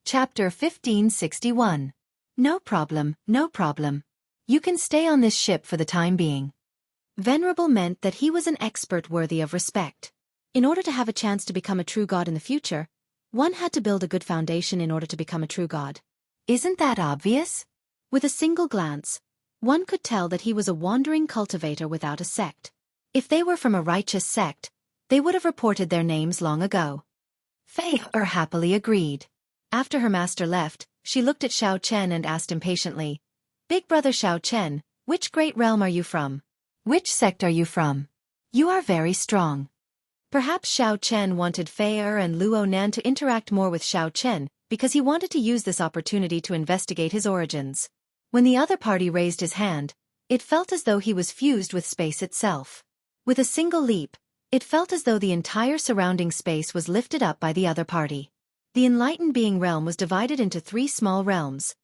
Chapter 1561. No problem, no problem. You can stay on this ship for the time being. Venerable meant that he was an expert worthy of respect. In order to have a chance to become a true god in the future, one had to build a good foundation in order to become a true god. Isn't that obvious? With a single glance, one could tell that he was a wandering cultivator without a sect. If they were from a righteous sect, they would have reported their names long ago. Fei happily agreed. After her master left, she looked at Xiao Chen and asked impatiently, "Big brother Xiao Chen, which great realm are you from? Which sect are you from? You are very strong." Perhaps Xiao Chen wanted Fei and Luo Nan to interact more with Xiao Chen because he wanted to use this opportunity to investigate his origins. When the other party raised his hand, it felt as though he was fused with space itself. With a single leap, it felt as though the entire surrounding space was lifted up by the other party. The enlightened being realm was divided into 3 small realms: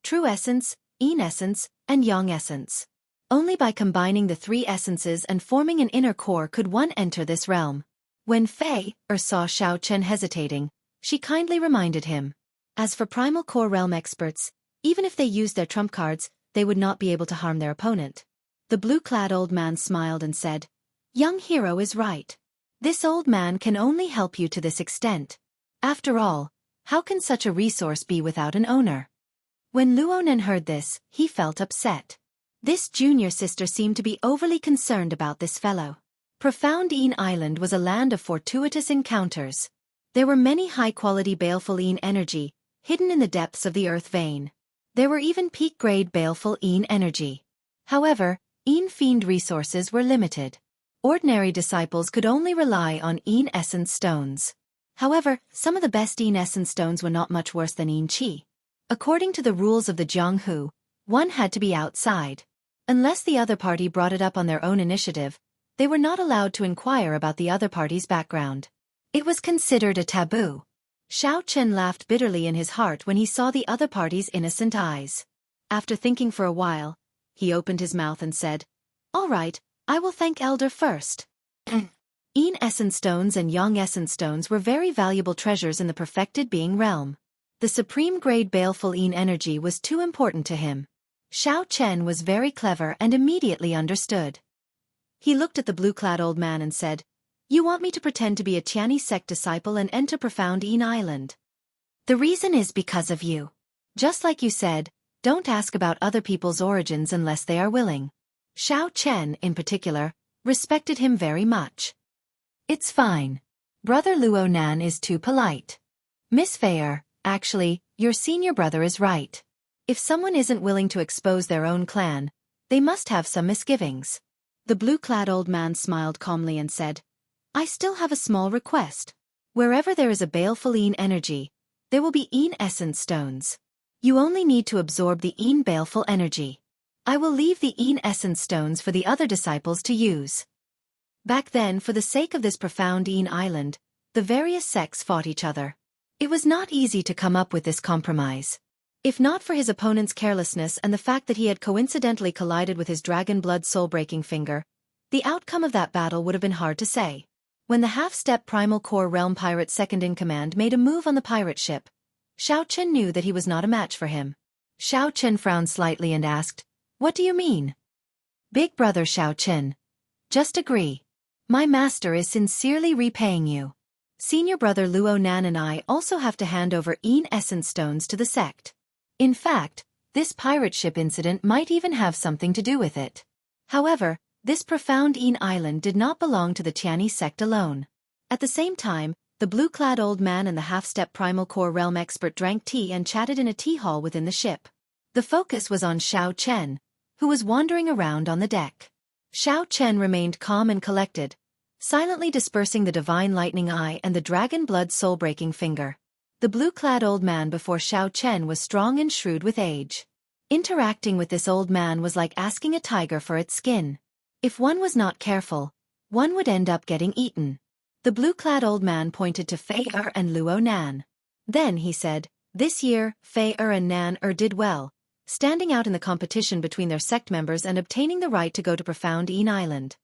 true essence, yin essence, and yang essence. Only by combining the 3 essences and forming an inner core could one enter this realm. When Fei saw Xiao Chen hesitating, she kindly reminded him. As for primal core realm experts, even if they used their trump cards, they would not be able to harm their opponent. The blue-clad old man smiled and said, "Young hero is right. This old man can only help you to this extent. After all, how can such a resource be without an owner?" When Luonan heard this, he felt upset. This junior sister seemed to be overly concerned about this fellow. Profound Yin Island was a land of fortuitous encounters. There were many high-quality baleful Yin energy, hidden in the depths of the earth vein. There were even peak-grade baleful Yin energy. However, Yin Fiend resources were limited. Ordinary disciples could only rely on Yin Essence stones. However, some of the best Yin Essence stones were not much worse than Yin Qi. According to the rules of the Jianghu, one had to be outside. Unless the other party brought it up on their own initiative, they were not allowed to inquire about the other party's background. It was considered a taboo. Xiao Chen laughed bitterly in his heart when he saw the other party's innocent eyes. After thinking for a while, he opened his mouth and said, "All right, I will thank Elder first." Yin Essence stones and Yang Essence stones were very valuable treasures in the perfected being realm. The supreme grade baleful Yin energy was too important to him. Xiao Chen was very clever and immediately understood. He looked at the blue-clad old man and said, "You want me to pretend to be a Chinese sect disciple and enter Profound Yin Island? The reason is because of you. Just like you said, don't ask about other people's origins unless they are willing." Xiao Chen, in particular, respected him very much. "It's fine. Brother Luo Nan is too polite. Miss Fei, actually, your senior brother is right. If someone isn't willing to expose their own clan, they must have some misgivings." The blue-clad old man smiled calmly and said, "I still have a small request. Wherever there is a baleful Yin energy, there will be Yin Essence stones. You only need to absorb the Yin baleful energy. I will leave the Yin Essence stones for the other disciples to use." Back then, for the sake of this profound Yin Island, the various sects fought each other. It was not easy to come up with this compromise. If not for his opponent's carelessness and the fact that he had coincidentally collided with his dragon blood soul-breaking finger, the outcome of that battle would have been hard to say. When the half-step primal core realm pirate second-in-command made a move on the pirate ship, Xiao Chen knew that he was not a match for him. Xiao Chen frowned slightly and asked, "What do you mean?" "Big brother Xiao Chen, just agree. My master is sincerely repaying you. Senior brother Luo Nan and I also have to hand over Yin Essence stones to the sect. In fact, this pirate ship incident might even have something to do with it. However, this profound Yin Island did not belong to the Chinese sect alone." At the same time, the blue-clad old man and the half-step primal core realm expert drank tea and chatted in a tea hall within the ship. The focus was on Xiao Chen, who was wandering around on the deck. Xiao Chen remained calm and collected, silently dispersing the divine lightning eye and the dragon blood soul-breaking finger. The blue-clad old man before Xiao Chen was strong and shrewd with age. Interacting with this old man was like asking a tiger for its skin. If one was not careful, one would end up getting eaten. The blue-clad old man pointed to Fei and Luo Nan. Then he said, "This year, Fei and Nan did well, standing out in the competition between their sect members and obtaining the right to go to Profound Yin Island.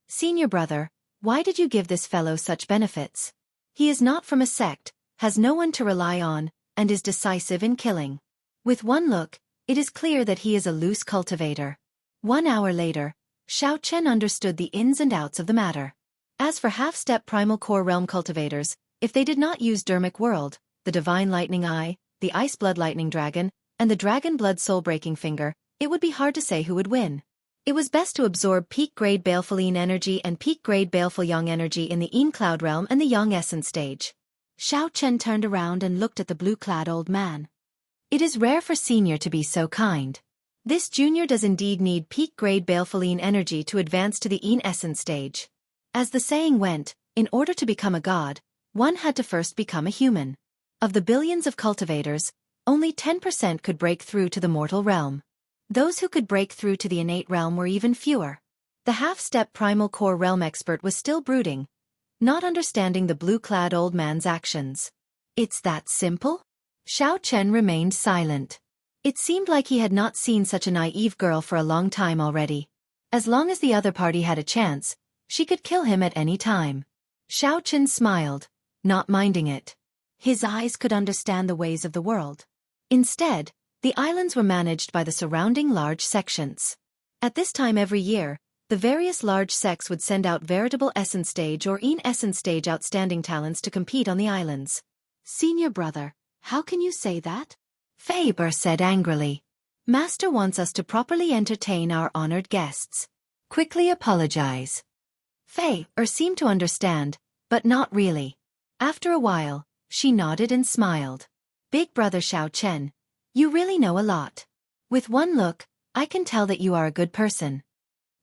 Senior brother, why did you give this fellow such benefits? He is not from a sect, has no one to rely on, and is decisive in killing. With one look, it is clear that he is a loose cultivator. 1 hour later, Xiao Chen understood the ins and outs of the matter. As for half-step primal core realm cultivators, if they did not use Dermic World, the Divine Lightning Eye, the Ice Blood Lightning Dragon, and the Dragon Blood Soul-Breaking Finger, it would be hard to say who would win. It was best to absorb peak-grade Baleful Yin energy and peak-grade Baleful Yang energy in the Yin Cloud realm and the Yang Essence stage. Xiao Chen turned around and looked at the blue-clad old man. It is rare for senior to be so kind. This junior does indeed need peak-grade Baleful Yin energy to advance to the Yin Essence stage. As the saying went, in order to become a god, one had to first become a human. Of the billions of cultivators, only 10% could break through to the mortal realm. Those who could break through to the innate realm were even fewer. The half-step primal core realm expert was still brooding, not understanding the blue-clad old man's actions. It's that simple? Xiao Chen remained silent. It seemed like he had not seen such a naive girl for a long time already. As long as the other party had a chance, she could kill him at any time. Xiao Chen smiled, not minding it. His eyes could understand the ways of the world. Instead, the islands were managed by the surrounding large sections. At this time every year, the various large sects would send out veritable Essence Stage or Yin Essence Stage outstanding talents to compete on the islands. Senior brother, how can you say that? Faber said angrily. Master wants us to properly entertain our honored guests. Quickly apologize. Faber seemed to understand, but not really. After a while, she nodded and smiled. Big brother Xiao Chen, you really know a lot. With one look, I can tell that you are a good person.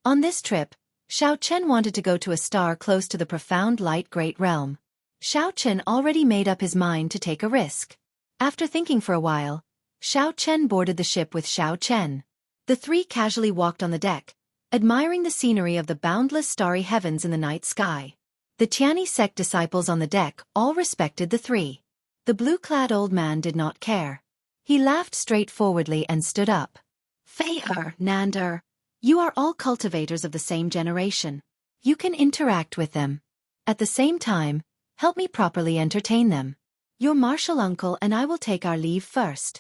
On this trip, Xiao Chen wanted to go to a star close to the profound light great realm. Xiao Chen already made up his mind to take a risk. After thinking for a while, Xiao Chen boarded the ship with Xiao Chen. The three casually walked on the deck, admiring the scenery of the boundless starry heavens in the night sky. The Tianyi sect disciples on the deck all respected the three. The blue-clad old man did not care. He laughed straightforwardly and stood up. Faber, Nander, you are all cultivators of the same generation. You can interact with them. At the same time, help me properly entertain them. Your martial uncle and I will take our leave first.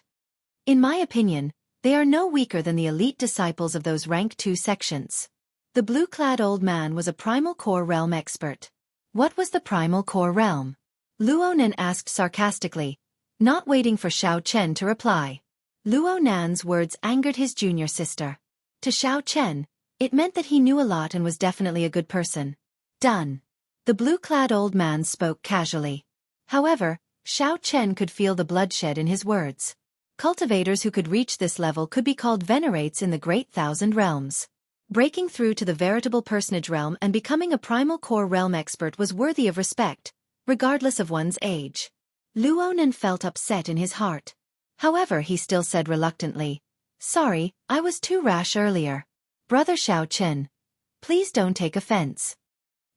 In my opinion, they are no weaker than the elite disciples of those rank 2 sections. The blue-clad old man was a primal core realm expert. What was the primal core realm? Luo Nan asked sarcastically, not waiting for Xiao Chen to reply. Luo Nan's words angered his junior sister. To Xiao Chen, it meant that he knew a lot and was definitely a good person. Done. The blue-clad old man spoke casually. However, Xiao Chen could feel the bloodshed in his words. Cultivators who could reach this level could be called venerates in the Great Thousand Realms. Breaking through to the veritable personage realm and becoming a primal core realm expert was worthy of respect, regardless of one's age. Luo Nan felt upset in his heart. However, he still said reluctantly, sorry, I was too rash earlier. Brother Xiao Chen, please don't take offense.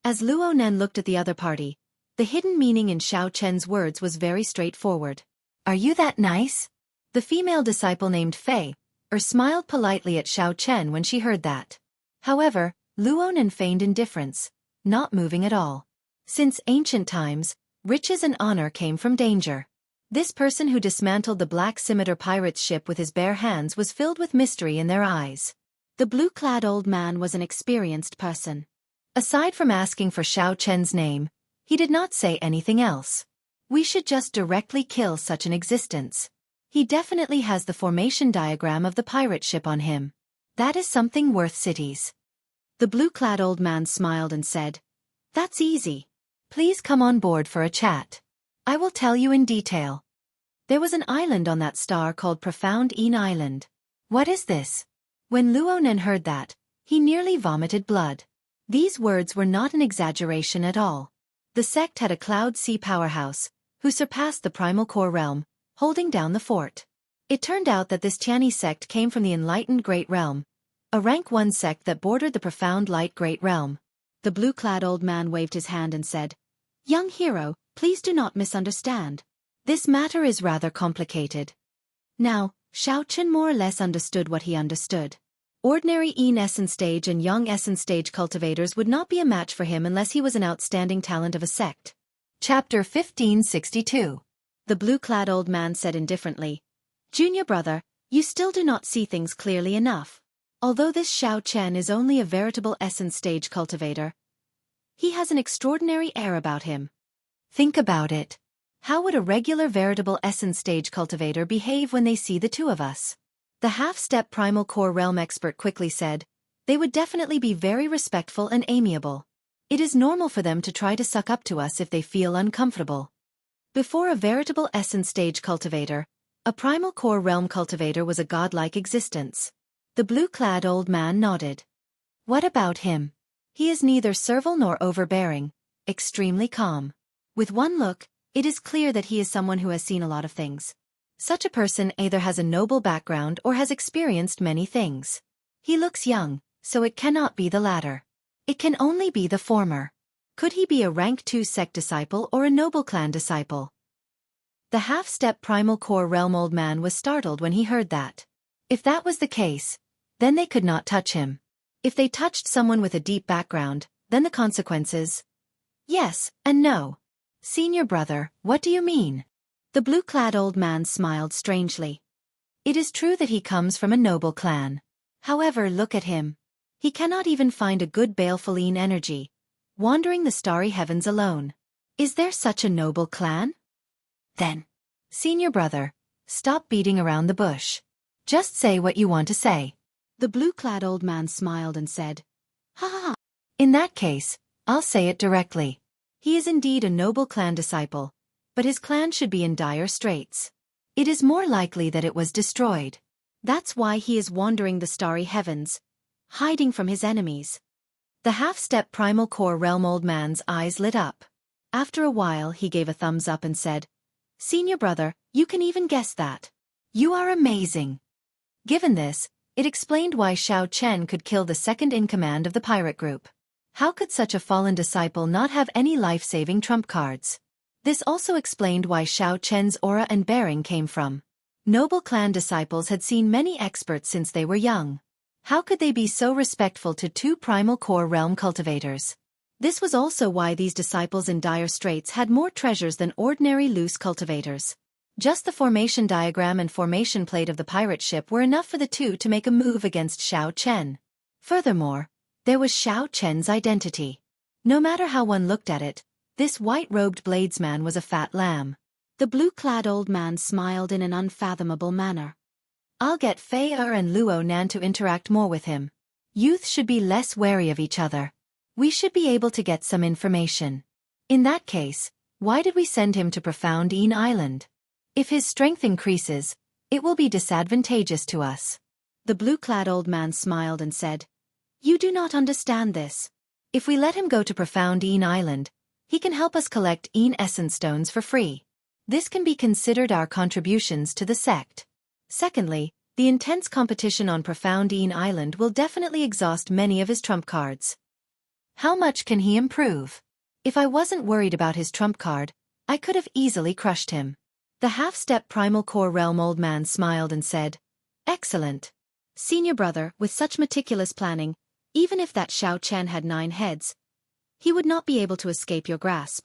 As Luo Nan looked at the other party, the hidden meaning in Xiao Chen's words was very straightforward. Are you that nice? The female disciple named Fei smiled politely at Xiao Chen when she heard that. However, Luo Nan feigned indifference, not moving at all. Since ancient times, riches and honor came from danger. This person who dismantled the Black Scimitar pirate's ship with his bare hands was filled with mystery in their eyes. The blue-clad old man was an experienced person. Aside from asking for Xiao Chen's name, he did not say anything else. We should just directly kill such an existence. He definitely has the formation diagram of the pirate ship on him. That is something worth cities. The blue-clad old man smiled and said, that's easy. Please come on board for a chat. I will tell you in detail. There was an island on that star called Profound Yin Island. What is this? When Luo Nan heard that, he nearly vomited blood. These words were not an exaggeration at all. The sect had a Cloud Sea powerhouse, who surpassed the primal core realm, holding down the fort. It turned out that this Tianyi sect came from the Enlightened Great Realm, a rank 1 sect that bordered the Profound Light Great Realm. The blue-clad old man waved his hand and said, young hero, please do not misunderstand. This matter is rather complicated. Now, Xiao Chen more or less understood what he understood. Ordinary Yin Essence Stage and Yang Essence Stage cultivators would not be a match for him unless he was an outstanding talent of a sect. Chapter 1562. the blue-clad old man said indifferently. Junior brother, you still do not see things clearly enough. Although this Xiao Chen is only a veritable essence stage cultivator, he has an extraordinary air about him. Think about it. How would a regular veritable essence stage cultivator behave when they see the two of us? The half-step primal core realm expert quickly said, they would definitely be very respectful and amiable. It is normal for them to try to suck up to us if they feel uncomfortable. Before a veritable essence stage cultivator, a primal core realm cultivator was a godlike existence. The blue-clad old man nodded. What about him? He is neither servile nor overbearing, extremely calm. With one look, it is clear that he is someone who has seen a lot of things. Such a person either has a noble background or has experienced many things. He looks young, so it cannot be the latter. It can only be the former. Could he be a rank 2 sect disciple or a noble clan disciple? The half-step primal core realm old man was startled when he heard that. If that was the case, then they could not touch him. If they touched someone with a deep background, then the consequences? Yes and no. Senior brother, what do you mean? The blue-clad old man smiled strangely. It is true that he comes from a noble clan. However, look at him. He cannot even find a good baleful energy, wandering the starry heavens alone. Is there such a noble clan? Then, senior brother, stop beating around the bush. Just say what you want to say. The blue-clad old man smiled and said, Ha ha ha. In that case, I'll say it directly. He is indeed a noble clan disciple, but his clan should be in dire straits. It is more likely that it was destroyed. That's why he is wandering the starry heavens, hiding from his enemies. The half-step primal core realm old man's eyes lit up. After a while he gave a thumbs up and said, Senior brother, you can even guess that. You are amazing. Given this, it explained why Xiao Chen could kill the second-in-command of the pirate group. How could such a fallen disciple not have any life-saving trump cards? This also explained why Xiao Chen's aura and bearing came from. Noble clan disciples had seen many experts since they were young. How could they be so respectful to two primal core realm cultivators? This was also why these disciples in dire straits had more treasures than ordinary loose cultivators. Just the formation diagram and formation plate of the pirate ship were enough for the two to make a move against Xiao Chen. Furthermore, there was Xiao Chen's identity. No matter how one looked at it, this white-robed bladesman was a fat lamb. The blue-clad old man smiled in an unfathomable manner. I'll get Fei and Luo Nan to interact more with him. Youth should be less wary of each other. We should be able to get some information. In that case, why did we send him to Profound Een Island? If his strength increases, it will be disadvantageous to us. The blue-clad old man smiled and said, You do not understand this. If we let him go to Profound Een Island, he can help us collect Een Essence Stones for free. This can be considered our contributions to the sect. Secondly, the intense competition on Profound Een Island will definitely exhaust many of his trump cards. How much can he improve? If I wasn't worried about his trump card, I could have easily crushed him. The half-step primal core realm old man smiled and said, Excellent. Senior brother, with such meticulous planning, even if that Xiao Chen had 9 heads, he would not be able to escape your grasp.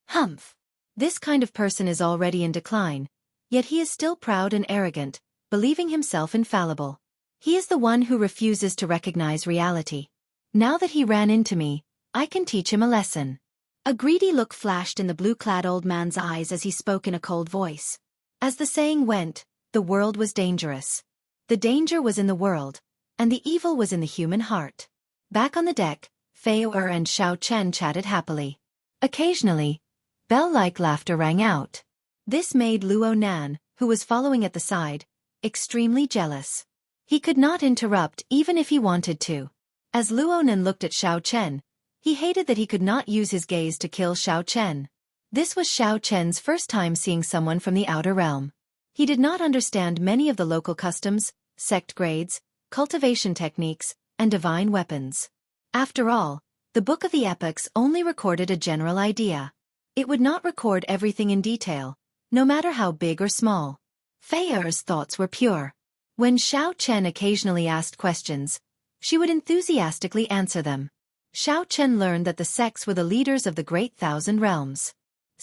Humph. This kind of person is already in decline, yet he is still proud and arrogant, believing himself infallible. He is the one who refuses to recognize reality. Now that he ran into me, I can teach him a lesson. A greedy look flashed in the blue-clad old man's eyes as he spoke in a cold voice. As the saying went, the world was dangerous. The danger was in the world, and the evil was in the human heart. Back on the deck, Fei and Xiao Chen chatted happily. Occasionally, bell-like laughter rang out. This made Luo Nan, who was following at the side, extremely jealous. He could not interrupt even if he wanted to. As Luo Nan looked at Xiao Chen, he hated that he could not use his gaze to kill Xiao Chen. This was Xiao Chen's first time seeing someone from the outer realm. He did not understand many of the local customs, sect grades, cultivation techniques, and divine weapons. After all, the Book of the Epochs only recorded a general idea. It would not record everything in detail, no matter how big or small. Fei's thoughts were pure. When Xiao Chen occasionally asked questions, she would enthusiastically answer them. Xiao Chen learned that the sects were the leaders of the Great Thousand Realms.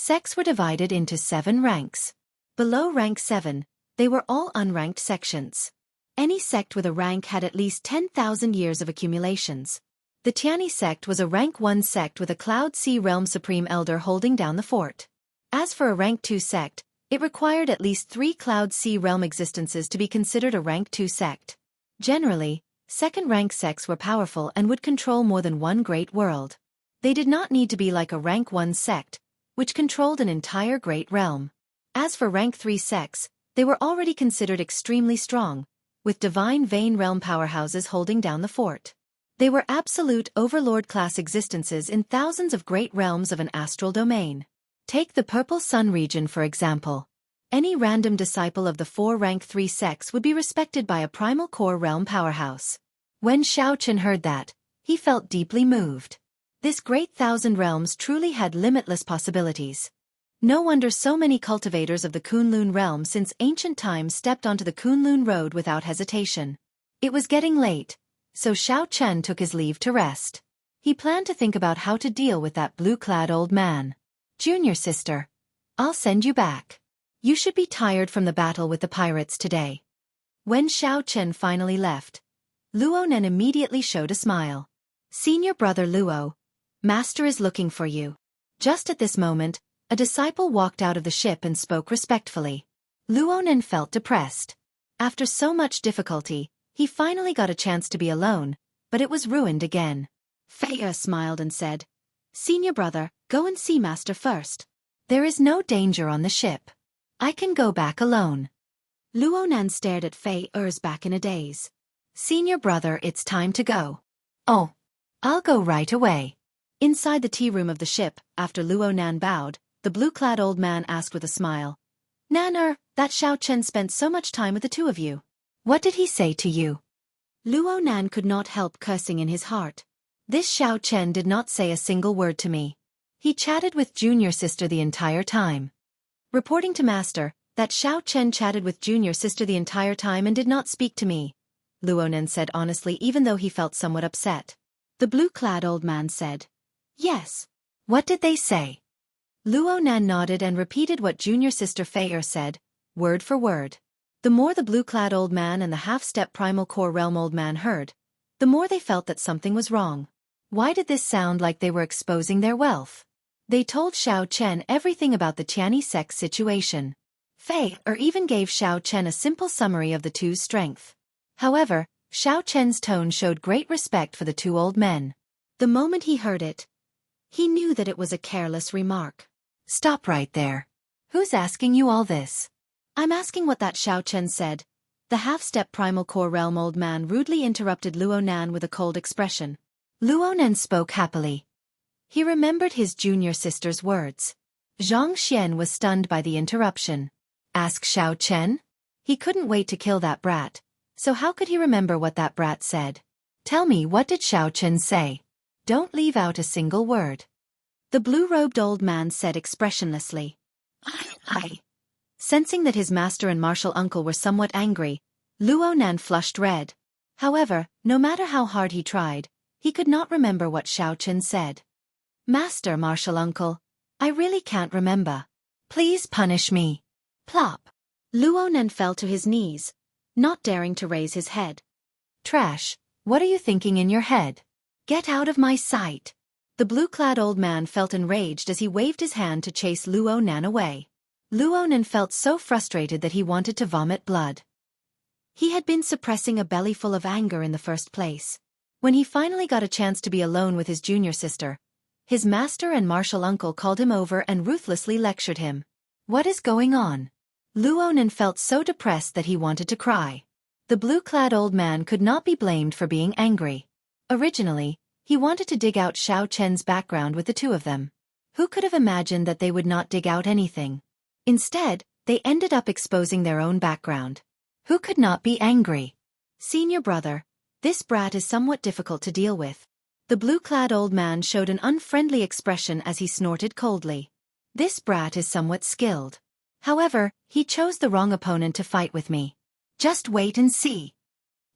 Sects were divided into 7 ranks. Below rank 7, they were all unranked sections. Any sect with a rank had at least 10,000 years of accumulations. The Tianyi sect was a rank 1 sect with a Cloud Sea Realm Supreme Elder holding down the fort. As for a rank 2 sect, it required at least 3 Cloud Sea Realm existences to be considered a rank 2 sect. Generally, second-rank sects were powerful and would control more than one great world. They did not need to be like a rank 1 sect, which controlled an entire great realm. As for rank 3 sects, they were already considered extremely strong, with divine vein realm powerhouses holding down the fort. They were absolute overlord-class existences in thousands of great realms of an astral domain. Take the Purple Sun region for example. Any random disciple of the 4 rank 3 sects would be respected by a primal core realm powerhouse. When Xiaochen heard that, he felt deeply moved. This great 1,000 realms truly had limitless possibilities. No wonder so many cultivators of the Kunlun realm since ancient times stepped onto the Kunlun road without hesitation. It was getting late, so Xiaochen took his leave to rest. He planned to think about how to deal with that blue-clad old man. Junior sister, I'll send you back. You should be tired from the battle with the pirates today. When Xiaochen finally left, Luo Nen immediately showed a smile. Senior brother Luo, Master is looking for you. Just at this moment, a disciple walked out of the ship and spoke respectfully. Luo Nen felt depressed. After so much difficulty, he finally got a chance to be alone, but it was ruined again. Fei smiled and said, Senior brother, go and see Master first. There is no danger on the ship. I can go back alone. Luo Nan stared at Fei-er's back in a daze. Senior brother, it's time to go. Oh, I'll go right away. Inside the tea room of the ship, after Luo Nan bowed, the blue-clad old man asked with a smile. Nan, that Xiaochen spent so much time with the two of you. What did he say to you? Luo Nan could not help cursing in his heart. This Xiaochen did not say a single word to me. He chatted with junior sister the entire time. Reporting to Master, that Xiaochen chatted with junior sister the entire time and did not speak to me, Luo Nan said honestly even though he felt somewhat upset. The blue-clad old man said, Yes. What did they say? Luo Nan nodded and repeated what junior sister Fei said, word for word. The more the blue-clad old man and the half-step primal core realm old man heard, the more they felt that something was wrong. Why did this sound like they were exposing their wealth? They told Xiaochen everything about the Tianyi sect situation. Fei even gave Xiaochen a simple summary of the two's strength. However, Xiaochen's tone showed great respect for the two old men. The moment he heard it, he knew that it was a careless remark. Stop right there. Who's asking you all this? I'm asking what that Xiaochen said. The half-step primal core realm old man rudely interrupted Luo Nan with a cold expression. Luo Nan spoke happily. He remembered his junior sister's words. Xianxia was stunned by the interruption. Ask Xiaochen? He couldn't wait to kill that brat, so how could he remember what that brat said? Tell me, what did Xiaochen say? Don't leave out a single word. The blue-robed old man said expressionlessly. I. Sensing that his master and martial uncle were somewhat angry, Luo Nan flushed red. However, no matter how hard he tried, he could not remember what Xiaochen said. Master, martial uncle, I really can't remember. Please punish me. Plop. Luo Nan fell to his knees, not daring to raise his head. Trash, what are you thinking in your head? Get out of my sight. The blue-clad old man felt enraged as he waved his hand to chase Luo Nan away. Luo Nan felt so frustrated that he wanted to vomit blood. He had been suppressing a bellyful of anger in the first place. When he finally got a chance to be alone with his junior sister, his master and martial uncle called him over and ruthlessly lectured him. What is going on? Luo Nan felt so depressed that he wanted to cry. The blue-clad old man could not be blamed for being angry. Originally, he wanted to dig out Xiaochen's background with the two of them. Who could have imagined that they would not dig out anything? Instead, they ended up exposing their own background. Who could not be angry? Senior brother, this brat is somewhat difficult to deal with. The blue-clad old man showed an unfriendly expression as he snorted coldly. This brat is somewhat skilled. However, he chose the wrong opponent to fight with me. Just wait and see.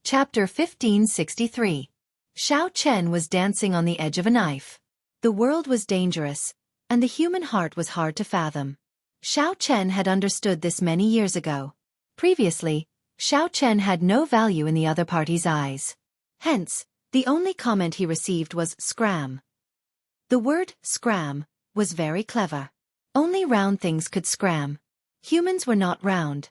Chapter 1563. Xiaochen was dancing on the edge of a knife. The world was dangerous, and the human heart was hard to fathom. Xiao Chen had understood this many years ago. Previously, Xiao Chen had no value in the other party's eyes. Hence, the only comment he received was scram. The word scram was very clever. Only round things could scram. Humans were not round.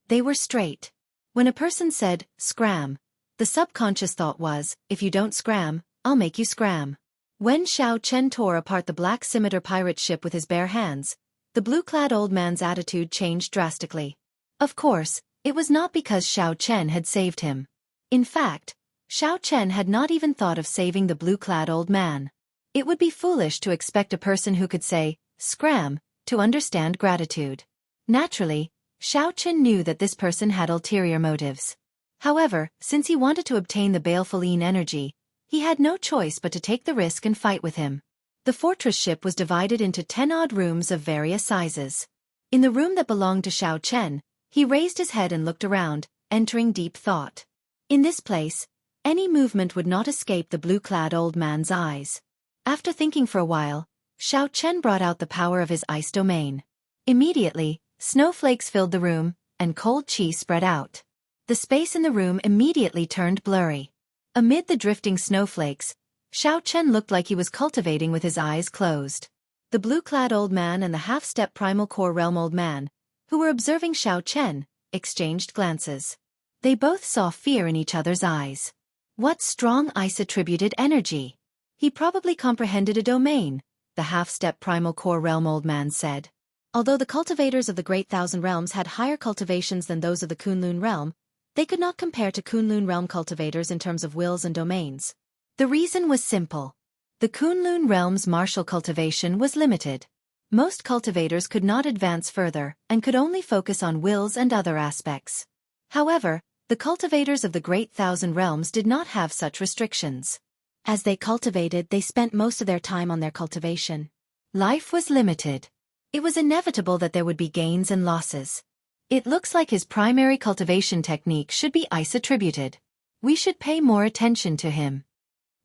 They were straight. When a person said scram, the subconscious thought was, if you don't scram, I'll make you scram. When Xiao Chen tore apart the black scimitar pirate ship with his bare hands, the blue-clad old man's attitude changed drastically. Of course, it was not because Xiao Chen had saved him. In fact, Xiao Chen had not even thought of saving the blue-clad old man. It would be foolish to expect a person who could say, scram, to understand gratitude. Naturally, Xiao Chen knew that this person had ulterior motives. However, since he wanted to obtain the baleful energy, he had no choice but to take the risk and fight with him. The fortress ship was divided into 10 odd rooms of various sizes. In the room that belonged to Xiao Chen, he raised his head and looked around, entering deep thought. In this place, any movement would not escape the blue-clad old man's eyes. After thinking for a while, Xiao Chen brought out the power of his ice domain. Immediately, snowflakes filled the room, and cold chi spread out. The space in the room immediately turned blurry. Amid the drifting snowflakes, Xiao Chen looked like he was cultivating with his eyes closed. The blue-clad old man and the half-step primal core realm old man, who were observing Xiao Chen, exchanged glances. They both saw fear in each other's eyes. What strong ice-attributed energy! He probably comprehended a domain, the half-step primal core realm old man said. Although the cultivators of the Great Thousand Realms had higher cultivations than those of the Kunlun realm, they could not compare to Kunlun realm cultivators in terms of wills and domains. The reason was simple. The Kunlun realm's martial cultivation was limited. Most cultivators could not advance further and could only focus on wills and other aspects. However, the cultivators of the Great Thousand Realms did not have such restrictions. As they cultivated, they spent most of their time on their cultivation. Life was limited. It was inevitable that there would be gains and losses. It looks like his primary cultivation technique should be ice-attributed. We should pay more attention to him.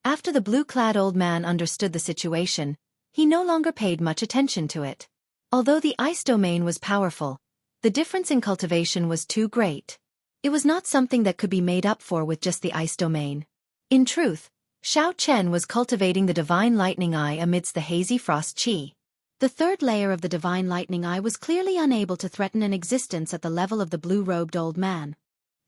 After the blue-clad old man understood the situation, he no longer paid much attention to it. Although the ice domain was powerful, the difference in cultivation was too great. It was not something that could be made up for with just the ice domain. In truth, Xiao Chen was cultivating the divine lightning eye amidst the hazy frost chi. The third layer of the divine lightning eye was clearly unable to threaten an existence at the level of the blue-robed old man.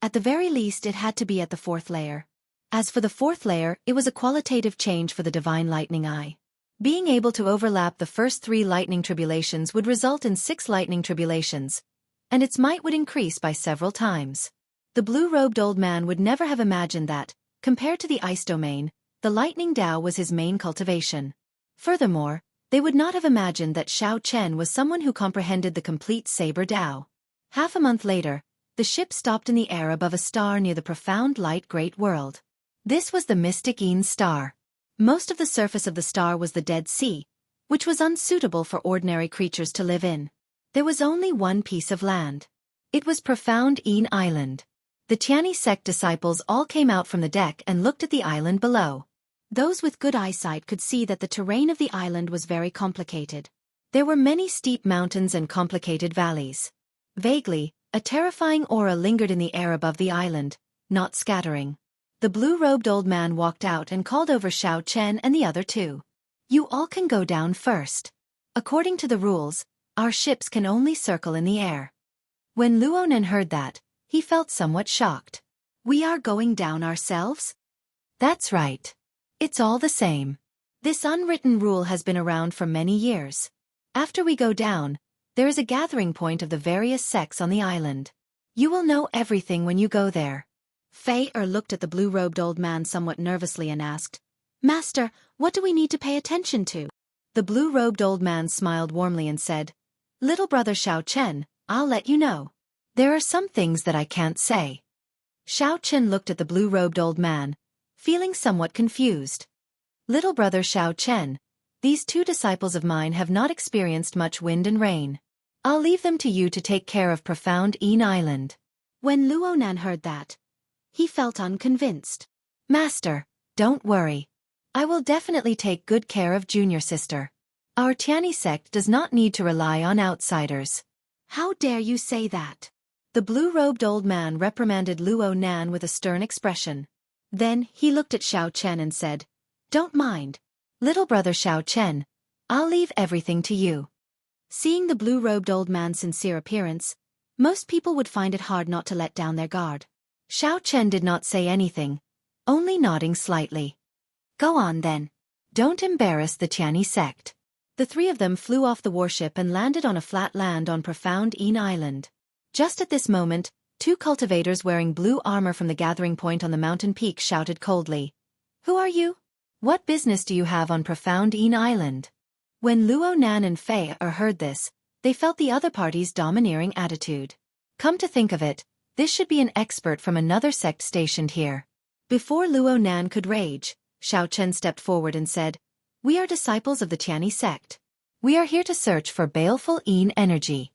At the very least, it had to be at the fourth layer. As for the fourth layer, it was a qualitative change for the divine lightning eye. Being able to overlap the first 3 lightning tribulations would result in 6 lightning tribulations, and its might would increase by several times. The blue-robed old man would never have imagined that, compared to the ice domain, the lightning Dao was his main cultivation. Furthermore, they would not have imagined that Xiao Chen was someone who comprehended the complete Saber Dao. Half a month later, the ship stopped in the air above a star near the profound light great world. This was the Mystic Een star. Most of the surface of the star was the Dead Sea, which was unsuitable for ordinary creatures to live in. There was only one piece of land. It was Profound Een Island. The Tianyi sect disciples all came out from the deck and looked at the island below. Those with good eyesight could see that the terrain of the island was very complicated. There were many steep mountains and complicated valleys. Vaguely, a terrifying aura lingered in the air above the island, not scattering. The blue-robed old man walked out and called over Xiao Chen and the other 2. You all can go down first. According to the rules, our ships can only circle in the air. When Luonan heard that, he felt somewhat shocked. We are going down ourselves? That's right. It's all the same. This unwritten rule has been around for many years. After we go down, there is a gathering point of the various sects on the island. You will know everything when you go there. Fei looked at the blue-robed old man somewhat nervously and asked, Master, what do we need to pay attention to? The blue-robed old man smiled warmly and said, Little brother Xiao Chen, I'll let you know. There are some things that I can't say. Xiao Chen looked at the blue-robed old man, feeling somewhat confused. Little brother Xiao Chen, these 2 disciples of mine have not experienced much wind and rain. I'll leave them to you to take care of Profound Een Island. When Luonan heard that, he felt unconvinced. Master, don't worry. I will definitely take good care of junior sister. Our Tianyi sect does not need to rely on outsiders. How dare you say that? The blue-robed old man reprimanded Luo Nan with a stern expression. Then, he looked at Xiao Chen and said, "Don't mind. Little brother Xiao Chen, I'll leave everything to you." Seeing the blue-robed old man's sincere appearance, most people would find it hard not to let down their guard. Xiao Chen did not say anything, only nodding slightly. "Go on then. Don't embarrass the Tianyi sect." The three of them flew off the warship and landed on a flat land on Profound Een Island. Just at this moment, two cultivators wearing blue armor from the gathering point on the mountain peak shouted coldly, "Who are you? What business do you have on Profound Een Island?" When Luo Nan and Fei heard this, they felt the other party's domineering attitude. Come to think of it, this should be an expert from another sect stationed here. Before Luo Nan could rage, Xiao Chen stepped forward and said, "We are disciples of the Tianyi sect. We are here to search for baleful Een energy."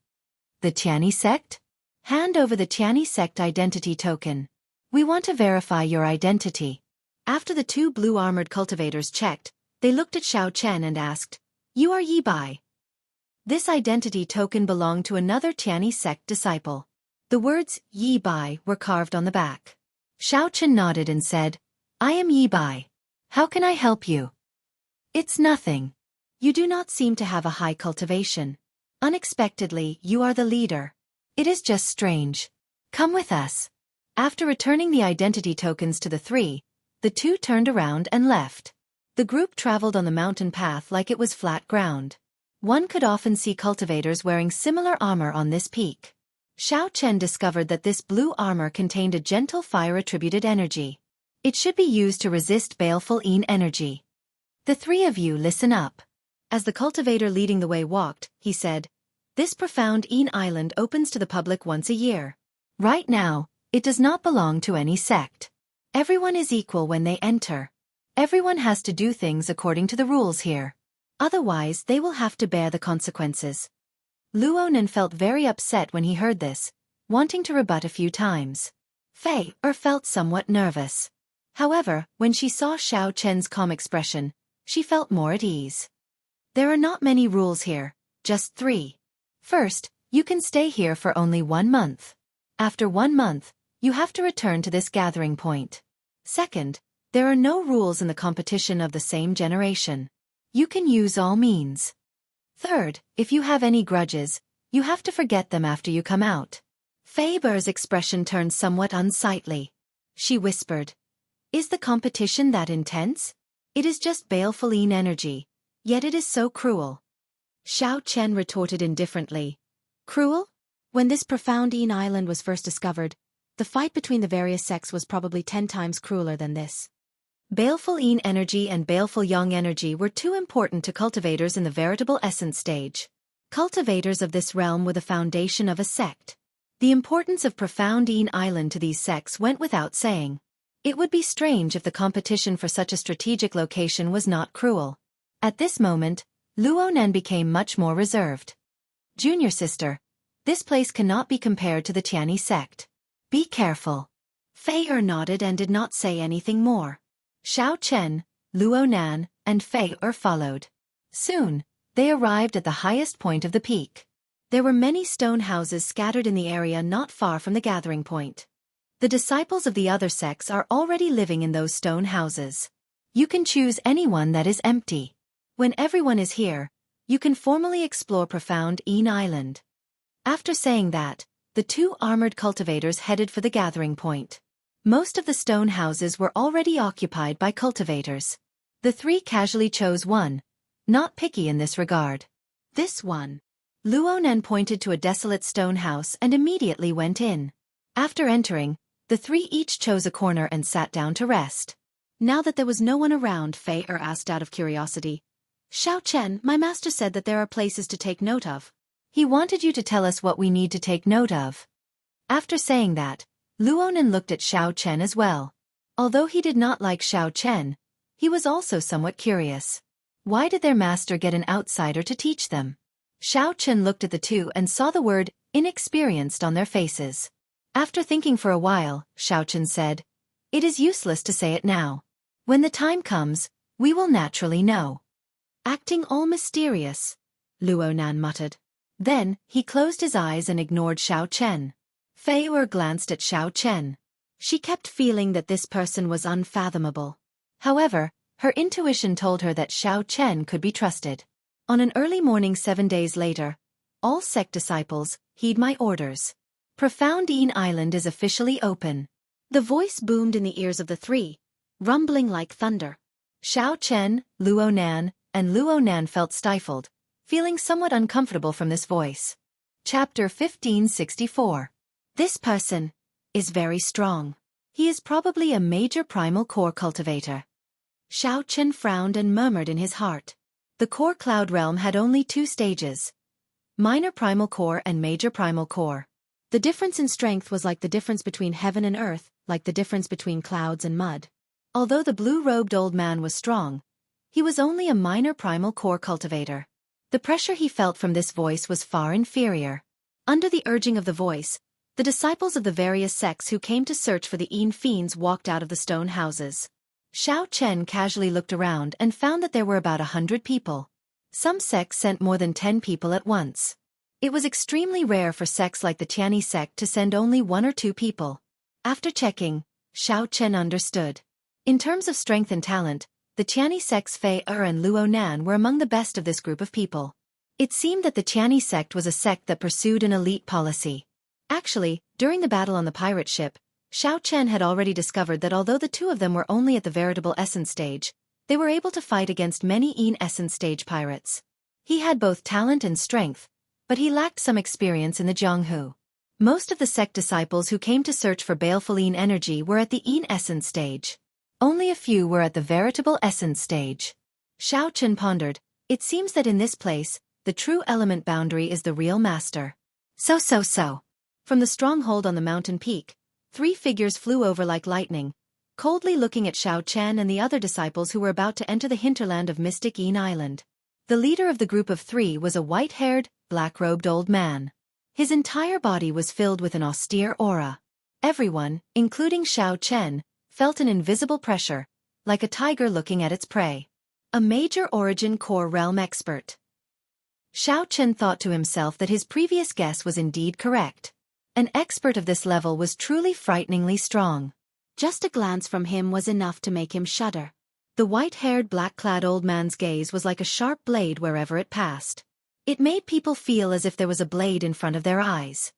"The Tianyi sect? Hand over the Tianyi sect identity token. We want to verify your identity." After the two blue-armored cultivators checked, they looked at Xiao Chen and asked, "You are Yi Bai?" This identity token belonged to another Tianyi sect disciple. The words Yi Bai were carved on the back. Xiao Chen nodded and said, "I am Yi Bai. How can I help you?" "It's nothing. You do not seem to have a high cultivation. Unexpectedly, you are the leader. It is just strange. Come with us." After returning the identity tokens to the three, the two turned around and left. The group traveled on the mountain path like it was flat ground. One could often see cultivators wearing similar armor on this peak. Xiao Chen discovered that this blue armor contained a gentle fire-attributed energy. It should be used to resist baleful Een energy. "The three of you listen up." As the cultivator leading the way walked, he said, "This Profound Een Island opens to the public once a year. Right now, it does not belong to any sect. Everyone is equal when they enter. Everyone has to do things according to the rules here. Otherwise, they will have to bear the consequences." Luo Nan felt very upset when he heard this, wanting to rebut a few times. Fei felt somewhat nervous. However, when she saw Xiao Chen's calm expression, she felt more at ease. "There are not many rules here, just 3. First, you can stay here for only 1 month. After 1 month, you have to return to this gathering point. Second, there are no rules in the competition of the same generation. You can use all means. Third, if you have any grudges, you have to forget them after you come out." Fei Ber's expression turned somewhat unsightly. She whispered, "Is the competition that intense? It is just baleful Een energy, yet it is so cruel." Xiao Chen retorted indifferently, "Cruel? When this Profound Een Island was first discovered, the fight between the various sects was probably 10 times crueler than this. Baleful Een energy and baleful Yang energy were too important to cultivators in the veritable essence stage. Cultivators of this realm were the foundation of a sect. The importance of Profound Een Island to these sects went without saying. It would be strange if the competition for such a strategic location was not cruel." At this moment, Luo Nan became much more reserved. "Junior sister, this place cannot be compared to the Tianyi sect. Be careful." Fei nodded and did not say anything more. Xiao Chen, Luo Nan, and Fei followed. Soon, they arrived at the highest point of the peak. There were many stone houses scattered in the area not far from the gathering point. The disciples of the other sects are already living in those stone houses. You can choose any one that is empty. When everyone is here, you can formally explore Profound Een Island. After saying that, the two armored cultivators headed for the gathering point. Most of the stone houses were already occupied by cultivators. The three casually chose one, not picky in this regard. This one. Luo Nan pointed to a desolate stone house and immediately went in. After entering, the three each chose a corner and sat down to rest. Now that there was no one around, Fei asked out of curiosity, "Xiao Chen, my master said that there are places to take note of. He wanted you to tell us what we need to take note of." After saying that, Luo Nan looked at Xiao Chen as well. Although he did not like Xiao Chen, he was also somewhat curious. Why did their master get an outsider to teach them? Xiao Chen looked at the two and saw the word inexperienced on their faces. After thinking for a while, Xiao Chen said, "It is useless to say it now. When the time comes, we will naturally know." Acting all mysterious, Luo Nan muttered. Then, he closed his eyes and ignored Xiao Chen. Fei Er glanced at Xiao Chen. She kept feeling that this person was unfathomable. However, her intuition told her that Xiao Chen could be trusted. On an early morning 7 days later, all sect disciples, heed my orders. Profound Een Island is officially open. The voice boomed in the ears of the three, rumbling like thunder. Xiao Chen, Luo Nan, and Luo Nan felt stifled, feeling somewhat uncomfortable from this voice. Chapter 1564. This person is very strong. He is probably a major primal core cultivator. Xiao Chen frowned and murmured in his heart. The core cloud realm had only 2 stages. Minor primal core and major primal core. The difference in strength was like the difference between heaven and earth, like the difference between clouds and mud. Although the blue-robed old man was strong, he was only a minor primal core cultivator. The pressure he felt from this voice was far inferior. Under the urging of the voice, the disciples of the various sects who came to search for the Een fiends walked out of the stone houses. Xiao Chen casually looked around and found that there were about 100 people. Some sects sent more than 10 people at once. It was extremely rare for sects like the Tianyi sect to send only 1 or 2 people. After checking, Xiao Chen understood. In terms of strength and talent, the Tianyi sect's Fei Er and Luo Nan were among the best of this group of people. It seemed that the Tianyi sect was a sect that pursued an elite policy. Actually, during the battle on the pirate ship, Xiao Chen had already discovered that although the 2 of them were only at the veritable essence stage, they were able to fight against many Een essence stage pirates. He had both talent and strength, but he lacked some experience in the Jianghu. Most of the sect disciples who came to search for baleful Een energy were at the Een essence stage. Only a few were at the veritable essence stage. Xiao Chen pondered, it seems that in this place, the true element boundary is the real master. So. From the stronghold on the mountain peak, 3 figures flew over like lightning, coldly looking at Xiao Chen and the other disciples who were about to enter the hinterland of mystic Een Island. The leader of the group of 3 was a white-haired, black-robed old man. His entire body was filled with an austere aura. Everyone, including Xiao Chen, felt an invisible pressure, like a tiger looking at its prey. A major origin core realm expert. Xiao Chen thought to himself that his previous guess was indeed correct. An expert of this level was truly frighteningly strong. Just a glance from him was enough to make him shudder. The white-haired, black-clad old man's gaze was like a sharp blade wherever it passed. It made people feel as if there was a blade in front of their eyes.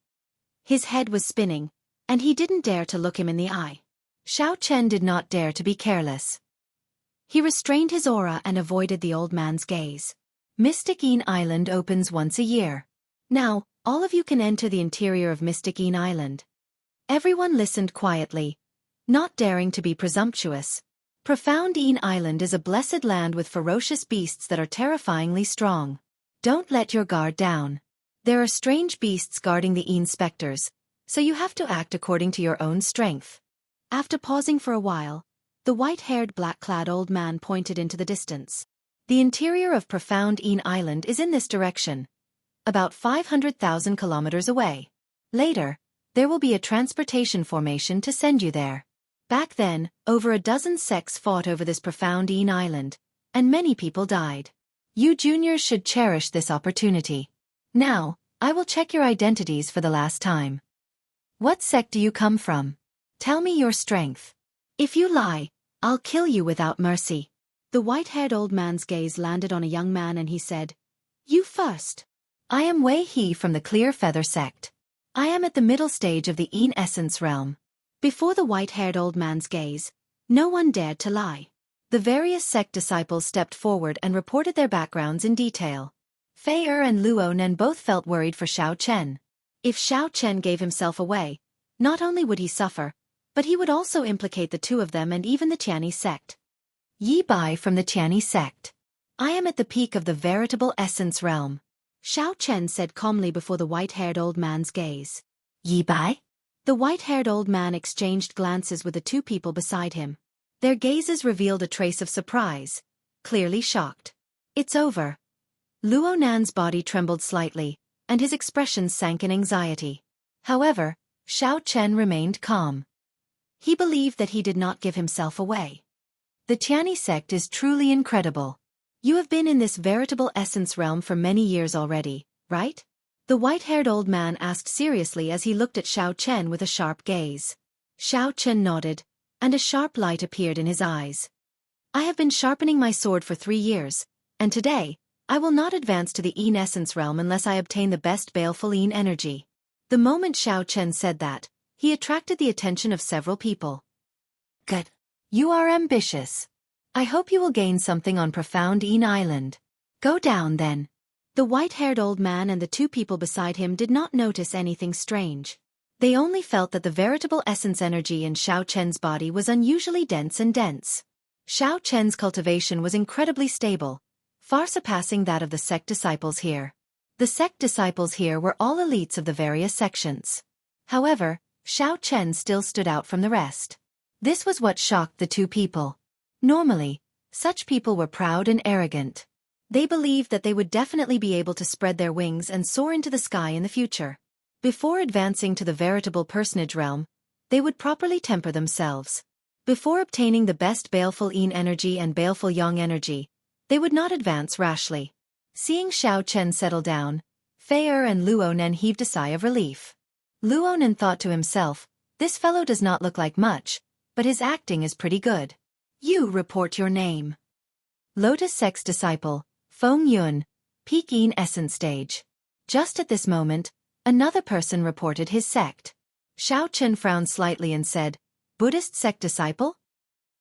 His head was spinning, and he didn't dare to look him in the eye. Xiao Chen did not dare to be careless. He restrained his aura and avoided the old man's gaze. Mystic Een Island opens once a year. Now, all of you can enter the interior of Mystic Een Island. Everyone listened quietly, not daring to be presumptuous. Profound Een Island is a blessed land with ferocious beasts that are terrifyingly strong. Don't let your guard down. There are strange beasts guarding the Een specters, so you have to act according to your own strength. After pausing for a while, the white-haired black-clad old man pointed into the distance. The interior of Profound Een Island is in this direction, about 500,000 kilometers away. Later, there will be a transportation formation to send you there. Back then, over a dozen sects fought over this Profound Een Island, and many people died. You juniors should cherish this opportunity. Now, I will check your identities for the last time. What sect do you come from? Tell me your strength. If you lie, I'll kill you without mercy. The white-haired old man's gaze landed on a young man and he said, You first. I am Wei He from the Clear Feather sect. I am at the middle stage of the Een essence realm. Before the white-haired old man's gaze, no one dared to lie. The various sect disciples stepped forward and reported their backgrounds in detail. Fei Er and Luo Nan both felt worried for Xiao Chen. If Xiao Chen gave himself away, not only would he suffer, but he would also implicate the 2 of them and even the Tianyi sect. Yi Bai from the Tianyi sect. I am at the peak of the veritable essence realm. Xiao Chen said calmly before the white-haired old man's gaze. Yi Bai? The white-haired old man exchanged glances with the 2 people beside him. Their gazes revealed a trace of surprise, clearly shocked. It's over. Luo Nan's body trembled slightly, and his expression sank in anxiety. However, Xiao Chen remained calm. He believed that he did not give himself away. The Tianyi sect is truly incredible. You have been in this veritable essence realm for many years already, right? The white-haired old man asked seriously as he looked at Xiao Chen with a sharp gaze. Xiao Chen nodded, and a sharp light appeared in his eyes. I have been sharpening my sword for 3 years, and today, I will not advance to the Yin essence realm unless I obtain the best baleful Yin energy. The moment Xiao Chen said that, he attracted the attention of several people. Good. You are ambitious. I hope you will gain something on profound Yin Island. Go down then. The white-haired old man and the 2 people beside him did not notice anything strange. They only felt that the veritable essence energy in Xiao Chen's body was unusually dense and dense. Xiao Chen's cultivation was incredibly stable, far surpassing that of the sect disciples here. The sect disciples here were all elites of the various sections. However, Xiao Chen still stood out from the rest. This was what shocked the 2 people. Normally, such people were proud and arrogant. They believed that they would definitely be able to spread their wings and soar into the sky in the future. Before advancing to the veritable personage realm, they would properly temper themselves. Before obtaining the best baleful Yin energy and baleful Yang energy, they would not advance rashly. Seeing Xiao Chen settle down, Fei and Luo Nen heaved a sigh of relief. Luo Nen thought to himself, this fellow does not look like much, but his acting is pretty good. You report your name. Lotus Sect's disciple, Feng Yun, Peak Yin Essence Stage. Just at this moment, another person reported his sect. Xiao Chen frowned slightly and said, Buddhist sect disciple?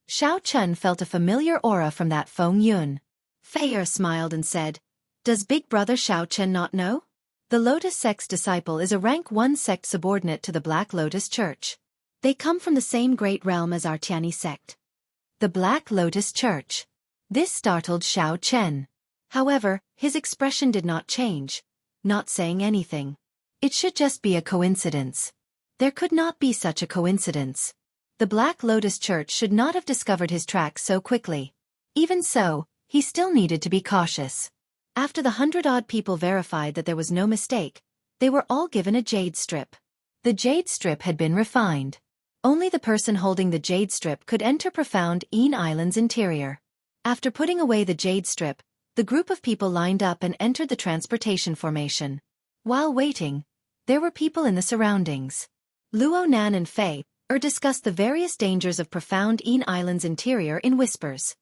Xiao Chen felt a familiar aura from that Feng Yun. Fei smiled and said, Does big brother Xiao Chen not know? The Lotus Sect's disciple is a rank 1 sect subordinate to the Black Lotus Church. They come from the same great realm as our Tianyi sect. The Black Lotus Church. This startled Xiao Chen. However, his expression did not change, not saying anything. It should just be a coincidence. There could not be such a coincidence. The Black Lotus Church should not have discovered his tracks so quickly. Even so, he still needed to be cautious. After the 100-odd people verified that there was no mistake, they were all given a jade strip. The jade strip had been refined. Only the person holding the jade strip could enter profound Yin Island's interior. After putting away the jade strip, the group of people lined up and entered the transportation formation. While waiting, there were people in the surroundings. Luo Nan and Fei discussed the various dangers of profound Yin Island's interior in whispers.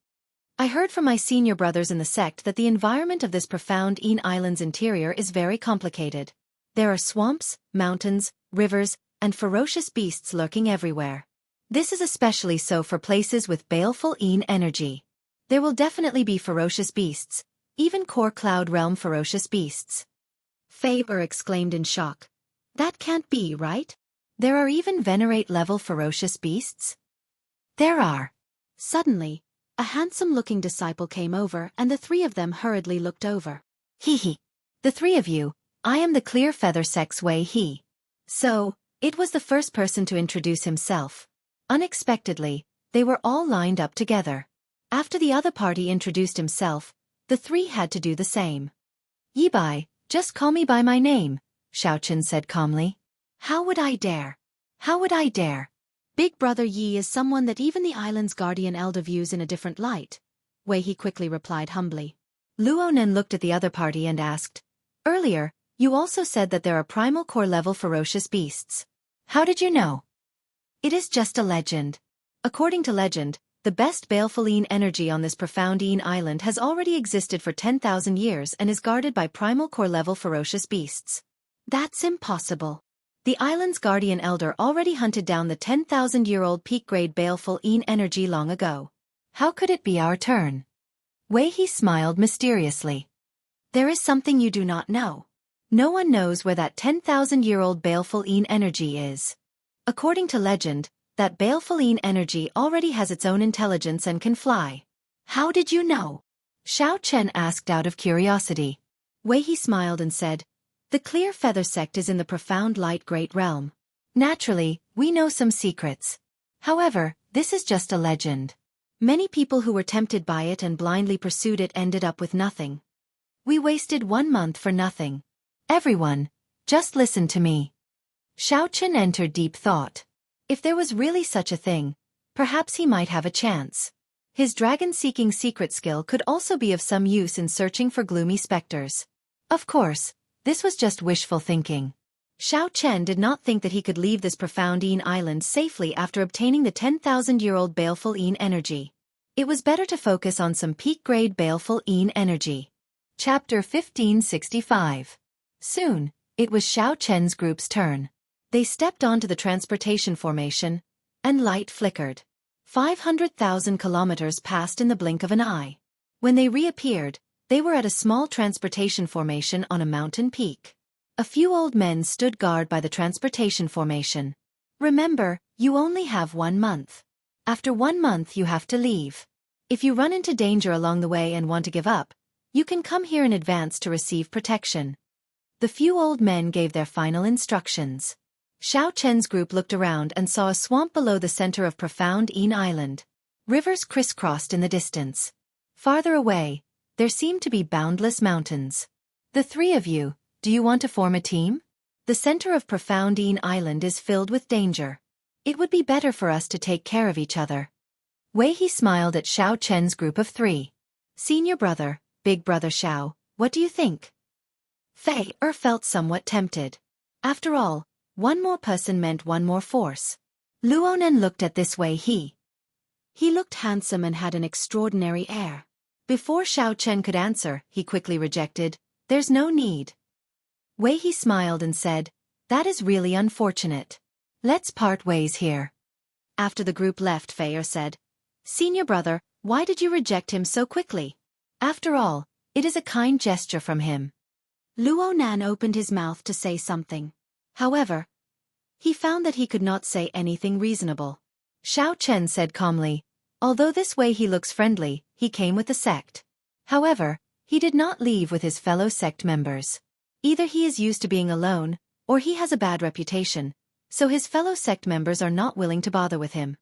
I heard from my senior brothers in the sect that the environment of this profound Yin Island's interior is very complicated. There are swamps, mountains, rivers, and ferocious beasts lurking everywhere. This is especially so for places with baleful Yin energy. There will definitely be ferocious beasts, even core cloud realm ferocious beasts. Fei exclaimed in shock. That can't be, right? There are even venerate-level ferocious beasts? There are. Suddenly, a handsome-looking disciple came over and the 3 of them hurriedly looked over. He. The 3 of you, I am the Clear Feather Sect's Wei He. So, it was the first person to introduce himself. Unexpectedly, they were all lined up together. After the other party introduced himself, the 3 had to do the same. Yibai, just call me by my name, Xiao Chen said calmly. How would I dare? How would I dare? Big brother Yi is someone that even the island's guardian elder views in a different light, Wei He quickly replied humbly. Luo Nen looked at the other party and asked, Earlier, you also said that there are primal core level ferocious beasts. How did you know? It is just a legend. According to legend, the best baleful Yin energy on this profound Yin island has already existed for 10,000 years and is guarded by primal core level ferocious beasts. That's impossible. The island's guardian elder already hunted down the 10,000-year-old peak-grade baleful Yin energy long ago. How could it be our turn? Wei He smiled mysteriously. There is something you do not know. No one knows where that 10,000-year-old baleful Yin energy is. According to legend, that baleful Yin energy already has its own intelligence and can fly. How did you know? Xiao Chen asked out of curiosity. Wei He smiled and said, The Clear Feather Sect is in the profound light great realm. Naturally, we know some secrets. However, this is just a legend. Many people who were tempted by it and blindly pursued it ended up with nothing. We wasted 1 month for nothing. Everyone, just listen to me. Xiao Chen entered deep thought. If there was really such a thing, perhaps he might have a chance. His dragon-seeking secret skill could also be of some use in searching for gloomy specters. Of course, this was just wishful thinking. Xiao Chen did not think that he could leave this profound Yin island safely after obtaining the 10,000-year-old baleful Yin energy. It was better to focus on some peak-grade baleful Yin energy. Chapter 1565. Soon, it was Xiao Chen's group's turn. They stepped onto the transportation formation, and light flickered. 500,000 kilometers passed in the blink of an eye. When they reappeared, they were at a small transportation formation on a mountain peak. A few old men stood guard by the transportation formation. Remember, you only have 1 month. After 1 month you have to leave. If you run into danger along the way and want to give up, you can come here in advance to receive protection. The few old men gave their final instructions. Xiao Chen's group looked around and saw a swamp below the center of profound Yin Island. Rivers crisscrossed in the distance. Farther away, there seemed to be boundless mountains. The three of you, do you want to form a team? The center of profound Yin Island is filled with danger. It would be better for us to take care of each other. Wei He smiled at Xiao Chen's group of 3. Senior brother, big brother Xiao, what do you think? Fei felt somewhat tempted. After all, 1 more person meant 1 more force. Luonan looked at this Wei He. He looked handsome and had an extraordinary air. Before Xiao Chen could answer, he quickly rejected, "There's no need." Wei He smiled and said, "That is really unfortunate. Let's part ways here." After the group left, Fei said, "Senior brother, why did you reject him so quickly? After all, it is a kind gesture from him." Luonan opened his mouth to say something. However, he found that he could not say anything reasonable. Xiao Chen said calmly, "Although this way he looks friendly, he came with the sect. However, he did not leave with his fellow sect members. Either he is used to being alone, or he has a bad reputation, so his fellow sect members are not willing to bother with him."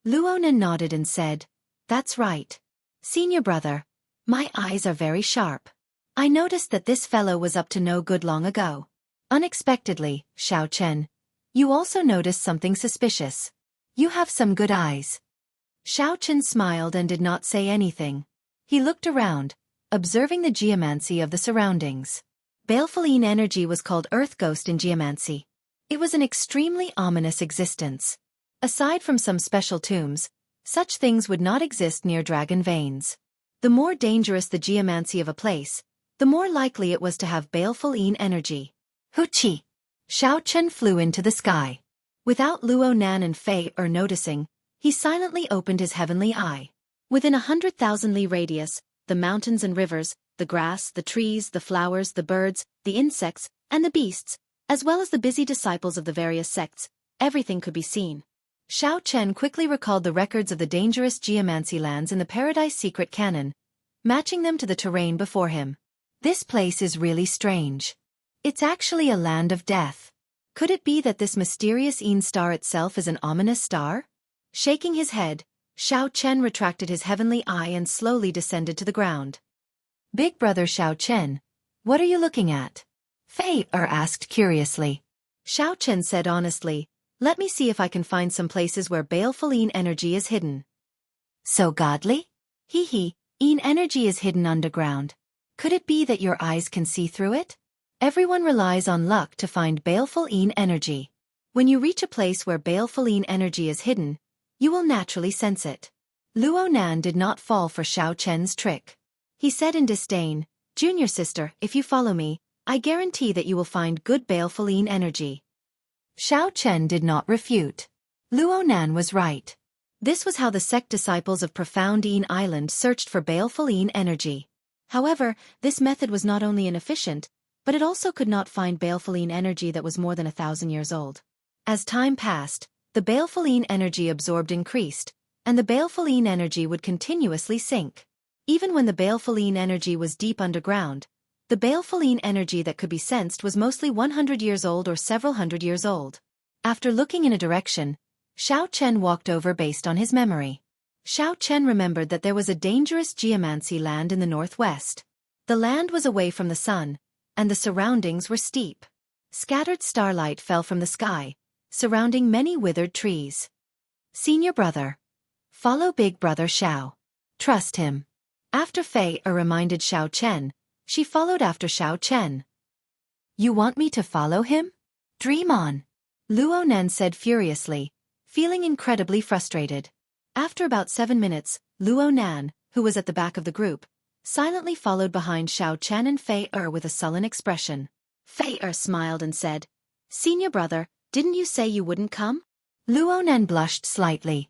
Luonan nodded and said, "That's right. Senior brother, my eyes are very sharp. I noticed that this fellow was up to no good long ago." Unexpectedly, Xiao Chen, you also noticed something suspicious. You have some good eyes. Xiao Chen smiled and did not say anything. He looked around, observing the geomancy of the surroundings. Baleful Yin energy was called Earth Ghost in geomancy. It was an extremely ominous existence. Aside from some special tombs, such things would not exist near dragon veins. The more dangerous the geomancy of a place, the more likely it was to have baleful Yin energy. Huchi! Xiao Chen flew into the sky. Without Luonan and Fei noticing, he silently opened his heavenly eye. Within 100,000 li radius, the mountains and rivers, the grass, the trees, the flowers, the birds, the insects, and the beasts, as well as the busy disciples of the various sects, everything could be seen. Xiao Chen quickly recalled the records of the dangerous geomancy lands in the Paradise Secret Canon, matching them to the terrain before him. This place is really strange. It's actually a land of death. Could it be that this mysterious Yin star itself is an ominous star? Shaking his head, Xiao Chen retracted his heavenly eye and slowly descended to the ground. Big brother Xiao Chen, what are you looking at? Fei asked curiously. Xiao Chen said honestly, let me see if I can find some places where baleful Yin energy is hidden. So godly? Yin energy is hidden underground. Could it be that your eyes can see through it? Everyone relies on luck to find baleful Yin energy. When you reach a place where baleful Yin energy is hidden, you will naturally sense it. Luonan did not fall for Xiao Chen's trick. He said in disdain, "Junior sister, if you follow me, I guarantee that you will find good baleful Yin energy." Xiao Chen did not refute. Luonan was right. This was how the sect disciples of Profound Yin Island searched for baleful Yin energy. However, this method was not only inefficient, but it also could not find baleful Yin energy that was more than 1,000 years old. As time passed, the baleful Yin energy absorbed increased, and the baleful Yin energy would continuously sink. Even when the baleful Yin energy was deep underground, the baleful Yin energy that could be sensed was mostly 100 years old or several hundred years old. After looking in a direction, Xiao Chen walked over based on his memory. Xiao Chen remembered that there was a dangerous geomancy land in the northwest. The land was away from the sun, and the surroundings were steep. Scattered starlight fell from the sky, surrounding many withered trees. Senior brother, follow big brother Xiao. Trust him. After Fei reminded Xiao Chen, she followed after Xiao Chen. You want me to follow him? Dream on. Luo Nan said furiously, feeling incredibly frustrated. After about 7 minutes, Luo Nan, who was at the back of the group, silently followed behind Xiao Chen and Fei with a sullen expression. Fei smiled and said, Senior brother, didn't you say you wouldn't come? Luo Nan blushed slightly.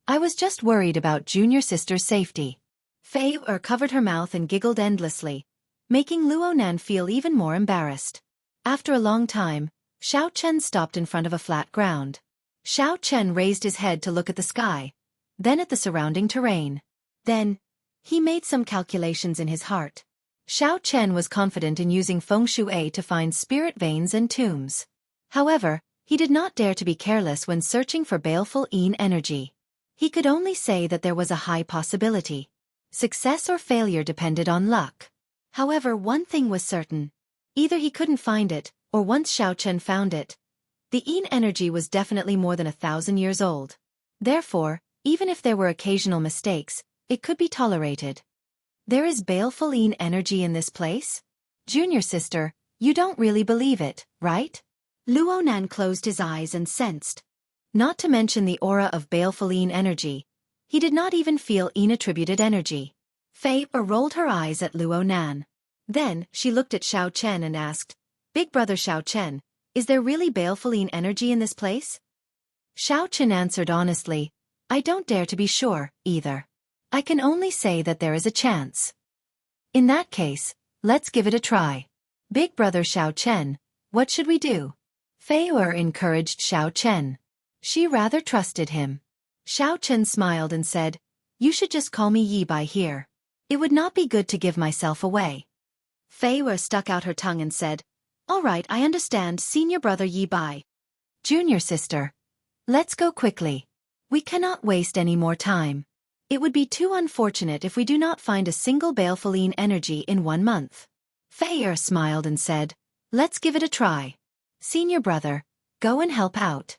I was just worried about junior sister's safety. Fei covered her mouth and giggled endlessly, making Luo Nan feel even more embarrassed. After a long time, Xiao Chen stopped in front of a flat ground. Xiao Chen raised his head to look at the sky, then at the surrounding terrain. Then, he made some calculations in his heart. Xiao Chen was confident in using feng shui to find spirit veins and tombs. However, he did not dare to be careless when searching for baleful Yin energy. He could only say that there was a high possibility. Success or failure depended on luck. However, one thing was certain. Either he couldn't find it, or once Xiao Chen found it, the Yin energy was definitely more than 1,000 years old. Therefore, even if there were occasional mistakes, it could be tolerated. There is baleful Yin energy in this place? Junior sister, you don't really believe it, right? Luo Nan closed his eyes and sensed. Not to mention the aura of baleful Yin energy, he did not even feel Yin-attributed energy. Fei rolled her eyes at Luo Nan. Then, she looked at Xiao Chen and asked, Big brother Xiao Chen, is there really baleful Yin energy in this place? Xiao Chen answered honestly, I don't dare to be sure, either. I can only say that there is a chance. In that case, let's give it a try. Big brother Xiao Chen, what should we do? Fei encouraged Xiao Chen. She rather trusted him. Xiao Chen smiled and said, You should just call me Yi Bai here. It would not be good to give myself away. Fei stuck out her tongue and said, All right, I understand, senior brother Yi Bai. Junior sister. Let's go quickly. We cannot waste any more time. It would be too unfortunate if we do not find a single baleful Yin energy in 1 month. Fei smiled and said, Let's give it a try. Senior brother, go and help out.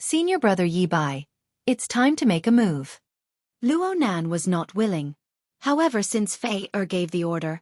Senior brother Yi Bai, it's time to make a move. Luo Nan was not willing. However, since Fei gave the order,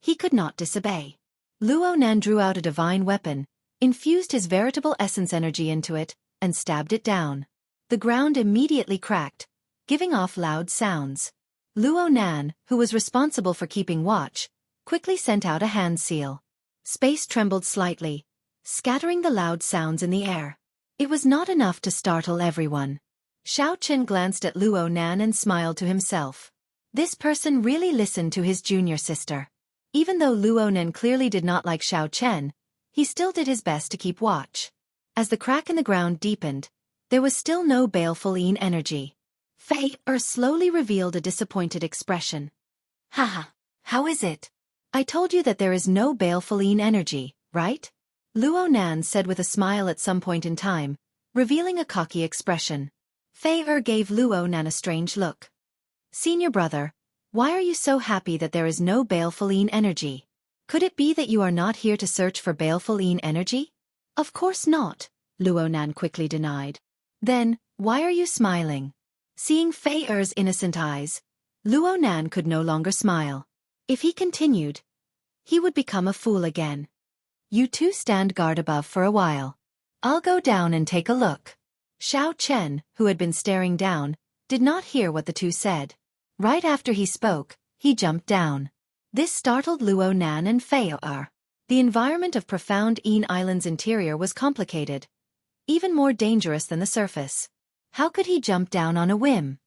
he could not disobey. Luo Nan drew out a divine weapon, infused his veritable essence energy into it, and stabbed it down. The ground immediately cracked, giving off loud sounds. Luo Nan, who was responsible for keeping watch, quickly sent out a hand seal. Space trembled slightly, scattering the loud sounds in the air. It was not enough to startle everyone. Xiao Chen glanced at Luo Nan and smiled to himself. This person really listened to his junior sister. Even though Luo Nan clearly did not like Xiao Chen, he still did his best to keep watch. As the crack in the ground deepened, there was still no baleful Yin energy. Fei slowly revealed a disappointed expression. Haha, how is it? I told you that there is no baleful Yin energy, right? Luo Nan said with a smile at some point in time, revealing a cocky expression. Fei gave Luo Nan a strange look. Senior brother, why are you so happy that there is no baleful Yin energy? Could it be that you are not here to search for baleful Yin energy? Of course not, Luo Nan quickly denied. Then, why are you smiling? Seeing Fei innocent eyes, Luo Nan could no longer smile. If he continued, he would become a fool again. You two stand guard above for a while. I'll go down and take a look. Xiao Chen, who had been staring down, did not hear what the two said. Right after he spoke, he jumped down. This startled Luo Nan and Fei. The environment of profound Yin Island's interior was complicated, even more dangerous than the surface. How could he jump down on a whim?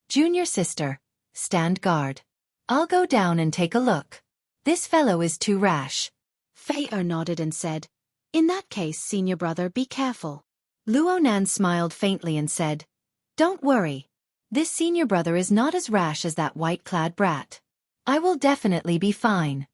Junior sister, stand guard. I'll go down and take a look. This fellow is too rash. Fei nodded and said, In that case, senior brother, be careful. Luo Nan smiled faintly and said, Don't worry. This senior brother is not as rash as that white-clad brat. I will definitely be fine.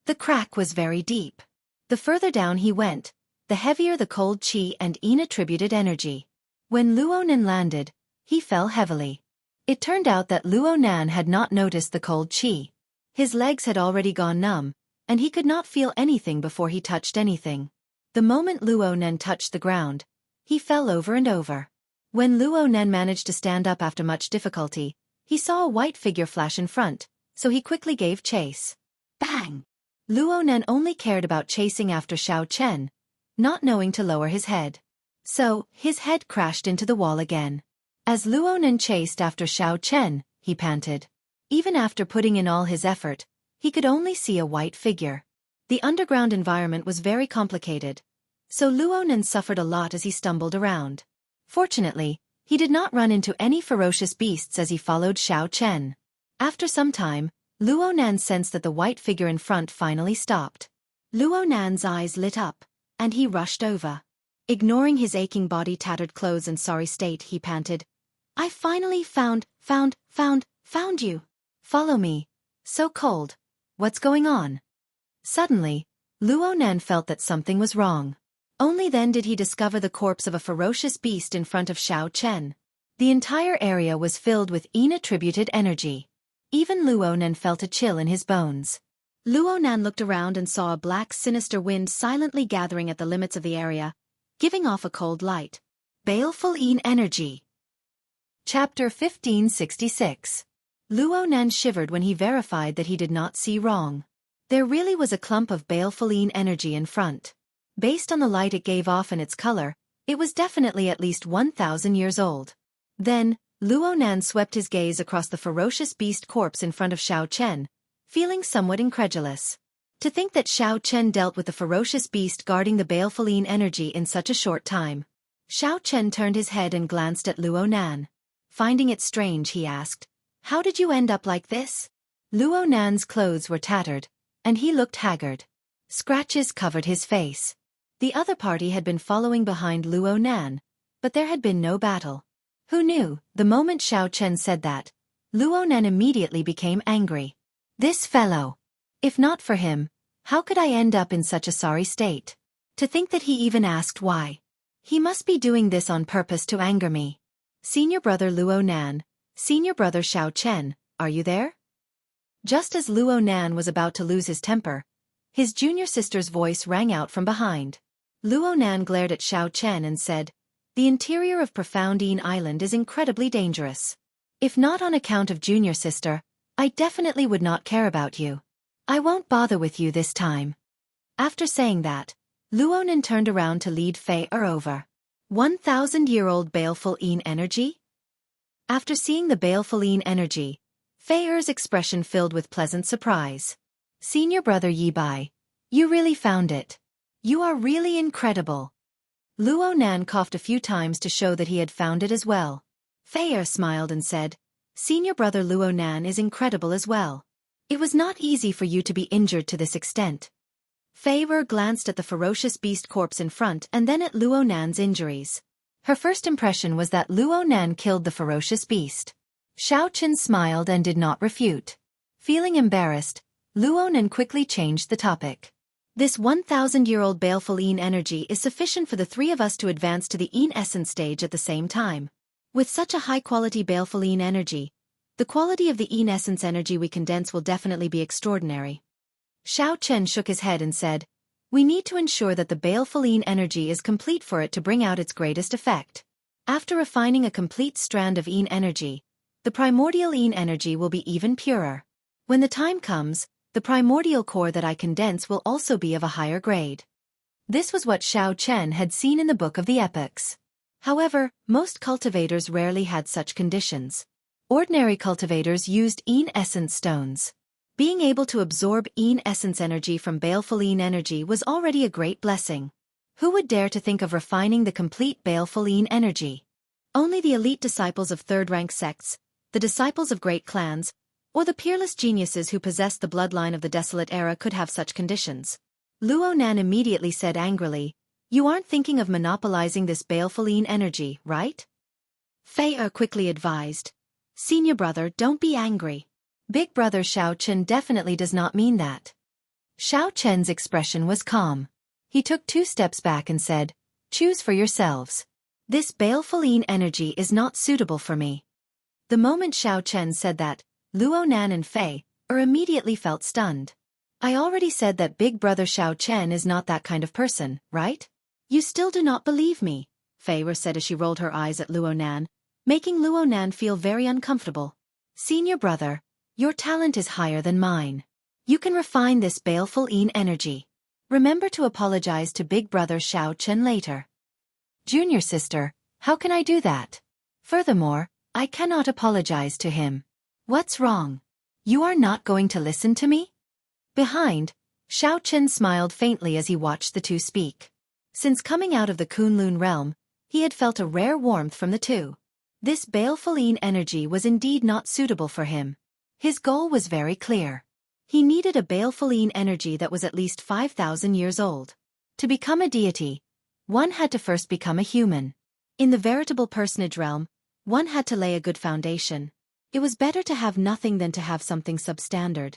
The crack was very deep. The further down he went, the heavier the cold qi and Yin-attributed energy. When Luo Nan landed, he fell heavily. It turned out that Luo Nan had not noticed the cold qi. His legs had already gone numb, and he could not feel anything before he touched anything. The moment Luo Nan touched the ground, he fell over and over. When Luo Nan managed to stand up after much difficulty, He saw a white figure flash in front, so he quickly gave chase. Bang! Luo Nan only cared about chasing after Xiao Chen, not knowing to lower his head. So, his head crashed into the wall again. As Luo Nan chased after Xiao Chen, he panted. Even after putting in all his effort, he could only see a white figure. The underground environment was very complicated, so Luo Nan suffered a lot as he stumbled around. Fortunately, he did not run into any ferocious beasts as he followed Xiao Chen. After some time, Luo Nan sensed that the white figure in front finally stopped. Luo Nan's eyes lit up, and he rushed over. Ignoring his aching body, tattered clothes and sorry state, he panted, "I finally found you. Follow me. So cold. What's going on?" Suddenly, Luo Nan felt that something was wrong. Only then did he discover the corpse of a ferocious beast in front of Xiao Chen. The entire area was filled with Yin-attributed energy. Even Luo Nan felt a chill in his bones. Luo Nan looked around and saw a black, sinister wind silently gathering at the limits of the area, giving off a cold light. Baleful Yin energy. Chapter 1566. Luo Nan shivered when he verified that he did not see wrong. There really was a clump of baleful Yin energy in front. Based on the light it gave off and its color, it was definitely at least 1,000 years old. Then, Luo Nan swept his gaze across the ferocious beast corpse in front of Xiao Chen, feeling somewhat incredulous. To think that Xiao Chen dealt with the ferocious beast guarding the baleful Yin energy in such a short time. Xiao Chen turned his head and glanced at Luo Nan. Finding it strange, he asked, "How did you end up like this?" Luo Nan's clothes were tattered, and he looked haggard. Scratches covered his face. The other party had been following behind Luo Nan, but there had been no battle. Who knew? The moment Xiao Chen said that, Luo Nan immediately became angry. This fellow! If not for him, how could I end up in such a sorry state? To think that he even asked why. He must be doing this on purpose to anger me. Senior brother Luo Nan, senior brother Xiao Chen, are you there? Just as Luo Nan was about to lose his temper, his junior sister's voice rang out from behind. Luo Nan glared at Xiao Chen and said, "The interior of Profound Yin Island is incredibly dangerous. If not on account of junior sister, I definitely would not care about you. I won't bother with you this time." After saying that, Luo Nan turned around to lead Fei over. 1,000-year-old baleful Yin energy? After seeing the baleful Yin energy, Fei's expression filled with pleasant surprise. "Senior brother Yi Bai, you really found it. You are really incredible." Luo Nan coughed a few times to show that he had found it as well. Fei smiled and said, "Senior brother Luo Nan is incredible as well. It was not easy for you to be injured to this extent." Fei glanced at the ferocious beast corpse in front and then at Luo Nan's injuries. Her first impression was that Luo Nan killed the ferocious beast. Xiao Chen smiled and did not refute. Feeling embarrassed, Luo Nan quickly changed the topic. "This 1,000-year-old baleful Yin energy is sufficient for the three of us to advance to the Yin essence stage at the same time. With such a high-quality baleful Yin energy, the quality of the Yin essence energy we condense will definitely be extraordinary." Xiao Chen shook his head and said, "We need to ensure that the baleful Yin energy is complete for it to bring out its greatest effect. After refining a complete strand of Yin energy, the primordial Yin energy will be even purer. When the time comes, the primordial core that I condense will also be of a higher grade." This was what Xiao Chen had seen in the Book of the Epochs. However, most cultivators rarely had such conditions. Ordinary cultivators used Yin essence stones. Being able to absorb Yin essence energy from baleful Yin energy was already a great blessing. Who would dare to think of refining the complete baleful Yin energy? Only the elite disciples of third-rank sects, the disciples of great clans, or the peerless geniuses who possessed the bloodline of the desolate era could have such conditions. Luo Nan immediately said angrily, "You aren't thinking of monopolizing this baleful Yin energy, right?" Fei quickly advised, "Senior brother, don't be angry. Big brother Xiao Chen definitely does not mean that." Xiao Chen's expression was calm. He took 2 steps back and said, "Choose for yourselves. This baleful Yin energy is not suitable for me." The moment Xiao Chen said that, Luo Nan and Fei immediately felt stunned. "I already said that big brother Xiao Chen is not that kind of person, right? You still do not believe me," Fei said as she rolled her eyes at Luo Nan, making Luo Nan feel very uncomfortable. Senior brother, your talent is higher than mine. You can refine this baleful energy. Remember to apologize to big brother Xiao Chen later. Junior sister, how can I do that? Furthermore, I cannot apologize to him. What's wrong? You are not going to listen to me? Behind, Xiao Chen smiled faintly as he watched the two speak. Since coming out of the Kunlun realm, he had felt a rare warmth from the two. This baleful energy was indeed not suitable for him. His goal was very clear. He needed a baleful energy that was at least 5,000 years old. To become a deity, one had to first become a human. In the veritable personage realm, one had to lay a good foundation. It was better to have nothing than to have something substandard.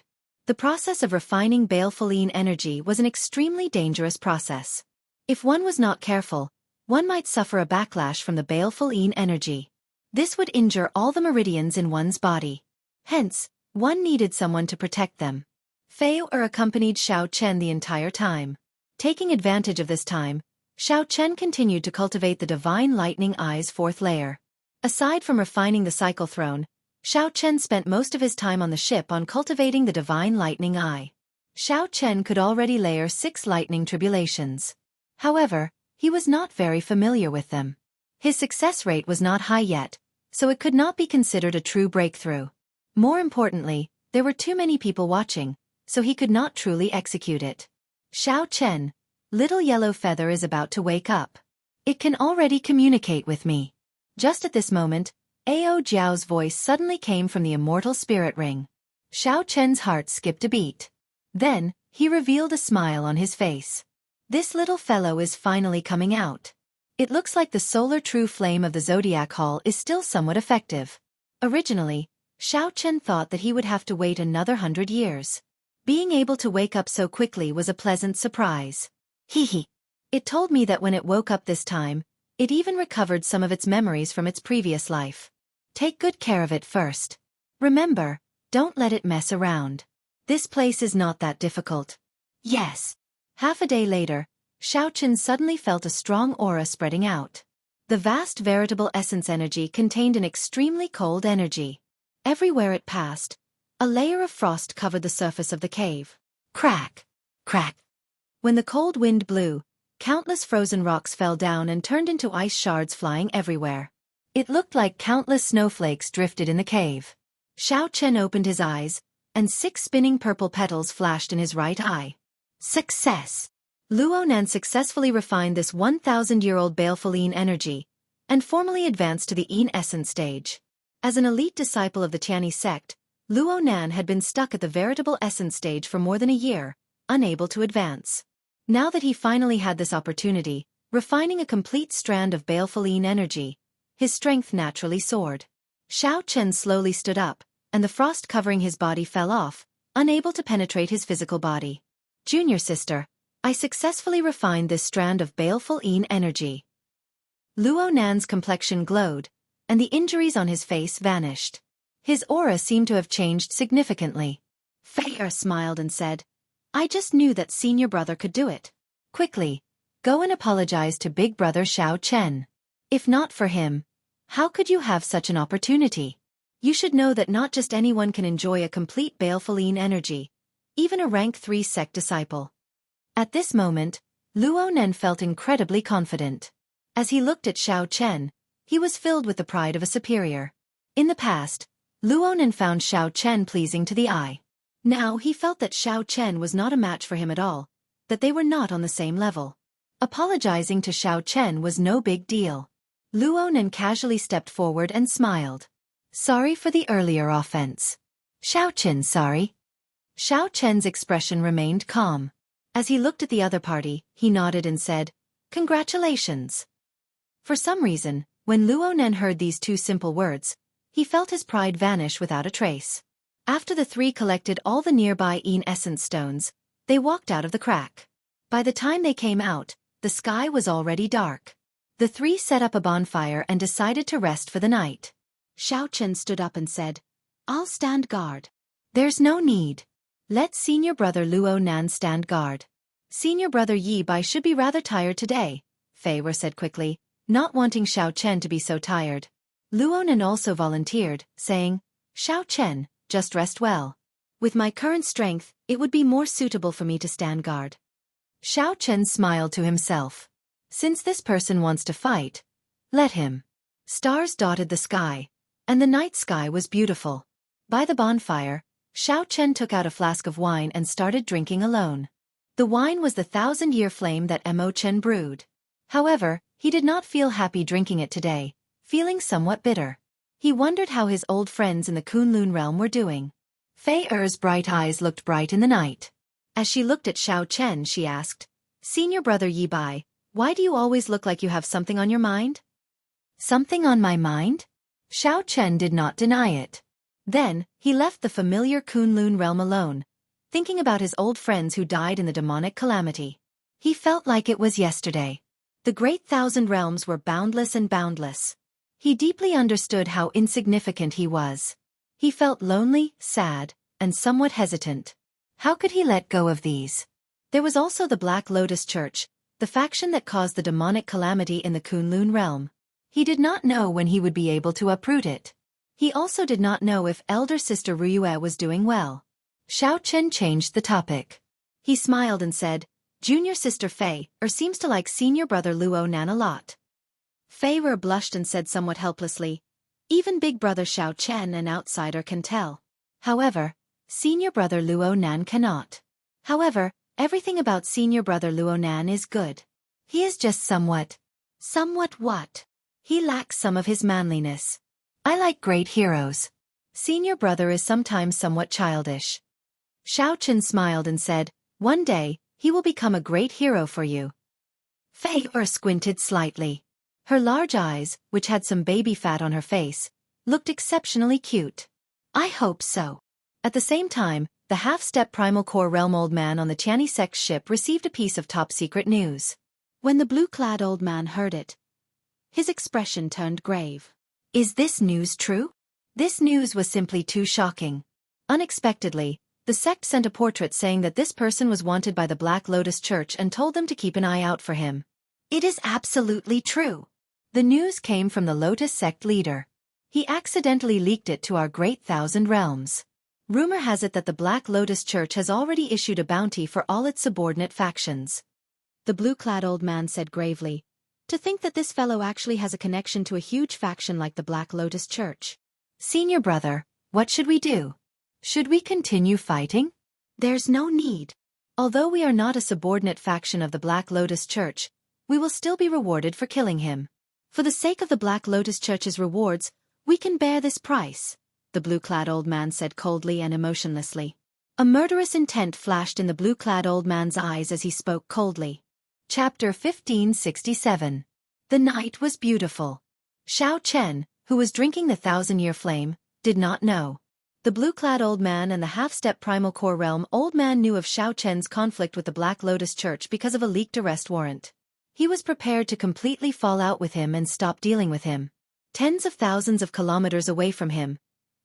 The process of refining baleful energy was an extremely dangerous process. If one was not careful, one might suffer a backlash from the baleful energy. This would injure all the meridians in one's body. Hence, one needed someone to protect them. Fei accompanied Xiao Chen the entire time. Taking advantage of this time, Xiao Chen continued to cultivate the Divine Lightning Eye's fourth layer. Aside from refining the Cycle Throne, Xiao Chen spent most of his time on the ship on cultivating the Divine Lightning Eye. Xiao Chen could already layer 6 lightning tribulations. However, he was not very familiar with them. His success rate was not high yet, so it could not be considered a true breakthrough. More importantly, there were too many people watching, so he could not truly execute it. Xiao Chen, little yellow feather is about to wake up. It can already communicate with me. Just at this moment, Ao Jiao's voice suddenly came from the immortal spirit ring. Xiao Chen's heart skipped a beat. Then, he revealed a smile on his face. This little fellow is finally coming out. It looks like the solar true flame of the Zodiac Hall is still somewhat effective. Originally, Xiao Chen thought that he would have to wait another 100 years. Being able to wake up so quickly was a pleasant surprise. Hee. It told me that when it woke up this time, it even recovered some of its memories from its previous life. Take good care of it first. Remember, don't let it mess around. This place is not that difficult. Yes. Half a day later, Xiao Chen suddenly felt a strong aura spreading out. The vast veritable essence energy contained an extremely cold energy. Everywhere it passed, a layer of frost covered the surface of the cave. Crack! Crack! When the cold wind blew, countless frozen rocks fell down and turned into ice shards flying everywhere. It looked like countless snowflakes drifted in the cave. Xiao Chen opened his eyes, and 6 spinning purple petals flashed in his right eye. Success! Luonan successfully refined this 1,000-year-old baleful energy, and formally advanced to the essence stage. As an elite disciple of the Tianyi sect, Luonan had been stuck at the veritable essence stage for more than a year, unable to advance. Now that he finally had this opportunity, refining a complete strand of baleful energy, his strength naturally soared. Xiao Chen slowly stood up, and the frost covering his body fell off, unable to penetrate his physical body. Junior sister, I successfully refined this strand of baleful energy. Luonan's complexion glowed, and the injuries on his face vanished. His aura seemed to have changed significantly. Fei smiled and said, I just knew that senior brother could do it. Quickly, go and apologize to big brother Xiao Chen. If not for him, how could you have such an opportunity? You should know that not just anyone can enjoy a complete baleful energy, even a rank 3 sect disciple. At this moment, Luonan felt incredibly confident. As he looked at Xiao Chen, he was filled with the pride of a superior. In the past, Luonan found Xiao Chen pleasing to the eye. Now he felt that Xiao Chen was not a match for him at all, that they were not on the same level. Apologizing to Xiao Chen was no big deal. Luonan casually stepped forward and smiled. Sorry for the earlier offense. Xiao Chen sorry. Xiao Chen's expression remained calm. As he looked at the other party, he nodded and said, Congratulations. For some reason, when Luonan heard these 2 simple words, he felt his pride vanish without a trace. After the 3 collected all the nearby essence stones, they walked out of the crack. By the time they came out, the sky was already dark. The 3 set up a bonfire and decided to rest for the night. Xiao Chen stood up and said, I'll stand guard. There's no need. Let senior brother Luonan stand guard. Senior brother Yi Bai should be rather tired today, Fei said quickly, not wanting Xiao Chen to be so tired. Luonan also volunteered, saying, Xiao Chen, just rest well. With my current strength, it would be more suitable for me to stand guard. Xiao Chen smiled to himself. Since this person wants to fight, let him. Stars dotted the sky, and the night sky was beautiful. By the bonfire, Xiao Chen took out a flask of wine and started drinking alone. The wine was the 1,000-year flame that Mo Chen brewed. However, he did not feel happy drinking it today, feeling somewhat bitter. He wondered how his old friends in the Kunlun realm were doing. Fei Er's bright eyes looked bright in the night. As she looked at Xiao Chen, she asked, "Senior brother Yi Bai, why do you always look like you have something on your mind?" Something on my mind? Xiao Chen did not deny it. Then, he left the familiar Kunlun realm alone, thinking about his old friends who died in the demonic calamity. He felt like it was yesterday. The great 1,000 realms were boundless and boundless. He deeply understood how insignificant he was. He felt lonely, sad, and somewhat hesitant. How could he let go of these? There was also the Black Lotus Church, the faction that caused the demonic calamity in the Kunlun realm. He did not know when he would be able to uproot it. He also did not know if elder sister Ruyue was doing well. Xiao Chen changed the topic. He smiled and said, "Junior sister Fei seems to like senior brother Luo Nan a lot." Fei blushed and said somewhat helplessly, "Even big brother Xiao Chen, an outsider, can tell. However, senior brother Luo Nan cannot. However, everything about senior brother Luo Nan is good. He is just somewhat what? He lacks some of his manliness. I like great heroes. Senior brother is sometimes somewhat childish." Xiao Chen smiled and said, "One day, he will become a great hero for you." Fei squinted slightly. Her large eyes, which had some baby fat on her face, looked exceptionally cute. "I hope so." At the same time, the half-step primal core realm old man on the Tianyi sect ship received a piece of top-secret news. When the blue-clad old man heard it, his expression turned grave. Is this news true? This news was simply too shocking. Unexpectedly, the sect sent a portrait saying that this person was wanted by the Black Lotus Church and told them to keep an eye out for him. It is absolutely true. The news came from the Lotus sect leader. He accidentally leaked it to our great 1,000 realms. Rumor has it that the Black Lotus Church has already issued a bounty for all its subordinate factions. The blue-clad old man said gravely, "To think that this fellow actually has a connection to a huge faction like the Black Lotus Church. Senior brother, what should we do? Should we continue fighting? There's no need. Although we are not a subordinate faction of the Black Lotus Church, we will still be rewarded for killing him. For the sake of the Black Lotus Church's rewards, we can bear this price," the blue-clad old man said coldly and emotionlessly. A murderous intent flashed in the blue-clad old man's eyes as he spoke coldly. Chapter 1567. The night was beautiful. Xiao Chen, who was drinking the 1,000-year flame, did not know. The blue-clad old man and the half-step primal core realm old man knew of Xiao Chen's conflict with the Black Lotus Church because of a leaked arrest warrant. He was prepared to completely fall out with him and stop dealing with him. Tens of thousands of kilometers away from him,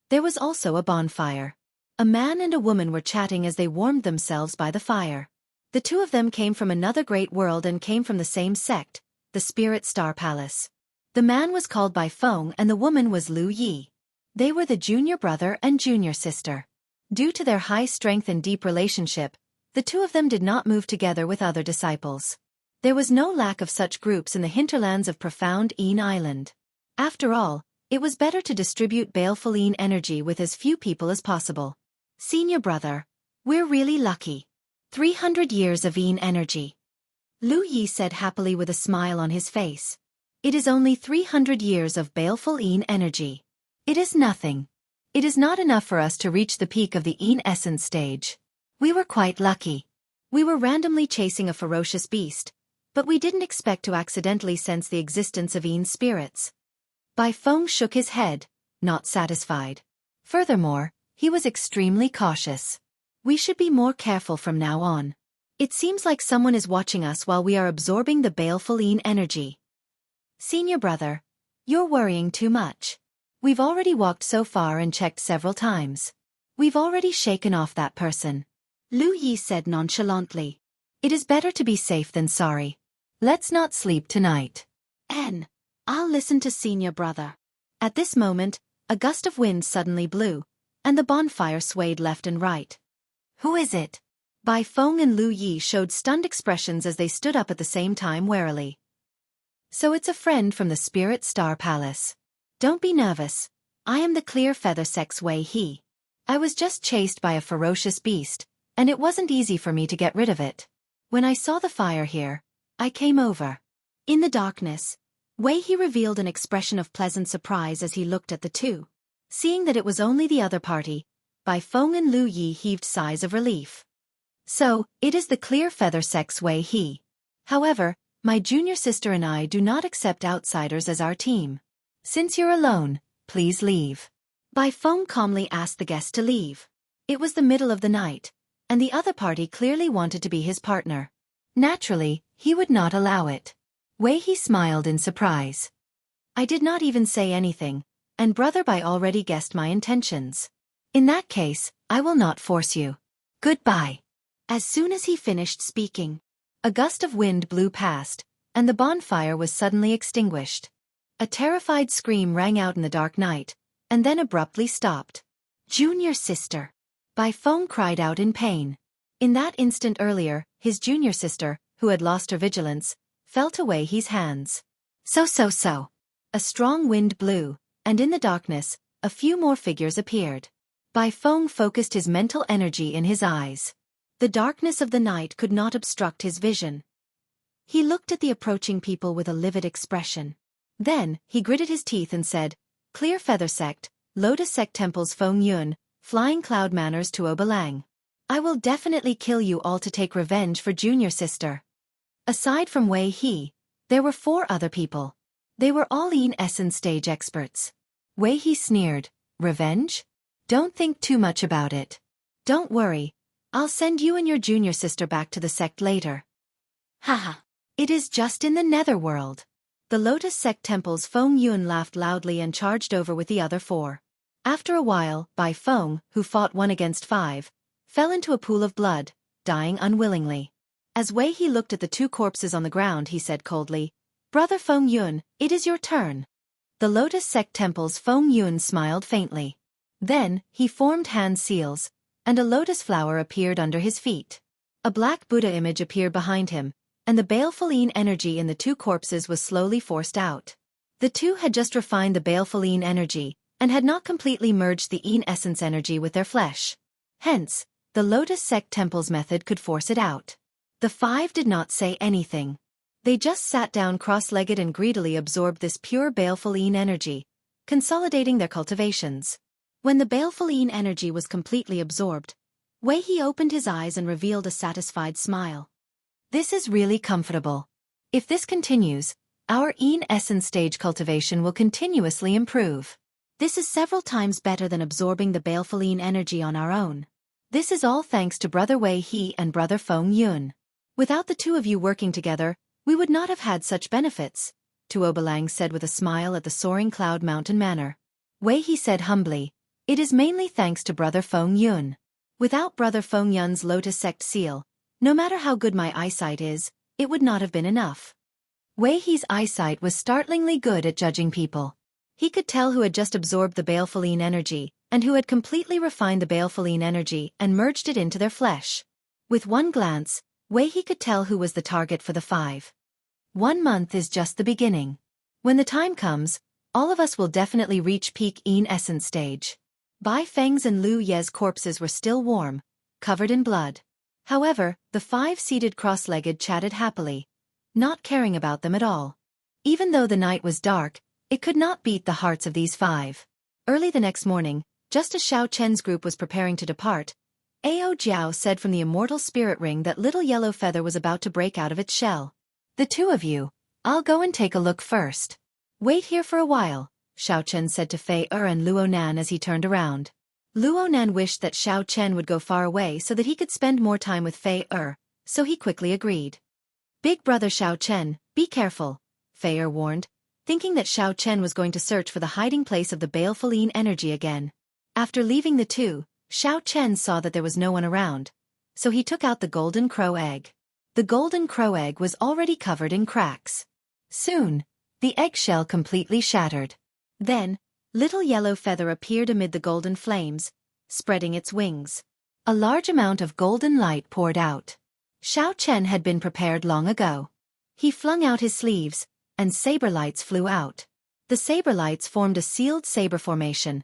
there was also a bonfire. A man and a woman were chatting as they warmed themselves by the fire. The two of them came from another great world and came from the same sect, the Spirit Star Palace. The man was called by Feng and the woman was Lu Yi. They were the junior brother and junior sister. Due to their high strength and deep relationship, the two of them did not move together with other disciples. There was no lack of such groups in the hinterlands of profound Een Island. After all, it was better to distribute baleful Een energy with as few people as possible. Senior brother, we're really lucky. 300 years of Een energy. Lu Yi said happily with a smile on his face. It is only 300 years of baleful Een energy. It is nothing. It is not enough for us to reach the peak of the Een essence stage. We were quite lucky. We were randomly chasing a ferocious beast, but we didn't expect to accidentally sense the existence of Een spirits. Bai Feng shook his head, not satisfied. Furthermore, he was extremely cautious. We should be more careful from now on. It seems like someone is watching us while we are absorbing the baleful Een energy. Senior brother, you're worrying too much. We've already walked so far and checked several times. We've already shaken off that person. Lu Yi said nonchalantly. It is better to be safe than sorry. Let's not sleep tonight. I'll listen to senior brother. At this moment, a gust of wind suddenly blew, and the bonfire swayed left and right. "Who is it?" Bai Feng and Lu Yi showed stunned expressions as they stood up at the same time warily. "So it's a friend from the Spirit Star Palace. Don't be nervous. I am the Clear Feather Sect's Wei He. I was just chased by a ferocious beast, and it wasn't easy for me to get rid of it. When I saw the fire here, I came over." In the darkness, Wei He revealed an expression of pleasant surprise as he looked at the two. Seeing that it was only the other party, Bai Feng and Lu Yi heaved sighs of relief. "So, it is the Clear Feather Sect's Wei He. However, my junior sister and I do not accept outsiders as our team. Since you're alone, please leave." Bai Feng calmly asked the guest to leave. It was the middle of the night, and the other party clearly wanted to be his partner. Naturally, he would not allow it. Wei He smiled in surprise. "I did not even say anything, and Brother Bai already guessed my intentions. In that case, I will not force you. Goodbye." As soon as he finished speaking, a gust of wind blew past, and the bonfire was suddenly extinguished. A terrified scream rang out in the dark night, and then abruptly stopped. "Junior sister!" Bai Feng cried out in pain. In that instant earlier, his junior sister, who had lost her vigilance, fell to Wei He's hands. So. A strong wind blew, and in the darkness, a few more figures appeared. Bai Feng focused his mental energy in his eyes. The darkness of the night could not obstruct his vision. He looked at the approaching people with a livid expression. Then, he gritted his teeth and said, "Clear Feather Sect, Lotus Sect Temples Feng Yun, Flying Cloud Manners to Obalang. I will definitely kill you all to take revenge for junior sister." Aside from Wei He, there were 4 other people. They were all Yin Essence stage experts. Wei He sneered, "Revenge? Don't think too much about it. Don't worry, I'll send you and your junior sister back to the sect later." "Haha, it is just in the netherworld." The Lotus Sect Temple's Feng Yun laughed loudly and charged over with the other 4. After a while, Bai Feng, who fought 1 against 5, fell into a pool of blood, dying unwillingly. As Wei He looked at the 2 corpses on the ground, he said coldly, "Brother Feng Yun, it is your turn." The Lotus Sect Temple's Feng Yun smiled faintly. Then, he formed hand seals, and a lotus flower appeared under his feet. A black Buddha image appeared behind him, and the baleful Yin energy in the 2 corpses was slowly forced out. The 2 had just refined the baleful Yin energy, and had not completely merged the Yin essence energy with their flesh. Hence, the Lotus Sect Temple's method could force it out. The 5 did not say anything. They just sat down cross-legged and greedily absorbed this pure baleful Yin energy, consolidating their cultivations. When the baleful Yin energy was completely absorbed, Wei He opened his eyes and revealed a satisfied smile. "This is really comfortable. If this continues, our Yin essence stage cultivation will continuously improve. This is several times better than absorbing the baleful Yin energy on our own. This is all thanks to Brother Wei He and Brother Feng Yun. Without the 2 of you working together, we would not have had such benefits," Tuobalang said with a smile at the soaring cloud mountain manor. Wei He said humbly, "It is mainly thanks to Brother Feng Yun. Without Brother Feng Yun's Lotus Sect seal, no matter how good my eyesight is, it would not have been enough." Wei He's eyesight was startlingly good at judging people. He could tell who had just absorbed the baleful Yin energy, and who had completely refined the baleful Yin energy and merged it into their flesh. With one glance, Wei He could tell who was the target for the 5. 1 month is just the beginning. When the time comes, all of us will definitely reach peak Yin essence stage. Bai Feng's and Lu Ye's corpses were still warm, covered in blood. However, the 5 seated cross-legged chatted happily, not caring about them at all. Even though the night was dark, it could not beat the hearts of these 5. Early the next morning, just as Xiao Chen's group was preparing to depart, Ao Jiao said from the Immortal Spirit Ring that little yellow feather was about to break out of its shell. "The 2 of you, I'll go and take a look first." "Wait here for a while," Xiao Chen said to Fei and Luo Nan as he turned around. Luo Nan wished that Xiao Chen would go far away so that he could spend more time with Fei, so he quickly agreed. "Big brother Xiao Chen, be careful," Fei warned, thinking that Xiao Chen was going to search for the hiding place of the baleful Yin energy again. After leaving the 2, Xiao Chen saw that there was no one around, so he took out the golden crow egg. The golden crow egg was already covered in cracks. Soon, the eggshell completely shattered. Then, Little Yellow Feather appeared amid the golden flames, spreading its wings. A large amount of golden light poured out. Xianxia had been prepared long ago. He flung out his sleeves, and saber lights flew out. The saber lights formed a sealed saber formation,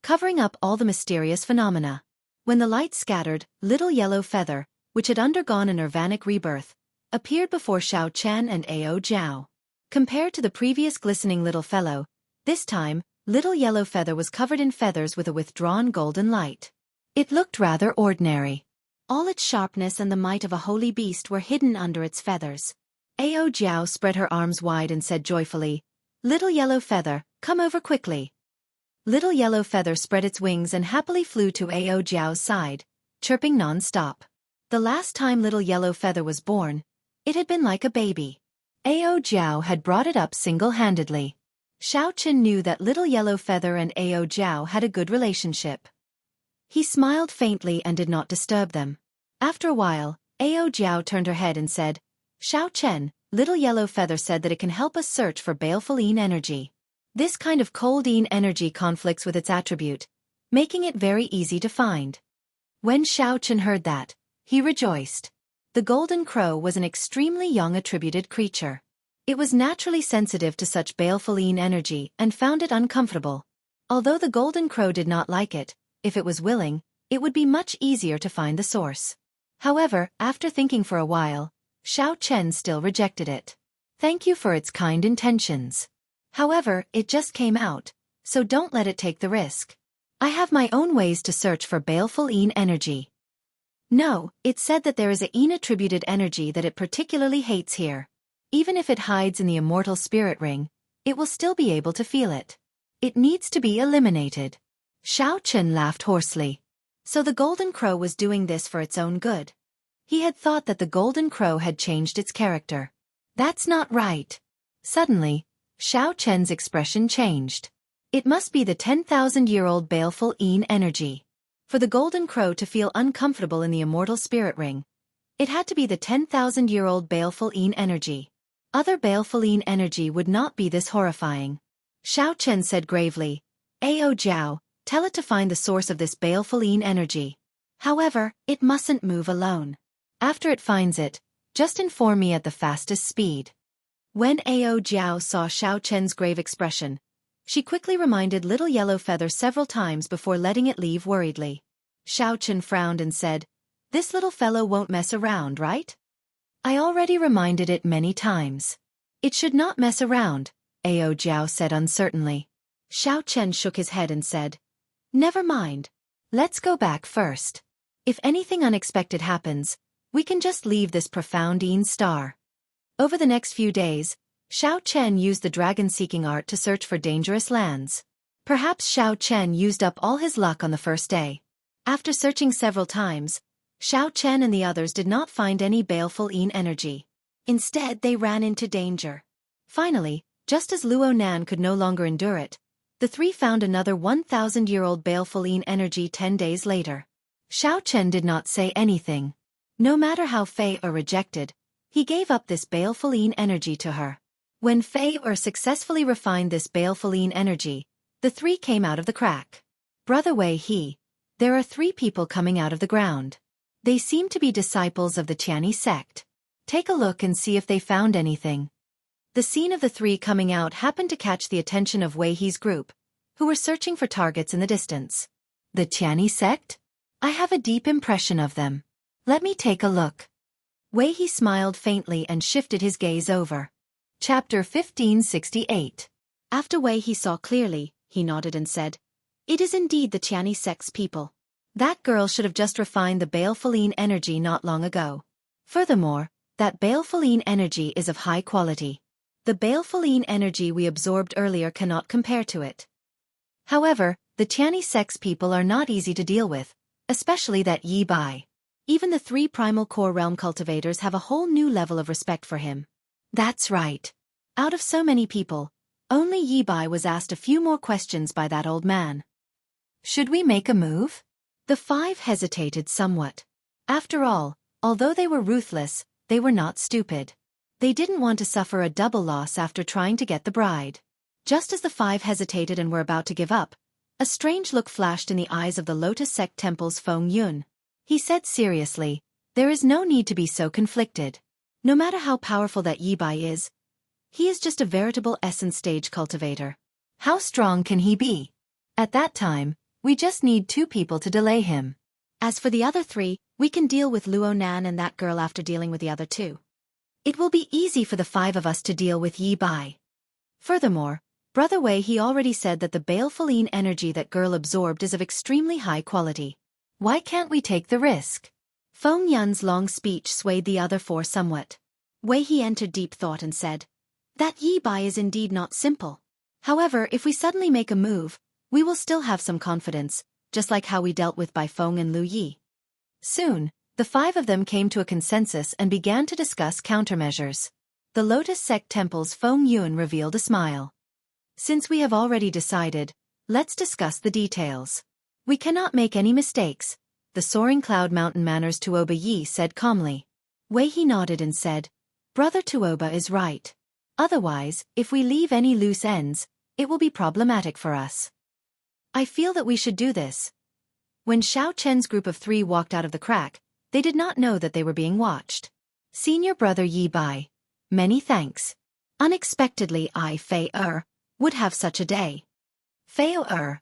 covering up all the mysterious phenomena. When the light scattered, Little Yellow Feather, which had undergone a nirvanic rebirth, appeared before Xiaochen and Ao Jiao. Compared to the previous glistening little fellow, this time, Little Yellow Feather was covered in feathers with a withdrawn golden light. It looked rather ordinary. All its sharpness and the might of a holy beast were hidden under its feathers. Ao Jiao spread her arms wide and said joyfully, "Little Yellow Feather, come over quickly." Little Yellow Feather spread its wings and happily flew to Ao Jiao's side, chirping non-stop. The last time Little Yellow Feather was born, it had been like a baby. Ao Jiao had brought it up single-handedly. Xiaochen knew that Little Yellow Feather and Ao Jiao had a good relationship. He smiled faintly and did not disturb them. After a while, Ao Jiao turned her head and said, "Xiaochen, Little Yellow Feather said that it can help us search for baleful energy. This kind of cold energy conflicts with its attribute, making it very easy to find." When Xiaochen heard that, he rejoiced. The golden crow was an extremely young attributed creature. It was naturally sensitive to such baleful energy and found it uncomfortable. Although the golden crow did not like it, if it was willing, it would be much easier to find the source. However, after thinking for a while, Xiaochen still rejected it. "Thank you for its kind intentions. However, it just came out, so don't let it take the risk. I have my own ways to search for baleful energy." No, it said that there is a attributed energy that it particularly hates here. Even if it hides in the immortal spirit ring, it will still be able to feel it. It needs to be eliminated. Xiaochen laughed hoarsely. So the golden crow was doing this for its own good. He had thought that the golden crow had changed its character. That's not right. Suddenly, Xiaochen's expression changed. It must be the 10,000-year-old baleful energy. For the golden crow to feel uncomfortable in the immortal spirit ring, it had to be the 10,000-year-old baleful energy. Other baleful energy would not be this horrifying. Xiaochen said gravely, "Ao Jiao, tell it to find the source of this baleful energy. However, it mustn't move alone. After it finds it, just inform me at the fastest speed." When Ao Jiao saw Xiaochen's grave expression, she quickly reminded Little Yellow Feather several times before letting it leave worriedly. Xiaochen frowned and said, "This little fellow won't mess around, right?" "I already reminded it many times. It should not mess around," Ao Jiao said uncertainly. Xiaochen shook his head and said, "Never mind. Let's go back first. If anything unexpected happens, we can just leave this profound star." Over the next few days, Xiaochen used the dragon-seeking art to search for dangerous lands. Perhaps Xiaochen used up all his luck on the first day. After searching several times, Xiaochen and the others did not find any baleful energy. Instead, they ran into danger. Finally, just as Luo Nan could no longer endure it, the three found another 1,000-year-old baleful energy 10 days later. Xiaochen did not say anything. No matter how Fei rejected, he gave up this baleful energy to her. When Fei successfully refined this baleful energy, the three came out of the crack. "Brother Wei He, there are 3 people coming out of the ground. They seem to be disciples of the Tianyi sect. Take a look and see if they found anything." The scene of the 3 coming out happened to catch the attention of Wei He's group, who were searching for targets in the distance. "The Tianyi sect? I have a deep impression of them. Let me take a look." Wei He smiled faintly and shifted his gaze over. Chapter 1568. After Wei He saw clearly, he nodded and said, "It is indeed the Tianyi sect's people. That girl should have just refined the baleful energy not long ago. Furthermore, that baleful energy is of high quality. The baleful energy we absorbed earlier cannot compare to it." However, the Tianyi sect's people are not easy to deal with, especially that Yi Bai. Even the 3 primal core realm cultivators have a whole new level of respect for him. That's right. Out of so many people, only Yi Bai was asked a few more questions by that old man. "Should we make a move?" The 5 hesitated somewhat. After all, although they were ruthless, they were not stupid. They didn't want to suffer a double loss after trying to get the bride. Just as the five hesitated and were about to give up, a strange look flashed in the eyes of the Lotus Sect Temple's Feng Yun. He said seriously, "There is no need to be so conflicted. No matter how powerful that Yi Bai is, he is just a veritable essence stage cultivator. How strong can he be? At that time, we just need 2 people to delay him. As for the other 3, we can deal with Luo Nan and that girl after dealing with the other 2. It will be easy for the 5 of us to deal with Yi Bai." Furthermore, Brother Wei he already said that the baleful energy that girl absorbed is of extremely high quality. Why can't we take the risk? Feng Yun's long speech swayed the other 4 somewhat. Wei he entered deep thought and said, "That Yi Bai is indeed not simple. However, if we suddenly make a move, we will still have some confidence, just like how we dealt with Bai Feng and Lu Yi." Soon, the 5 of them came to a consensus and began to discuss countermeasures. The Lotus Sect Temple's Feng Yun revealed a smile. "Since we have already decided, let's discuss the details. We cannot make any mistakes," the Soaring Cloud Mountain Manners Tuoba Yi said calmly. Wei he nodded and said, "Brother Tuoba is right. Otherwise, if we leave any loose ends, it will be problematic for us. I feel that we should do this." When Xiao Chen's group of 3 walked out of the crack, they did not know that they were being watched. "Senior brother Yi Bai, many thanks. Unexpectedly Fei would have such a day." Fei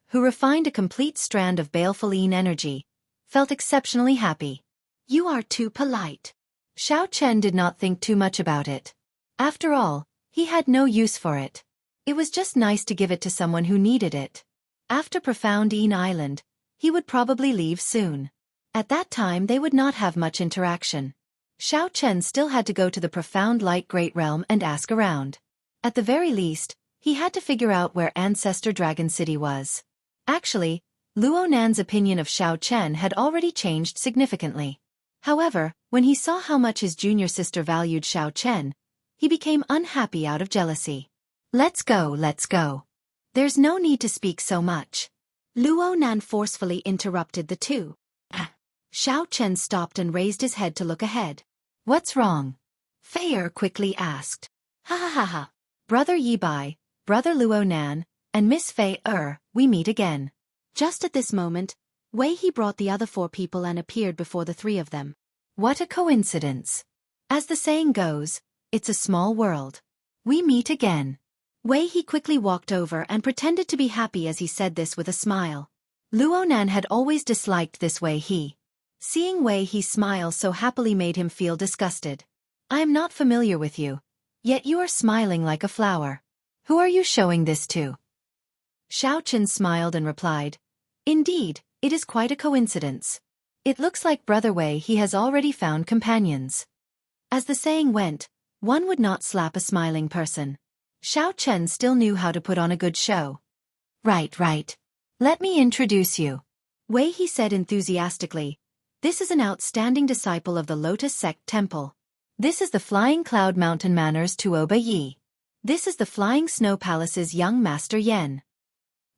who refined a complete strand of baleful energy, felt exceptionally happy. "You are too polite." Xiao Chen did not think too much about it. After all, he had no use for it. It was just nice to give it to someone who needed it. After Profound Island, he would probably leave soon. At that time they would not have much interaction. Xiao Chen still had to go to the Profound Light Great Realm and ask around. At the very least, he had to figure out where Ancestor Dragon City was. Actually, Luo Nan's opinion of Xiao Chen had already changed significantly. However, when he saw how much his junior sister valued Xiao Chen, he became unhappy out of jealousy. Let's go. There's no need to speak so much." Luo Nan forcefully interrupted the 2. Xiao Chen stopped and raised his head to look ahead. "What's wrong?" Fei quickly asked. "Ha ha ha ha. Brother Yi Bai, Brother Luo Nan, and Miss Fei we meet again." Just at this moment, Wei he brought the other 4 people and appeared before the 3 of them. What a coincidence. As the saying goes, it's a small world. We meet again. Wei he quickly walked over and pretended to be happy as he said this with a smile. Luo Nan had always disliked this Wei he. Seeing Wei he smile so happily made him feel disgusted. "I am not familiar with you, yet you are smiling like a flower. Who are you showing this to?" Xiao Chen smiled and replied, "Indeed, it is quite a coincidence. It looks like Brother Wei he has already found companions." As the saying went, one would not slap a smiling person. Xiao Chen still knew how to put on a good show. Right. Let me introduce you." Wei he said enthusiastically, "This is an outstanding disciple of the Lotus Sect Temple. This is the Flying Cloud Mountain Manners Tuoba Yi. This is the Flying Snow Palace's young Master Yen.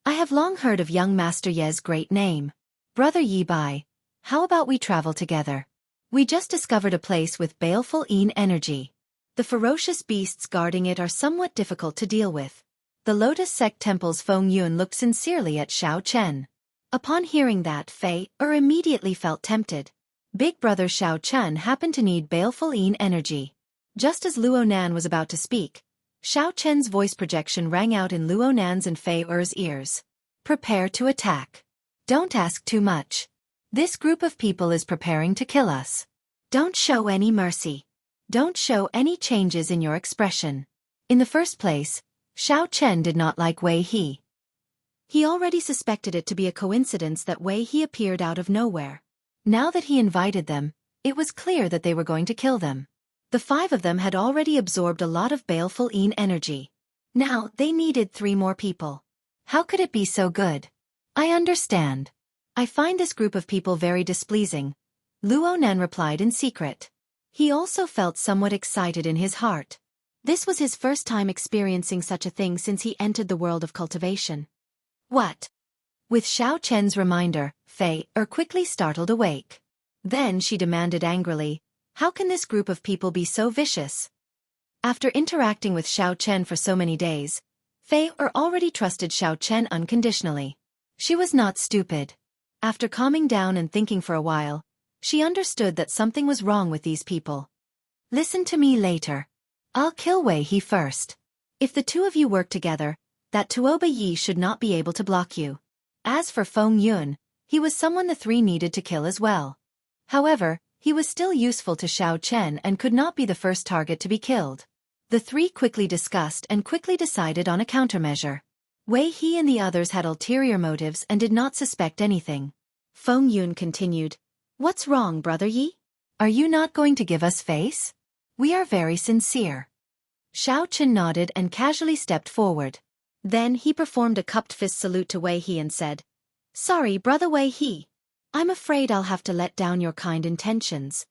I have long heard of young Master Ye's great name. Brother Yi Bai, how about we travel together? We just discovered a place with baleful energy. The ferocious beasts guarding it are somewhat difficult to deal with." The Lotus Sect Temple's Feng Yun looked sincerely at Xiao Chen. Upon hearing that, Fei immediately felt tempted. Big brother Xiao Chen happened to need baleful energy. Just as Luo Nan was about to speak, Xiao Chen's voice projection rang out in Luo Nan's and Fei ears. "Prepare to attack. Don't ask too much. This group of people is preparing to kill us. Don't show any mercy. Don't show any changes in your expression." In the first place, Xiao Chen did not like Wei he. He already suspected it to be a coincidence that Wei he appeared out of nowhere. Now that he invited them, it was clear that they were going to kill them. The 5 of them had already absorbed a lot of baleful energy. Now they needed 3 more people. How could it be so good? "I understand. I find this group of people very displeasing," Luo Nan replied in secret. He also felt somewhat excited in his heart. This was his first time experiencing such a thing since he entered the world of cultivation. "What?" With Xiao Chen's reminder, Fei quickly startled awake. Then she demanded angrily, "How can this group of people be so vicious?" After interacting with Xiao Chen for so many days, Fei Er already trusted Xiao Chen unconditionally. She was not stupid. After calming down and thinking for a while, she understood that something was wrong with these people. Listen to me later. I'll kill Wei He first. If the two of you work together, that Tuoba Yi should not be able to block you. As for Feng Yun, he was someone the three needed to kill as well. However, he was still useful to Xiao Chen and could not be the first target to be killed. The three quickly discussed and quickly decided on a countermeasure. Wei He and the others had ulterior motives and did not suspect anything. Feng Yun continued, "What's wrong, Brother Yi? Are you not going to give us face? We are very sincere." Xiao Chen nodded and casually stepped forward. Then he performed a cupped fist salute to Wei He and said, "Sorry, Brother Wei He. I'm afraid I'll have to let down your kind intentions."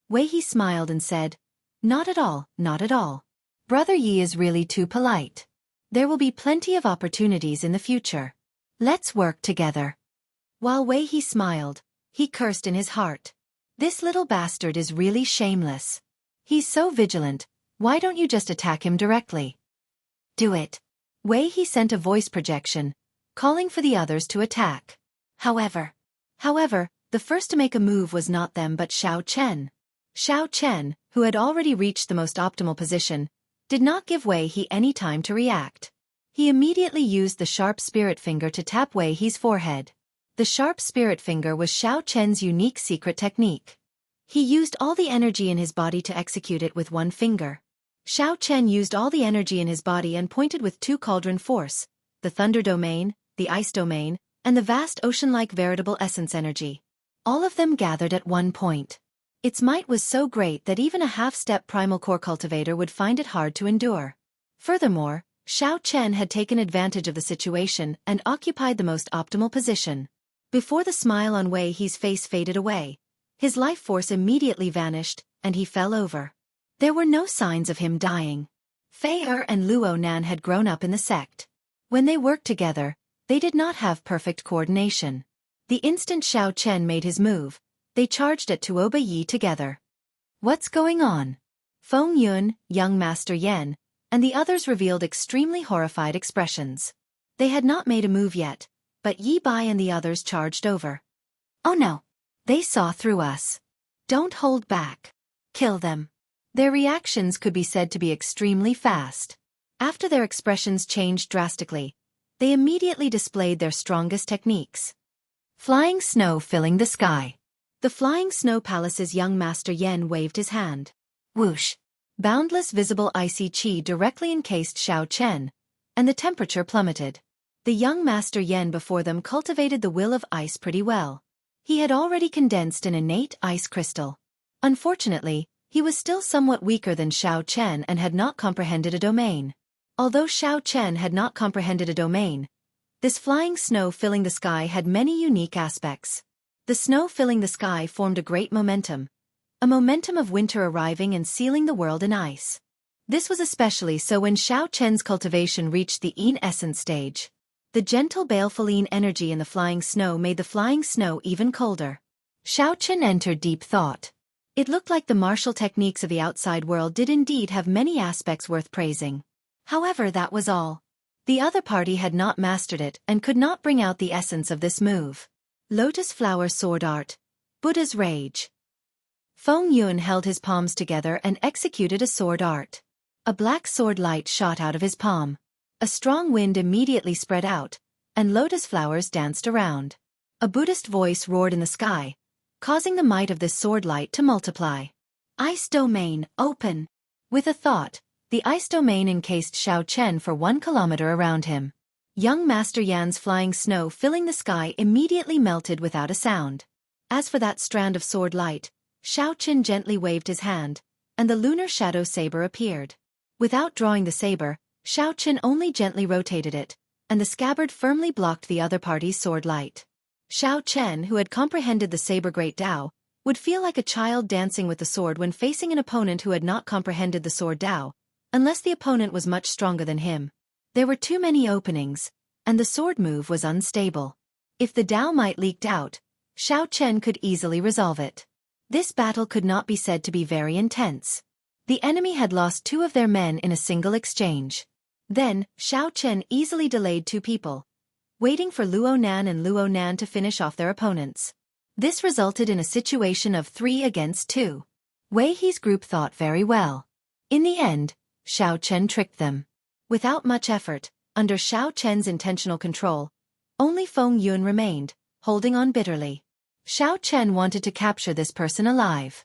Wei He smiled and said, "Not at all, not at all. Brother Yi is really too polite. There will be plenty of opportunities in the future. Let's work together." While Wei He smiled, he cursed in his heart. This little bastard is really shameless. He's so vigilant, why don't you just attack him directly? Do it. Wei He sent a voice projection, calling for the others to attack. However, the first to make a move was not them but Xiao Chen. Xiao Chen, who had already reached the most optimal position, did not give Wei He any time to react. He immediately used the sharp spirit finger to tap Wei He's forehead. The sharp spirit finger was Xiao Chen's unique secret technique. He used all the energy in his body to execute it with one finger. Xiao Chen used all the energy in his body and pointed with two cauldron force, the thunder domain, the ice domain, and the vast ocean-like veritable essence energy. All of them gathered at one point. Its might was so great that even a half-step primal core cultivator would find it hard to endure. Furthermore, Xiao Chen had taken advantage of the situation and occupied the most optimal position. Before the smile on Wei He's face faded away, his life force immediately vanished, and he fell over. There were no signs of him dying. Fei Er and Luo Nan had grown up in the sect. When they worked together, they did not have perfect coordination. The instant Xiao Chen made his move, they charged at Tuoba Yi together. What's going on? Feng Yun, young Master Yan, and the others revealed extremely horrified expressions. They had not made a move yet, but Yi Bai and the others charged over. Oh no! They saw through us. Don't hold back. Kill them. Their reactions could be said to be extremely fast. After their expressions changed drastically, they immediately displayed their strongest techniques. Flying snow filling the sky. The flying snow palace's young Master Yan waved his hand. Whoosh! Boundless visible icy chi directly encased Xiao Chen, and the temperature plummeted. The young Master Yan before them cultivated the will of ice pretty well. He had already condensed an innate ice crystal. Unfortunately, he was still somewhat weaker than Xiao Chen and had not comprehended a domain. Although Xiao Chen had not comprehended a domain, this flying snow filling the sky had many unique aspects. The snow filling the sky formed a great momentum. A momentum of winter arriving and sealing the world in ice. This was especially so when Xiao Chen's cultivation reached the Yin essence stage. The gentle baleful Yin energy in the flying snow made the flying snow even colder. Xiao Chen entered deep thought. It looked like the martial techniques of the outside world did indeed have many aspects worth praising. However, that was all. The other party had not mastered it and could not bring out the essence of this move. Lotus Flower Sword Art. Buddha's Rage. Feng Yun held his palms together and executed a sword art. A black sword light shot out of his palm. A strong wind immediately spread out, and lotus flowers danced around. A Buddhist voice roared in the sky, causing the might of this sword light to multiply. Ice domain, open! With a thought, the ice domain encased Xiao Chen for 1 kilometer around him. Young Master Yan's flying snow filling the sky immediately melted without a sound. As for that strand of sword light, Xiao Chen gently waved his hand, and the lunar shadow saber appeared. Without drawing the saber, Xiao Chen only gently rotated it, and the scabbard firmly blocked the other party's sword light. Xiao Chen, who had comprehended the saber great Tao, would feel like a child dancing with the sword when facing an opponent who had not comprehended the sword Tao, unless the opponent was much stronger than him. There were too many openings, and the sword move was unstable. If the Tao might leaked out, Xiao Chen could easily resolve it. This battle could not be said to be very intense. The enemy had lost 2 of their men in a single exchange. Then, Xiao Chen easily delayed two people, waiting for Luo Nan and Luo Nan to finish off their opponents. This resulted in a situation of 3 against 2. Wei He's group thought very well. In the end, Xiao Chen tricked them. Without much effort, under Xiao Chen's intentional control, only Feng Yun remained, holding on bitterly. Xiao Chen wanted to capture this person alive.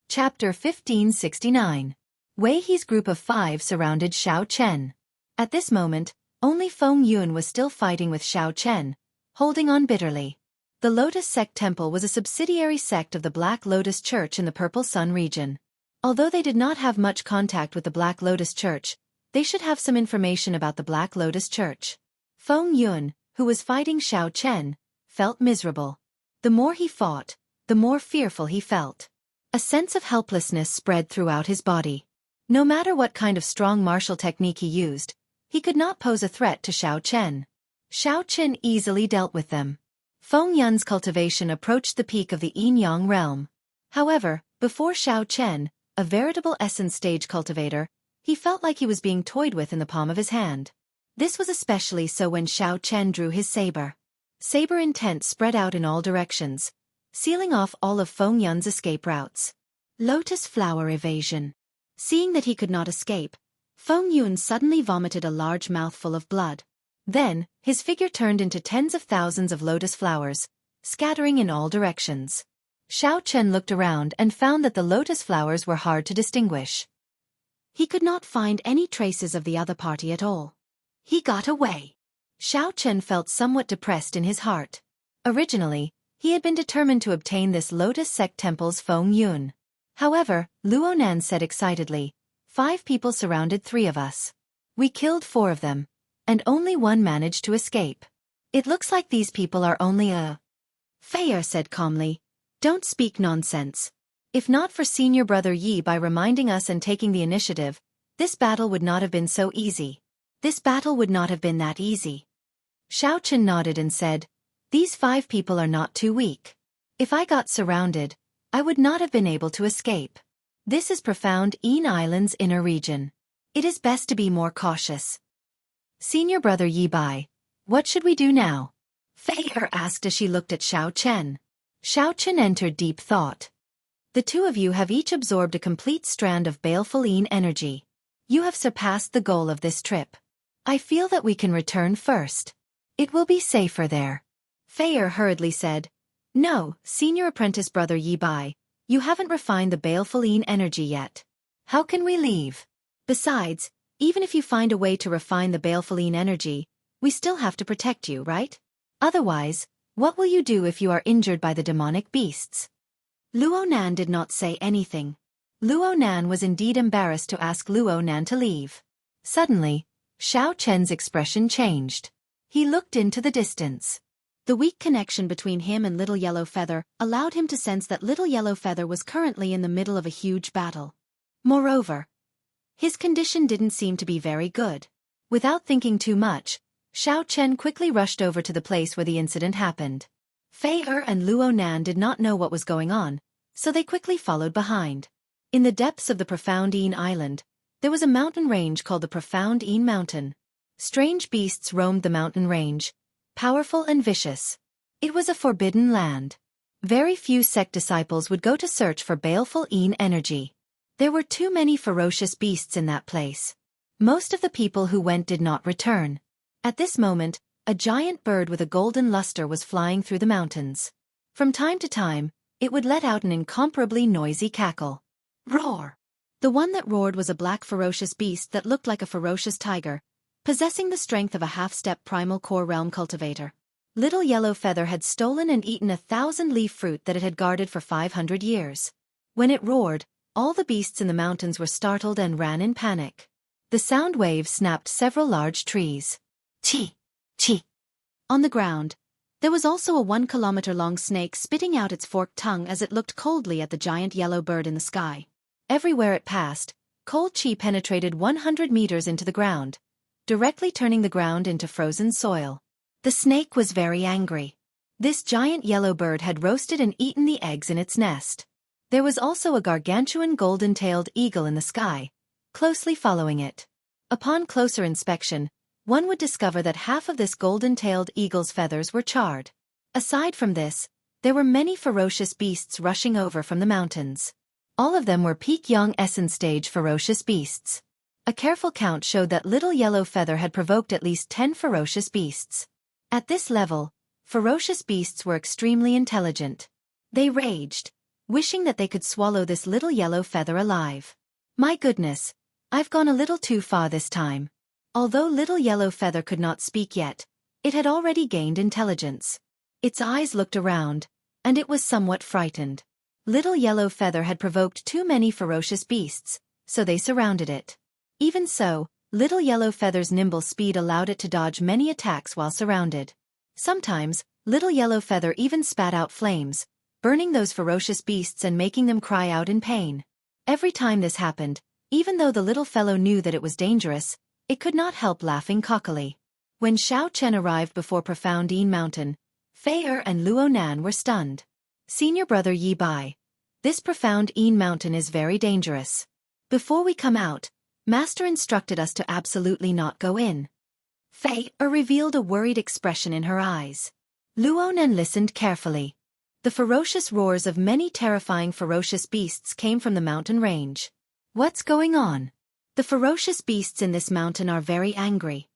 Chapter 1569. Wei He's group of 5 surrounded Xiao Chen. At this moment, only Feng Yun was still fighting with Xiao Chen, holding on bitterly. The Lotus Sect Temple was a subsidiary sect of the Black Lotus Church in the Purple Sun region. Although they did not have much contact with the Black Lotus Church, they should have some information about the Black Lotus Church. Feng Yun, who was fighting Xiao Chen, felt miserable. The more he fought, the more fearful he felt. A sense of helplessness spread throughout his body. No matter what kind of strong martial technique he used, he could not pose a threat to Xiao Chen. Xiao Chen easily dealt with them. Feng Yun's cultivation approached the peak of the Yin-Yang realm. However, before Xiao Chen, a veritable essence stage cultivator, he felt like he was being toyed with in the palm of his hand. This was especially so when Xiao Chen drew his saber. Saber intent spread out in all directions, sealing off all of Feng Yun's escape routes. Lotus flower evasion. Seeing that he could not escape, Feng Yun suddenly vomited a large mouthful of blood. Then, his figure turned into tens of thousands of lotus flowers, scattering in all directions. Xiao Chen looked around and found that the lotus flowers were hard to distinguish. He could not find any traces of the other party at all. He got away. Xiao Chen felt somewhat depressed in his heart. Originally, he had been determined to obtain this Lotus Sect Temple's Feng Yun. However, Luo Nan said excitedly, 5 people surrounded 3 of us. We killed 4 of them, and only 1 managed to escape. It looks like these people are only a... Fei said calmly, don't speak nonsense. If not for senior brother Yi by reminding us and taking the initiative, this battle would not have been so easy. This battle would not have been that easy. Xiao Chen nodded and said, these 5 people are not too weak. If I got surrounded, I would not have been able to escape. This is profound Yin Island's inner region. It is best to be more cautious. Senior brother Yi Bai, what should we do now? Fei asked as she looked at Xiao Chen. Xiao Chen entered deep thought. The 2 of you have each absorbed a complete strand of baleful Yin energy. You have surpassed the goal of this trip. I feel that we can return first. It will be safer there. Fei hurriedly said, no, senior apprentice brother Yi Bai, you haven't refined the baleful Yin energy yet. How can we leave? Besides, even if you find a way to refine the baleful Yin energy, we still have to protect you, right? Otherwise, what will you do if you are injured by the demonic beasts? Luo Nan did not say anything. Luo Nan was indeed embarrassed to ask Luo Nan to leave. Suddenly, Xiao Chen's expression changed. He looked into the distance. The weak connection between him and Little Yellow Feather allowed him to sense that Little Yellow Feather was currently in the middle of a huge battle. Moreover, his condition didn't seem to be very good. Without thinking too much, Xiao Chen quickly rushed over to the place where the incident happened. Fei and Luo Nan did not know what was going on, so they quickly followed behind. In the depths of the profound Yin Island, there was a mountain range called the Profound Yin Mountain. Strange beasts roamed the mountain range, powerful and vicious. It was a forbidden land. Very few sect disciples would go to search for baleful Yin energy. There were too many ferocious beasts in that place. Most of the people who went did not return. At this moment, a giant bird with a golden luster was flying through the mountains. From time to time, it would let out an incomparably noisy cackle. Roar! The one that roared was a black ferocious beast that looked like a ferocious tiger, possessing the strength of a half-step primal core realm cultivator. Little Yellow Feather had stolen and eaten 1,000-leaf fruit that it had guarded for 500 years. When it roared, all the beasts in the mountains were startled and ran in panic. The sound wave snapped several large trees. Chi! Chi! On the ground, there was also a 1-kilometer-long snake spitting out its forked tongue as it looked coldly at the giant yellow bird in the sky. Everywhere it passed, cold chi penetrated 100 meters into the ground, directly turning the ground into frozen soil. The snake was very angry. This giant yellow bird had roasted and eaten the eggs in its nest. There was also a gargantuan golden-tailed eagle in the sky, closely following it. Upon closer inspection, one would discover that half of this golden-tailed eagle's feathers were charred. Aside from this, there were many ferocious beasts rushing over from the mountains. All of them were peak young essence stage ferocious beasts. A careful count showed that Little Yellow Feather had provoked at least 10 ferocious beasts. At this level, ferocious beasts were extremely intelligent. They raged, wishing that they could swallow this Little Yellow Feather alive. My goodness, I've gone a little too far this time. Although Little Yellow Feather could not speak yet, it had already gained intelligence. Its eyes looked around, and it was somewhat frightened. Little Yellow Feather had provoked too many ferocious beasts, so they surrounded it. Even so, Little Yellow Feather's nimble speed allowed it to dodge many attacks while surrounded. Sometimes, Little Yellow Feather even spat out flames, burning those ferocious beasts and making them cry out in pain. Every time this happened, even though the little fellow knew that it was dangerous, it could not help laughing cockily. When Xiao Chen arrived before Profound Yin Mountain, Fei Er and Luo Nan were stunned. Senior brother Yi Bai, this Profound Yin Mountain is very dangerous. Before we come out, Master instructed us to absolutely not go in. Fei Er revealed a worried expression in her eyes. Luo Nan listened carefully. The ferocious roars of many terrifying ferocious beasts came from the mountain range. What's going on? The ferocious beasts in this mountain are very angry.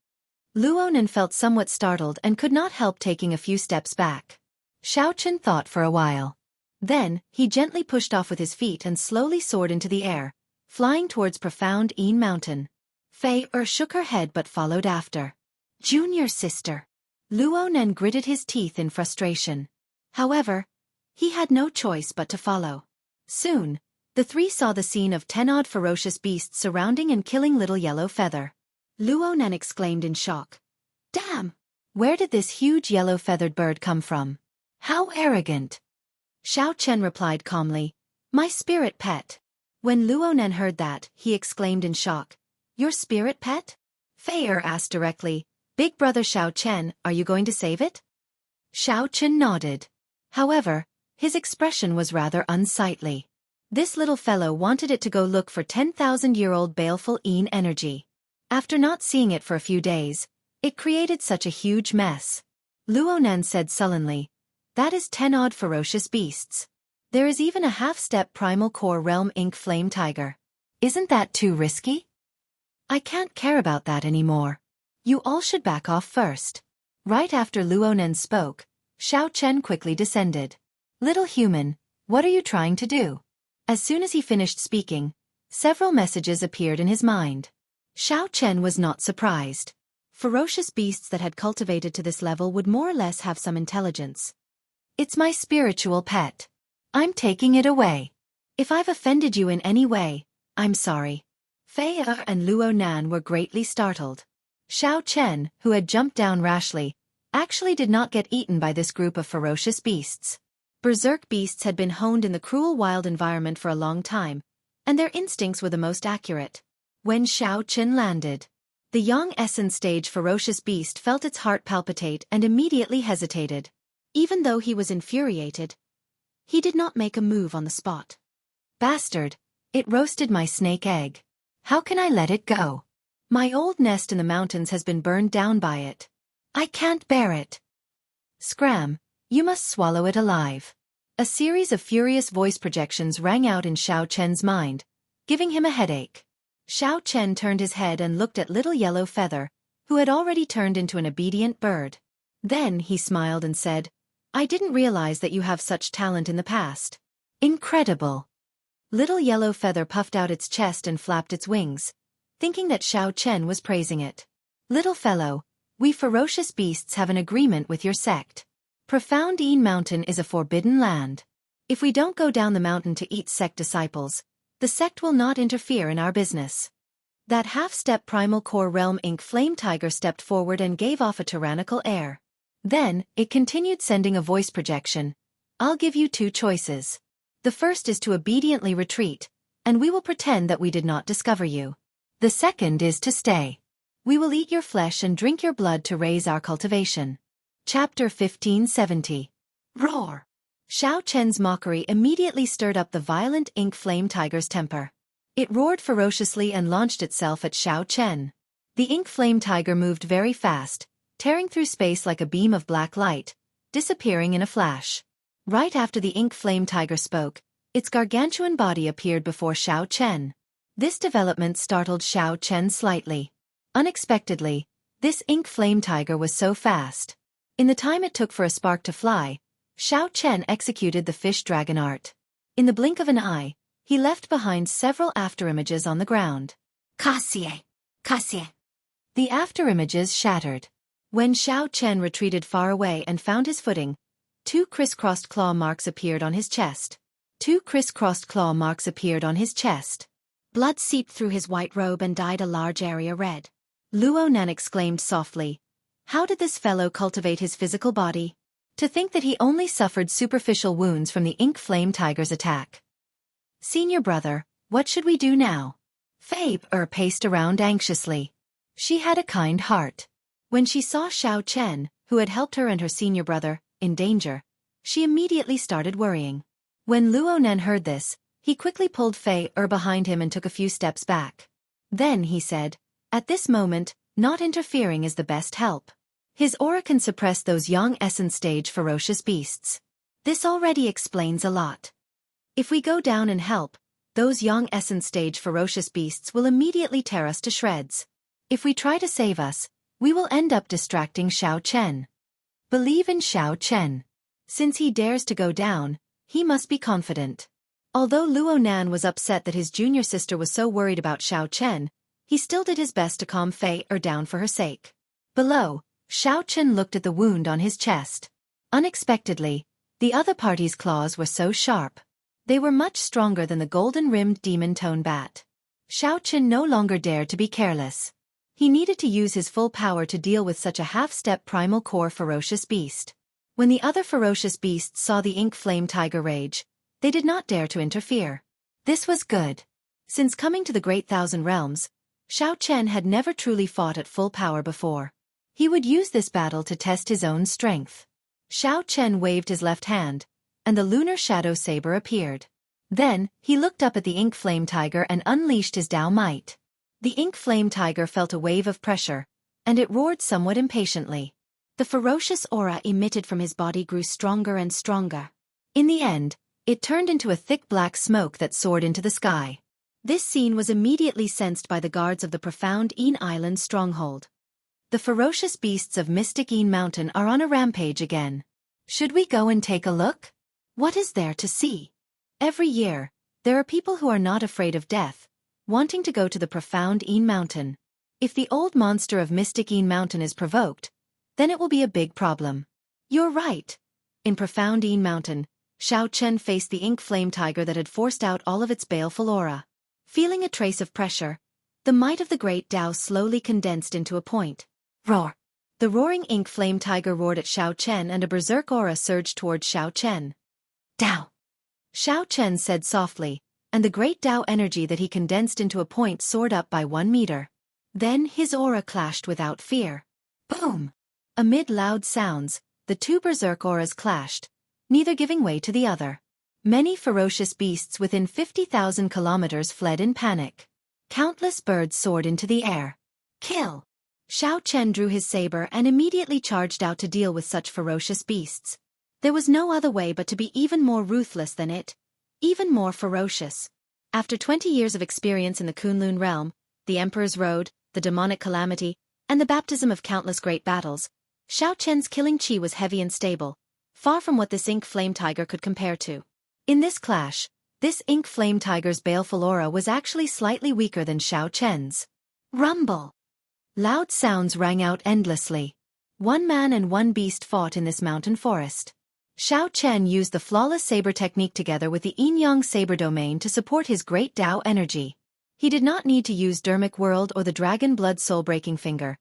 Luo Nan felt somewhat startled and could not help taking a few steps back. Xiao Chen thought for a while. Then, he gently pushed off with his feet and slowly soared into the air, flying towards Profound Yin Mountain. Fei Er shook her head but followed after. Junior sister. Luo Nan gritted his teeth in frustration. However, he had no choice but to follow. Soon, the three saw the scene of 10 odd ferocious beasts surrounding and killing Little Yellow Feather. Luo Nan exclaimed in shock. Damn! Where did this huge yellow-feathered bird come from? How arrogant! Xiao Chen replied calmly, My spirit pet. When Luo Nan heard that, he exclaimed in shock. Your spirit pet? Fei Er asked directly, Big brother Xiao Chen, are you going to save it? Xiao Chen nodded. However, his expression was rather unsightly. This little fellow wanted it to go look for 10,000-year-old baleful Yin energy. After not seeing it for a few days, it created such a huge mess. Luo Nan said sullenly, That is 10 odd ferocious beasts. There is even a half-step primal core realm ink flame tiger. Isn't that too risky? I can't care about that anymore. You all should back off first. Right after Luo Nan spoke, Xiao Chen quickly descended. Little human, what are you trying to do? As soon as he finished speaking, several messages appeared in his mind. Xiao Chen was not surprised. Ferocious beasts that had cultivated to this level would more or less have some intelligence. It's my spiritual pet. I'm taking it away. If I've offended you in any way, I'm sorry. Fei Er and Luo Nan were greatly startled. Xiao Chen, who had jumped down rashly, actually did not get eaten by this group of ferocious beasts. Berserk beasts had been honed in the cruel wild environment for a long time, and their instincts were the most accurate. When Xiao Chen landed, the young essence stage ferocious beast felt its heart palpitate and immediately hesitated. Even though he was infuriated, he did not make a move on the spot. Bastard, it roasted my snake egg. How can I let it go? My old nest in the mountains has been burned down by it. I can't bear it. Scram, you must swallow it alive. A series of furious voice projections rang out in Xiao Chen's mind, giving him a headache. Xiao Chen turned his head and looked at Little Yellow Feather, who had already turned into an obedient bird. Then he smiled and said, I didn't realize that you have such talent in the past. Incredible. Little Yellow Feather puffed out its chest and flapped its wings, thinking that Xiao Chen was praising it. Little fellow, we ferocious beasts have an agreement with your sect. Profound Yin Mountain is a forbidden land. If we don't go down the mountain to eat sect disciples, the sect will not interfere in our business. That half-step primal core realm ink flame tiger stepped forward and gave off a tyrannical air. Then, it continued sending a voice projection. I'll give you 2 choices. The first is to obediently retreat, and we will pretend that we did not discover you. The second is to stay. We will eat your flesh and drink your blood to raise our cultivation. Chapter 1570. Roar! Xiao Chen's mockery immediately stirred up the violent ink flame tiger's temper. It roared ferociously and launched itself at Xiao Chen. The ink flame tiger moved very fast, tearing through space like a beam of black light, disappearing in a flash. Right after the ink flame tiger spoke, its gargantuan body appeared before Xiao Chen. This development startled Xiao Chen slightly. Unexpectedly, this ink flame tiger was so fast. In the time it took for a spark to fly, Xiao Chen executed the fish dragon art. In the blink of an eye, he left behind several afterimages on the ground. Cassie! Cassie! The afterimages shattered. When Xiao Chen retreated far away and found his footing, 2 crisscrossed claw marks appeared on his chest. 2 crisscrossed claw marks appeared on his chest. Blood seeped through his white robe and dyed a large area red. Luo Nan exclaimed softly, "How did this fellow cultivate his physical body? To think that he only suffered superficial wounds from the ink flame tiger's attack." "Senior brother, what should we do now?" Fei paced around anxiously. She had a kind heart. When she saw Xiao Chen, who had helped her and her senior brother, in danger, she immediately started worrying. When Luo Nan heard this, he quickly pulled Fei behind him and took a few steps back. Then he said, "At this moment, not interfering is the best help. His aura can suppress those young essence stage ferocious beasts. This already explains a lot. If we go down and help, those young essence stage ferocious beasts will immediately tear us to shreds. If we try to save us, we will end up distracting Xiao Chen. Believe in Xiao Chen. Since he dares to go down, he must be confident." Although Luo Nan was upset that his junior sister was so worried about Xiao Chen, he still did his best to calm Fei down for her sake. Below, Xiao Chen looked at the wound on his chest. Unexpectedly, the other party's claws were so sharp. They were much stronger than the golden-rimmed demon tone bat. Xiao Chen no longer dared to be careless. He needed to use his full power to deal with such a half-step primal core ferocious beast. When the other ferocious beasts saw the ink flame tiger rage, they did not dare to interfere. This was good. Since coming to the Great Thousand Realms, Xiao Chen had never truly fought at full power before. He would use this battle to test his own strength. Xiao Chen waved his left hand, and the lunar shadow saber appeared. Then, he looked up at the ink flame tiger and unleashed his Dao might. The ink flame tiger felt a wave of pressure, and it roared somewhat impatiently. The ferocious aura emitted from his body grew stronger and stronger. In the end, it turned into a thick black smoke that soared into the sky. This scene was immediately sensed by the guards of the profound Een Island stronghold. The ferocious beasts of Mystic Een Mountain are on a rampage again. Should we go and take a look? What is there to see? Every year, there are people who are not afraid of death, wanting to go to the profound Een Mountain. If the old monster of Mystic Een Mountain is provoked, then it will be a big problem. You're right. In profound Een Mountain, Xiao Chen faced the ink flame tiger that had forced out all of its baleful aura. Feeling a trace of pressure, the might of the great Dao slowly condensed into a point. Roar! The roaring ink flame tiger roared at Xiao Chen and a berserk aura surged towards Xiao Chen. Dao! Xiao Chen said softly, and the great Dao energy that he condensed into a point soared up by 1 meter. Then his aura clashed without fear. Boom! Amid loud sounds, the 2 berserk auras clashed, neither giving way to the other. Many ferocious beasts within 50,000 kilometers fled in panic. Countless birds soared into the air. Kill! Xiao Chen drew his saber and immediately charged out to deal with such ferocious beasts. There was no other way but to be even more ruthless than it, even more ferocious. After 20 years of experience in the Kunlun realm, the Emperor's Road, the demonic calamity, and the baptism of countless great battles, Xiao Chen's killing chi was heavy and stable, far from what this ink flame tiger could compare to. In this clash, this ink flame tiger's baleful aura was actually slightly weaker than Xiao Chen's. Rumble! Loud sounds rang out endlessly. 1 man and 1 beast fought in this mountain forest. Xiao Chen used the flawless saber technique together with the yin-yang saber domain to support his great Dao energy. He did not need to use Dermic World or the Dragon Blood Soul-Breaking Finger,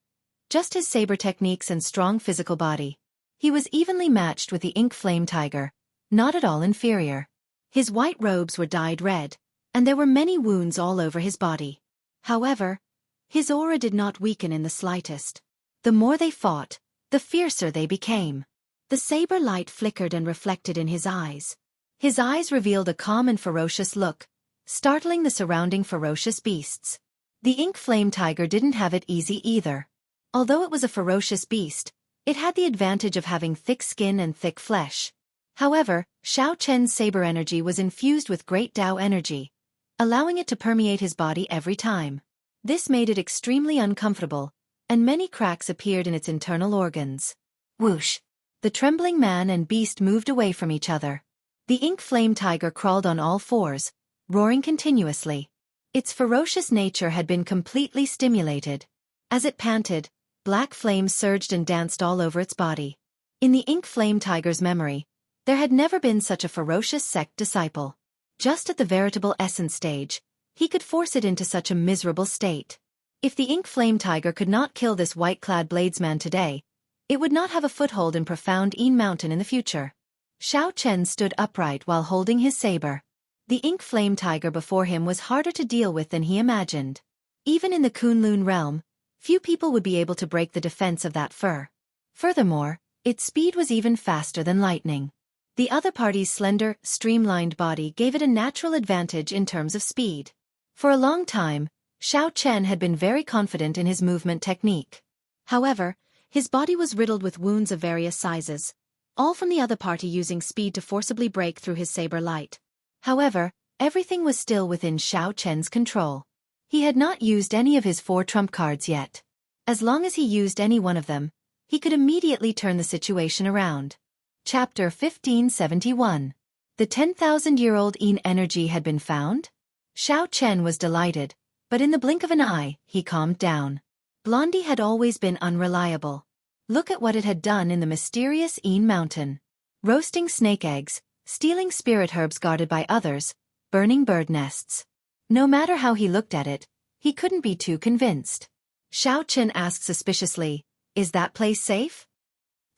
just his saber techniques and strong physical body. He was evenly matched with the ink flame tiger, not at all inferior. His white robes were dyed red, and there were many wounds all over his body. However, his aura did not weaken in the slightest. The more they fought, the fiercer they became. The saber light flickered and reflected in his eyes. His eyes revealed a calm and ferocious look, startling the surrounding ferocious beasts. The ink flame tiger didn't have it easy either. Although it was a ferocious beast, it had the advantage of having thick skin and thick flesh. However, Xiao Chen's saber energy was infused with great Tao energy, allowing it to permeate his body every time. This made it extremely uncomfortable, and many cracks appeared in its internal organs. Whoosh! The trembling man and beast moved away from each other. The ink flame tiger crawled on all fours, roaring continuously. Its ferocious nature had been completely stimulated. As it panted, black flames surged and danced all over its body. In the ink flame tiger's memory, there had never been such a ferocious sect disciple. Just at the veritable essence stage, he could force it into such a miserable state. If the ink flame tiger could not kill this white-clad bladesman today, it would not have a foothold in profound Yin Mountain in the future. Xiao Chen stood upright while holding his saber. The ink flame tiger before him was harder to deal with than he imagined. Even in the Kunlun realm, few people would be able to break the defense of that fur. Furthermore, its speed was even faster than lightning. The other party's slender, streamlined body gave it a natural advantage in terms of speed. For a long time, Xiao Chen had been very confident in his movement technique. However, his body was riddled with wounds of various sizes, all from the other party using speed to forcibly break through his saber light. However, everything was still within Xiao Chen's control. He had not used any of his 4 trump cards yet. As long as he used any one of them, he could immediately turn the situation around. Chapter 1571. The 10,000-year-old Yin energy had been found? Xiao Chen was delighted, but in the blink of an eye, he calmed down. Blondie had always been unreliable. Look at what it had done in the mysterious Yin Mountain. Roasting snake eggs, stealing spirit herbs guarded by others, burning bird nests. No matter how he looked at it, he couldn't be too convinced. Xiao Chen asked suspiciously, "Is that place safe?"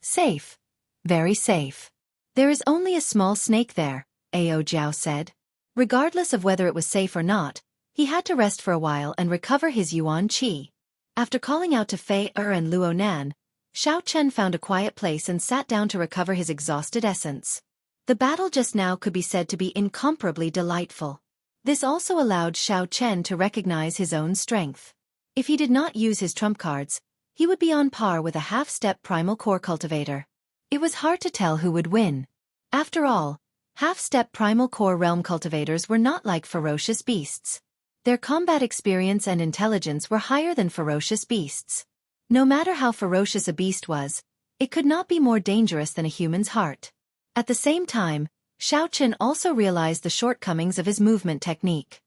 "Safe. Very safe. There is only a small snake there," Ao Jiao said. Regardless of whether it was safe or not, he had to rest for a while and recover his yuan qi. After calling out to Fei and Luo Nan, Xiao Chen found a quiet place and sat down to recover his exhausted essence. The battle just now could be said to be incomparably delightful. This also allowed Xiao Chen to recognize his own strength. If he did not use his trump cards, he would be on par with a half-step primal core cultivator. It was hard to tell who would win. After all, half-step primal core realm cultivators were not like ferocious beasts. Their combat experience and intelligence were higher than ferocious beasts. No matter how ferocious a beast was, it could not be more dangerous than a human's heart. At the same time, Xiao Chen also realized the shortcomings of his movement technique.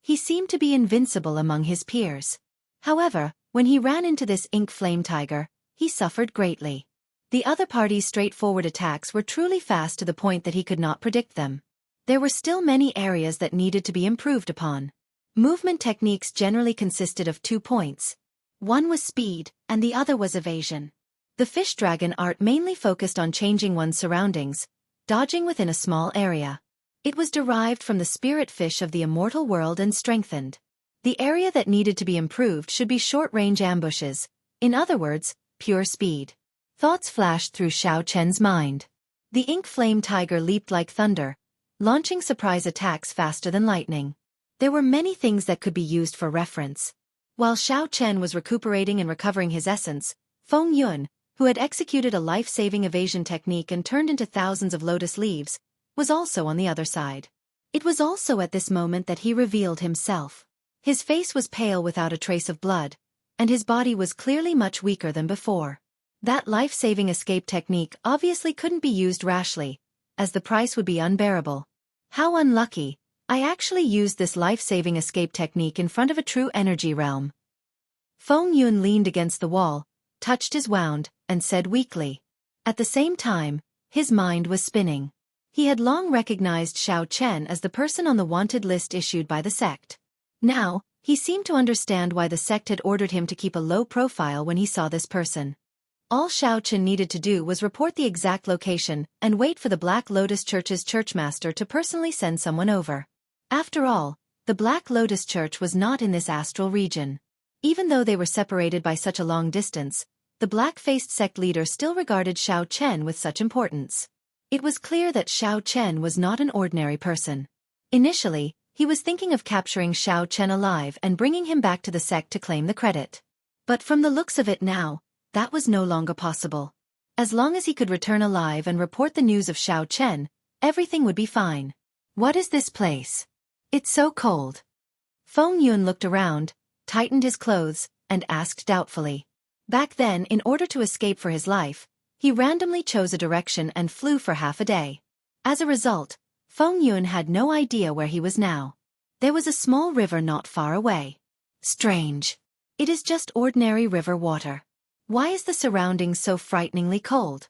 He seemed to be invincible among his peers. However, when he ran into this ink flame tiger, he suffered greatly. The other party's straightforward attacks were truly fast to the point that he could not predict them. There were still many areas that needed to be improved upon. Movement techniques generally consisted of 2 points. One was speed, and the other was evasion. The fish dragon art mainly focused on changing one's surroundings, dodging within a small area. It was derived from the spirit fish of the immortal world and strengthened. The area that needed to be improved should be short-range ambushes, in other words, pure speed. Thoughts flashed through Xiao Chen's mind. The ink flame tiger leaped like thunder, launching surprise attacks faster than lightning. There were many things that could be used for reference. While Xiao Chen was recuperating and recovering his essence, Feng Yun, who had executed a life-saving evasion technique and turned into thousands of lotus leaves, was also on the other side. It was also at this moment that he revealed himself. His face was pale without a trace of blood, and his body was clearly much weaker than before. That life-saving escape technique obviously couldn't be used rashly, as the price would be unbearable. How unlucky, I actually used this life-saving escape technique in front of a true energy realm. Feng Yun leaned against the wall, touched his wound, and said weakly. At the same time, his mind was spinning. He had long recognized Xiao Chen as the person on the wanted list issued by the sect. Now, he seemed to understand why the sect had ordered him to keep a low profile when he saw this person. All Xiao Chen needed to do was report the exact location and wait for the Black Lotus Church's churchmaster to personally send someone over. After all, the Black Lotus Church was not in this astral region. Even though they were separated by such a long distance, the black-faced sect leader still regarded Xiao Chen with such importance. It was clear that Xiao Chen was not an ordinary person. Initially, He was thinking of capturing Xiao Chen alive and bringing him back to the sect to claim the credit. But from the looks of it now, that was no longer possible. As long as he could return alive and report the news of Xiao Chen, everything would be fine. What is this place? It's so cold. Feng Yun looked around, tightened his clothes, and asked doubtfully. Back then, in order to escape for his life, he randomly chose a direction and flew for half a day. As a result, Feng Yun had no idea where he was now. There was a small river not far away. Strange. It is just ordinary river water. Why is the surroundings so frighteningly cold?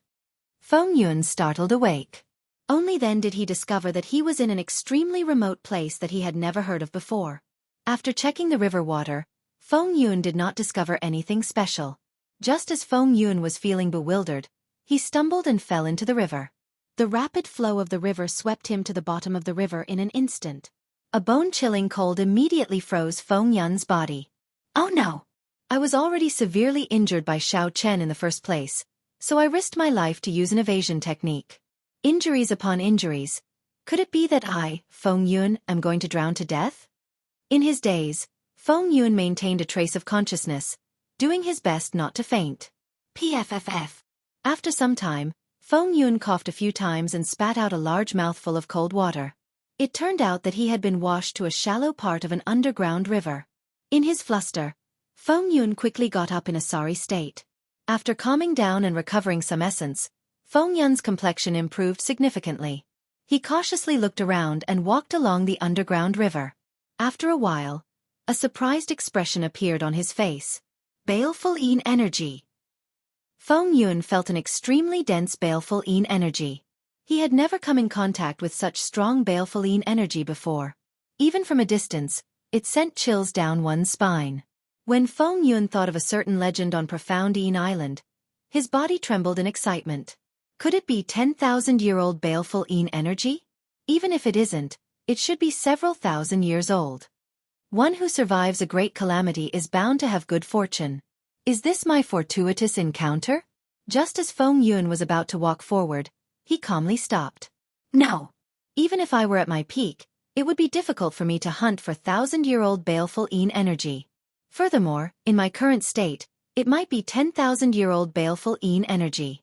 Feng Yun startled awake. Only then did he discover that he was in an extremely remote place that he had never heard of before. After checking the river water, Feng Yun did not discover anything special. Just as Feng Yun was feeling bewildered, he stumbled and fell into the river. The rapid flow of the river swept him to the bottom of the river in an instant. A bone-chilling cold immediately froze Feng Yun's body. Oh no! I was already severely injured by Xiao Chen in the first place, so I risked my life to use an evasion technique. Injuries upon injuries. Could it be that I, Feng Yun, am going to drown to death? In his daze, Feng Yun maintained a trace of consciousness, doing his best not to faint. PFFF. After some time, Feng Yun coughed a few times and spat out a large mouthful of cold water. It turned out that he had been washed to a shallow part of an underground river. In his fluster, Feng Yun quickly got up in a sorry state. After calming down and recovering some essence, Feng Yun's complexion improved significantly. He cautiously looked around and walked along the underground river. After a while, a surprised expression appeared on his face. Baleful energy. Feng Yun felt an extremely dense baleful energy. He had never come in contact with such strong baleful energy before. Even from a distance, it sent chills down one's spine. When Feng Yun thought of a certain legend on Profound Island, his body trembled in excitement. Could it be 10,000-year-old baleful energy? Even if it isn't, it should be several thousand years old. One who survives a great calamity is bound to have good fortune. Is this my fortuitous encounter? Just as Feng Yun was about to walk forward, he calmly stopped. No! Even if I were at my peak, it would be difficult for me to hunt for 1,000-year-old baleful energy. Furthermore, in my current state, it might be 10,000-year-old baleful energy.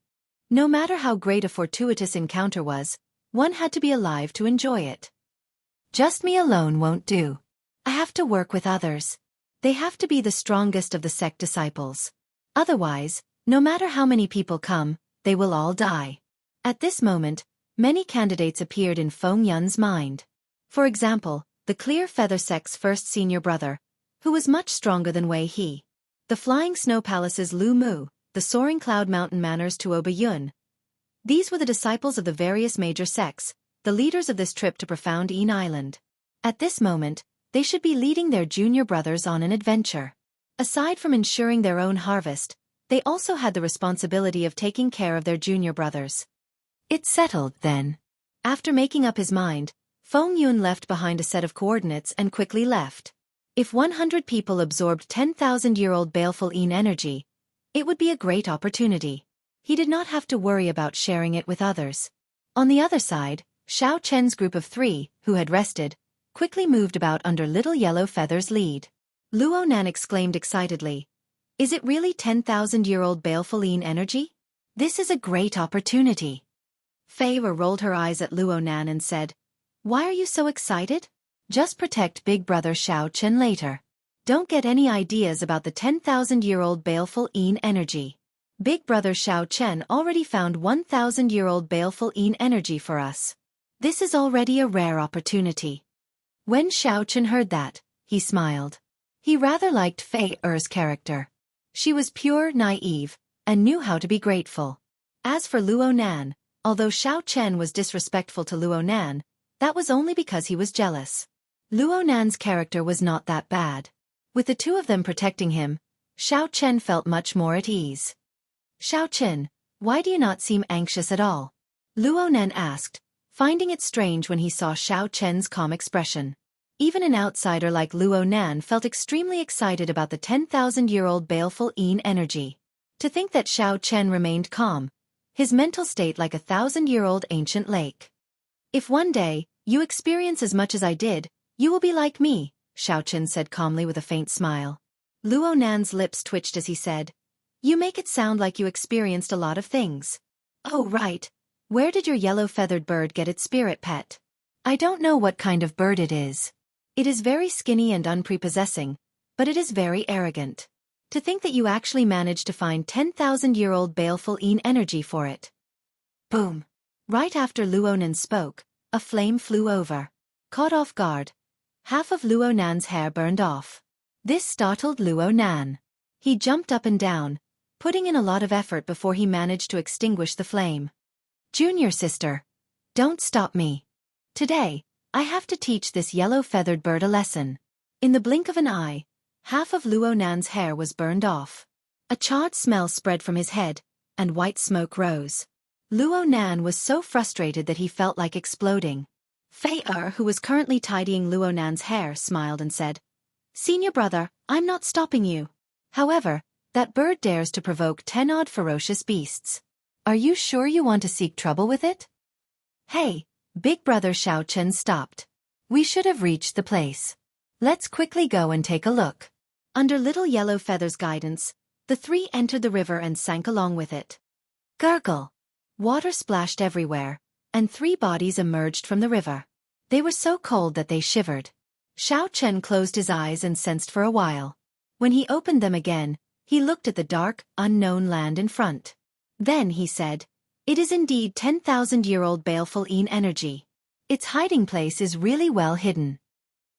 No matter how great a fortuitous encounter was, one had to be alive to enjoy it. Just me alone won't do. I have to work with others. They have to be the strongest of the sect disciples. Otherwise, no matter how many people come, they will all die. At this moment, many candidates appeared in Feng Yun's mind. For example, the Clear Feather Sect's first senior brother, who was much stronger than Wei He. The Flying Snow Palace's Lu Mu, the Soaring Cloud Mountain Manor's Tuo Bayun. These were the disciples of the various major sects, the leaders of this trip to Profound Island. At this moment, they should be leading their junior brothers on an adventure. Aside from ensuring their own harvest, they also had the responsibility of taking care of their junior brothers. It's settled, then. After making up his mind, Feng Yun left behind a set of coordinates and quickly left. If 100 people absorbed 10,000-year-old baleful energy, it would be a great opportunity. He did not have to worry about sharing it with others. On the other side, Xiao Chen's group of 3, who had rested, quickly moved about under Little Yellow Feather's lead. Luo Nan exclaimed excitedly, "Is it really 10,000-year-old baleful energy? This is a great opportunity." Fei Wu rolled her eyes at Luo Nan and said, "Why are you so excited? Just protect Big Brother Xiao Chen later. Don't get any ideas about the 10,000-year-old baleful energy. Big Brother Xiao Chen already found 1,000-year-old baleful energy for us. This is already a rare opportunity." When Xiao Chen heard that, he smiled. He rather liked Fei Er's character. She was pure, naive, and knew how to be grateful. As for Luo Nan, although Xiao Chen was disrespectful to Luo Nan, that was only because he was jealous. Luo Nan's character was not that bad. With the two of them protecting him, Xiao Chen felt much more at ease. "Xiao Chen, why do you not seem anxious at all?" Luo Nan asked, finding it strange when he saw Xiao Chen's calm expression. Even an outsider like Luo Nan felt extremely excited about the 10,000-year-old baleful energy. To think that Xiao Chen remained calm, his mental state like a 1,000-year-old ancient lake. If one day, you experience as much as I did, You will be like me, Xiaochen said calmly with a faint smile. Luo Nan's lips twitched as he said, You make it sound like you experienced a lot of things. Oh right. Where did your yellow-feathered bird get its spirit pet? I don't know what kind of bird it is. It is very skinny and unprepossessing, but it is very arrogant. To think that you actually managed to find 10,000-year-old baleful energy for it. Boom. Right after Luonan spoke, a flame flew over. Caught off guard, half of Luonan's hair burned off. This startled Luonan. He jumped up and down, putting in a lot of effort before he managed to extinguish the flame. Junior sister, don't stop me. Today, I have to teach this yellow-feathered bird a lesson. In the blink of an eye, half of Luonan's hair was burned off. A charred smell spread from his head, and white smoke rose. Luonan was so frustrated that he felt like exploding. Fei who was currently tidying Luonan's hair, smiled and said, Senior brother, I'm not stopping you. However, that bird dares to provoke 10 odd ferocious beasts. Are you sure you want to seek trouble with it? Hey, big brother Xiaochen stopped. We should have reached the place. Let's quickly go and take a look. Under Little Yellow Feather's guidance, the three entered the river and sank along with it. Gurgle. Water splashed everywhere, and 3 bodies emerged from the river. They were so cold that they shivered. Xiaochen closed his eyes and sensed for a while. When he opened them again, he looked at the dark, unknown land in front. Then he said, It is indeed 10,000-year-old baleful energy. Its hiding place is really well hidden.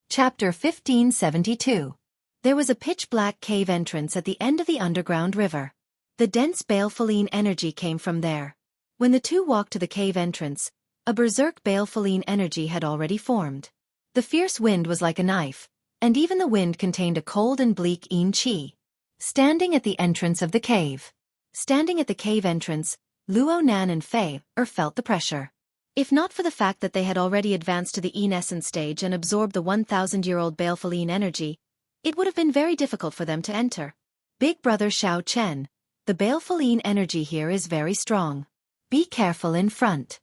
Chapter 1572. There was a pitch-black cave entrance at the end of the underground river. The dense baleful energy came from there. When the two walked to the cave entrance, a berserk baleful energy had already formed. The fierce wind was like a knife, and even the wind contained a cold and bleak chi. Standing at the entrance of the cave. Standing at the cave entrance, Luonan and Fei felt the pressure. If not for the fact that they had already advanced to the essence stage and absorbed the 1,000-year-old baleful energy, it would have been very difficult for them to enter. Big brother Xiaochen, the baleful energy here is very strong. Be careful in front.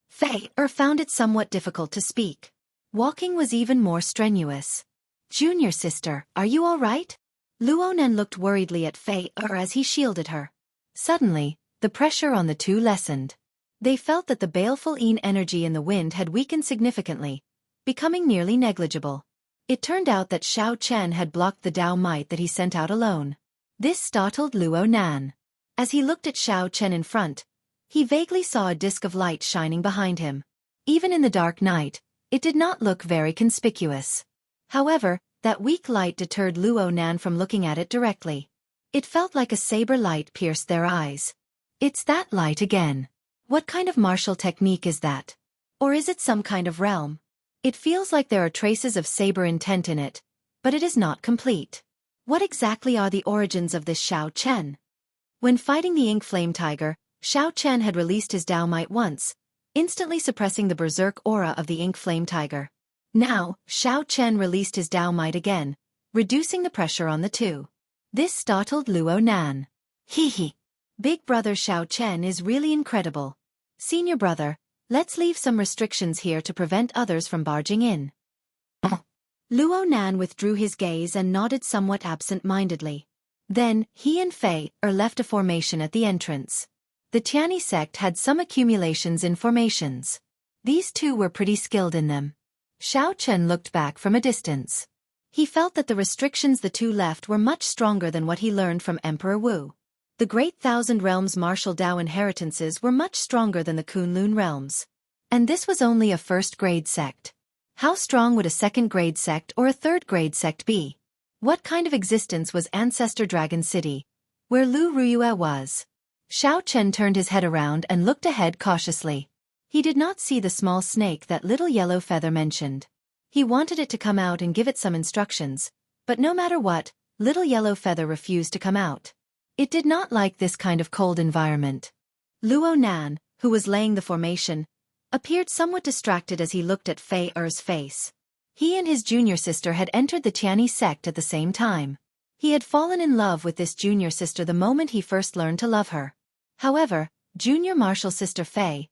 Fei found it somewhat difficult to speak. Walking was even more strenuous. Junior sister, are you all right? Luonan looked worriedly at Fei as he shielded her. Suddenly, the pressure on the two lessened. They felt that the baleful energy in the wind had weakened significantly, becoming nearly negligible. It turned out that Xiaochen had blocked the Dao might that he sent out alone. This startled Luonan. As he looked at Xiaochen in front, he vaguely saw a disk of light shining behind him. Even in the dark night, it did not look very conspicuous. However, that weak light deterred Luonan from looking at it directly. It felt like a saber light pierced their eyes. It's that light again. What kind of martial technique is that? Or is it some kind of realm? It feels like there are traces of saber intent in it, but it is not complete. What exactly are the origins of this Xiaochen? When fighting the Ink Flame Tiger, Xiaochen had released his Dao Might once, instantly suppressing the berserk aura of the Ink Flame Tiger. Now, Xiaochen released his Dao Might again, reducing the pressure on the two. This startled Luonan. Hee. Big brother Xiaochen is really incredible. Senior brother, let's leave some restrictions here to prevent others from barging in. Luonan withdrew his gaze and nodded somewhat absent-mindedly. Then, he and Fei left a formation at the entrance. The Tiani sect had some accumulations in formations. These two were pretty skilled in them. Xiaochen looked back from a distance. He felt that the restrictions the two left were much stronger than what he learned from Emperor Wu. The Great Thousand Realms martial Dao inheritances were much stronger than the Kunlun realms. And this was only a first-grade sect. How strong would a second-grade sect or a third-grade sect be? What kind of existence was Ancestor Dragon City, where Lu Ruyue was? Xiaochen turned his head around and looked ahead cautiously. He did not see the small snake that Little Yellow Feather mentioned. He wanted it to come out and give it some instructions, but no matter what, Little Yellow Feather refused to come out. It did not like this kind of cold environment. Luonan, who was laying the formation, appeared somewhat distracted as he looked at Fei Er's face. He and his junior sister had entered the Tiani sect at the same time. He had fallen in love with this junior sister the moment he first learned to love her. However, junior martial sister Fei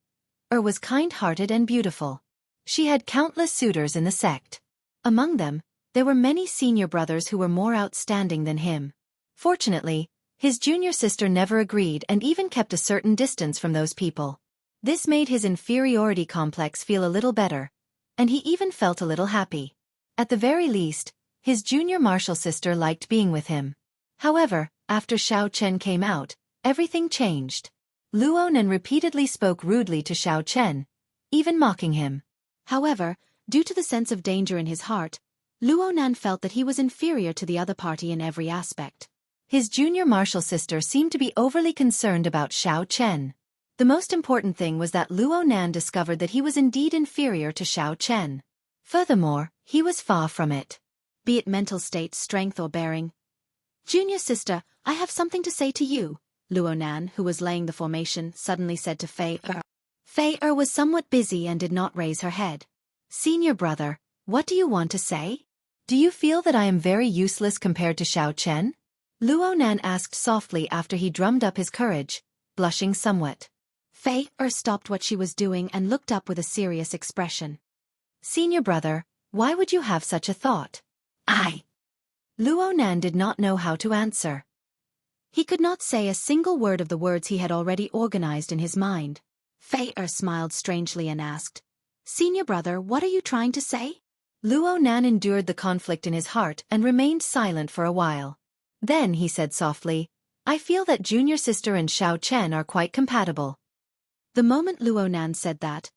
was kind-hearted and beautiful. She had countless suitors in the sect. Among them, there were many senior brothers who were more outstanding than him. Fortunately, his junior sister never agreed and even kept a certain distance from those people. This made his inferiority complex feel a little better, and he even felt a little happy. At the very least, his junior martial sister liked being with him. However, after Xiao Chen came out, everything changed. Luo Nan repeatedly spoke rudely to Xiao Chen, even mocking him. However, due to the sense of danger in his heart, Luo Nan felt that he was inferior to the other party in every aspect. His junior martial sister seemed to be overly concerned about Xiao Chen. The most important thing was that Luo Nan discovered that he was indeed inferior to Xiao Chen. Furthermore, he was far from it. Be it mental state, strength, or bearing. Junior sister, I have something to say to you, Luo Nan, who was laying the formation, suddenly said to Fei Er. Fei Er was somewhat busy and did not raise her head. Senior brother, what do you want to say? Do you feel that I am very useless compared to Xiao Chen? Luo Nan asked softly after he drummed up his courage, blushing somewhat. Fei Er stopped what she was doing and looked up with a serious expression. Senior brother, why would you have such a thought? Luo Nan did not know how to answer. He could not say a single word of the words he had already organized in his mind. Fei Er smiled strangely and asked, Senior brother, what are you trying to say? Luo Nan endured the conflict in his heart and remained silent for a while. Then he said softly, I feel that junior sister and Xiao Chen are quite compatible. The moment Luo Nan said that,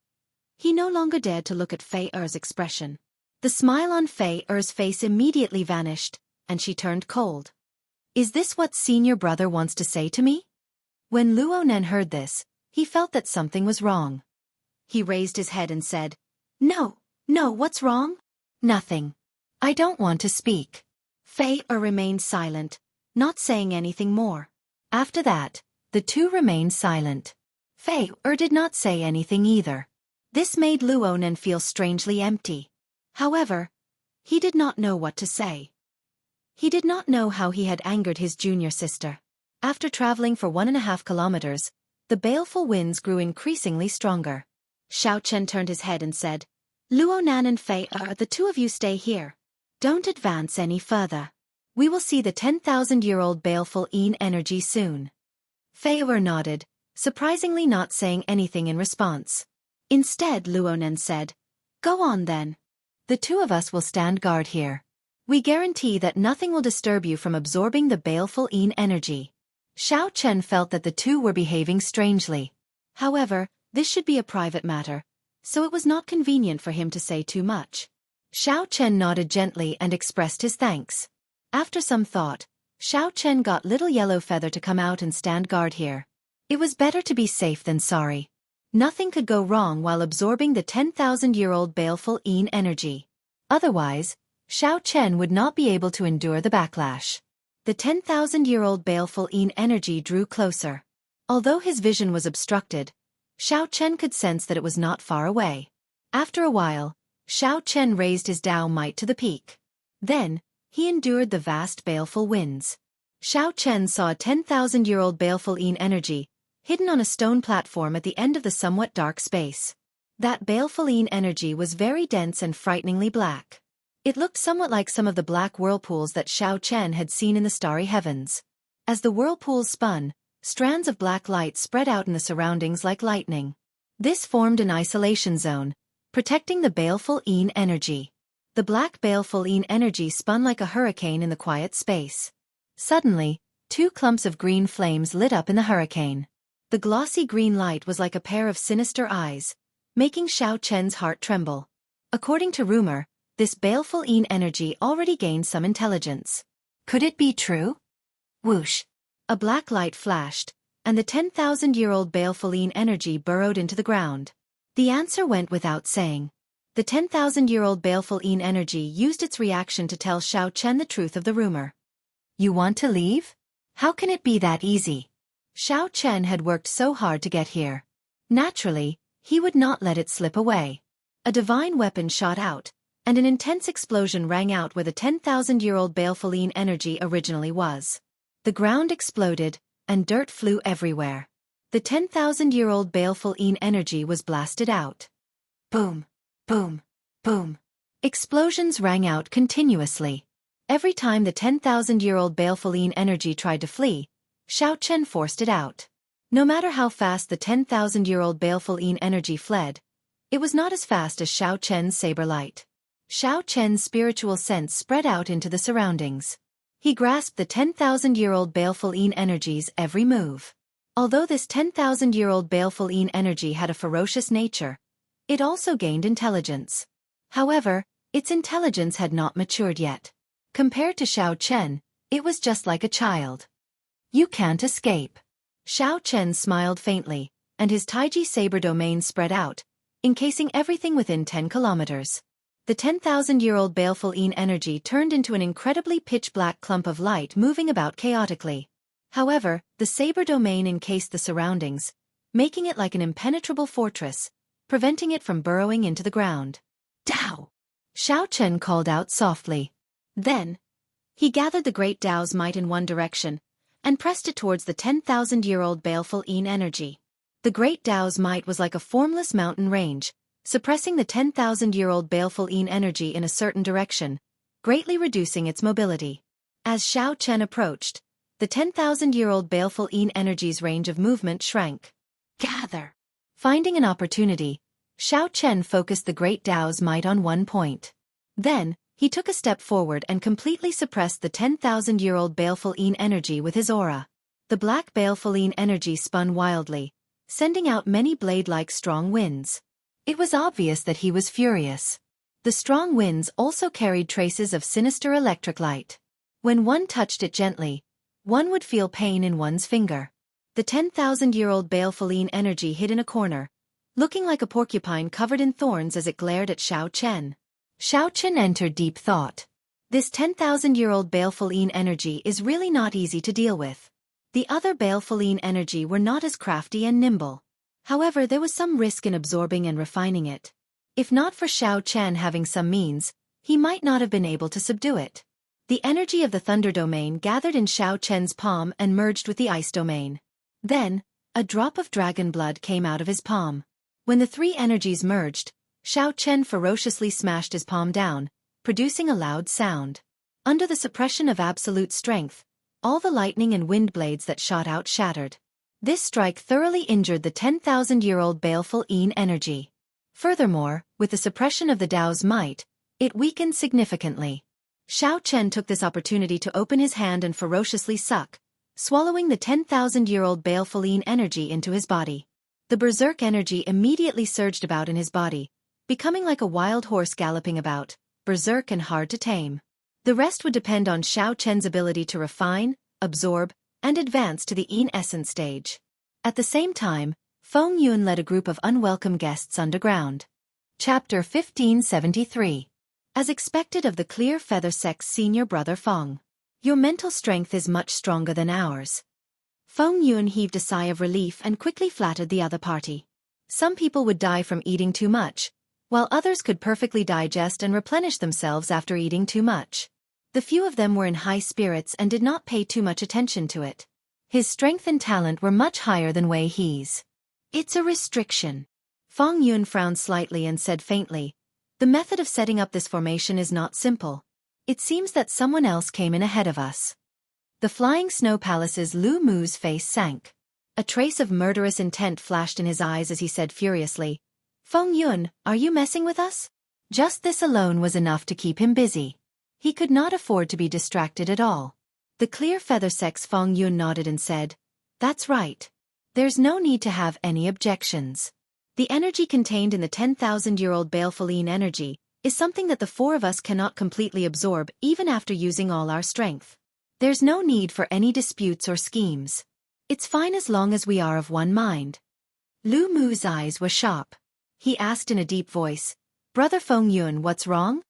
he no longer dared to look at Fei Er's expression. The smile on Fei Er's face immediately vanished, and she turned cold. Is this what senior brother wants to say to me? When Luo Nan heard this, he felt that something was wrong. He raised his head and said, No, what's wrong? Nothing. I don't want to speak. Fei Er remained silent, not saying anything more. After that, the two remained silent. Fei Er did not say anything either. This made Luo Nan feel strangely empty. However, he did not know what to say. He did not know how he had angered his junior sister. After traveling for 1.5 kilometers, the baleful winds grew increasingly stronger. Xiao Chen turned his head and said, Luo Nan and Fei Er, the two of you stay here. Don't advance any further. We will see the 10,000-year-old baleful Yin energy soon. Fei Er nodded, surprisingly not saying anything in response. Instead, Luo Nan said, Go on then. The two of us will stand guard here. We guarantee that nothing will disturb you from absorbing the baleful Yin energy. Xiao Chen felt that the two were behaving strangely. However, this should be a private matter, so it was not convenient for him to say too much. Xiao Chen nodded gently and expressed his thanks. After some thought, Xiao Chen got Little Yellow Feather to come out and stand guard here. It was better to be safe than sorry. Nothing could go wrong while absorbing the 10,000-year-old baleful Yin energy. Otherwise, Xiao Chen would not be able to endure the backlash. The 10,000-year-old baleful Yin energy drew closer. Although his vision was obstructed, Xiao Chen could sense that it was not far away. After a while, Xiao Chen raised his Dao might to the peak. Then, he endured the vast baleful winds. Xiao Chen saw a 10,000-year-old baleful Yin energy, hidden on a stone platform at the end of the somewhat dark space. That baleful Yin energy was very dense and frighteningly black. It looked somewhat like some of the black whirlpools that Xiao Chen had seen in the starry heavens. As the whirlpools spun, strands of black light spread out in the surroundings like lightning. This formed an isolation zone, protecting the baleful Yin energy. The black baleful Yin energy spun like a hurricane in the quiet space. Suddenly, 2 clumps of green flames lit up in the hurricane. The glossy green light was like a pair of sinister eyes, making Xiao Chen's heart tremble. According to rumor, this baleful Yin energy already gained some intelligence. Could it be true? Whoosh! A black light flashed, and the 10,000-year-old baleful Yin energy burrowed into the ground. The answer went without saying. The 10,000-year-old baleful Yin energy used its reaction to tell Xiao Chen the truth of the rumor. You want to leave? How can it be that easy? Xiao Chen had worked so hard to get here. Naturally, he would not let it slip away. A divine weapon shot out, and an intense explosion rang out where the 10,000-year-old baleful Yin energy originally was. The ground exploded, and dirt flew everywhere. The 10,000-year-old baleful Yin energy was blasted out. Boom, boom, boom. Explosions rang out continuously. Every time the 10,000-year-old baleful energy tried to flee, Xianxia forced it out. No matter how fast the 10,000-year-old baleful energy fled, it was not as fast as Xianxia's saber light. Xianxia's spiritual sense spread out into the surroundings. He grasped the 10,000-year-old baleful energy's every move. Although this 10,000-year-old baleful energy had a ferocious nature, it also gained intelligence. However, its intelligence had not matured yet. Compared to Xianxia, it was just like a child. You can't escape. Xianxia smiled faintly, and his Taiji saber domain spread out, encasing everything within 10 kilometers. The 10,000-year-old baleful energy turned into an incredibly pitch-black clump of light moving about chaotically. However, the saber domain encased the surroundings, making it like an impenetrable fortress, preventing it from burrowing into the ground. Dao! Xianxia called out softly. Then, he gathered the great Dao's might in one direction, and pressed it towards the 10,000-year-old baleful energy. The great Dao's might was like a formless mountain range, suppressing the 10,000-year-old baleful energy in a certain direction, greatly reducing its mobility. As Xianxia approached, the 10,000-year-old baleful energy's range of movement shrank. Gather! Finding an opportunity, Xianxia focused the great Dao's might on one point. Then, he took a step forward and completely suppressed the 10,000-year-old baleful energy with his aura. The black baleful energy spun wildly, sending out many blade-like strong winds. It was obvious that he was furious. The strong winds also carried traces of sinister electric light. When one touched it gently, one would feel pain in one's finger. The 10,000-year-old baleful energy hid in a corner, looking like a porcupine covered in thorns as it glared at Xianxia. Xianxia entered deep thought. This 10,000-year-old baleful energy is really not easy to deal with. The other baleful energy were not as crafty and nimble. However, there was some risk in absorbing and refining it. If not for Xianxia having some means, he might not have been able to subdue it. The energy of the thunder domain gathered in Xianxia's palm and merged with the ice domain. Then, a drop of dragon blood came out of his palm. When the three energies merged, Xianxia ferociously smashed his palm down, producing a loud sound. Under the suppression of absolute strength, all the lightning and wind blades that shot out shattered. This strike thoroughly injured the 10,000-year-old baleful energy. Furthermore, with the suppression of the Dao's might, it weakened significantly. Xianxia took this opportunity to open his hand and ferociously suck, swallowing the 10,000-year-old baleful energy into his body. The berserk energy immediately surged about in his body, becoming like a wild horse galloping about, berserk and hard to tame. The rest would depend on Xianxia's ability to refine, absorb, and advance to the essence stage. At the same time, Feng Yun led a group of unwelcome guests underground. Chapter 1573. As expected of the Clear Feather Sect's senior brother Feng. Your mental strength is much stronger than ours. Feng Yun heaved a sigh of relief and quickly flattered the other party. Some people would die from eating too much, while others could perfectly digest and replenish themselves after eating too much. The few of them were in high spirits and did not pay too much attention to it. His strength and talent were much higher than Wei He's. It's a restriction. Feng Yun frowned slightly and said faintly, the method of setting up this formation is not simple. It seems that someone else came in ahead of us. The Flying Snow Palace's Lu Mu's face sank. A trace of murderous intent flashed in his eyes as he said furiously, Feng Yun, are you messing with us? Just this alone was enough to keep him busy. He could not afford to be distracted at all. The Clear Feather Sect's Feng Yun nodded and said, that's right. There's no need to have any objections. The energy contained in the 10,000-year-old baleful energy is something that the four of us cannot completely absorb even after using all our strength. There's no need for any disputes or schemes. It's fine as long as we are of one mind. Lu Mu's eyes were sharp. He asked in a deep voice, Brother Feng Yun, what's wrong?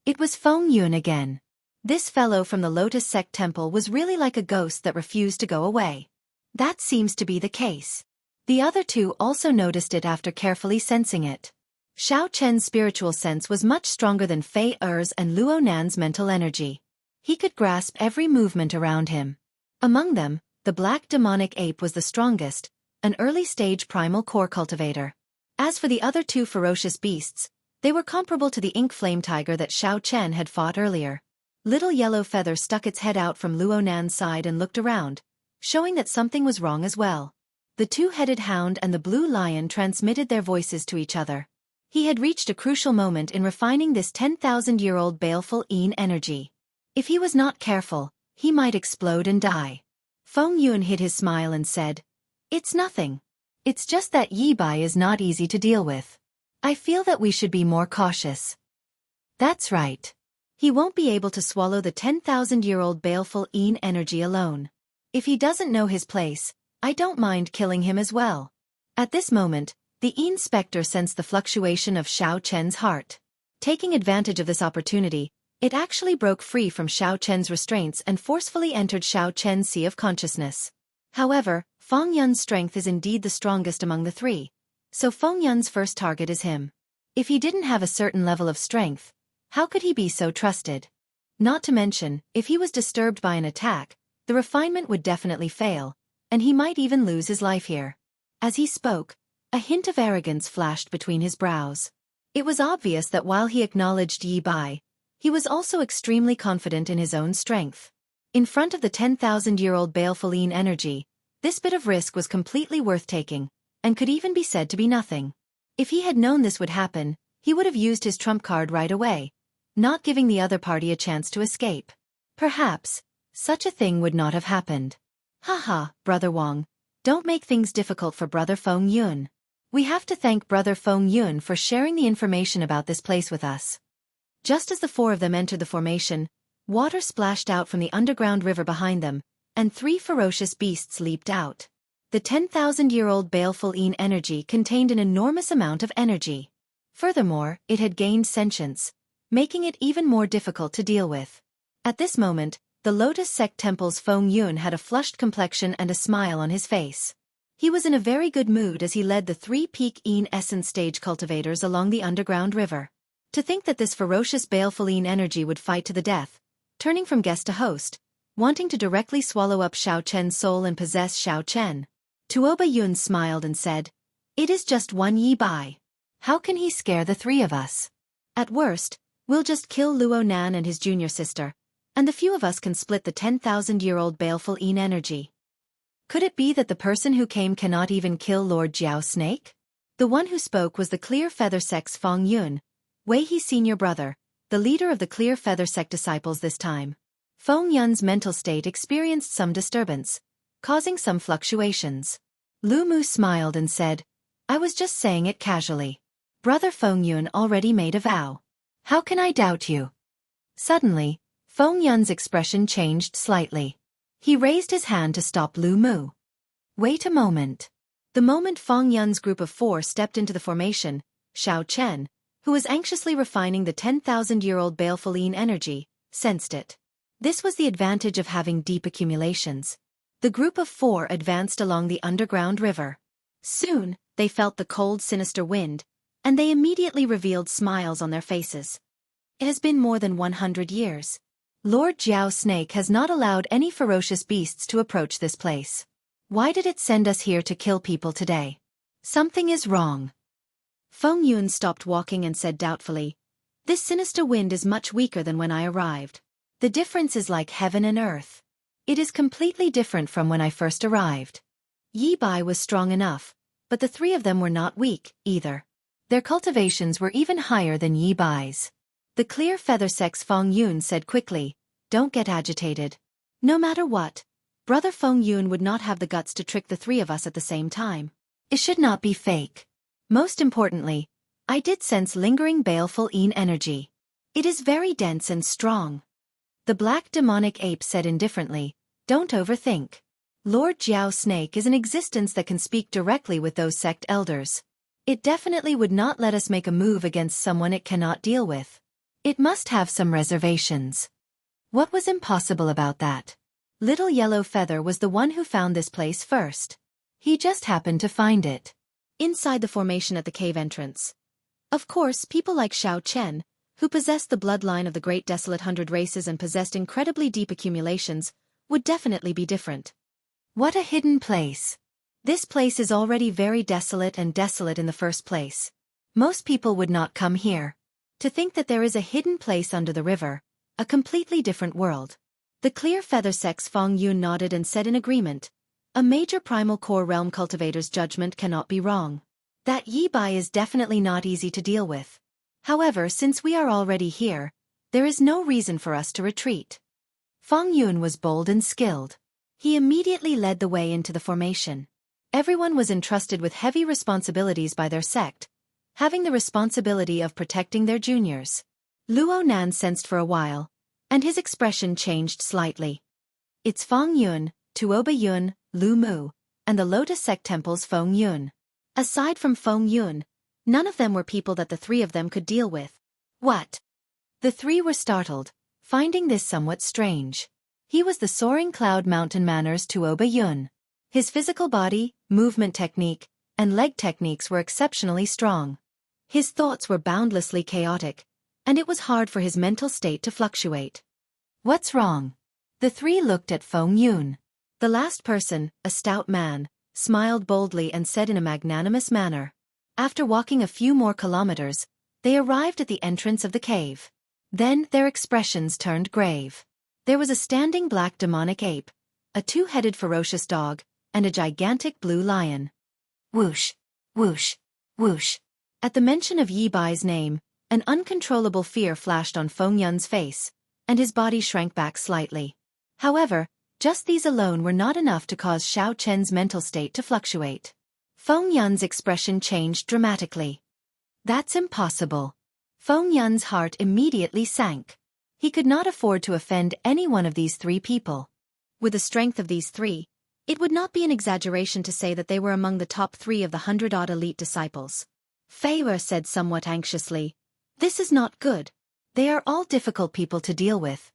It was Feng Yun again. This fellow from the Lotus Sect Temple was really like a ghost that refused to go away. That seems to be the case. The other two also noticed it after carefully sensing it. Xianxia's spiritual sense was much stronger than Fei Er's and Luo Nan's mental energy. He could grasp every movement around him. Among them, the black demonic ape was the strongest, an early-stage primal core cultivator. As for the other two ferocious beasts, They were comparable to the ink flame tiger that Xiao Chen had fought earlier. Little Yellow Feather stuck its head out from Luo Nan's side and looked around, showing that something was wrong as well. The two-headed hound and the blue lion transmitted their voices to each other. He had reached a crucial moment in refining this 10,000-year-old baleful Yin energy. If he was not careful, he might explode and die. Feng Yun hid his smile and said, "It's nothing. It's just that Yi Bai is not easy to deal with. I feel that we should be more cautious." "That's right. He won't be able to swallow the 10,000-year-old baleful Yin energy alone. If he doesn't know his place, I don't mind killing him as well." At this moment, the Yin Spectre sensed the fluctuation of Xiao Chen's heart. Taking advantage of this opportunity, it actually broke free from Xiao Chen's restraints and forcefully entered Xiao Chen's sea of consciousness. However, Feng Yun's strength is indeed the strongest among the three, so Feng Yun's first target is him. If he didn't have a certain level of strength, how could he be so trusted? Not to mention, if he was disturbed by an attack, the refinement would definitely fail, and he might even lose his life here. As he spoke, a hint of arrogance flashed between his brows. It was obvious that while he acknowledged Yi Bai, he was also extremely confident in his own strength. In front of the 10,000-year-old baleful Yin energy, this bit of risk was completely worth taking, and could even be said to be nothing. If he had known this would happen, he would have used his trump card right away, not giving the other party a chance to escape. Perhaps, such a thing would not have happened. Haha, Brother Wang, don't make things difficult for Brother Feng Yun. We have to thank Brother Feng Yun for sharing the information about this place with us. Just as the four of them entered the formation, water splashed out from the underground river behind them, and three ferocious beasts leaped out. The 10,000-year-old baleful Yin energy contained an enormous amount of energy. Furthermore, it had gained sentience, making it even more difficult to deal with. At this moment, the Lotus Sect Temple's Feng Yun had a flushed complexion and a smile on his face. He was in a very good mood as he led the three-peak Yin Essence stage cultivators along the underground river. To think that this ferocious baleful Yin energy would fight to the death, turning from guest to host, wanting to directly swallow up Xiao Chen's soul and possess Xiao Chen. Tuoba Yun smiled and said, "It is just one Yi Bai. How can he scare the three of us? At worst, we'll just kill Luo Nan and his junior sister, and the few of us can split the 10,000-year-old baleful Yin energy." Could it be that the person who came cannot even kill Lord Jiao Snake? The one who spoke was the Clear Feather Sect's Feng Yun, Wei He's senior brother, the leader of the Clear Feather Sect disciples this time. Feng Yun's mental state experienced some disturbance, causing some fluctuations. Lu Mu smiled and said, "I was just saying it casually. Brother Feng Yun already made a vow. How can I doubt you?" Suddenly, Feng Yun's expression changed slightly. He raised his hand to stop Lu Mu. "Wait a moment." The moment Feng Yun's group of four stepped into the formation, Xiao Chen, who was anxiously refining the 10,000-year-old baleful Yin energy, sensed it. This was the advantage of having deep accumulations. The group of four advanced along the underground river. Soon, they felt the cold, sinister wind, and they immediately revealed smiles on their faces. It has been more than 100 years. Lord Jiao Snake has not allowed any ferocious beasts to approach this place. Why did it send us here to kill people today? Something is wrong. Feng Yun stopped walking and said doubtfully, "This sinister wind is much weaker than when I arrived. The difference is like heaven and earth. It is completely different from when I first arrived." Yi Bai was strong enough, but the three of them were not weak, either. Their cultivations were even higher than Yi Bai's. The Clear Feather Sect's Feng Yun said quickly, "Don't get agitated. No matter what, Brother Feng Yun would not have the guts to trick the three of us at the same time. It should not be fake. Most importantly, I did sense lingering baleful Yin energy. It is very dense and strong." The black demonic ape said indifferently, "Don't overthink. Lord Jiao Snake is an existence that can speak directly with those sect elders. It definitely would not let us make a move against someone it cannot deal with. It must have some reservations." What was impossible about that? Little Yellow Feather was the one who found this place first. He just happened to find it inside the formation at the cave entrance. Of course, people like Xiao Chen, who possessed the bloodline of the Great Desolate 100 Races and possessed incredibly deep accumulations, would definitely be different. What a hidden place. This place is already very desolate and desolate in the first place. Most people would not come here. To think that there is a hidden place under the river, a completely different world. The clear feather sex Feng Yun nodded and said in agreement. A major primal core realm cultivator's judgment cannot be wrong. That Yi Bai is definitely not easy to deal with. However, since we are already here, there is no reason for us to retreat. Feng Yun was bold and skilled. He immediately led the way into the formation. Everyone was entrusted with heavy responsibilities by their sect, having the responsibility of protecting their juniors. Luo Nan sensed for a while, and his expression changed slightly. It's Feng Yun, Tuoba Yun, Lu Mu, and the Lotus Sect Temple's Feng Yun. Aside from Feng Yun, none of them were people that the three of them could deal with. What? The three were startled, finding this somewhat strange. He was the Soaring Cloud Mountain Manor's Tuoba Yun. His physical body, movement technique, and leg techniques were exceptionally strong. His thoughts were boundlessly chaotic, and it was hard for his mental state to fluctuate. What's wrong? The three looked at Feng Yun. The last person, a stout man, smiled boldly and said in a magnanimous manner. After walking a few more kilometers, they arrived at the entrance of the cave. Then their expressions turned grave. There was a standing black demonic ape, a two-headed ferocious dog, and a gigantic blue lion. Whoosh, whoosh, whoosh. At the mention of Yi Bai's name, an uncontrollable fear flashed on Feng Yun's face, and his body shrank back slightly. However, just these alone were not enough to cause Xiao Chen's mental state to fluctuate. Feng Yun's expression changed dramatically. That's impossible. Feng Yun's heart immediately sank. He could not afford to offend any one of these three people. With the strength of these three, it would not be an exaggeration to say that they were among the top 3 of the 100-odd elite disciples. Fei Er said somewhat anxiously, "This is not good. They are all difficult people to deal with."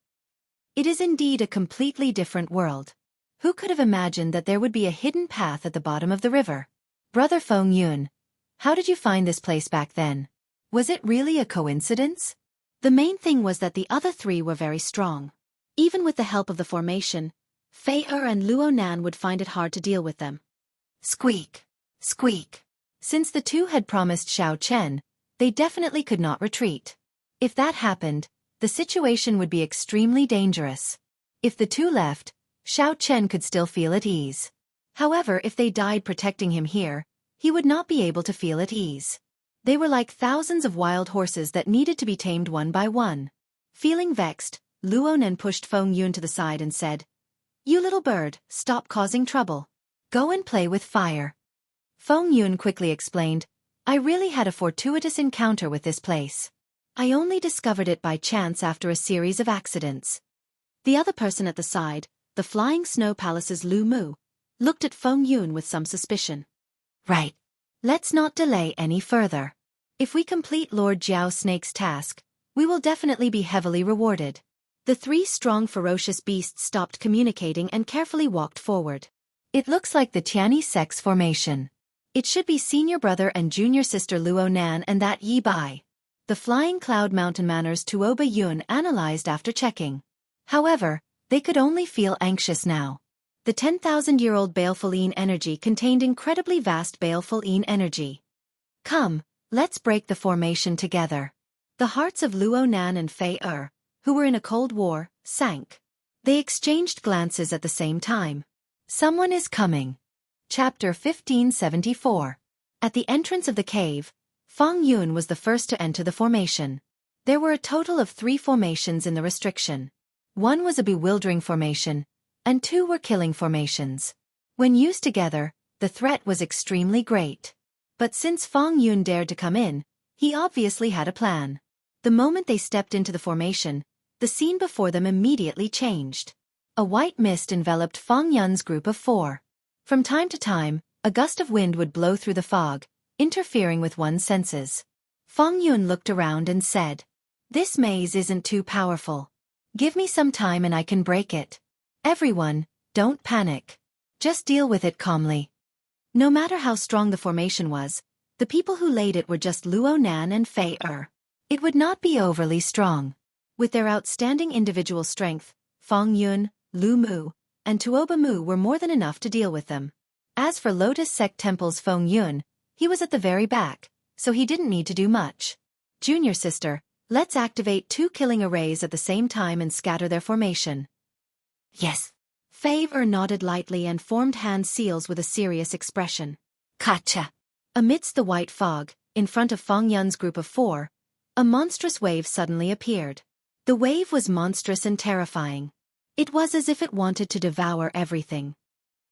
It is indeed a completely different world. Who could have imagined that there would be a hidden path at the bottom of the river? Brother Feng Yun, how did you find this place back then? Was it really a coincidence? The main thing was that the other three were very strong. Even with the help of the formation, Fei Er and Luo Nan would find it hard to deal with them. Squeak! Squeak! Since the two had promised Xiao Chen, they definitely could not retreat. If that happened, the situation would be extremely dangerous. If the two left, Xiao Chen could still feel at ease. However, if they died protecting him here, he would not be able to feel at ease. They were like thousands of wild horses that needed to be tamed one by one. Feeling vexed, Luo Nan pushed Feng Yun to the side and said, "You little bird, stop causing trouble. Go and play with fire." Feng Yun quickly explained, "I really had a fortuitous encounter with this place. I only discovered it by chance after a series of accidents." The other person at the side, the Flying Snow Palace's Lu Mu, looked at Feng Yun with some suspicion. "Right. Let's not delay any further. If we complete Lord Jiao Snake's task, we will definitely be heavily rewarded." The three strong ferocious beasts stopped communicating and carefully walked forward. It looks like the Tianyi Sect's formation. It should be senior brother and junior sister Luo Nan and that Yi Bai. The Flying Cloud Mountain Manor's Tuoba Yun analyzed after checking. However, they could only feel anxious now. The 10,000-year-old baleful Yin energy contained incredibly vast baleful Yin energy. Come, let's break the formation together. The hearts of Luo Nan and Fei Er, who were in a cold war, sank. They exchanged glances at the same time. Someone is coming. Chapter 1574. At the entrance of the cave, Feng Yun was the first to enter the formation. There were a total of 3 formations in the restriction. 1 was a bewildering formation, and 2 were killing formations. When used together, the threat was extremely great. But since Feng Yun dared to come in, he obviously had a plan. The moment they stepped into the formation, the scene before them immediately changed. A white mist enveloped Feng Yun's group of 4. From time to time, a gust of wind would blow through the fog, interfering with one's senses. Feng Yun looked around and said, "This maze isn't too powerful. Give me some time and I can break it. Everyone, don't panic. Just deal with it calmly." No matter how strong the formation was, the people who laid it were just Luo Nan and Fei Er. It would not be overly strong. With their outstanding individual strength, Feng Yun, Lu Mu, and Tuoba Mu were more than enough to deal with them. As for Lotus Sect Temple's Feng Yun, he was at the very back, so he didn't need to do much. Junior sister, let's activate 2 killing arrays at the same time and scatter their formation. Yes. Fei nodded lightly and formed hand seals with a serious expression. Gotcha. Amidst the white fog, in front of Fang Yun's group of 4, a monstrous wave suddenly appeared. The wave was monstrous and terrifying. It was as if it wanted to devour everything.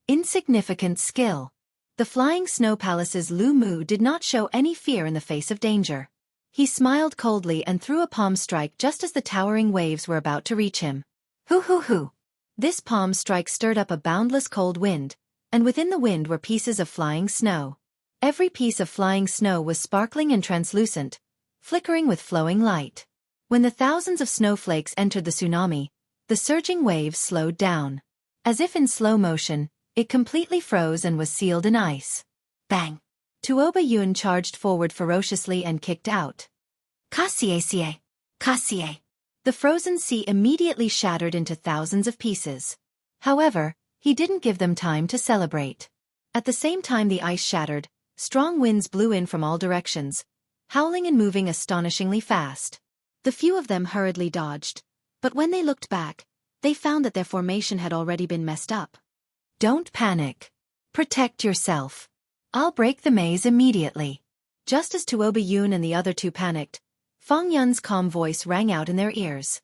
Insignificant skill. The flying snow palace's Lu Mu did not show any fear in the face of danger. He smiled coldly and threw a palm strike just as the towering waves were about to reach him. Hoo hoo hoo. This palm strike stirred up a boundless cold wind, and within the wind were pieces of flying snow. Every piece of flying snow was sparkling and translucent, flickering with flowing light. When the thousands of snowflakes entered the tsunami, the surging waves slowed down. As if in slow motion, it completely froze and was sealed in ice. Bang! Tuoba Yun charged forward ferociously and kicked out. Kasie! Kasie! The frozen sea immediately shattered into thousands of pieces. However, he didn't give them time to celebrate. At the same time the ice shattered, strong winds blew in from all directions, howling and moving astonishingly fast. The few of them hurriedly dodged, but when they looked back, they found that their formation had already been messed up. Don't panic. Protect yourself. I'll break the maze immediately. Just as Tuoba Yun and the other 2 panicked, Fang Yun's calm voice rang out in their ears.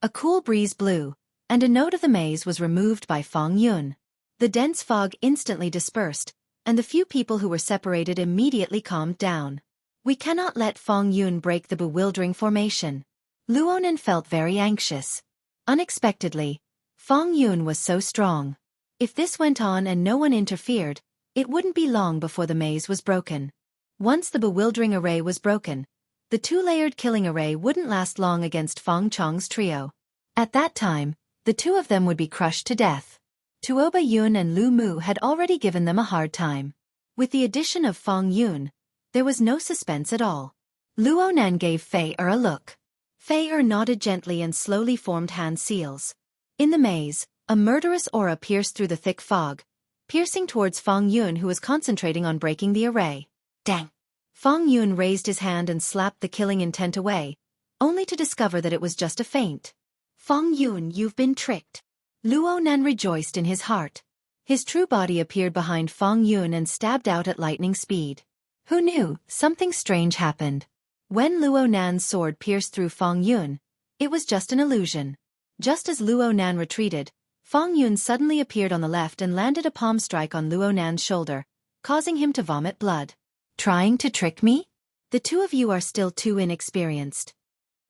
A cool breeze blew, and a node of the maze was removed by Fang Yun. The dense fog instantly dispersed, and the few people who were separated immediately calmed down. We cannot let Fang Yun break the bewildering formation. Luonan felt very anxious. Unexpectedly, Fang Yun was so strong. If this went on and no one interfered, it wouldn't be long before the maze was broken. Once the bewildering array was broken, the 2-layered killing array wouldn't last long against Fang Chong's trio. At that time, the 2 of them would be crushed to death. Tuoba Yun and Lu Mu had already given them a hard time. With the addition of Fang Yun, there was no suspense at all. Luonan gave Fei a look. Fei nodded gently and slowly formed hand seals. In the maze, a murderous aura pierced through the thick fog, piercing towards Fang Yun who was concentrating on breaking the array. Dang! Fang Yun raised his hand and slapped the killing intent away, only to discover that it was just a feint. Fang Yun, you've been tricked. Luonan rejoiced in his heart. His true body appeared behind Fang Yun and stabbed out at lightning speed. Who knew? Something strange happened. When Luonan's sword pierced through Fang Yun, it was just an illusion. Just as Luonan retreated, Fang Yun suddenly appeared on the left and landed a palm strike on Luonan's shoulder, causing him to vomit blood. Trying to trick me? The 2 of you are still too inexperienced.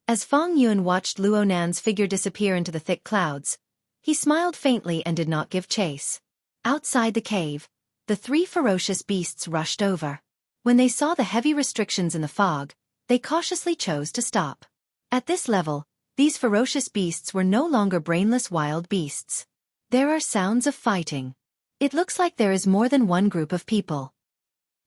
As Fang Yun watched Luonan's figure disappear into the thick clouds, he smiled faintly and did not give chase. Outside the cave, the 3 ferocious beasts rushed over. When they saw the heavy restrictions in the fog, they cautiously chose to stop. At this level, these ferocious beasts were no longer brainless wild beasts. There are sounds of fighting. It looks like there is more than one group of people.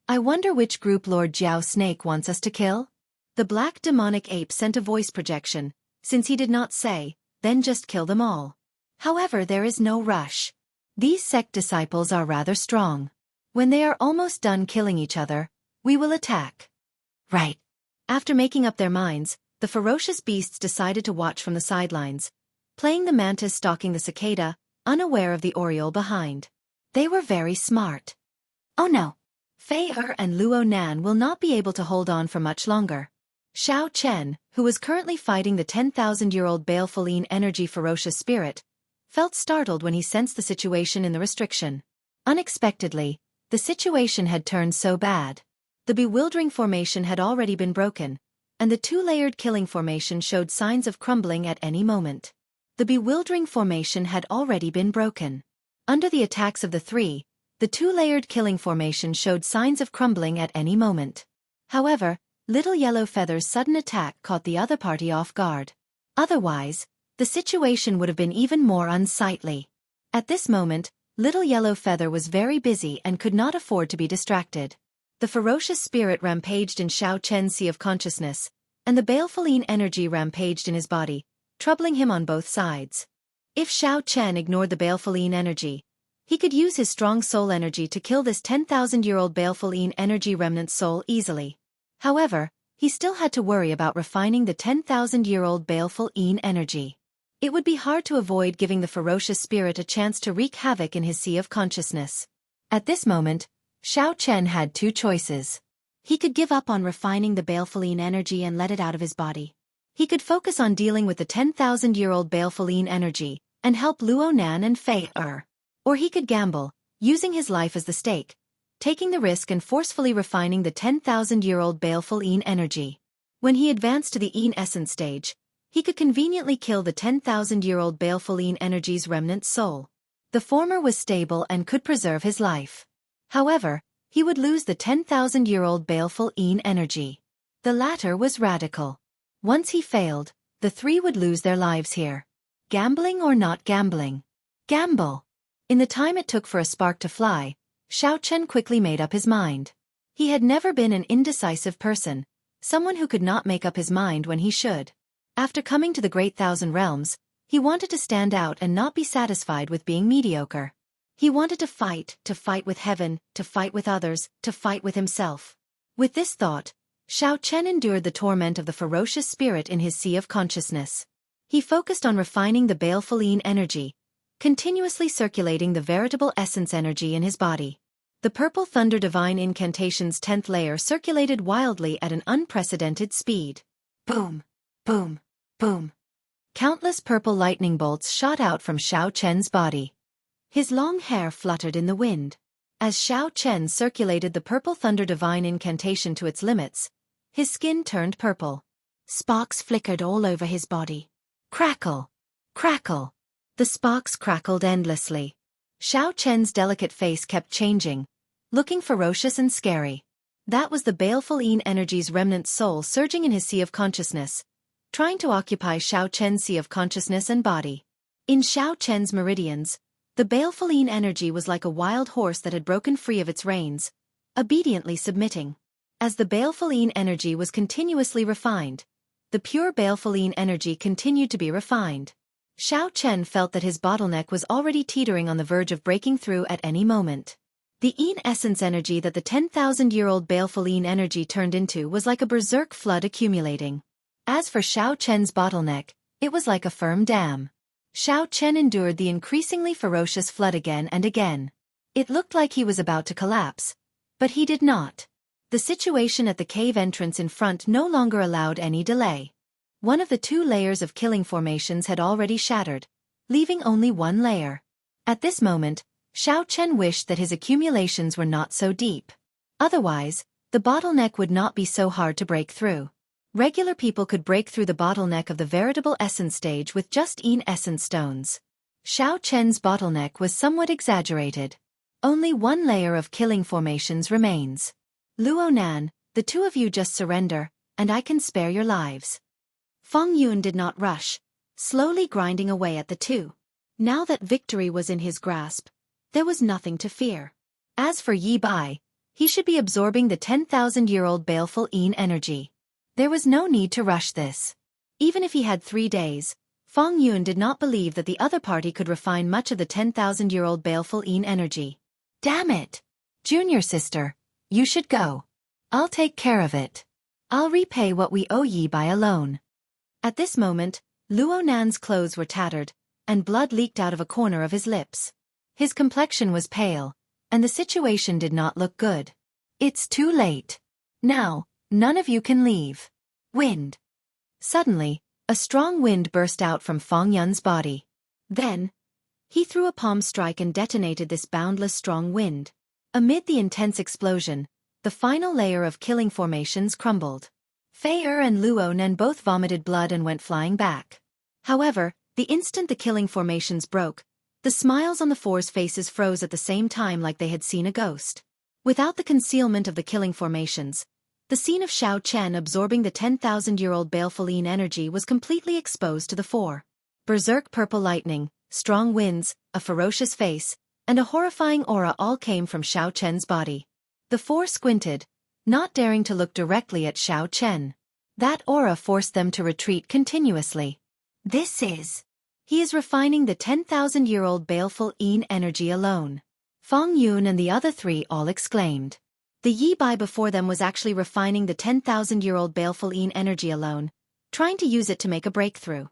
I wonder which group Lord Jiao Snake wants us to kill? The black demonic ape sent a voice projection, since he did not say, then just kill them all. However, there is no rush. These sect disciples are rather strong. When they are almost done killing each other, we will attack. Right. After making up their minds, the ferocious beasts decided to watch from the sidelines, playing the mantis stalking the cicada, unaware of the oriole behind. They were very smart. Oh no! Fei and Luonan will not be able to hold on for much longer. Xiao Chen, who was currently fighting the 10,000-year-old baleful energy ferocious spirit, felt startled when he sensed the situation in the restriction. Unexpectedly, the situation had turned so bad. The bewildering formation had already been broken, and the 2-layered killing formation showed signs of crumbling at any moment. The bewildering formation had already been broken. Under the attacks of the 3, the 2-layered killing formation showed signs of crumbling at any moment. However, Little Yellow Feather's sudden attack caught the other party off guard. Otherwise, the situation would have been even more unsightly. At this moment, Little Yellow Feather was very busy and could not afford to be distracted. The ferocious spirit rampaged in Xiao Chen's sea of consciousness, and the baleful energy rampaged in his body, troubling him on both sides. If Xiao Chen ignored the baleful energy, he could use his strong soul energy to kill this 10,000-year-old baleful energy remnant soul easily. However, he still had to worry about refining the 10,000-year-old baleful Yin energy. It would be hard to avoid giving the ferocious spirit a chance to wreak havoc in his sea of consciousness. At this moment, Xiao Chen had two choices. He could give up on refining the baleful Yin energy and let it out of his body. He could focus on dealing with the 10,000-year-old baleful Yin energy and help Luo Nan and Fei Er. Or he could gamble, using his life as the stake, taking the risk and forcefully refining the 10,000-year-old baleful Yin energy. When he advanced to the Yin essence stage, he could conveniently kill the 10,000-year-old baleful Yin energy's remnant soul. The former was stable and could preserve his life. However, he would lose the 10,000-year-old baleful Yin energy. The latter was radical. Once he failed, the three would lose their lives here. Gambling or not gambling? Gamble. In the time it took for a spark to fly, Xiao Chen quickly made up his mind. He had never been an indecisive person, someone who could not make up his mind when he should. After coming to the Great Thousand Realms, he wanted to stand out and not be satisfied with being mediocre. He wanted to fight with heaven, to fight with others, to fight with himself. With this thought, Xiao Chen endured the torment of the ferocious spirit in his sea of consciousness. He focused on refining the baleful Yin energy, continuously circulating the veritable essence energy in his body. The Purple Thunder Divine Incantation's 10th layer circulated wildly at an unprecedented speed. Boom! Boom! Boom! Countless purple lightning bolts shot out from Xiao Chen's body. His long hair fluttered in the wind. As Xiao Chen circulated the Purple Thunder Divine Incantation to its limits, his skin turned purple. Sparks flickered all over his body. Crackle! Crackle! The sparks crackled endlessly. Xiao Chen's delicate face kept changing, looking ferocious and scary. That was the baleful Yin energy's remnant soul surging in his sea of consciousness, trying to occupy Xiao Chen's sea of consciousness and body. In Xiao Chen's meridians, the baleful Yin energy was like a wild horse that had broken free of its reins, obediently submitting. As the baleful Yin energy was continuously refined, the pure baleful Yin energy continued to be refined. Xiao Chen felt that his bottleneck was already teetering on the verge of breaking through at any moment. The Yin essence energy that the 10,000-year-old baleful Yin energy turned into was like a berserk flood accumulating. As for Xiao Chen's bottleneck, it was like a firm dam. Xiao Chen endured the increasingly ferocious flood again and again. It looked like he was about to collapse, but he did not. The situation at the cave entrance in front no longer allowed any delay. One of the two layers of killing formations had already shattered, leaving only one layer. At this moment, Xiao Chen wished that his accumulations were not so deep. Otherwise, the bottleneck would not be so hard to break through. Regular people could break through the bottleneck of the veritable essence stage with just Yin essence stones. Xiao Chen's bottleneck was somewhat exaggerated. Only one layer of killing formations remains. Luo Nan, the two of you just surrender, and I can spare your lives. Feng Yun did not rush, slowly grinding away at the two. Now that victory was in his grasp, there was nothing to fear. As for Yi Bai, he should be absorbing the 10,000-year-old baleful Yin energy. There was no need to rush this. Even if he had 3 days, Feng Yun did not believe that the other party could refine much of the 10,000-year-old baleful Yin energy. Damn it! Junior sister, you should go. I'll take care of it. I'll repay what we owe Yi Bai alone. At this moment, Luo Nan's clothes were tattered, and blood leaked out of a corner of his lips. His complexion was pale, and the situation did not look good. It's too late. Now, none of you can leave. Wind. Suddenly, a strong wind burst out from Feng Yun's body. Then, he threw a palm strike and detonated this boundless strong wind. Amid the intense explosion, the final layer of killing formations crumbled. Fei Er and Luo Nan both vomited blood and went flying back. However, the instant the killing formations broke, the smiles on the four's faces froze at the same time like they had seen a ghost. Without the concealment of the killing formations, the scene of Xiao Chen absorbing the 10,000-year-old baleful Yin energy was completely exposed to the four. Berserk purple lightning, strong winds, a ferocious face, and a horrifying aura all came from Xiao Chen's body. The four squinted, not daring to look directly at Xiao Chen. That aura forced them to retreat continuously. He is refining the 10,000-year-old baleful Yin energy alone. Feng Yun and the other three all exclaimed. The Yi Bai before them was actually refining the 10,000-year-old baleful Yin energy alone, trying to use it to make a breakthrough.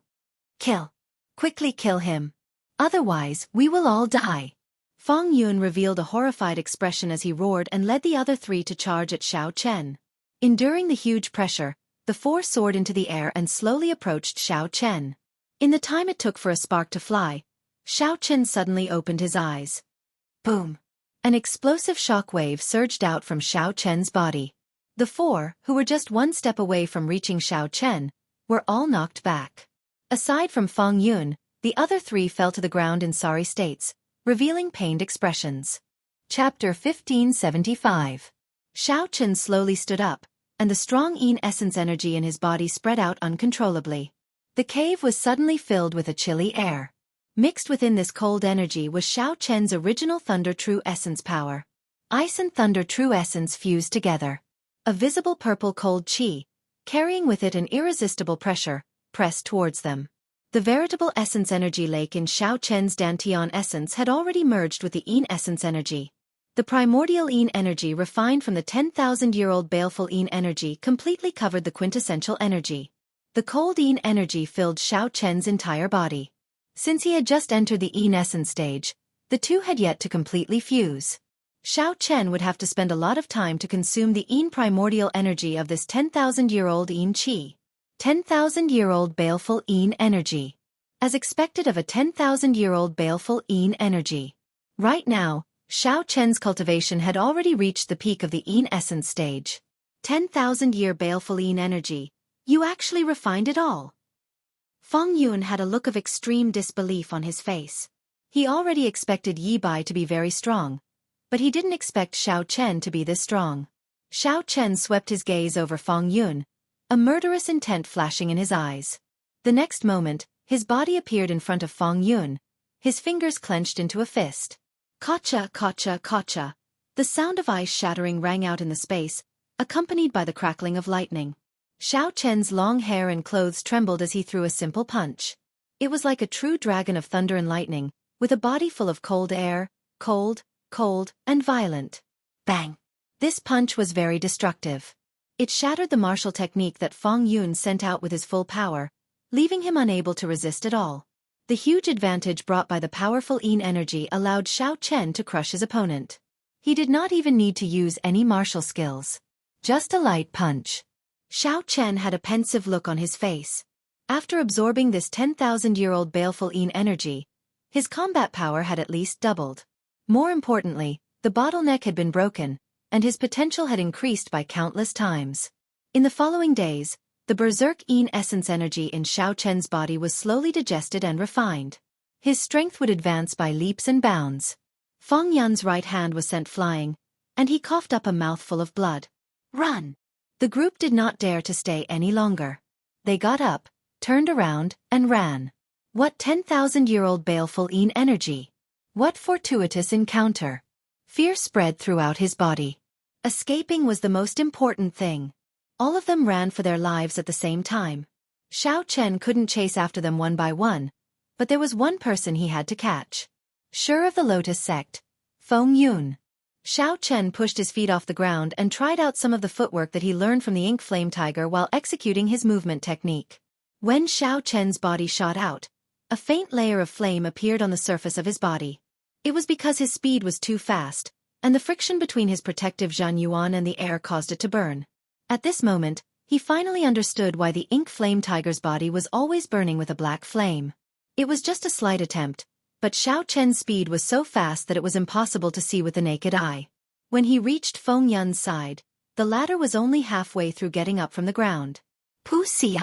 Kill. Quickly kill him. Otherwise, we will all die. Feng Yun revealed a horrified expression as he roared and led the other three to charge at Xiao Chen. Enduring the huge pressure, the four soared into the air and slowly approached Xiao Chen. In the time it took for a spark to fly, Xiao Chen suddenly opened his eyes. Boom! An explosive shock wave surged out from Xiao Chen's body. The four, who were just one step away from reaching Xiao Chen, were all knocked back. Aside from Feng Yun, the other three fell to the ground in sorry states, revealing pained expressions. Chapter 1575. Xiao Chen slowly stood up, and the strong Yin essence energy in his body spread out uncontrollably. The cave was suddenly filled with a chilly air. Mixed within this cold energy was Xiao Chen's original Thunder True Essence power. Ice and Thunder True Essence fused together. A visible purple cold qi, carrying with it an irresistible pressure, pressed towards them. The veritable essence energy lake in Xiao Chen's Dantian essence had already merged with the Yin essence energy. The primordial Yin energy refined from the 10,000-year-old baleful Yin energy completely covered the quintessential energy. The cold Yin energy filled Xiao Chen's entire body. Since he had just entered the Yin essence stage, the two had yet to completely fuse. Xiao Chen would have to spend a lot of time to consume the Yin primordial energy of this 10,000-year-old Yin qi. 10,000-year-old baleful Yin energy. As expected of a 10,000-year-old baleful Yin energy. Right now, Xiao Chen's cultivation had already reached the peak of the Yin essence stage. 10,000-year baleful Yin energy. You actually refined it all. Feng Yun had a look of extreme disbelief on his face. He already expected Yi Bai to be very strong, but he didn't expect Xiao Chen to be this strong. Xiao Chen swept his gaze over Feng Yun, a murderous intent flashing in his eyes. The next moment, his body appeared in front of Feng Yun, his fingers clenched into a fist. Kacha, kacha, kacha. The sound of ice shattering rang out in the space, accompanied by the crackling of lightning. Xiao Chen's long hair and clothes trembled as he threw a simple punch. It was like a true dragon of thunder and lightning, with a body full of cold air, cold, and violent. Bang! This punch was very destructive. It shattered the martial technique that Feng Yun sent out with his full power, leaving him unable to resist at all. The huge advantage brought by the powerful Yin energy allowed Xiao Chen to crush his opponent. He did not even need to use any martial skills. Just a light punch. Xiao Chen had a pensive look on his face. After absorbing this 10,000-year-old baleful Yin energy, his combat power had at least doubled. More importantly, the bottleneck had been broken, and his potential had increased by countless times. In the following days, the berserk Yin essence energy in Xiao Chen's body was slowly digested and refined. His strength would advance by leaps and bounds. Feng Yun's right hand was sent flying, and he coughed up a mouthful of blood. Run! The group did not dare to stay any longer. They got up, turned around, and ran. What 10,000-year-old baleful Yin energy! What fortuitous encounter! Fear spread throughout his body. Escaping was the most important thing. All of them ran for their lives at the same time. Xiao Chen couldn't chase after them one by one, but there was one person he had to catch. Sure of the Lotus Sect, Feng Yun. Xiao Chen pushed his feet off the ground and tried out some of the footwork that he learned from the Ink Flame Tiger while executing his movement technique. When Xiao Chen's body shot out, a faint layer of flame appeared on the surface of his body. It was because his speed was too fast, and the friction between his protective Zhanyuan and the air caused it to burn. At this moment, he finally understood why the Ink Flame Tiger's body was always burning with a black flame. It was just a slight attempt, but Xiao Chen's speed was so fast that it was impossible to see with the naked eye. When he reached Feng Yun's side, the latter was only halfway through getting up from the ground. Pussy.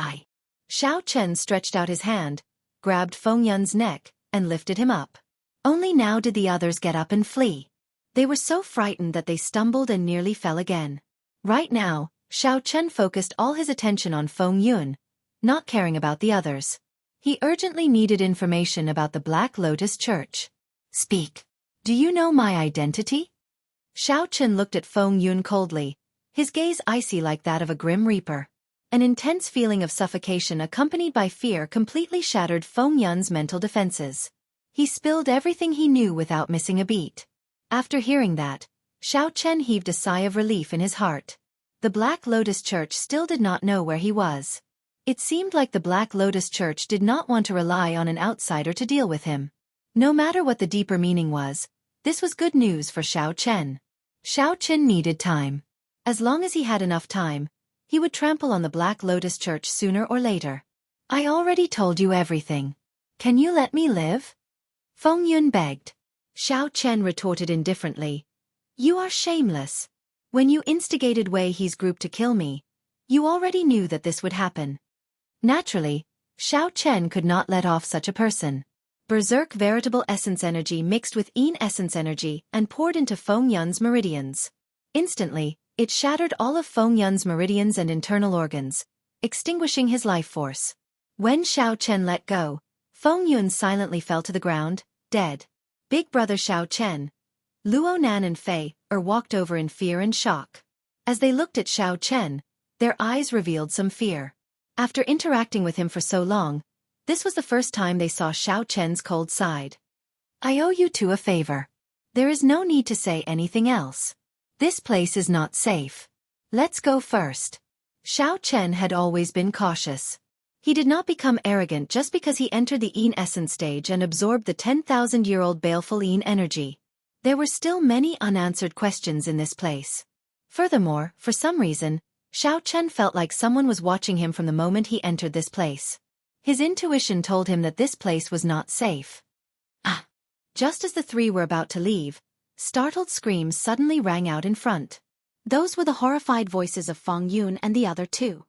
Xiao Chen stretched out his hand, grabbed Feng Yun's neck, and lifted him up. Only now did the others get up and flee. They were so frightened that they stumbled and nearly fell again. Right now, Xiao Chen focused all his attention on Feng Yun, not caring about the others. He urgently needed information about the Black Lotus Church. Speak. Do you know my identity? Xiao Chen looked at Feng Yun coldly, his gaze icy like that of a grim reaper. An intense feeling of suffocation accompanied by fear completely shattered Feng Yun's mental defenses. He spilled everything he knew without missing a beat. After hearing that, Xiao Chen heaved a sigh of relief in his heart. The Black Lotus Church still did not know where he was. It seemed like the Black Lotus Church did not want to rely on an outsider to deal with him. No matter what the deeper meaning was, this was good news for Xiao Chen. Xiao Chen needed time. As long as he had enough time, he would trample on the Black Lotus Church sooner or later. I already told you everything. Can you let me live? Feng Yun begged. Xiao Chen retorted indifferently. You are shameless. When you instigated Wei He's group to kill me, you already knew that this would happen. Naturally, Xiao Chen could not let off such a person. Berserk veritable essence energy mixed with Yin essence energy and poured into Feng Yun's meridians. Instantly, it shattered all of Feng Yun's meridians and internal organs, extinguishing his life force. When Xiao Chen let go, Feng Yun silently fell to the ground, dead. Big brother Xiao Chen, Luo Nan and Fei walked over in fear and shock. As they looked at Xiao Chen, their eyes revealed some fear. After interacting with him for so long, this was the first time they saw Xiao Chen's cold side. I owe you two a favor. There is no need to say anything else. This place is not safe. Let's go first. Xiao Chen had always been cautious. He did not become arrogant just because he entered the Yin essence stage and absorbed the 10,000-year-old baleful Yin energy. There were still many unanswered questions in this place. Furthermore, for some reason, Xiao Chen felt like someone was watching him from the moment he entered this place. His intuition told him that this place was not safe. Ah! Just as the three were about to leave, startled screams suddenly rang out in front. Those were the horrified voices of Feng Yun and the other two.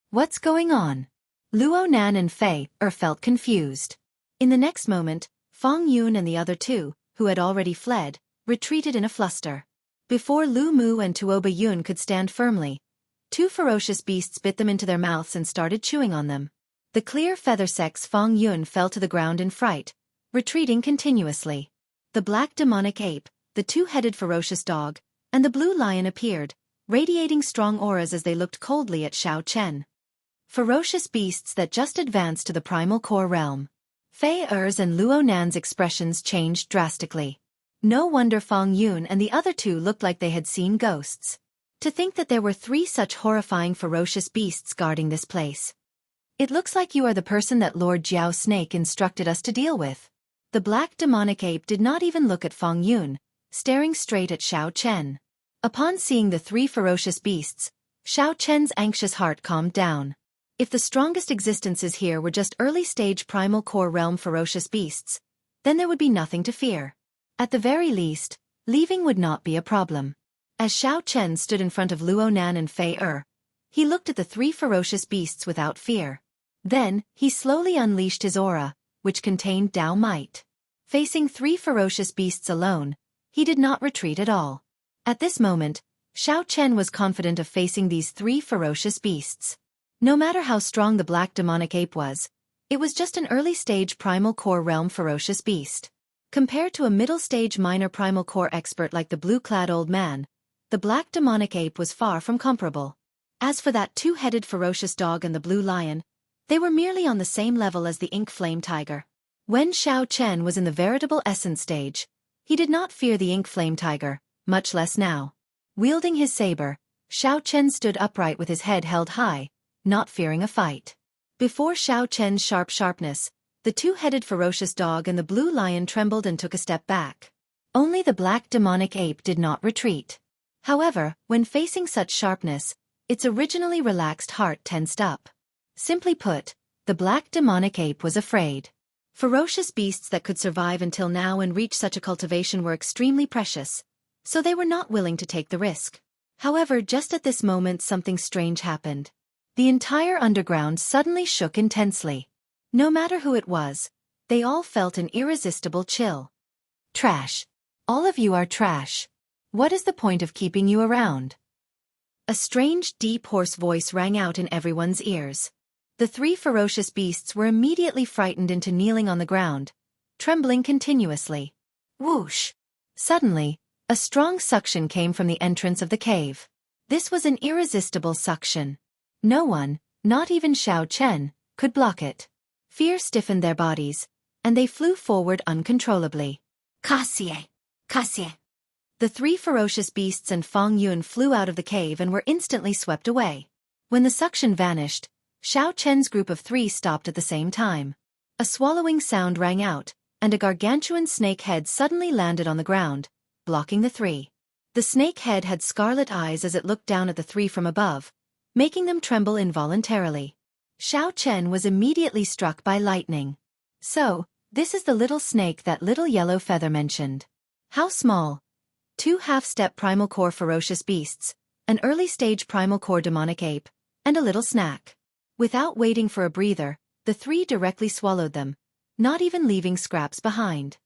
What's going on? Luo Nan and Fei felt confused. In the next moment, Feng Yun and the other two, who had already fled, retreated in a fluster. Before Lu Mu and Tuoba Yun could stand firmly, two ferocious beasts bit them into their mouths and started chewing on them. The clear feather sex Feng Yun fell to the ground in fright, retreating continuously. The black demonic ape, the two-headed ferocious dog, and the blue lion appeared, radiating strong auras as they looked coldly at Xiao Chen. Ferocious beasts that just advanced to the primal core realm. Fei Er's and Luo Nan's expressions changed drastically. No wonder Feng Yun and the other two looked like they had seen ghosts. To think that there were three such horrifying ferocious beasts guarding this place. It looks like you are the person that Lord Jiao Snake instructed us to deal with. The black demonic ape did not even look at Feng Yun, staring straight at Xiao Chen. Upon seeing the three ferocious beasts, Xiao Chen's anxious heart calmed down. If the strongest existences here were just early-stage primal core realm ferocious beasts, then there would be nothing to fear. At the very least, leaving would not be a problem. As Xiao Chen stood in front of Luo Nan and Fei he looked at the three ferocious beasts without fear. Then, he slowly unleashed his aura, which contained Dao Might. Facing three ferocious beasts alone, he did not retreat at all. At this moment, Xiao Chen was confident of facing these three ferocious beasts. No matter how strong the black demonic ape was, it was just an early-stage primal core realm ferocious beast. Compared to a middle-stage minor primal core expert like the blue-clad old man, the black demonic ape was far from comparable. As for that two-headed ferocious dog and the blue lion, they were merely on the same level as the ink flame tiger. When Xiao Chen was in the veritable essence stage, he did not fear the ink flame tiger, much less now. Wielding his saber, Xiao Chen stood upright with his head held high, not fearing a fight. Before Xiao Chen's sharpness, the two-headed ferocious dog and the blue lion trembled and took a step back. Only the black demonic ape did not retreat. However, when facing such sharpness, its originally relaxed heart tensed up. Simply put, the black demonic ape was afraid. Ferocious beasts that could survive until now and reach such a cultivation were extremely precious, so they were not willing to take the risk. However, just at this moment something strange happened. The entire underground suddenly shook intensely. No matter who it was, they all felt an irresistible chill. Trash. All of you are trash. What is the point of keeping you around? A strange, deep, hoarse voice rang out in everyone's ears. The three ferocious beasts were immediately frightened into kneeling on the ground, trembling continuously. Whoosh! Suddenly, a strong suction came from the entrance of the cave. This was an irresistible suction. No one, not even Xiao Chen, could block it. Fear stiffened their bodies, and they flew forward uncontrollably. Cassie! Cassie! The three ferocious beasts and Feng Yun flew out of the cave and were instantly swept away. When the suction vanished, Xiao Chen's group of three stopped at the same time. A swallowing sound rang out, and a gargantuan snake head suddenly landed on the ground, blocking the three. The snake head had scarlet eyes as it looked down at the three from above, making them tremble involuntarily. Xiao Chen was immediately struck by lightning. So, this is the little snake that little yellow feather mentioned. How small. 2 half-step primal core ferocious beasts, an early-stage primal core demonic ape, and a little snack. Without waiting for a breather, the three directly swallowed them, not even leaving scraps behind.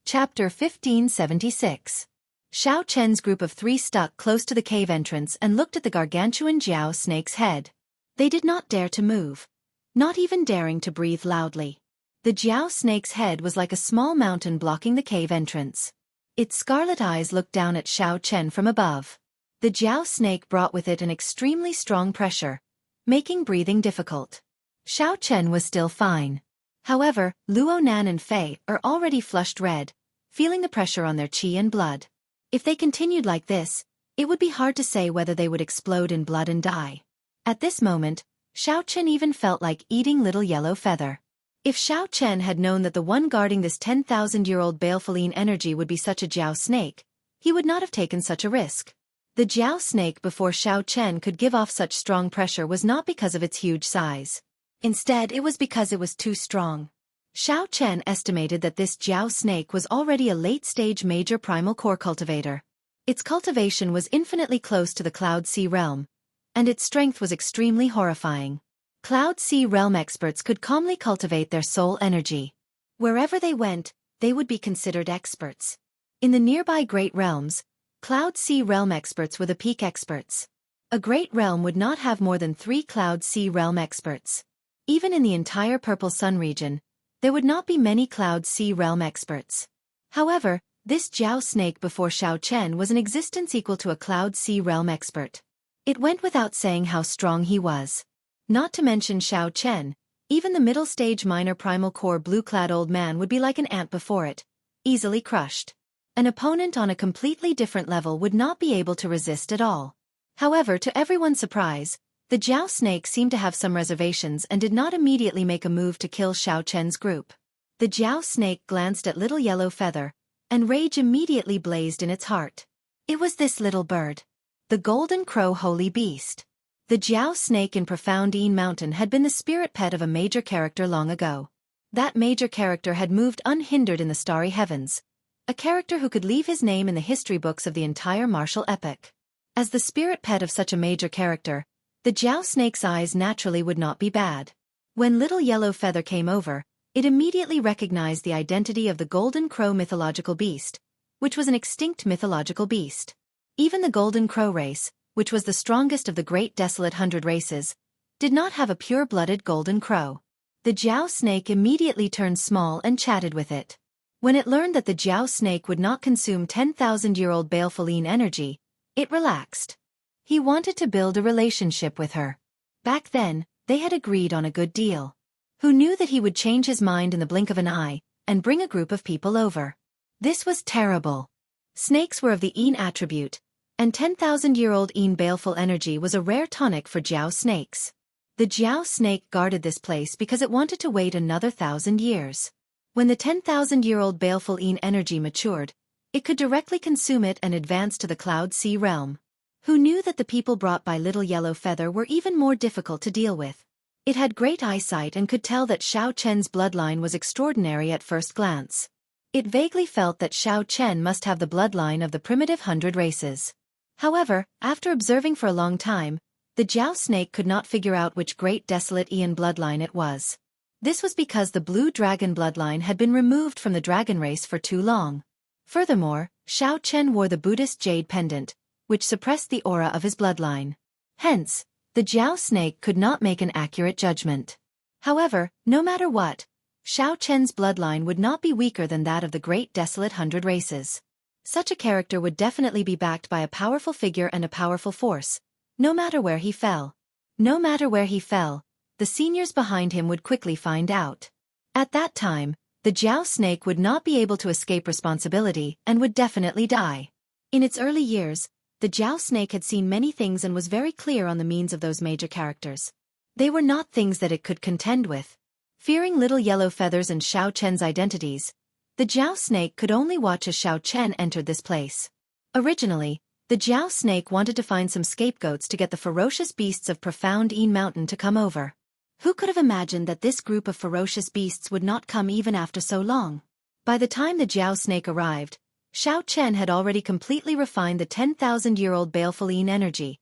Chapter 1576. Xiao Chen's group of three stuck close to the cave entrance and looked at the gargantuan Jiao snake's head. They did not dare to move, not even daring to breathe loudly. The Jiao snake's head was like a small mountain blocking the cave entrance. Its scarlet eyes looked down at Xiao Chen from above. The Jiao snake brought with it an extremely strong pressure, making breathing difficult. Xiao Chen was still fine. However, Luo Nan and Fei are already flushed red, feeling the pressure on their qi and blood. If they continued like this, it would be hard to say whether they would explode in blood and die. At this moment, Xiao Chen even felt like eating little yellow feather. If Xiao Chen had known that the one guarding this 10,000-year-old baleful energy would be such a Jiao snake, he would not have taken such a risk. The Jiao snake before Xiao Chen could give off such strong pressure was not because of its huge size. Instead, it was because it was too strong. Xiao Chen estimated that this Jiao snake was already a late-stage major primal core cultivator. Its cultivation was infinitely close to the Cloud Sea realm, and its strength was extremely horrifying. Cloud Sea realm experts could calmly cultivate their soul energy. Wherever they went, they would be considered experts. In the nearby Great Realms, Cloud Sea realm experts were the peak experts. A great realm would not have more than 3 Cloud Sea realm experts. Even in the entire Purple Sun region, there would not be many Cloud Sea realm experts. However, this Jiao snake before Xiao Chen was in existence equal to a Cloud Sea realm expert. It went without saying how strong he was. Not to mention Xiao Chen, even the middle-stage minor primal core blue-clad old man would be like an ant before it, easily crushed. An opponent on a completely different level would not be able to resist at all. However, to everyone's surprise, the Jiao snake seemed to have some reservations and did not immediately make a move to kill Xiao Chen's group. The Jiao snake glanced at little yellow feather, and rage immediately blazed in its heart. It was this little bird. The golden crow holy beast. The Jiao snake in Profound Een Mountain had been the spirit pet of a major character long ago. That major character had moved unhindered in the starry heavens, a character who could leave his name in the history books of the entire martial epic. As the spirit pet of such a major character, the Jiao snake's eyes naturally would not be bad. When little yellow feather came over, it immediately recognized the identity of the golden crow mythological beast, which was an extinct mythological beast. Even the golden crow race, which was the strongest of the great desolate 100 races, did not have a pure-blooded golden crow. The Jiao snake immediately turned small and chatted with it. When it learned that the Jiao snake would not consume 10,000-year-old baleful energy, it relaxed. He wanted to build a relationship with her. Back then, they had agreed on a good deal. Who knew that he would change his mind in the blink of an eye, and bring a group of people over? This was terrible. Snakes were of the Een attribute, and 10,000-year-old Een baleful energy was a rare tonic for Jiao snakes. The Jiao snake guarded this place because it wanted to wait another 1,000 years. When the 10,000-year-old baleful Een energy matured, it could directly consume it and advance to the Cloud Sea realm. Who knew that the people brought by Little Yellow Feather were even more difficult to deal with? It had great eyesight and could tell that Xiao Chen's bloodline was extraordinary at first glance. It vaguely felt that Xiao Chen must have the bloodline of the primitive 100 races. However, after observing for a long time, the Jiao snake could not figure out which great desolate Aeon bloodline it was. This was because the blue dragon bloodline had been removed from the dragon race for too long. Furthermore, Xiao Chen wore the Buddhist jade pendant, which suppressed the aura of his bloodline. Hence, the Jiao snake could not make an accurate judgment. However, no matter what, Xiao Chen's bloodline would not be weaker than that of the great desolate 100 races. Such a character would definitely be backed by a powerful figure and a powerful force, no matter where he fell. No matter where he fell, the seniors behind him would quickly find out. At that time, the Jiao snake would not be able to escape responsibility and would definitely die. In its early years, the Jiao snake had seen many things and was very clear on the means of those major characters. They were not things that it could contend with. Fearing little yellow feathers and Xiao Chen's identities, the Jiao snake could only watch as Xiao Chen entered this place. Originally, the Jiao snake wanted to find some scapegoats to get the ferocious beasts of Profound Een Mountain to come over. Who could have imagined that this group of ferocious beasts would not come even after so long? By the time the Jiao snake arrived, Xiao Chen had already completely refined the 10,000-year-old baleful Een energy,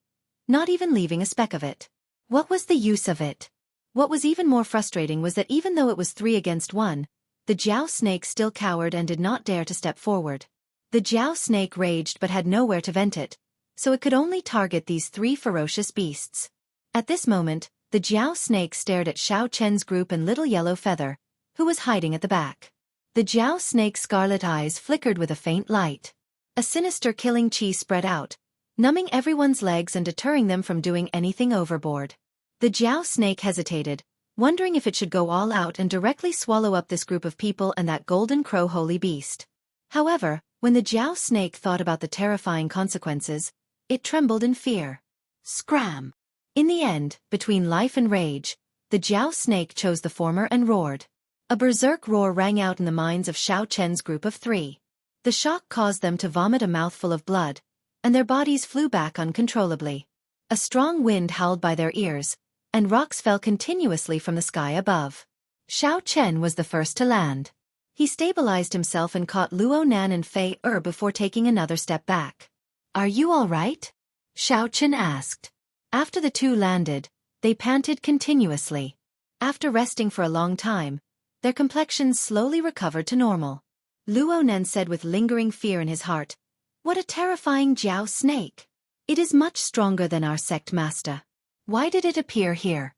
not even leaving a speck of it. What was the use of it? What was even more frustrating was that even though it was 3 against 1, the Jiao snake still cowered and did not dare to step forward. The Jiao snake raged but had nowhere to vent it, so it could only target these 3 ferocious beasts. At this moment, the Jiao snake stared at Xiao Chen's group and Little Yellow Feather, who was hiding at the back. The Jiao snake's scarlet eyes flickered with a faint light. A sinister killing chi spread out, numbing everyone's legs and deterring them from doing anything overboard. The Jiao snake hesitated, wondering if it should go all out and directly swallow up this group of people and that golden crow holy beast. However, when the Jiao snake thought about the terrifying consequences, it trembled in fear. Scram! In the end, between life and rage, the Jiao snake chose the former and roared. A berserk roar rang out in the minds of Xiao Chen's group of 3. The shock caused them to vomit a mouthful of blood, and their bodies flew back uncontrollably. A strong wind howled by their ears, and rocks fell continuously from the sky above. Xiao Chen was the first to land. He stabilized himself and caught Luo Nan and Fei before taking another step back. "Are you all right?" Xiao Chen asked. After the 2 landed, they panted continuously. After resting for a long time, their complexions slowly recovered to normal. Luo Nan said with lingering fear in his heart, "What a terrifying Jiao snake! It is much stronger than our sect master. Why did it appear here?"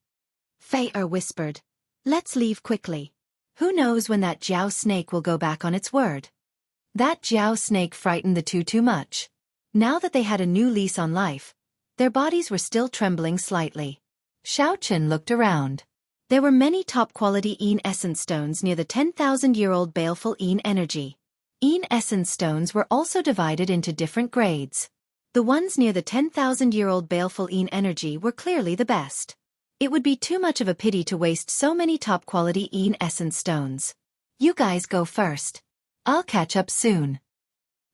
Fei whispered, "Let's leave quickly. Who knows when that Jiao snake will go back on its word?" That Jiao snake frightened the 2 too much. Now that they had a new lease on life, their bodies were still trembling slightly. Xiao Chen looked around. There were many top-quality Een essence stones near the 10,000-year-old baleful Een energy. Een essence stones were also divided into different grades. The ones near the 10,000-year-old baleful Een energy were clearly the best. It would be too much of a pity to waste so many top-quality Een essence stones. "You guys go first. I'll catch up soon."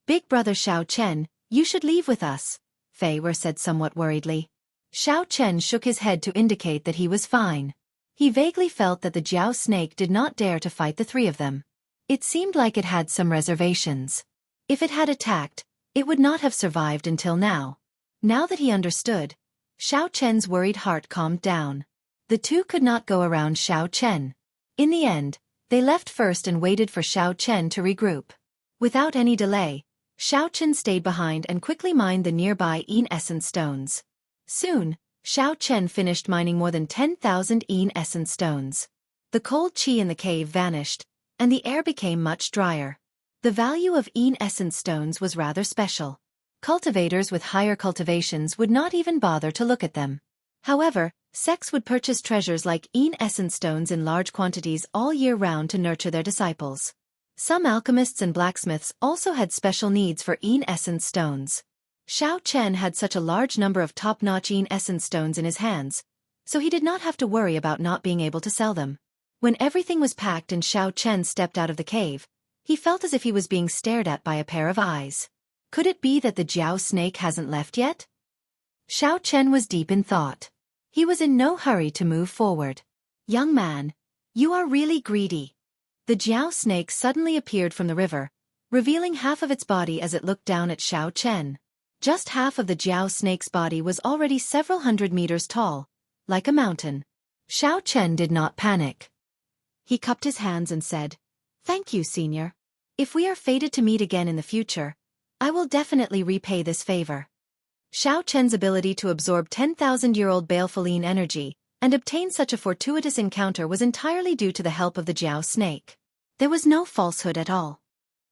"Big brother Xiao Chen, you should leave with us," Fei said somewhat worriedly. Xiao Chen shook his head to indicate that he was fine. He vaguely felt that the Jiao snake did not dare to fight the 3 of them. It seemed like it had some reservations. If it had attacked, it would not have survived until now. Now that he understood, Xiao Chen's worried heart calmed down. The 2 could not go around Xiao Chen. In the end, they left first and waited for Xiao Chen to regroup. Without any delay, Xiao Chen stayed behind and quickly mined the nearby Een essence stones. Soon, Xiao Chen finished mining more than 10,000 Een essence stones. The cold chi in the cave vanished, and the air became much drier. The value of Een essence stones was rather special. Cultivators with higher cultivations would not even bother to look at them. However, sects would purchase treasures like Een essence stones in large quantities all year round to nurture their disciples. Some alchemists and blacksmiths also had special needs for Een essence stones. Xiao Chen had such a large number of top-notch Een essence stones in his hands, so he did not have to worry about not being able to sell them. When everything was packed and Xiao Chen stepped out of the cave, he felt as if he was being stared at by a pair of eyes. Could it be that the Jiao snake hasn't left yet? Xiao Chen was deep in thought. He was in no hurry to move forward. "Young man, you are really greedy." The Jiao snake suddenly appeared from the river, revealing half of its body as it looked down at Xiao Chen. Just half of the Jiao snake's body was already several hundred meters tall, like a mountain. Xiao Chen did not panic. He cupped his hands and said, "Thank you, senior. If we are fated to meet again in the future, I will definitely repay this favor." Xiao Chen's ability to absorb 10,000-year-old baleful Een energy and obtain such a fortuitous encounter was entirely due to the help of the Jiao snake. There was no falsehood at all.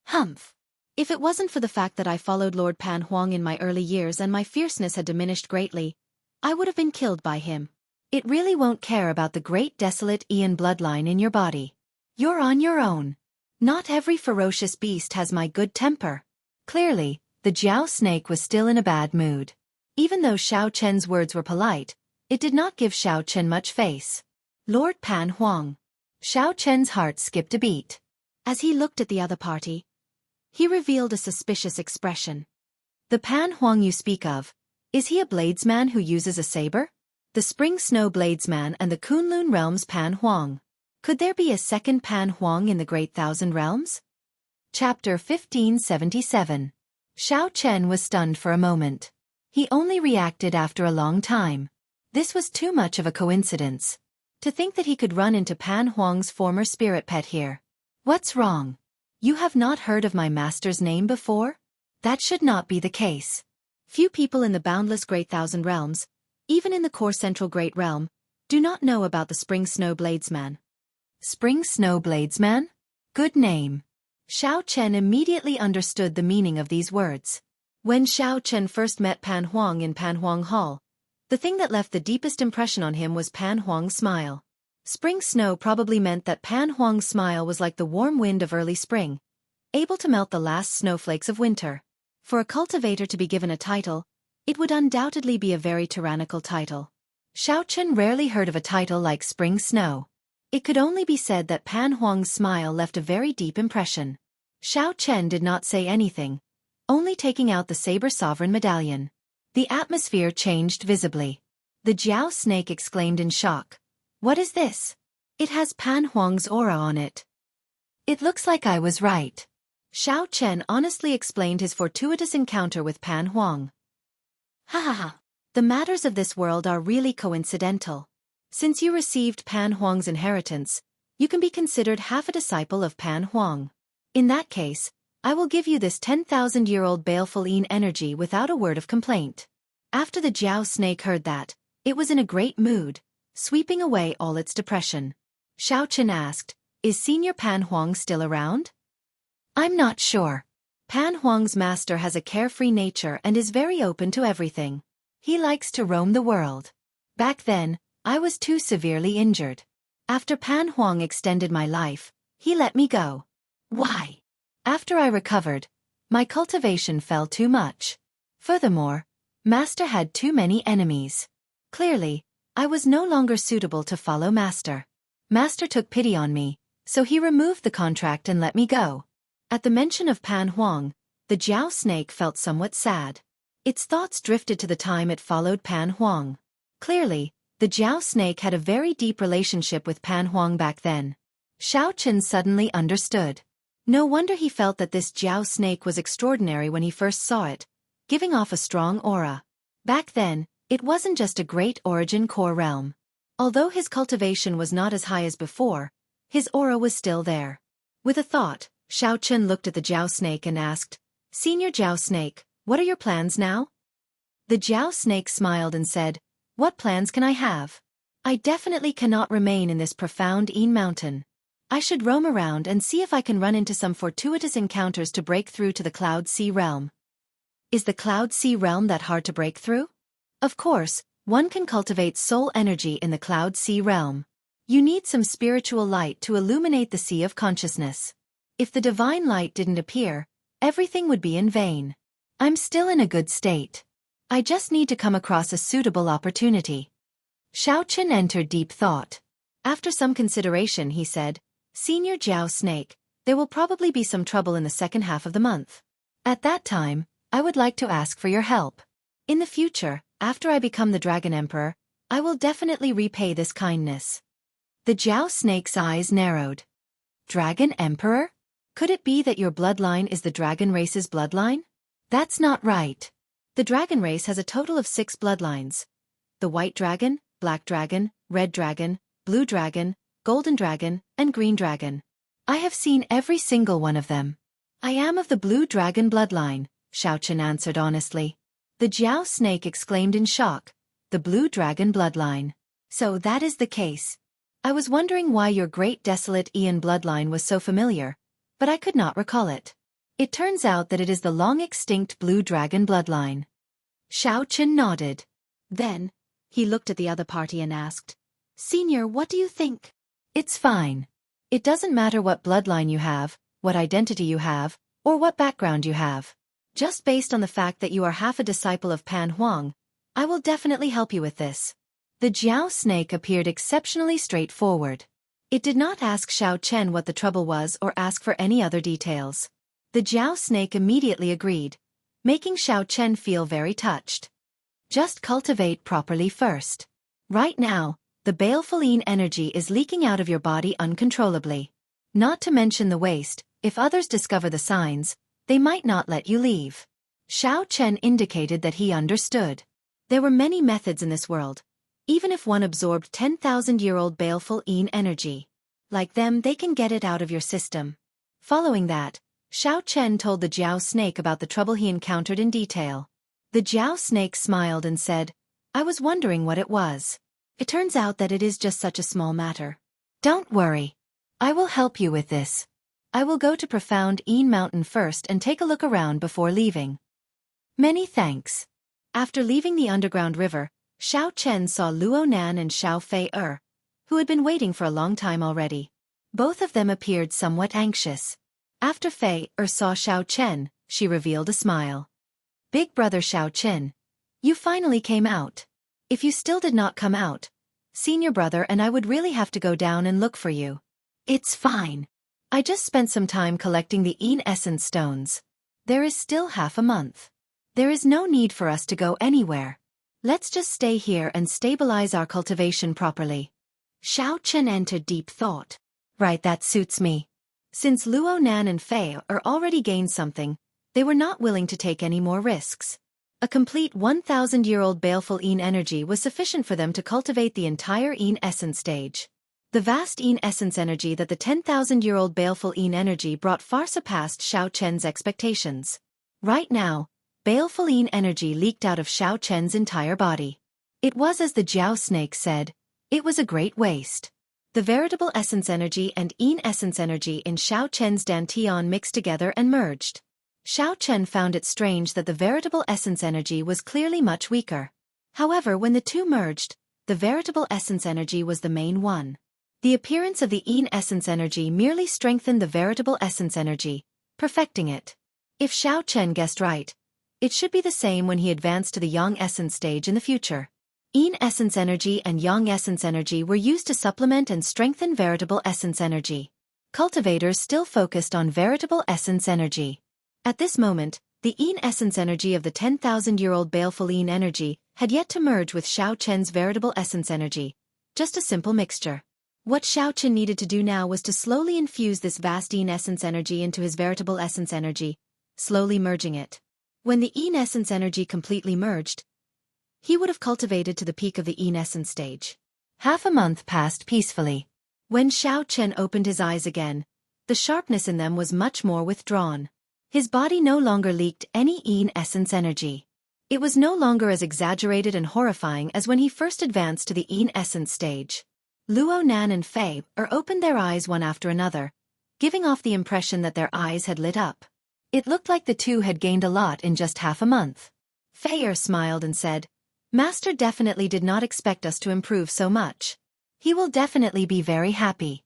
"Humph. If it wasn't for the fact that I followed Lord Pan Huang in my early years and my fierceness had diminished greatly, I would have been killed by him. It really won't care about the great desolate Ian bloodline in your body. You're on your own. Not every ferocious beast has my good temper." Clearly, The Jiao snake was still in a bad mood. Even though Xiao Chen's words were polite, it did not give Xiao Chen much face. Lord Pan Huang. Xiao Chen's heart skipped a beat. As he looked at the other party, he revealed a suspicious expression. The Pan Huang you speak of, is he a bladesman who uses a saber? The Spring Snow Bladesman and the Kunlun Realm's Pan Huang. Could there be a second Pan Huang in the Great Thousand Realms? Chapter 1577. Xiao Chen was stunned for a moment. He only reacted after a long time. This was too much of a coincidence. To think that he could run into Pan Huang's former spirit pet here. What's wrong? You have not heard of my master's name before? That should not be the case. Few people in the boundless Great Thousand Realms, even in the core Central Great Realm, do not know about the Spring Snow Bladesman. Spring Snow Bladesman? Good name. Xiao Chen immediately understood the meaning of these words. When Xiao Chen first met Pan Huang in Pan Huang Hall, the thing that left the deepest impression on him was Pan Huang's smile. Spring snow probably meant that Pan Huang's smile was like the warm wind of early spring, able to melt the last snowflakes of winter. For a cultivator to be given a title, it would undoubtedly be a very tyrannical title. Xiao Chen rarely heard of a title like Spring Snow. It could only be said that Pan Huang's smile left a very deep impression. Xiao Chen did not say anything, only taking out the Saber Sovereign medallion. The atmosphere changed visibly. The Jiao snake exclaimed in shock. What is this? It has Pan Huang's aura on it. It looks like I was right. Xiao Chen honestly explained his fortuitous encounter with Pan Huang. Ha ha ha. The matters of this world are really coincidental. Since you received Pan Huang's inheritance, you can be considered half a disciple of Pan Huang. In that case, I will give you this 10,000-year-old baleful Yin energy without a word of complaint. After the Jiao snake heard that, it was in a great mood, sweeping away all its depression. Xiao Chen asked, Is Senior Pan Huang still around? I'm not sure. Pan Huang's master has a carefree nature and is very open to everything. He likes to roam the world. Back then, I was too severely injured. After Pan Huang extended my life, he let me go. Why? After I recovered, my cultivation fell too much. Furthermore, Master had too many enemies. Clearly, I was no longer suitable to follow Master. Master took pity on me, so he removed the contract and let me go. At the mention of Pan Huang, the Jiao snake felt somewhat sad. Its thoughts drifted to the time it followed Pan Huang. Clearly, the Jiao snake had a very deep relationship with Pan Huang back then. Xiao Chen suddenly understood. No wonder he felt that this Jiao snake was extraordinary when he first saw it, giving off a strong aura. Back then, it wasn't just a great origin core realm. Although his cultivation was not as high as before, his aura was still there. With a thought, Xiao Chen looked at the Jiao snake and asked, Senior Jiao snake, what are your plans now? The Jiao snake smiled and said, What plans can I have? I definitely cannot remain in this profound Yin mountain. I should roam around and see if I can run into some fortuitous encounters to break through to the Cloud Sea realm. Is the Cloud Sea realm that hard to break through? Of course, one can cultivate soul energy in the Cloud Sea realm. You need some spiritual light to illuminate the sea of consciousness. If the divine light didn't appear, everything would be in vain. I'm still in a good state. I just need to come across a suitable opportunity. Xiao Chen entered deep thought. After some consideration he said, Senior Jiao snake, there will probably be some trouble in the second half of the month. At that time, I would like to ask for your help. In the future, after I become the Dragon Emperor, I will definitely repay this kindness. The Jiao snake's eyes narrowed. Dragon Emperor? Could it be that your bloodline is the dragon race's bloodline? That's not right. The dragon race has a total of 6 bloodlines. The white dragon, black dragon, red dragon, blue dragon, golden dragon, and green dragon. I have seen every single one of them. I am of the blue dragon bloodline, Xiao Chen answered honestly. The Jiao snake exclaimed in shock. The blue dragon bloodline. So that is the case. I was wondering why your great desolate Ian bloodline was so familiar, but I could not recall it. It turns out that it is the long-extinct blue dragon bloodline. Xiao Chen nodded. Then, he looked at the other party and asked, Senior, what do you think? It's fine. It doesn't matter what bloodline you have, what identity you have, or what background you have. Just based on the fact that you are half a disciple of Pan Huang, I will definitely help you with this. The Jiao snake appeared exceptionally straightforward. It did not ask Xiao Chen what the trouble was or ask for any other details. The Jiao snake immediately agreed, making Xiao Chen feel very touched. Just cultivate properly first. Right now, the baleful yin energy is leaking out of your body uncontrollably. Not to mention the waste, if others discover the signs, they might not let you leave. Xiao Chen indicated that he understood. There were many methods in this world. Even if one absorbed 10,000-year-old baleful yin energy. Like them, they can get it out of your system. Following that, Xiao Chen told the Jiao snake about the trouble he encountered in detail. The Jiao snake smiled and said, I was wondering what it was. It turns out that it is just such a small matter. Don't worry. I will help you with this. I will go to Profound Yin Mountain first and take a look around before leaving. Many thanks. After leaving the underground river, Xiao Chen saw Luo Nan and Xiao Fei who had been waiting for a long time already. Both of them appeared somewhat anxious. After Fei saw Xiao Chen, she revealed a smile. Big brother Xiao Chen, you finally came out. If you still did not come out, senior brother and I would really have to go down and look for you. It's fine. I just spent some time collecting the Yin Essence stones. There is still half a month. There is no need for us to go anywhere. Let's just stay here and stabilize our cultivation properly. Xiao Chen entered deep thought. Right, that suits me. Since Luo Nan and Fei already gained something, they were not willing to take any more risks. A complete 1,000-year-old baleful Yin energy was sufficient for them to cultivate the entire Yin Essence stage. The vast Yin Essence energy that the 10,000-year-old baleful Yin energy brought far surpassed Xiao Chen's expectations. Right now, baleful Yin energy leaked out of Xiao Chen's entire body. It was as the Jiao snake said, it was a great waste. The veritable essence energy and Yin essence energy in Xiao Chen's dantian mixed together and merged. Xiao Chen found it strange that the veritable essence energy was clearly much weaker. However, when the two merged, the veritable essence energy was the main one. The appearance of the Yin essence energy merely strengthened the veritable essence energy, perfecting it. If Xiao Chen guessed right, it should be the same when he advanced to the Yang essence stage in the future. Yin essence energy and Yang essence energy were used to supplement and strengthen veritable essence energy. Cultivators still focused on veritable essence energy. At this moment, the Yin essence energy of the 10,000-year-old baleful Yin energy had yet to merge with Xiao Chen's veritable essence energy. Just a simple mixture. What Xiao Chen needed to do now was to slowly infuse this vast Yin essence energy into his veritable essence energy, slowly merging it. When the Yin essence energy completely merged, he would have cultivated to the peak of the Yin essence stage. Half a month passed peacefully. When Xiao Chen opened his eyes again, the sharpness in them was much more withdrawn. His body no longer leaked any Yin essence energy. It was no longer as exaggerated and horrifying as when he first advanced to the Yin essence stage. Luo Nan and Fei opened their eyes one after another, giving off the impression that their eyes had lit up. It looked like the two had gained a lot in just half a month. Fei smiled and said, Master definitely did not expect us to improve so much. He will definitely be very happy.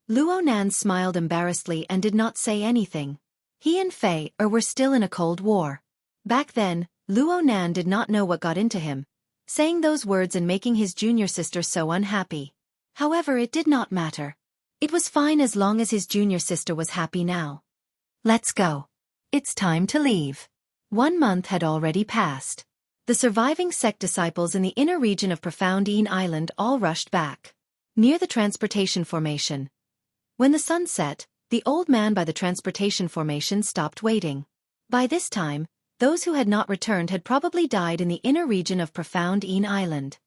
Luo Nan smiled embarrassedly and did not say anything. He and Fei were still in a cold war. Back then, Luo Nan did not know what got into him, saying those words and making his junior sister so unhappy. However, it did not matter. It was fine as long as his junior sister was happy now. Let's go. It's time to leave. 1 month had already passed. The surviving sect disciples in the inner region of Profound Yin Island all rushed back. Near the transportation formation. When the sun set, the old man by the transportation formation stopped waiting. By this time, those who had not returned had probably died in the inner region of Profound Yin Island.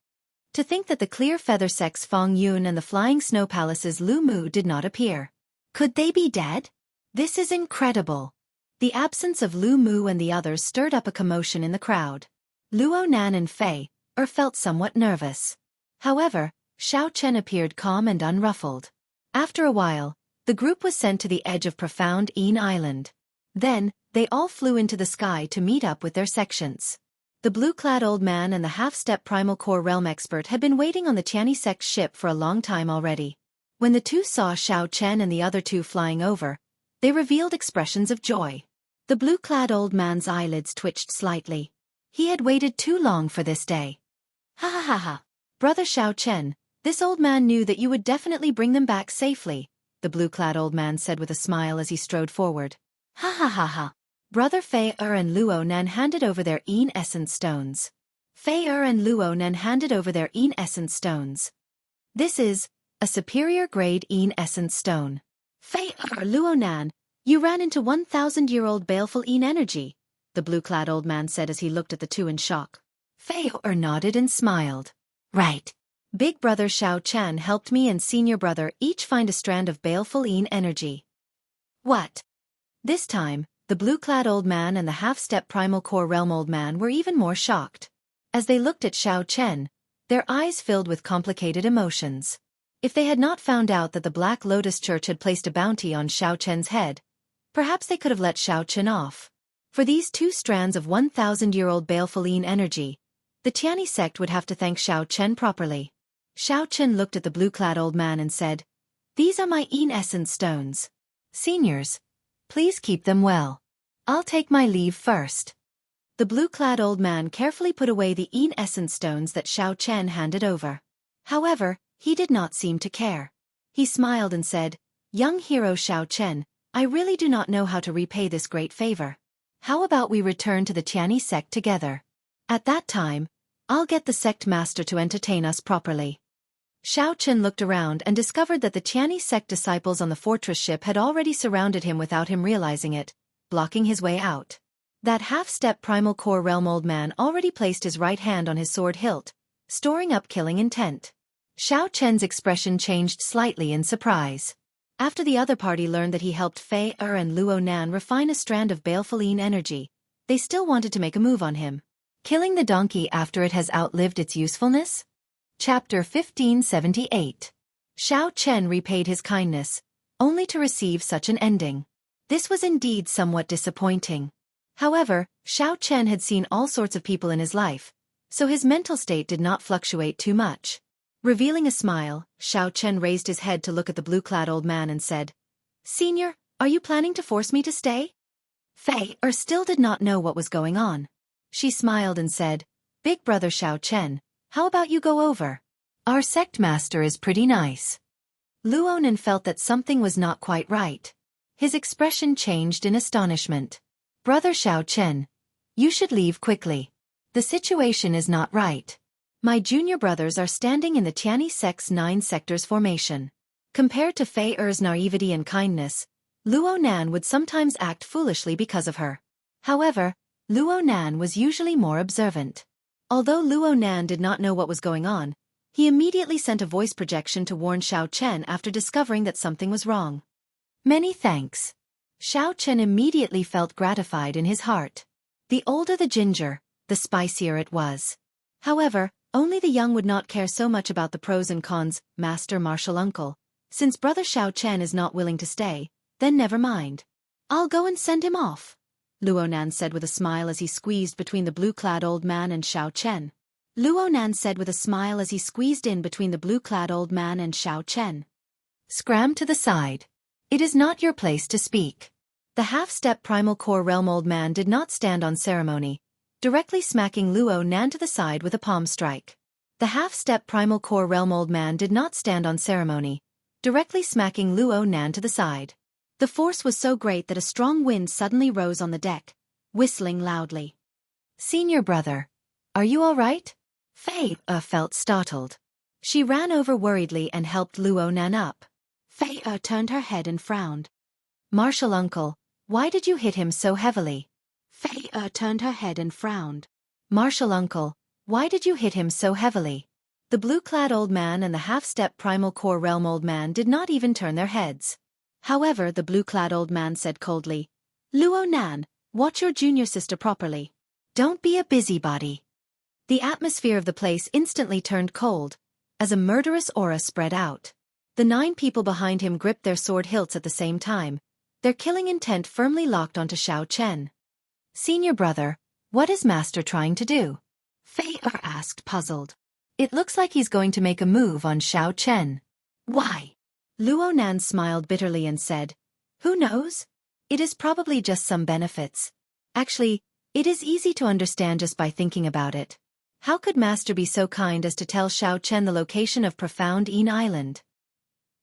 To think that the clear feather sects Feng Yun and the flying snow palaces Lu Mu did not appear. Could they be dead? This is incredible. The absence of Lu Mu and the others stirred up a commotion in the crowd. Luo Nan and Fei felt somewhat nervous. However, Xiao Chen appeared calm and unruffled. After a while, the group was sent to the edge of Profound Yin Island. Then, they all flew into the sky to meet up with their sections. The blue-clad old man and the half-step primal core realm expert had been waiting on the Tianyi sect ship for a long time already. When the two saw Xiao Chen and the other two flying over, they revealed expressions of joy. The blue-clad old man's eyelids twitched slightly. He had waited too long for this day. Ha ha ha ha. Brother Xiao Chen, this old man knew that you would definitely bring them back safely, the blue-clad old man said with a smile as he strode forward. Ha ha ha ha. Brother Fei and Luo Nan handed over their essence stones. Fei and Luo Nan handed over their essence stones. This is a superior grade essence stone. Fei Luo Nan, you ran into 1,000-year-old baleful energy, the blue-clad old man said as he looked at the two in shock. Fei nodded and smiled. Right. Big brother Xiao Chan helped me and senior brother each find a strand of baleful energy. What? This time, the blue-clad old man and the half-step primal core realm old man were even more shocked. As they looked at Xiao Chen, their eyes filled with complicated emotions. If they had not found out that the Black Lotus Church had placed a bounty on Xiao Chen's head, perhaps they could have let Xiao Chen off. For these 2 strands of 1,000-year-old baleful energy, the Tianyi sect would have to thank Xiao Chen properly. Xiao Chen looked at the blue-clad old man and said, "These are my essence stones. Seniors, please keep them well. I'll take my leave first." The blue-clad old man carefully put away the essence stones that Xiao Chen handed over. However, he did not seem to care. He smiled and said, "Young hero Xiao Chen, I really do not know how to repay this great favor. How about we return to the Tianyi sect together? At that time, I'll get the sect master to entertain us properly." Xiao Chen looked around and discovered that the Tianyi sect disciples on the fortress ship had already surrounded him without him realizing it, blocking his way out. That half-step primal core realm old man already placed his right hand on his sword hilt, storing up killing intent. Xiao Chen's expression changed slightly in surprise. After the other party learned that he helped Fei and Luo Nan refine a strand of baleful energy, they still wanted to make a move on him. Killing the donkey after it has outlived its usefulness? Chapter 1578. Xiao Chen repaid his kindness, only to receive such an ending. This was indeed somewhat disappointing. However, Xiao Chen had seen all sorts of people in his life, so his mental state did not fluctuate too much. Revealing a smile, Xiao Chen raised his head to look at the blue-clad old man and said, "Senior, are you planning to force me to stay?" Fei still did not know what was going on. She smiled and said, "Big brother Xiao Chen, how about you go over? Our sect master is pretty nice." Luonan felt that something was not quite right. His expression changed in astonishment. "Brother Xiao Chen, you should leave quickly. The situation is not right. My junior brothers are standing in the Tianyi sect's 9 sectors formation. Compared to Fei Er's naivety and kindness, Luo Nan would sometimes act foolishly because of her. However, Luo Nan was usually more observant. Although Luo Nan did not know what was going on, he immediately sent a voice projection to warn Xiao Chen after discovering that something was wrong. "Many thanks." Xiao Chen immediately felt gratified in his heart. The older the ginger, the spicier it was. However, only the young would not care so much about the pros and cons, Master Martial Uncle. Since brother Xiao Chen is not willing to stay, then never mind. "I'll go and send him off," Luonan said with a smile as he squeezed between the blue-clad old man and Xiao Chen. Luonan said with a smile as he squeezed in between the blue-clad old man and Xiao Chen. "Scram to the side. It is not your place to speak." The half-step primal core realm old man did not stand on ceremony, directly smacking Luo Nan to the side with a palm strike. The half-step primal core realm old man did not stand on ceremony, directly smacking Luo Nan to the side. The force was so great that a strong wind suddenly rose on the deck, whistling loudly. "Senior brother, are you all right?" Fei felt startled. She ran over worriedly and helped Luo Nan up. Fei turned her head and frowned. "Martial Uncle, why did you hit him so heavily?" Fei turned her head and frowned. "Martial Uncle, why did you hit him so heavily?" The blue-clad old man and the half-step primal core realm old man did not even turn their heads. However, the blue-clad old man said coldly, "Luo Nan, watch your junior sister properly. Don't be a busybody." The atmosphere of the place instantly turned cold, as a murderous aura spread out. The 9 people behind him gripped their sword hilts at the same time, their killing intent firmly locked onto Xiao Chen. "Senior brother, what is Master trying to do?" Fei asked, puzzled. "It looks like he's going to make a move on Xiao Chen." "Why?" Luo Nan smiled bitterly and said, "Who knows? It is probably just some benefits. Actually, it is easy to understand just by thinking about it. How could Master be so kind as to tell Xiao Chen the location of Profound Een Island?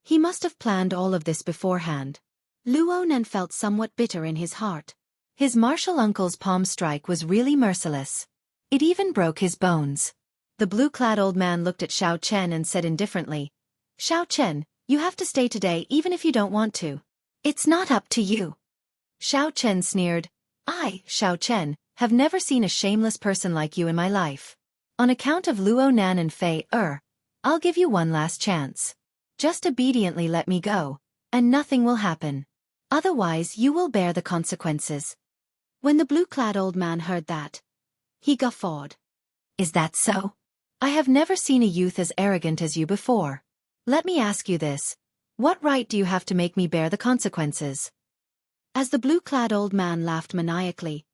He must have planned all of this beforehand. Luo Nan felt somewhat bitter in his heart. His martial uncle's palm strike was really merciless. It even broke his bones. The blue-clad old man looked at Xiao Chen and said indifferently, "Xiao Chen, you have to stay today even if you don't want to. It's not up to you." Xiao Chen sneered, "I, Xiao Chen, have never seen a shameless person like you in my life. On account of Luo Nan and Fei I'll give you one last chance. Just obediently let me go, and nothing will happen. Otherwise you will bear the consequences." When the blue-clad old man heard that, he guffawed. "Is that so? I have never seen a youth as arrogant as you before. Let me ask you this. What right do you have to make me bear the consequences?" As the blue-clad old man laughed maniacally,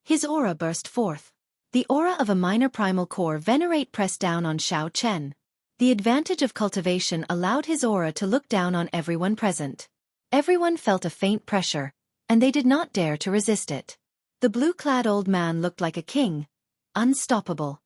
his aura burst forth. The aura of a minor primal core venerate pressed down on Xiao Chen. The advantage of cultivation allowed his aura to look down on everyone present. Everyone felt a faint pressure, and they did not dare to resist it. The blue-clad old man looked like a king, unstoppable.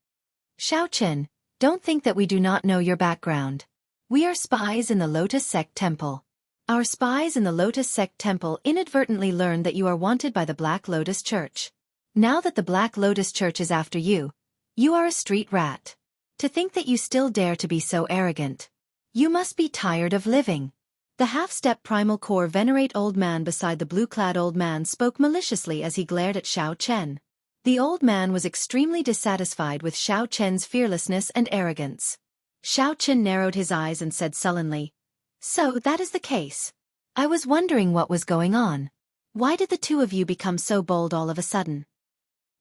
"Xiao Chen, don't think that we do not know your background. We are spies in the Lotus Sect Temple. Our spies in the Lotus Sect Temple inadvertently learned that you are wanted by the Black Lotus Church. Now that the Black Lotus Church is after you, you are a street rat. To think that you still dare to be so arrogant. You must be tired of living." The half-step primal core venerate old man beside the blue-clad old man spoke maliciously as he glared at Xiao Chen. The old man was extremely dissatisfied with Xiao Chen's fearlessness and arrogance. Xiao Chen narrowed his eyes and said sullenly, "So that is the case. I was wondering what was going on. Why did the two of you become so bold all of a sudden?"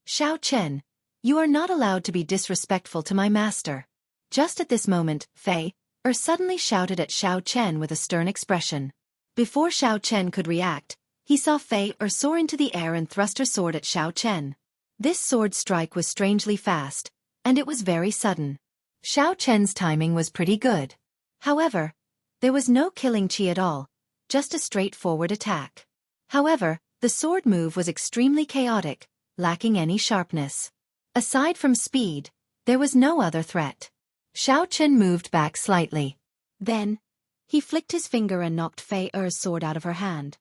"Xiao Chen, you are not allowed to be disrespectful to my master." Just at this moment, Fei suddenly shouted at Xiao Chen with a stern expression. Before Xiao Chen could react, he saw Fei soar into the air and thrust her sword at Xiao Chen. This sword strike was strangely fast, and it was very sudden. Xiao Chen's timing was pretty good. However, there was no killing chi at all, just a straightforward attack. However, the sword move was extremely chaotic, lacking any sharpness. Aside from speed, there was no other threat. Xiao Chen moved back slightly. Then, he flicked his finger and knocked Fei Er's sword out of her hand.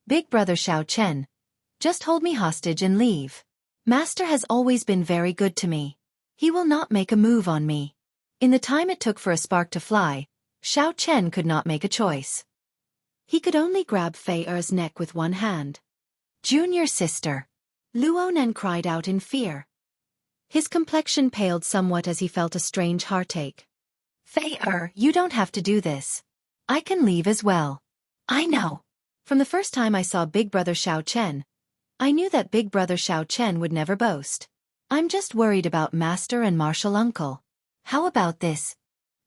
"Big brother Xiao Chen, just hold me hostage and leave. Master has always been very good to me. He will not make a move on me." In the time it took for a spark to fly, Xiao Chen could not make a choice. He could only grab Fei Er's neck with one hand. "Junior sister!" Luo Nan cried out in fear. His complexion paled somewhat as he felt a strange heartache. "Fei you don't have to do this. I can leave as well." "I know. From the first time I saw Big Brother Xiao Chen, I knew that Big Brother Xiao Chen would never boast. I'm just worried about Master and Martial Uncle. How about this?"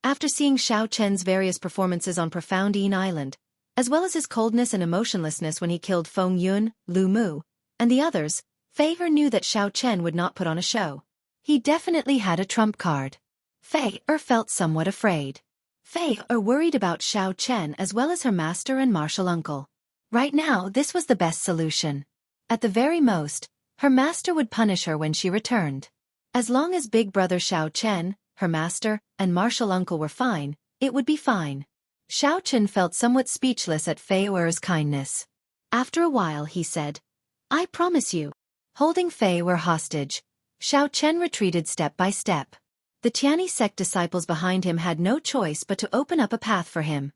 After seeing Xiao Chen's various performances on Profound Een Island, as well as his coldness and emotionlessness when he killed Feng Yun, Lu Mu, and the others, Fei knew that Xiao Chen would not put on a show. He definitely had a trump card. Fei felt somewhat afraid. Fei worried about Xiao Chen as well as her master and martial uncle. Right now this was the best solution. At the very most, her master would punish her when she returned. As long as Big Brother Xiao Chen, her master, and martial uncle were fine, it would be fine. Xiao Chen felt somewhat speechless at Fei Er's kindness. After a while he said, "I promise you." Holding Fei hostage, Xiao Chen retreated step by step. The Tianyi sect disciples behind him had no choice but to open up a path for him.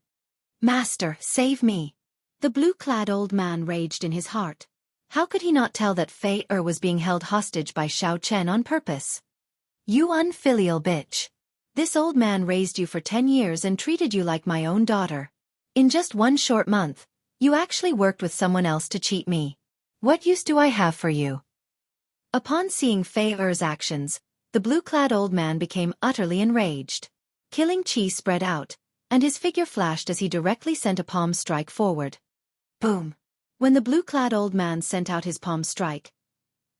"Master, save me!" The blue-clad old man raged in his heart. How could he not tell that Fei was being held hostage by Xiao Chen on purpose? "You unfilial bitch. This old man raised you for 10 years and treated you like my own daughter. In just one short month, you actually worked with someone else to cheat me. What use do I have for you?" Upon seeing Fei Er's actions, the blue-clad old man became utterly enraged. Killing chi spread out, and his figure flashed as he directly sent a palm strike forward. Boom! When the blue-clad old man sent out his palm strike,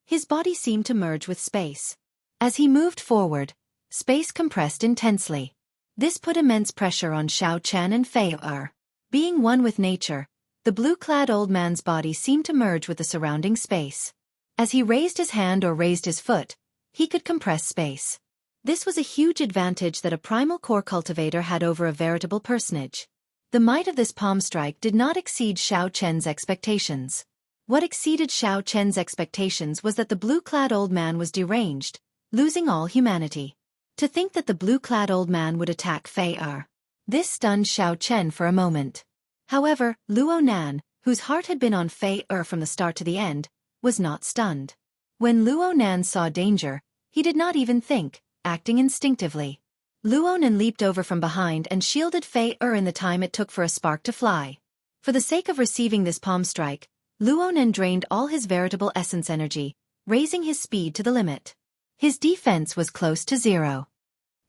his body seemed to merge with space. As he moved forward, space compressed intensely. This put immense pressure on Xiao Chen and Fei Er. Being one with nature, The blue-clad old man's body seemed to merge with the surrounding space. As he raised his hand or raised his foot, he could compress space. This was a huge advantage that a primal core cultivator had over a veritable personage. The might of this palm strike did not exceed Xiao Chen's expectations. What exceeded Xiao Chen's expectations was that the blue-clad old man was deranged, losing all humanity. To think that the blue-clad old man would attack Fei Er. This stunned Xiao Chen for a moment. However, Luo Nan, whose heart had been on Fei Er from the start to the end, was not stunned. When Luo Nan saw danger, he did not even think, acting instinctively. Luo Nan leaped over from behind and shielded Fei Er in the time it took for a spark to fly. For the sake of receiving this palm strike, Luo Nan drained all his veritable essence energy, raising his speed to the limit. His defense was close to zero.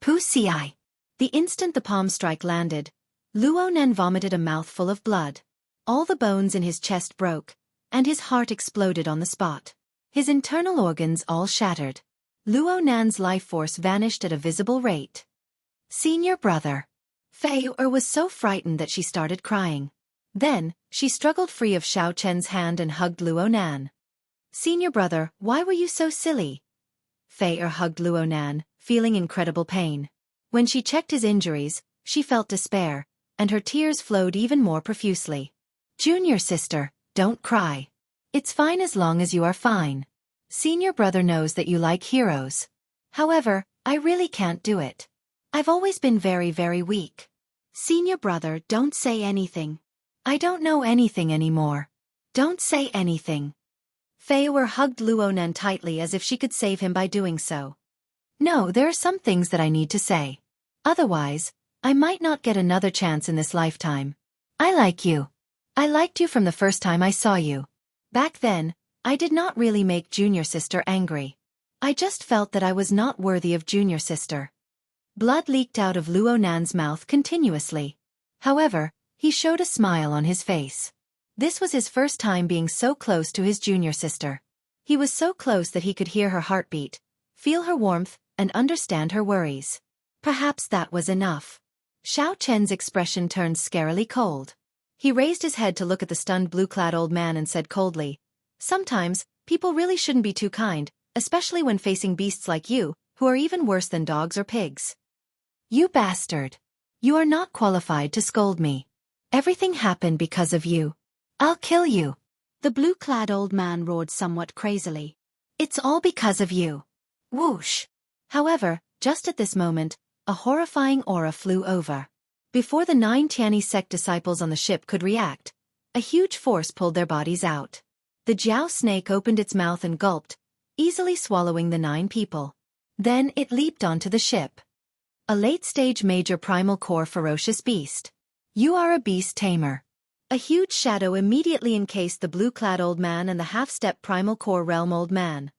Wuxia. The instant the palm strike landed, Luo Nan vomited a mouthful of blood. All the bones in his chest broke, and his heart exploded on the spot. His internal organs all shattered. Luo Nan's life force vanished at a visible rate. Senior brother. Fei Er was so frightened that she started crying. Then, she struggled free of Xiao Chen's hand and hugged Luo Nan. Senior brother, why were you so silly? Fei Er hugged Luo Nan, feeling incredible pain. When she checked his injuries, she felt despair, and her tears flowed even more profusely. Junior sister, don't cry. It's fine as long as you are fine. Senior brother knows that you like heroes. However, I really can't do it. I've always been very, very weak. Senior brother, don't say anything. I don't know anything anymore. Don't say anything. Fei Er hugged Luo Nan tightly as if she could save him by doing so. No, there are some things that I need to say. Otherwise, I might not get another chance in this lifetime. I like you. I liked you from the first time I saw you. Back then, I did not really make junior sister angry. I just felt that I was not worthy of junior sister. Blood leaked out of Luo Nan's mouth continuously. However, he showed a smile on his face. This was his first time being so close to his junior sister. He was so close that he could hear her heartbeat, feel her warmth, and understand her worries. Perhaps that was enough. Xiao Chen's expression turned scarily cold. He raised his head to look at the stunned blue-clad old man and said coldly, "Sometimes, people really shouldn't be too kind, especially when facing beasts like you, who are even worse than dogs or pigs." You bastard. You are not qualified to scold me. Everything happened because of you. I'll kill you. The blue-clad old man roared somewhat crazily. It's all because of you. Whoosh. However, just at this moment, a horrifying aura flew over. Before the 9 Tianyi sect disciples on the ship could react, a huge force pulled their bodies out. The Jiao snake opened its mouth and gulped, easily swallowing the 9 people. Then it leaped onto the ship. A late-stage major primal core ferocious beast. You are a beast tamer. A huge shadow immediately encased the blue-clad old man and the half-step primal core realm old man.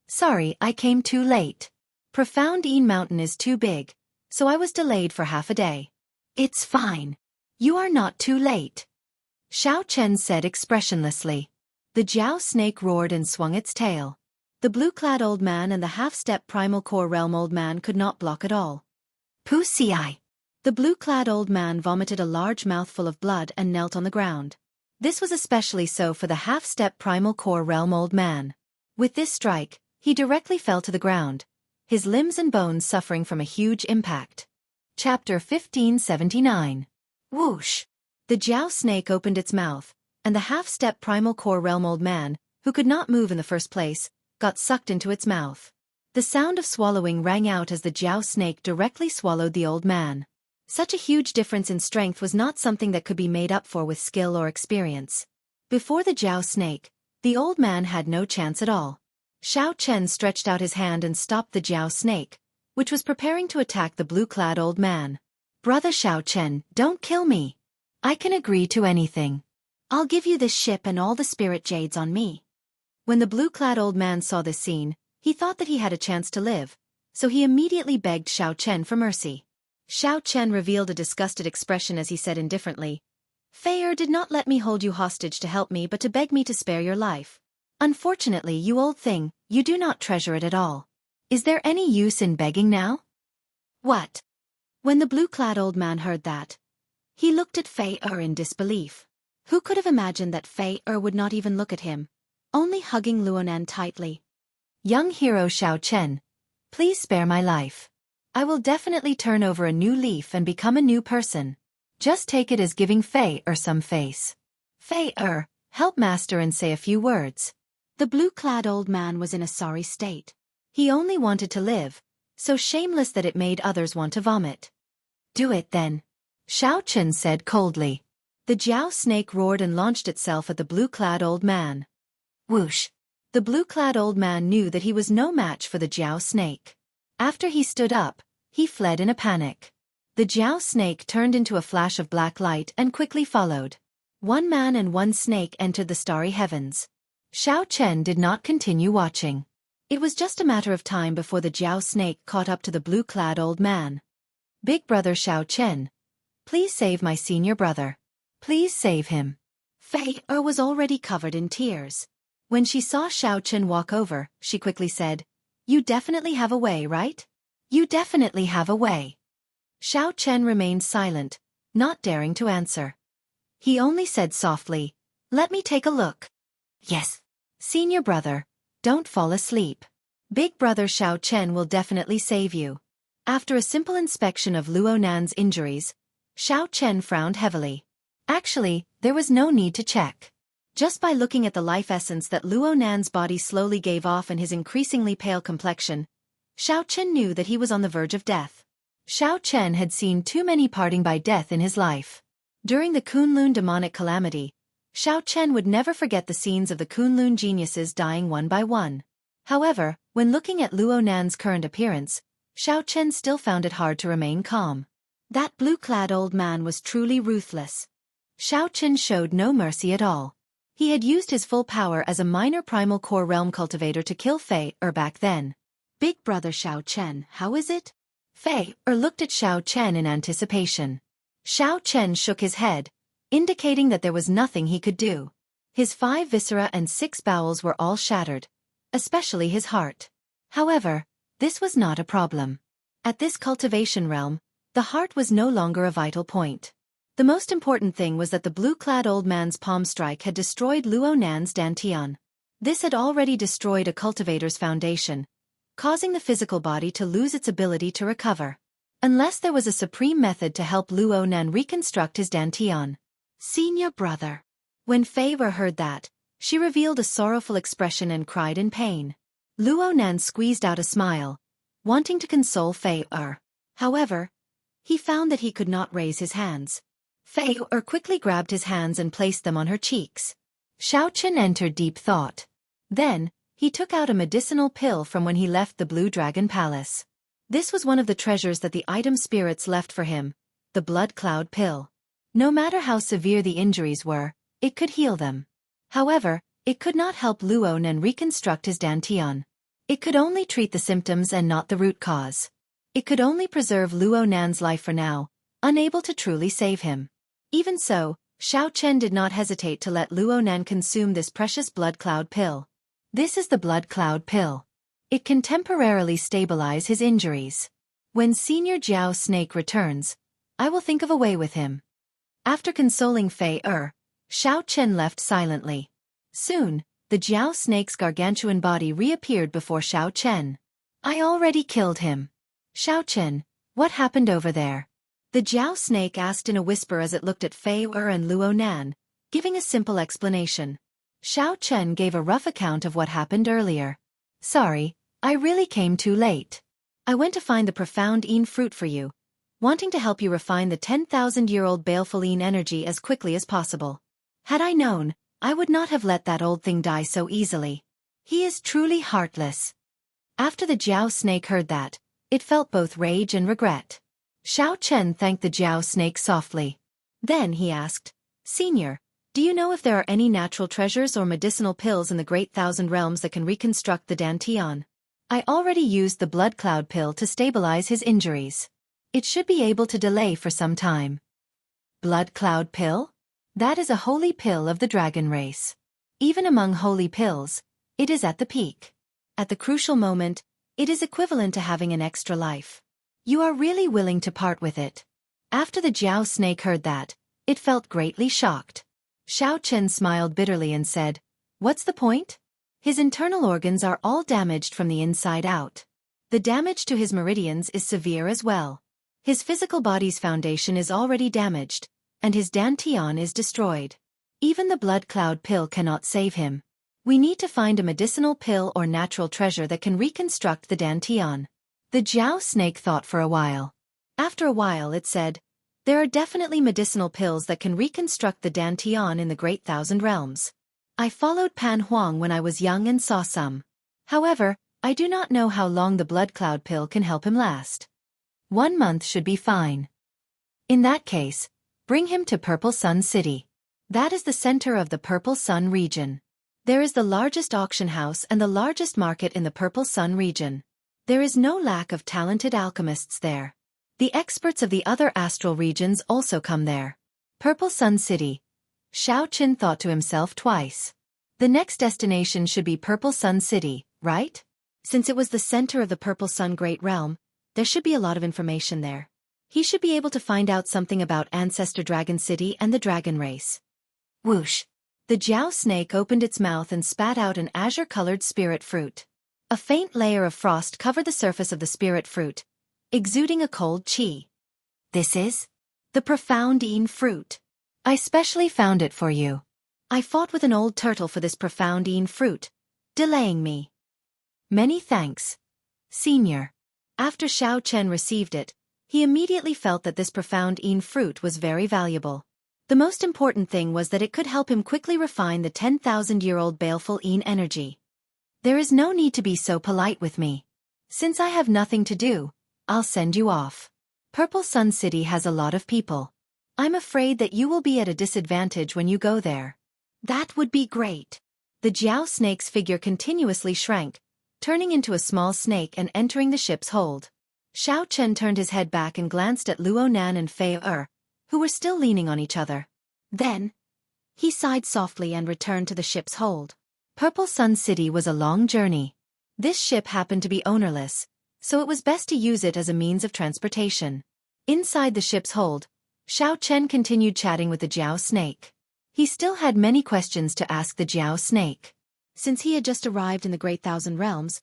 Sorry, I came too late. Profound Een Mountain is too big, so I was delayed for half a day. It's fine. You are not too late. Xiao Chen said expressionlessly. The Jiao snake roared and swung its tail. The blue-clad old man and the half-step primal core realm old man could not block at all. Wuxia. The blue-clad old man vomited a large mouthful of blood and knelt on the ground. This was especially so for the half-step primal core realm old man. With this strike, he directly fell to the ground, his limbs and bones suffering from a huge impact. Chapter 1579. Whoosh! The Jiao snake opened its mouth, and the half-step primal core realm old man, who could not move in the first place, got sucked into its mouth. The sound of swallowing rang out as the Jiao snake directly swallowed the old man. Such a huge difference in strength was not something that could be made up for with skill or experience. Before the Jiao snake, the old man had no chance at all. Xiao Chen stretched out his hand and stopped the Jiao snake, which was preparing to attack the blue-clad old man. Brother Xiao Chen, don't kill me. I can agree to anything. I'll give you this ship and all the spirit jades on me. When the blue-clad old man saw this scene, he thought that he had a chance to live, so he immediately begged Xiao Chen for mercy. Xiao Chen revealed a disgusted expression as he said indifferently, Fei Er did not let me hold you hostage to help me but to beg me to spare your life. Unfortunately, you old thing, you do not treasure it at all. Is there any use in begging now? What? When the blue-clad old man heard that, he looked at Fei Er in disbelief. Who could have imagined that Fei would not even look at him, only hugging Luonan tightly? Young hero Xiao Chen, please spare my life. I will definitely turn over a new leaf and become a new person. Just take it as giving Fei some face. Fei help master and say a few words. The blue-clad old man was in a sorry state. He only wanted to live, so shameless that it made others want to vomit. Do it then. Xiao Chen said coldly. The Jiao snake roared and launched itself at the blue-clad old man. Whoosh! The blue-clad old man knew that he was no match for the Jiao snake. After he stood up, he fled in a panic. The Jiao snake turned into a flash of black light and quickly followed. One man and one snake entered the starry heavens. Xiao Chen did not continue watching. It was just a matter of time before the Jiao snake caught up to the blue-clad old man. Big brother Xiao Chen, please save my senior brother. Please save him. Fei was already covered in tears. When she saw Xiao Chen walk over, she quickly said, "You definitely have a way, right? You definitely have a way." Xiao Chen remained silent, not daring to answer. He only said softly, "Let me take a look." Yes. Senior brother, don't fall asleep. Big brother Xiao Chen will definitely save you. After a simple inspection of Luonan's injuries, Xiao Chen frowned heavily. Actually, there was no need to check. Just by looking at the life essence that Luonan's body slowly gave off and his increasingly pale complexion, Xiao Chen knew that he was on the verge of death. Xiao Chen had seen too many parting by death in his life. During the Kunlun demonic calamity, Xiao Chen would never forget the scenes of the Kunlun geniuses dying one by one. However, when looking at Luonan's current appearance, Xiao Chen still found it hard to remain calm. That blue-clad old man was truly ruthless. Xiao Chen showed no mercy at all. He had used his full power as a minor primal core realm cultivator to kill Fei back then. Big brother Xiao Chen, how is it? Fei looked at Xiao Chen in anticipation. Xiao Chen shook his head, indicating that there was nothing he could do. His 5 viscera and 6 bowels were all shattered, especially his heart. However, this was not a problem. At this cultivation realm, the heart was no longer a vital point. The most important thing was that the blue-clad old man's palm strike had destroyed Luonan's dantian. This had already destroyed a cultivator's foundation, causing the physical body to lose its ability to recover. Unless there was a supreme method to help Luonan reconstruct his dantian. Senior brother. When Fei heard that, she revealed a sorrowful expression and cried in pain. Luonan squeezed out a smile, wanting to console Fei. However, he found that he could not raise his hands. Fei quickly grabbed his hands and placed them on her cheeks. Xiao Chen entered deep thought. Then, he took out a medicinal pill from when he left the Blue Dragon Palace. This was one of the treasures that the item spirits left for him, the Blood Cloud Pill. No matter how severe the injuries were, it could heal them. However, it could not help Luonan reconstruct his dantian. It could only treat the symptoms and not the root cause. It could only preserve Luonan's life for now, unable to truly save him. Even so, Xiao Chen did not hesitate to let Luonan consume this precious Blood Cloud Pill. This is the Blood Cloud Pill. It can temporarily stabilize his injuries. When Senior Jiao Snake returns, I will think of a way with him. After consoling Fei Xiao Chen left silently. Soon, the Jiao Snake's gargantuan body reappeared before Xiao Chen. I already killed him. Xiao Chen, what happened over there? The Jiao Snake asked in a whisper as it looked at Fei and Luonan, giving a simple explanation. Xiao Chen gave a rough account of what happened earlier. Sorry, I really came too late. I went to find the profound Een fruit for you, wanting to help you refine the 10,000-year-old baleful Een energy as quickly as possible. Had I known, I would not have let that old thing die so easily. He is truly heartless. After the Jiao Snake heard that, it felt both rage and regret. Xiao Chen thanked the Jiao Snake softly. Then he asked, Senior, do you know if there are any natural treasures or medicinal pills in the Great Thousand Realms that can reconstruct the dantian? I already used the Blood Cloud Pill to stabilize his injuries. It should be able to delay for some time. Blood Cloud Pill? That is a holy pill of the dragon race. Even among holy pills, it is at the peak. At the crucial moment, it is equivalent to having an extra life. You are really willing to part with it. After the Jiao Snake heard that, it felt greatly shocked. Xiao Chen smiled bitterly and said, "What's the point? His internal organs are all damaged from the inside out. The damage to his meridians is severe as well. His physical body's foundation is already damaged, and his dantian is destroyed. Even the blood cloud pill cannot save him. We need to find a medicinal pill or natural treasure that can reconstruct the dantian." The Jiao snake thought for a while. After a while it said, "There are definitely medicinal pills that can reconstruct the dantian in the Great Thousand Realms. I followed Pan Huang when I was young and saw some. However, I do not know how long the blood cloud pill can help him last. 1 month should be fine. In that case, bring him to Purple Sun City. That is the center of the Purple Sun region. There is the largest auction house and the largest market in the Purple Sun region. There is no lack of talented alchemists there. The experts of the other astral regions also come there. Purple Sun City." Xiao Chen thought to himself twice. The next destination should be Purple Sun City, right? Since it was the center of the Purple Sun Great Realm, there should be a lot of information there. He should be able to find out something about Ancestor Dragon City and the dragon race. Whoosh! The Jiao snake opened its mouth and spat out an azure-colored spirit fruit. A faint layer of frost covered the surface of the spirit fruit, exuding a cold qi. "This is the profound Yin fruit. I specially found it for you. I fought with an old turtle for this profound Yin fruit, delaying me. Many thanks, Senior." After Xiao Chen received it, he immediately felt that this profound Yin fruit was very valuable. The most important thing was that it could help him quickly refine the 10,000-year-old baleful Yin energy. "There is no need to be so polite with me. Since I have nothing to do, I'll send you off. Purple Sun City has a lot of people. I'm afraid that you will be at a disadvantage when you go there." "That would be great." The Jiao snake's figure continuously shrank, turning into a small snake and entering the ship's hold. Xiao Chen turned his head back and glanced at Luo Nan and Fei Er, who were still leaning on each other. Then, he sighed softly and returned to the ship's hold. Purple Sun City was a long journey. This ship happened to be ownerless, so it was best to use it as a means of transportation. Inside the ship's hold, Xiao Chen continued chatting with the Jiao snake. He still had many questions to ask the Jiao snake. Since he had just arrived in the Great Thousand Realms,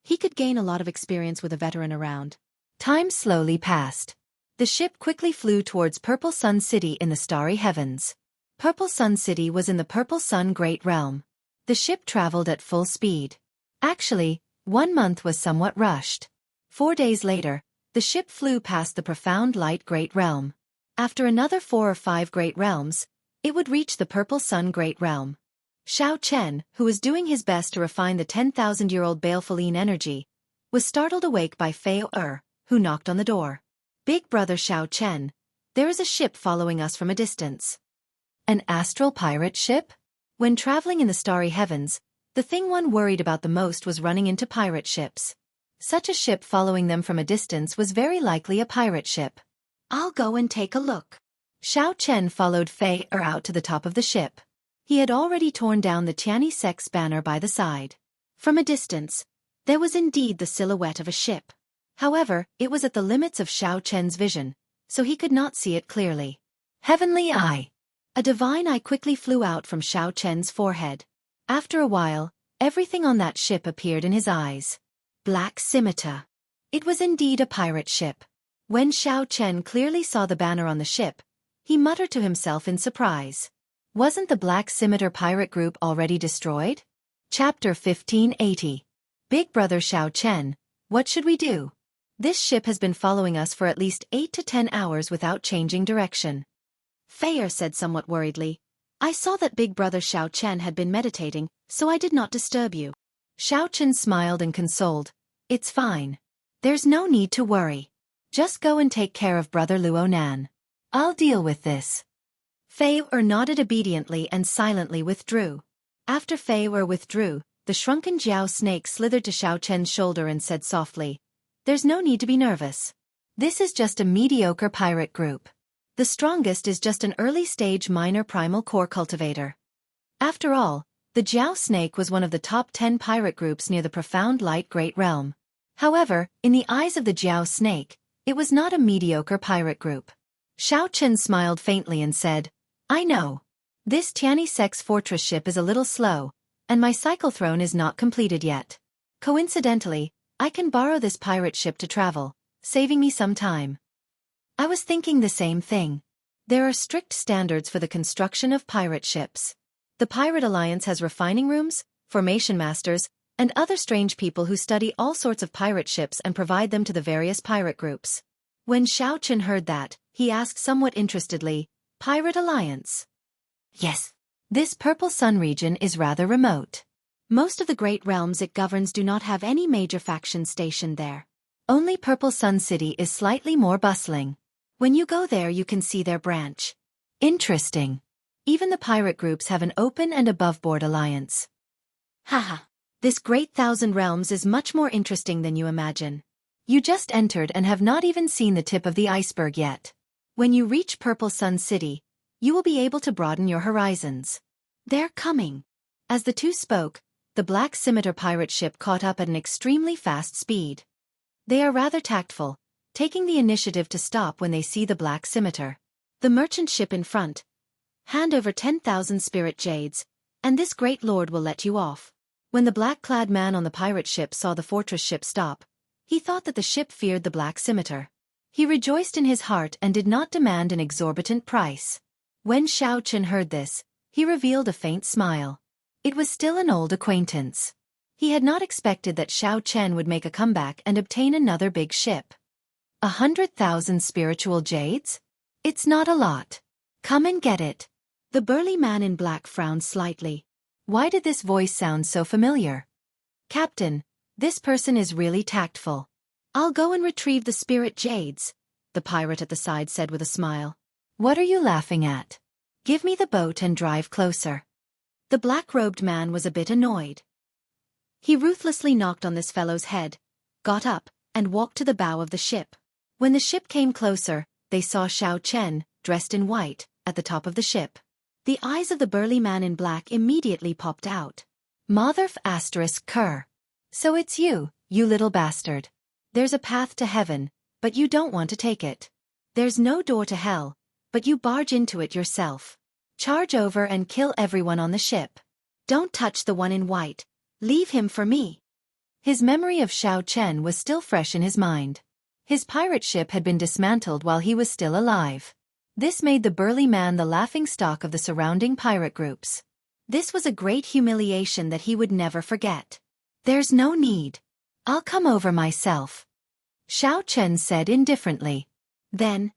he could gain a lot of experience with a veteran around. Time slowly passed. The ship quickly flew towards Purple Sun City in the starry heavens. Purple Sun City was in the Purple Sun Great Realm. The ship traveled at full speed. Actually, 1 month was somewhat rushed. 4 days later, the ship flew past the profound light Great Realm. After another 4 or 5 Great Realms, it would reach the Purple Sun Great Realm. Xiao Chen, who was doing his best to refine the 10,000-year-old baleful Yin energy, was startled awake by Fei Er, who knocked on the door. "Big brother Xiao Chen, there is a ship following us from a distance." An astral pirate ship? When traveling in the starry heavens, the thing one worried about the most was running into pirate ships. Such a ship following them from a distance was very likely a pirate ship. "I'll go and take a look." Xiao Chen followed Fei Er out to the top of the ship. He had already torn down the Tianyi Sect's banner by the side. From a distance, there was indeed the silhouette of a ship. However, it was at the limits of Xiao Chen's vision, so he could not see it clearly. Heavenly Eye! A divine eye quickly flew out from Xiao Chen's forehead. After a while, everything on that ship appeared in his eyes. Black Scimitar. It was indeed a pirate ship. When Xiao Chen clearly saw the banner on the ship, he muttered to himself in surprise. Wasn't the Black Scimitar pirate group already destroyed? Chapter 1580. Big Brother Xiao Chen, what should we do? This ship has been following us for at least 8 to 10 hours without changing direction. Fei Er said somewhat worriedly. "I saw that Big Brother Xiao Chen had been meditating, so I did not disturb you." Xiao Chen smiled and consoled. "It's fine. There's no need to worry. Just go and take care of Brother Luo Nan. I'll deal with this." Fei Er nodded obediently and silently withdrew. After Fei Er withdrew, the shrunken Jiao snake slithered to Xiao Chen's shoulder and said softly, "There's no need to be nervous. This is just a mediocre pirate group. The strongest is just an early-stage minor primal core cultivator." After all, the Jiao snake was one of the top 10 pirate groups near the profound light Great Realm. However, in the eyes of the Jiao snake, it was not a mediocre pirate group. Xiao Chen smiled faintly and said, "I know. This Tianysek's fortress ship is a little slow, and my cycle throne is not completed yet. Coincidentally, I can borrow this pirate ship to travel, saving me some time. I was thinking the same thing. There are strict standards for the construction of pirate ships. The Pirate Alliance has refining rooms, formation masters, and other strange people who study all sorts of pirate ships and provide them to the various pirate groups. When Xiaochen heard that, he asked somewhat interestedly, Pirate Alliance? Yes. This Purple Sun region is rather remote. Most of the great realms it governs do not have any major faction stationed there. Only Purple Sun City is slightly more bustling. When you go there you can see their branch. Interesting. Even the pirate groups have an open and above-board alliance. Haha. This great Thousand Realms is much more interesting than you imagine. You just entered and have not even seen the tip of the iceberg yet. When you reach Purple Sun City, you will be able to broaden your horizons. They're coming. As the two spoke, the Black Scimitar pirate ship caught up at an extremely fast speed. They are rather tactful, taking the initiative to stop when they see the Black Scimitar. The merchant ship in front. Hand over 10,000 spirit jades, and this great lord will let you off. When the black-clad man on the pirate ship saw the fortress ship stop, he thought that the ship feared the Black Scimitar. He rejoiced in his heart and did not demand an exorbitant price. When Xiaochen heard this, he revealed a faint smile. It was still an old acquaintance. He had not expected that Xiaochen would make a comeback and obtain another big ship. 100,000 spiritual jades? It's not a lot. Come and get it. The burly man in black frowned slightly. Why did this voice sound so familiar? Captain, this person is really tactful. I'll go and retrieve the spirit jades, the pirate at the side said with a smile. What are you laughing at? Give me the boat and drive closer. The black-robed man was a bit annoyed. He ruthlessly knocked on this fellow's head, got up, and walked to the bow of the ship. When the ship came closer, they saw Xiaochen, dressed in white, at the top of the ship. The eyes of the burly man in black immediately popped out. Motherf ****. So it's you, you little bastard. There's a path to heaven, but you don't want to take it. There's no door to hell, but you barge into it yourself. Charge over and kill everyone on the ship. Don't touch the one in white. Leave him for me. His memory of Xiaochen was still fresh in his mind. His pirate ship had been dismantled while he was still alive. This made the burly man the laughingstock of the surrounding pirate groups. This was a great humiliation that he would never forget. There's no need. I'll come over myself, Xiaochen said indifferently. Then,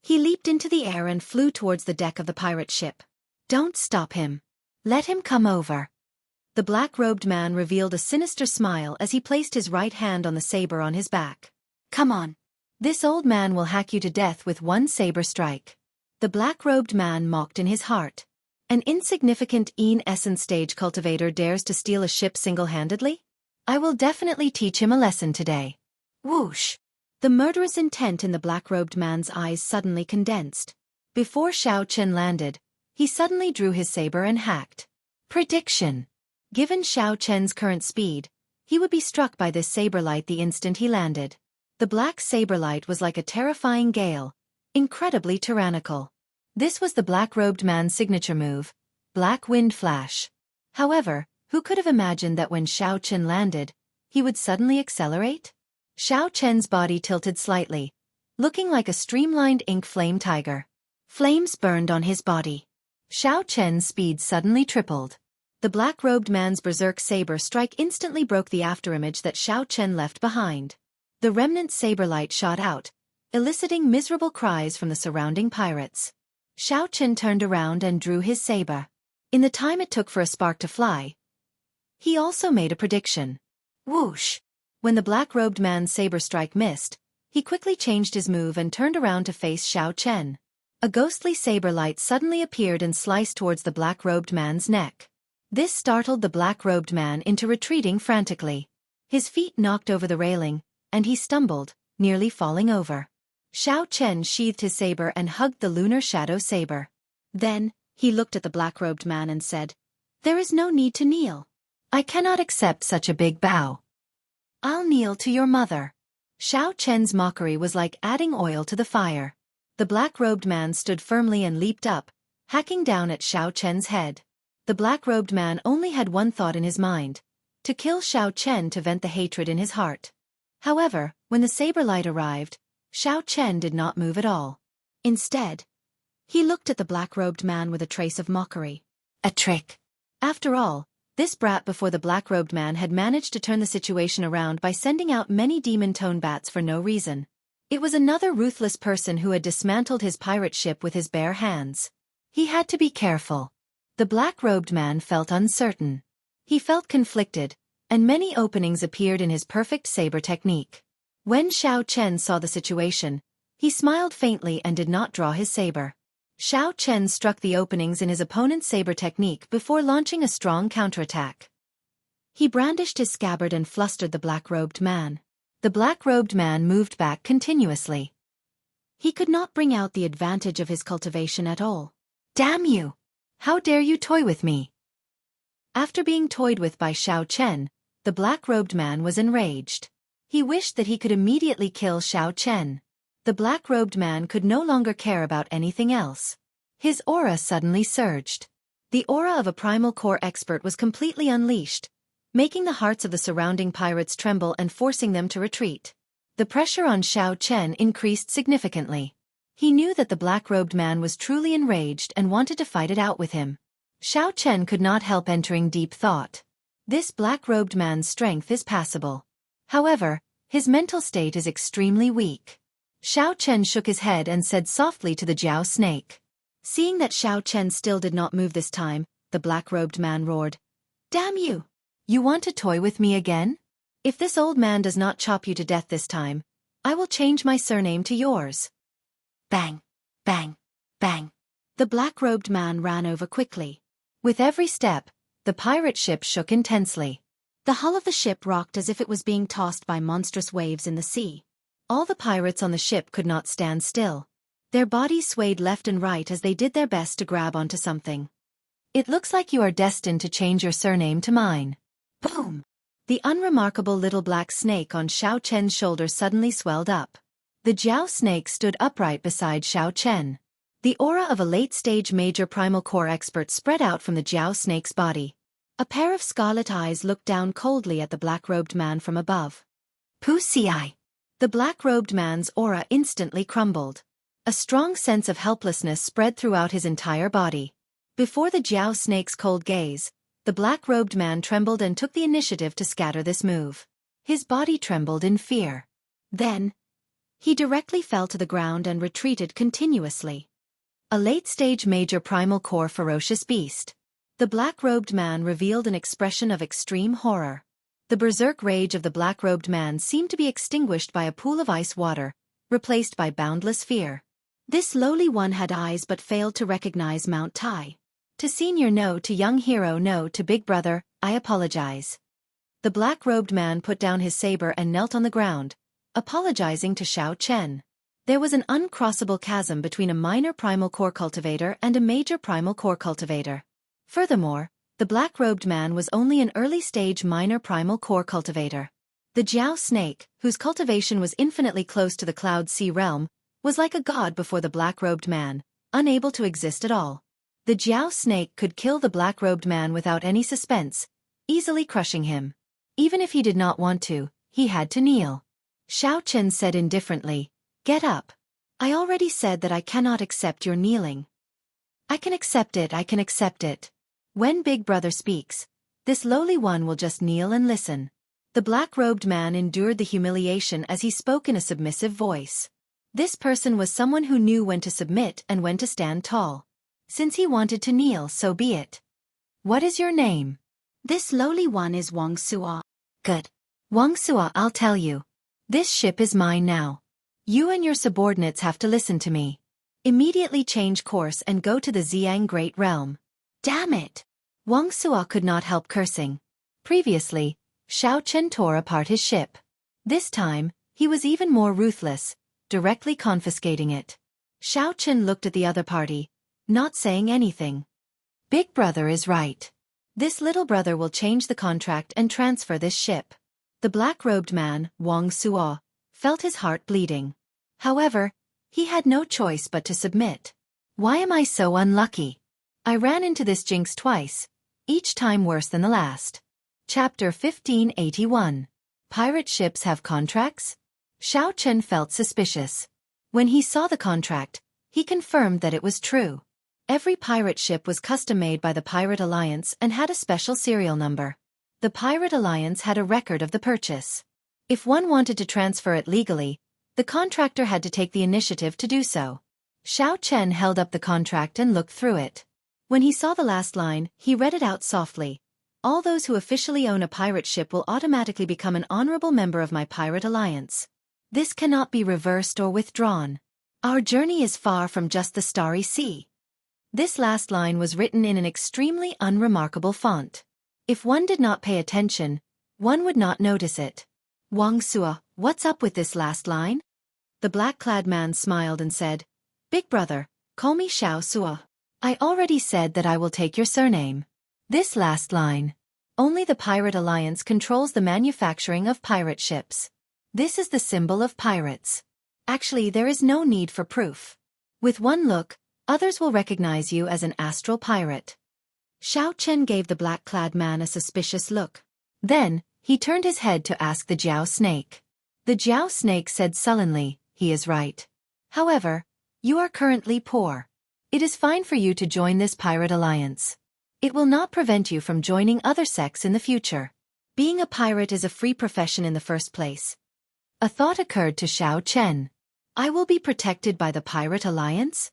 he leaped into the air and flew towards the deck of the pirate ship. Don't stop him. Let him come over. The black-robed man revealed a sinister smile as he placed his right hand on the saber on his back. Come on. This old man will hack you to death with one saber strike. The black-robed man mocked in his heart. An insignificant essence stage cultivator dares to steal a ship single-handedly? I will definitely teach him a lesson today. Whoosh! The murderous intent in the black-robed man's eyes suddenly condensed. Before Xiaochen landed, he suddenly drew his saber and hacked. Prediction. Given Xiaochen's current speed, he would be struck by this saber light the instant he landed. The black saber light was like a terrifying gale, incredibly tyrannical. This was the black-robed man's signature move, Black Wind Flash. However, who could have imagined that when Xiaochen landed, he would suddenly accelerate? Xiaochen's body tilted slightly, looking like a streamlined ink flame tiger. Flames burned on his body. Xiaochen's speed suddenly tripled. The black-robed man's berserk saber strike instantly broke the afterimage that Xiaochen left behind. The remnant saber light shot out, eliciting miserable cries from the surrounding pirates. Xiaochen turned around and drew his saber. In the time it took for a spark to fly, he also made a prediction. Whoosh! When the black-robed man's saber strike missed, he quickly changed his move and turned around to face Xiaochen. A ghostly saber light suddenly appeared and sliced towards the black-robed man's neck. This startled the black-robed man into retreating frantically. His feet knocked over the railing, and he stumbled, nearly falling over. Xiaochen sheathed his saber and hugged the lunar shadow saber. Then, he looked at the black-robed man and said, There is no need to kneel. I cannot accept such a big bow. I'll kneel to your mother. Xiaochen's mockery was like adding oil to the fire. The black-robed man stood firmly and leaped up, hacking down at Xiao Chen's head. The black-robed man only had one thought in his mind: to kill Xiao Chen to vent the hatred in his heart. However, when the saber light arrived, Xiao Chen did not move at all. Instead, he looked at the black-robed man with a trace of mockery. A trick. After all, this brat before the black-robed man had managed to turn the situation around by sending out many demon-tone bats for no reason. It was another ruthless person who had dismantled his pirate ship with his bare hands. He had to be careful. The black-robed man felt uncertain. He felt conflicted, and many openings appeared in his perfect saber technique. When Xiao Chen saw the situation, he smiled faintly and did not draw his saber. Xiao Chen struck the openings in his opponent's saber technique before launching a strong counterattack. He brandished his scabbard and flustered the black-robed man. The black-robed man moved back continuously. He could not bring out the advantage of his cultivation at all. Damn you! How dare you toy with me? After being toyed with by Xiao Chen, the black-robed man was enraged. He wished that he could immediately kill Xiao Chen. The black-robed man could no longer care about anything else. His aura suddenly surged. The aura of a primal core expert was completely unleashed, making the hearts of the surrounding pirates tremble and forcing them to retreat. The pressure on Xiao Chen increased significantly. He knew that the black-robed man was truly enraged and wanted to fight it out with him. Xiao Chen could not help entering deep thought. This black-robed man's strength is passable. However, his mental state is extremely weak. Xiao Chen shook his head and said softly to the Jiao snake. Seeing that Xiao Chen still did not move this time, the black-robed man roared, "Damn you! You want to toy with me again? If this old man does not chop you to death this time, I will change my surname to yours." Bang! Bang! Bang! The black-robed man ran over quickly. With every step, the pirate ship shook intensely. The hull of the ship rocked as if it was being tossed by monstrous waves in the sea. All the pirates on the ship could not stand still. Their bodies swayed left and right as they did their best to grab onto something. "It looks like you are destined to change your surname to mine." Boom! The unremarkable little black snake on Xiao Chen's shoulder suddenly swelled up. The Jiao snake stood upright beside Xiao Chen. The aura of a late-stage major primal core expert spread out from the Jiao snake's body. A pair of scarlet eyes looked down coldly at the black-robed man from above. Wuxia! The black-robed man's aura instantly crumbled. A strong sense of helplessness spread throughout his entire body. Before the Jiao snake's cold gaze, the black-robed man trembled and took the initiative to scatter this move. His body trembled in fear. Then, he directly fell to the ground and retreated continuously. A late-stage major primal core ferocious beast. The black-robed man revealed an expression of extreme horror. The berserk rage of the black-robed man seemed to be extinguished by a pool of ice water, replaced by boundless fear. This lowly one had eyes but failed to recognize Mount Tai. To senior no, to young hero no, to big brother, I apologize. The black-robed man put down his saber and knelt on the ground, apologizing to Xiao Chen. There was an uncrossable chasm between a minor primal core cultivator and a major primal core cultivator. Furthermore, the black-robed man was only an early-stage minor primal core cultivator. The Jiao snake, whose cultivation was infinitely close to the Cloud Sea realm, was like a god before the black-robed man, unable to exist at all. The Jiao snake could kill the black-robed man without any suspense, easily crushing him. Even if he did not want to, he had to kneel. Xiao Chen said indifferently, "Get up. I already said that I cannot accept your kneeling." "I can accept it, I can accept it. When Big Brother speaks, this lowly one will just kneel and listen." The black-robed man endured the humiliation as he spoke in a submissive voice. This person was someone who knew when to submit and when to stand tall. Since he wanted to kneel, so be it. "What is your name?" "This lowly one is Wuxia." "Good. Wuxia, I'll tell you. This ship is mine now. You and your subordinates have to listen to me. Immediately change course and go to the Xiang Great Realm." Damn it! Wuxia could not help cursing. Previously, Xiao Chen tore apart his ship. This time, he was even more ruthless, directly confiscating it. Xiao Chen looked at the other party, not saying anything. Big Brother is right. This little brother will change the contract and transfer this ship. The black-robed man, Wuxia, felt his heart bleeding. However, he had no choice but to submit. Why am I so unlucky? I ran into this jinx twice, each time worse than the last. Chapter 1581. Pirate ships have contracts? Xiao Chen felt suspicious. When he saw the contract, he confirmed that it was true. Every pirate ship was custom-made by the Pirate Alliance and had a special serial number. The Pirate Alliance had a record of the purchase. If one wanted to transfer it legally, the contractor had to take the initiative to do so. Xiao Chen held up the contract and looked through it. When he saw the last line, he read it out softly. All those who officially own a pirate ship will automatically become an honorable member of my Pirate Alliance. This cannot be reversed or withdrawn. Our journey is far from just the starry sea. This last line was written in an extremely unremarkable font. If one did not pay attention, one would not notice it. Wuxia, what's up with this last line? The black-clad man smiled and said, Big brother, call me Xianxia. I already said that I will take your surname. This last line. Only the Pirate Alliance controls the manufacturing of pirate ships. This is the symbol of pirates. Actually, there is no need for proof. With one look, others will recognize you as an astral pirate. Xiao Chen gave the black-clad man a suspicious look. Then, he turned his head to ask the Jiao snake. The Jiao snake said sullenly, he is right. However, you are currently poor. It is fine for you to join this pirate alliance. It will not prevent you from joining other sects in the future. Being a pirate is a free profession in the first place. A thought occurred to Xiao Chen. I will be protected by the Pirate Alliance?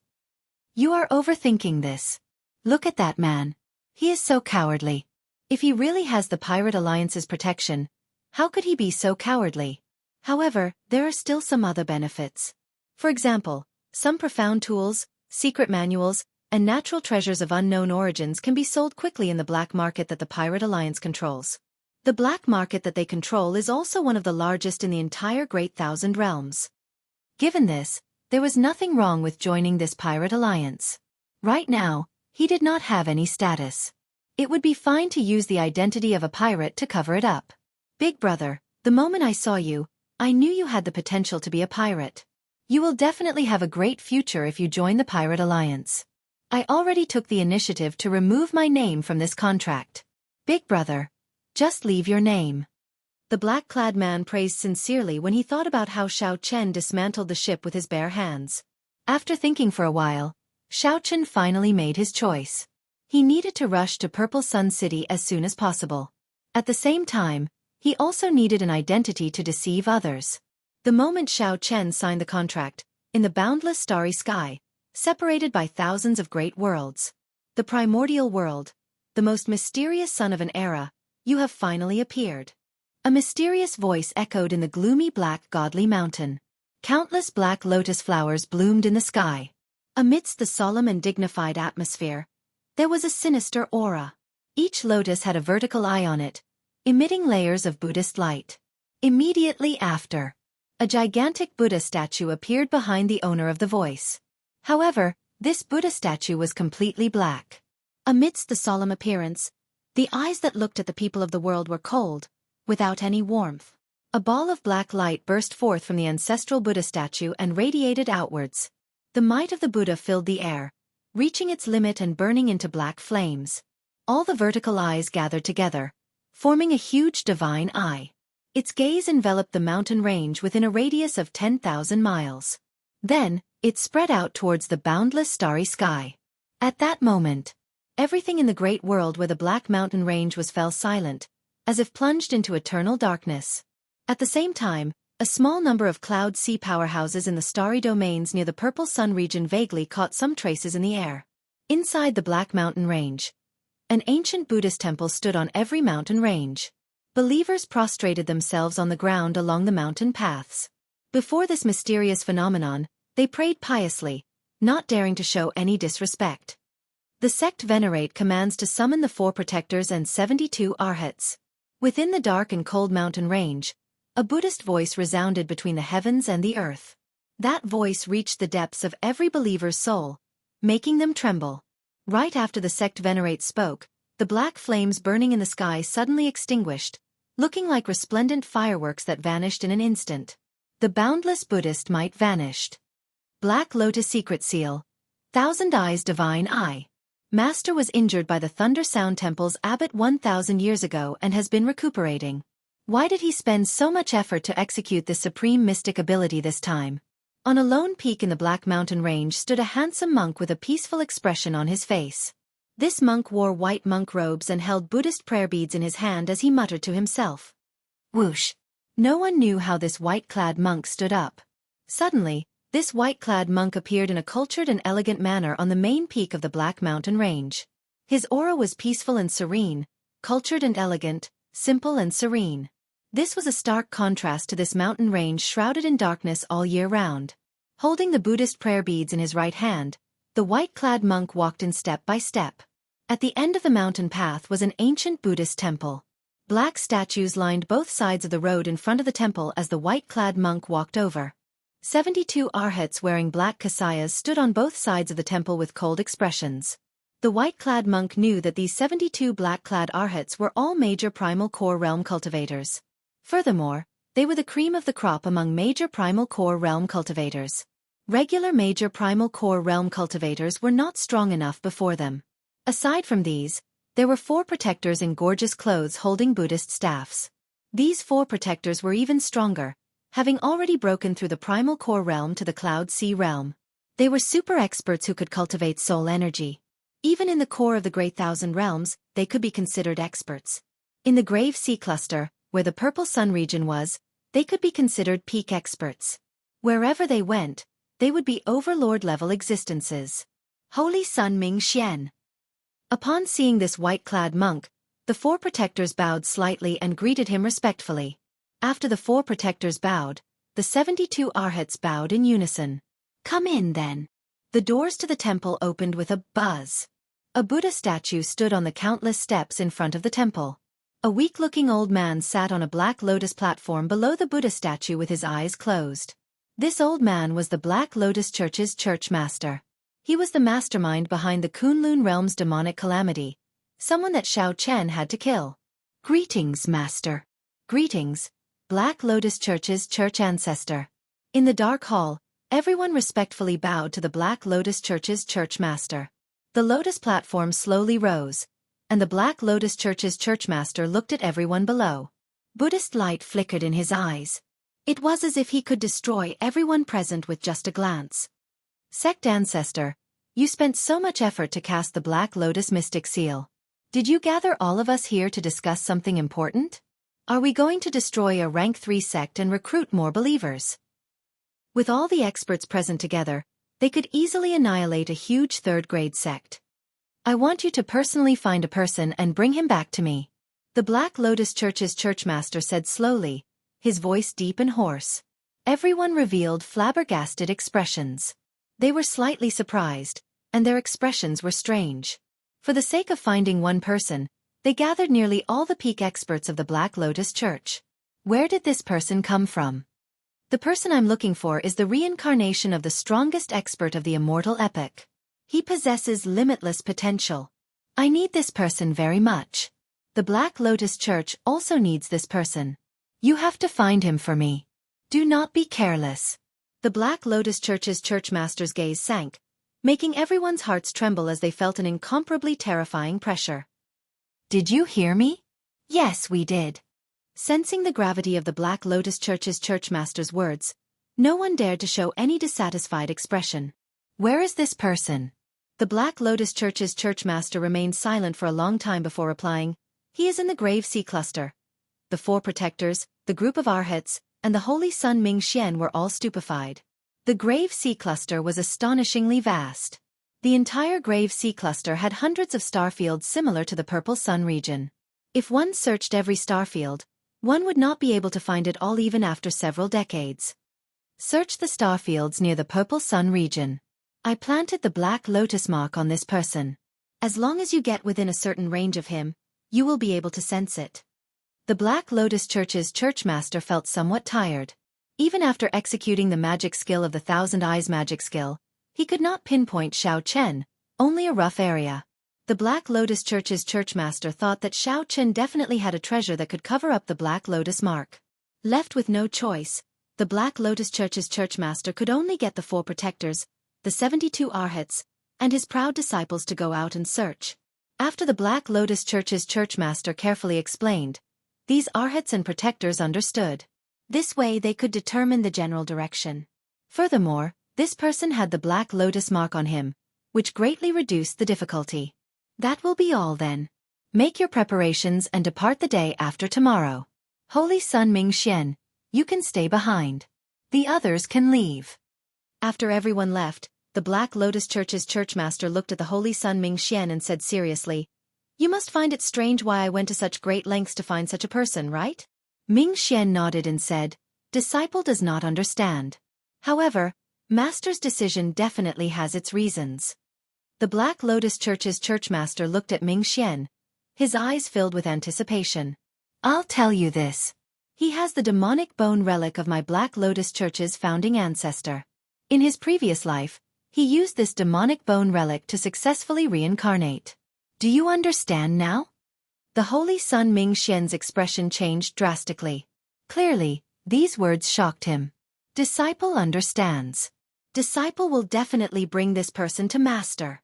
You are overthinking this. Look at that man. He is so cowardly. If he really has the Pirate Alliance's protection, how could he be so cowardly? However, there are still some other benefits. For example, some profound tools, secret manuals, and natural treasures of unknown origins can be sold quickly in the black market that the Pirate Alliance controls. The black market that they control is also one of the largest in the entire Great Thousand Realms. Given this, there was nothing wrong with joining this Pirate Alliance. Right now, he did not have any status. It would be fine to use the identity of a pirate to cover it up. Big brother, the moment I saw you, I knew you had the potential to be a pirate. You will definitely have a great future if you join the Pirate Alliance. I already took the initiative to remove my name from this contract. Big brother, just leave your name. The black-clad man praised sincerely when he thought about how Xiao Chen dismantled the ship with his bare hands. After thinking for a while, Xiao Chen finally made his choice. He needed to rush to Purple Sun City as soon as possible. At the same time, he also needed an identity to deceive others. The moment Xiao Chen signed the contract, in the boundless starry sky, separated by thousands of great worlds, the primordial world, the most mysterious son of an era, you have finally appeared. A mysterious voice echoed in the gloomy black godly mountain. Countless black lotus flowers bloomed in the sky. Amidst the solemn and dignified atmosphere, there was a sinister aura. Each lotus had a vertical eye on it, emitting layers of Buddhist light. Immediately after, a gigantic Buddha statue appeared behind the owner of the voice. However, this Buddha statue was completely black. Amidst the solemn appearance, the eyes that looked at the people of the world were cold, without any warmth. A ball of black light burst forth from the ancestral Buddha statue and radiated outwards. The might of the Buddha filled the air, reaching its limit and burning into black flames. All the vertical eyes gathered together, forming a huge divine eye. Its gaze enveloped the mountain range within a radius of 10,000 miles. Then, it spread out towards the boundless starry sky. At that moment, everything in the great world where the black mountain range was fell silent, as if plunged into eternal darkness. At the same time, a small number of cloud sea powerhouses in the starry domains near the Purple Sun region vaguely caught some traces in the air. Inside the Black Mountain Range, an ancient Buddhist temple stood on every mountain range. Believers prostrated themselves on the ground along the mountain paths. Before this mysterious phenomenon, they prayed piously, not daring to show any disrespect. The sect venerate commands to summon the 4 protectors and 72 arhats. Within the dark and cold mountain range, a Buddhist voice resounded between the heavens and the earth. That voice reached the depths of every believer's soul, making them tremble. Right after the sect venerate spoke, the black flames burning in the sky suddenly extinguished, looking like resplendent fireworks that vanished in an instant. The boundless Buddhist might vanished. Black Lotus Secret Seal, Thousand Eyes Divine Eye. Master was injured by the Thunder Sound Temple's abbot 1,000 years ago and has been recuperating. Why did he spend so much effort to execute this supreme mystic ability this time? On a lone peak in the Black Mountain Range stood a handsome monk with a peaceful expression on his face. This monk wore white monk robes and held Buddhist prayer beads in his hand as he muttered to himself. Whoosh! No one knew how this white-clad monk stood up. Suddenly, this white-clad monk appeared in a cultured and elegant manner on the main peak of the Black Mountain Range. His aura was peaceful and serene, cultured and elegant, simple and serene. This was a stark contrast to this mountain range shrouded in darkness all year round. Holding the Buddhist prayer beads in his right hand, the white-clad monk walked in step by step. At the end of the mountain path was an ancient Buddhist temple. Black statues lined both sides of the road in front of the temple as the white-clad monk walked over. 72 arhats wearing black kasayas stood on both sides of the temple with cold expressions. The white-clad monk knew that these 72 black-clad arhats were all major primal core realm cultivators. Furthermore, they were the cream of the crop among major primal core realm cultivators. Regular major primal core realm cultivators were not strong enough before them. Aside from these, there were 4 protectors in gorgeous clothes holding Buddhist staffs. These 4 protectors were even stronger, having already broken through the primal core realm to the cloud sea realm. They were super experts who could cultivate soul energy. Even in the core of the Great Thousand Realms, they could be considered experts. In the Grave Sea Cluster, where the Purple Sun region was, they could be considered peak experts. Wherever they went, they would be overlord-level existences. Holy Sun Ming Xian. Upon seeing this white-clad monk, the 4 protectors bowed slightly and greeted him respectfully. After the 4 protectors bowed, the 72 arhats bowed in unison. Come in then. The doors to the temple opened with a buzz. A Buddha statue stood on the countless steps in front of the temple. A weak-looking old man sat on a black lotus platform below the Buddha statue with his eyes closed. This old man was the Black Lotus Church's church master. He was the mastermind behind the Kunlun realm's demonic calamity, someone that Xiao Chen had to kill. Greetings, master. Greetings, Black Lotus Church's church ancestor. In the dark hall, everyone respectfully bowed to the Black Lotus Church's church master. The lotus platform slowly rose, and the Black Lotus Church's churchmaster looked at everyone below. Buddhist light flickered in his eyes. It was as if he could destroy everyone present with just a glance. Sect ancestor, you spent so much effort to cast the Black Lotus mystic seal. Did you gather all of us here to discuss something important? Are we going to destroy a rank 3 sect and recruit more believers? With all the experts present together, they could easily annihilate a huge 3rd-grade sect. I want you to personally find a person and bring him back to me. The Black Lotus Church's churchmaster said slowly, his voice deep and hoarse. Everyone revealed flabbergasted expressions. They were slightly surprised, and their expressions were strange. For the sake of finding one person, they gathered nearly all the peak experts of the Black Lotus Church. Where did this person come from? The person I'm looking for is the reincarnation of the strongest expert of the Immortal epic. He possesses limitless potential. I need this person very much. The Black Lotus Church also needs this person. You have to find him for me. Do not be careless. The Black Lotus Church's churchmaster's gaze sank, making everyone's hearts tremble as they felt an incomparably terrifying pressure. Did you hear me? Yes, we did. Sensing the gravity of the Black Lotus Church's churchmaster's words, no one dared to show any dissatisfied expression. Where is this person? The Black Lotus Church's churchmaster remained silent for a long time before replying. He is in the Grave Sea Cluster. The 4 protectors, the group of arhats, and the Holy Sun Ming Xian were all stupefied. The Grave Sea Cluster was astonishingly vast. The entire Grave Sea Cluster had hundreds of starfields similar to the Purple Sun region. If one searched every starfield, one would not be able to find it all even after several decades. Search the starfields near the Purple Sun region. I planted the Black Lotus mark on this person. As long as you get within a certain range of him, you will be able to sense it. The Black Lotus Church's churchmaster felt somewhat tired. Even after executing the magic skill of the Thousand Eyes magic skill, he could not pinpoint Xiao Chen, only a rough area. The Black Lotus Church's churchmaster thought that Xiao Chen definitely had a treasure that could cover up the Black Lotus mark. Left with no choice, the Black Lotus Church's churchmaster could only get the 4 protectors, the 72 arhats, and his proud disciples to go out and search. After the Black Lotus Church's churchmaster carefully explained, these arhats and protectors understood. This way they could determine the general direction. Furthermore, this person had the Black Lotus mark on him, which greatly reduced the difficulty. That will be all then. Make your preparations and depart the day after tomorrow. Holy Sun Mingxian, you can stay behind. The others can leave. After everyone left, the Black Lotus Church's churchmaster looked at the Holy Sun Mingxian and said seriously, "You must find it strange why I went to such great lengths to find such a person, right?" Mingxian nodded and said, "Disciple does not understand. However, Master's decision definitely has its reasons." The Black Lotus Church's churchmaster looked at Mingxian, his eyes filled with anticipation. "I'll tell you this. He has the demonic bone relic of my Black Lotus Church's founding ancestor. In his previous life, he used this demonic bone relic to successfully reincarnate. Do you understand now?" The Holy Sun Mingxian's expression changed drastically. Clearly, these words shocked him. Disciple understands. Disciple will definitely bring this person to Master.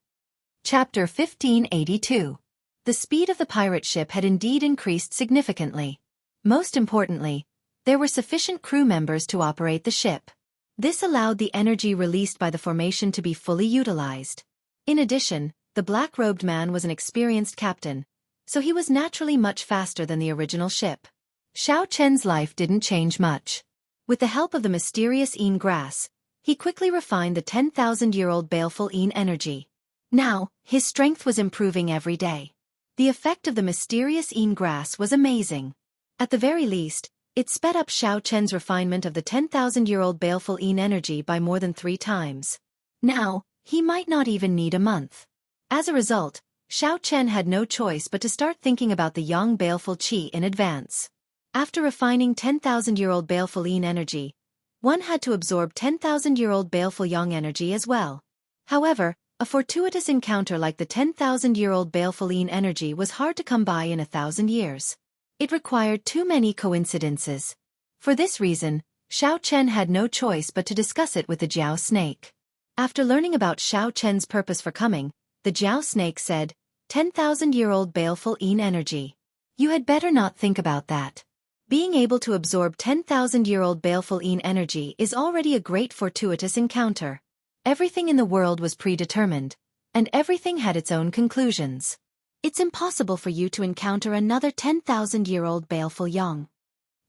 Chapter 1582. The speed of the pirate ship had indeed increased significantly. Most importantly, there were sufficient crew members to operate the ship. This allowed the energy released by the formation to be fully utilized. In addition, the black-robed man was an experienced captain, so he was naturally much faster than the original ship. Xiao Chen's life didn't change much. With the help of the mysterious Yin grass, he quickly refined the 10,000-year-old baleful Yin energy. Now, his strength was improving every day. The effect of the mysterious Yin grass was amazing. At the very least, it sped up Xiao Chen's refinement of the 10,000-year-old baleful Yin energy by more than 3 times. Now, he might not even need a month. As a result, Xiao Chen had no choice but to start thinking about the Yang baleful Qi in advance. After refining 10,000-year-old baleful Yin energy, one had to absorb 10,000-year-old baleful Yang energy as well. However, a fortuitous encounter like the 10,000-year-old baleful Yin energy was hard to come by in 1,000 years. It required too many coincidences. For this reason, Xiao Chen had no choice but to discuss it with the Jiao snake. After learning about Xiao Chen's purpose for coming, the Jiao snake said, 10,000-year-old baleful Yin energy. You had better not think about that. Being able to absorb 10,000-year-old baleful Yin energy is already a great fortuitous encounter. Everything in the world was predetermined, and everything had its own conclusions. It's impossible for you to encounter another 10,000-year-old baleful Yang.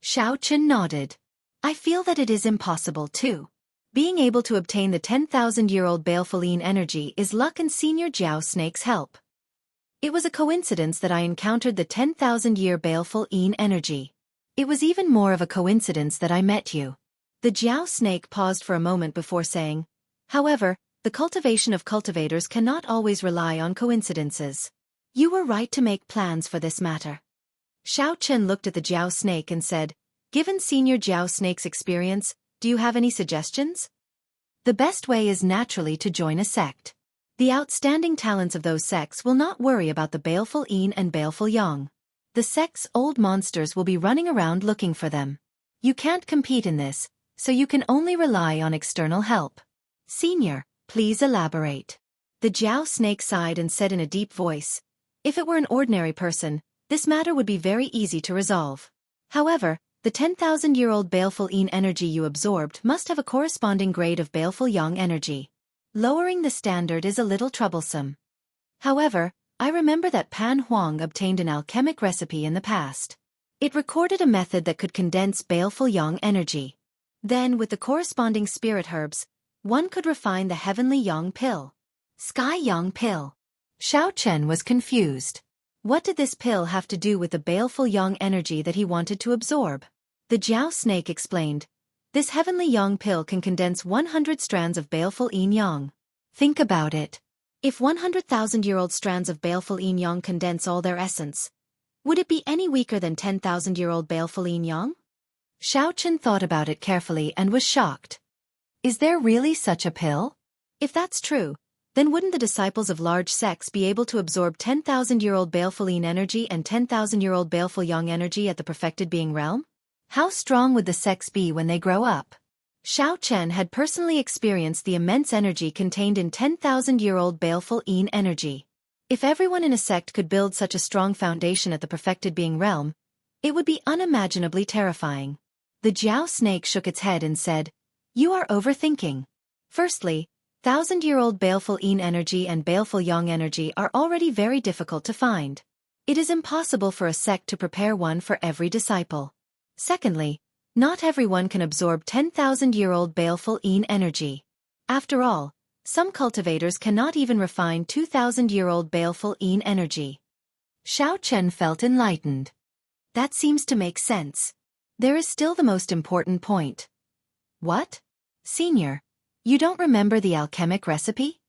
Xiao Chen nodded. I feel that it is impossible too. Being able to obtain the 10,000-year-old baleful Yin energy is luck and Senior Jiao Snake's help. It was a coincidence that I encountered the 10,000-year baleful Yin energy. It was even more of a coincidence that I met you. The Jiao Snake paused for a moment before saying, however, the cultivation of cultivators cannot always rely on coincidences. You were right to make plans for this matter. Xiao Chen looked at the Jiao Snake and said, given Senior Jiao Snake's experience, do you have any suggestions? The best way is naturally to join a sect. The outstanding talents of those sects will not worry about the baleful Yin and baleful Yang. The sect's old monsters will be running around looking for them. You can't compete in this, so you can only rely on external help. Senior, please elaborate. The Jiao Snake sighed and said in a deep voice, if it were an ordinary person, this matter would be very easy to resolve. However, the 10,000-year-old baleful Yin energy you absorbed must have a corresponding grade of baleful Yang energy. Lowering the standard is a little troublesome. However, I remember that Pan Huang obtained an alchemic recipe in the past. It recorded a method that could condense baleful Yang energy. Then, with the corresponding spirit herbs, one could refine the heavenly Yang pill. Sky Yang pill. Xiao Chen was confused. What did this pill have to do with the baleful Yang energy that he wanted to absorb? The Jiao Snake explained, this heavenly Yang pill can condense 100 strands of baleful Yin Yang. Think about it. If 100,000-year-old strands of baleful Yin Yang condense all their essence, would it be any weaker than 10,000-year-old baleful Yin Yang? Xiao Chen thought about it carefully and was shocked. Is there really such a pill? If that's true, then wouldn't the disciples of large sects be able to absorb 10,000-year-old baleful Yin energy and 10,000-year-old baleful Yang energy at the perfected being realm? How strong would the sects be when they grow up? Xiao Chen had personally experienced the immense energy contained in 10,000-year-old baleful Yin energy. If everyone in a sect could build such a strong foundation at the perfected being realm, it would be unimaginably terrifying. The Jiao snake shook its head and said, "You are overthinking. Firstly, 1,000-year-old baleful Yin energy and baleful Yang energy are already very difficult to find. It is impossible for a sect to prepare one for every disciple. Secondly, not everyone can absorb 10,000-year-old baleful Yin energy. After all, some cultivators cannot even refine 2,000-year-old baleful Yin energy." Xiao Chen felt enlightened. That seems to make sense. There is still the most important point. What? Senior, you don't remember the alchemic recipe?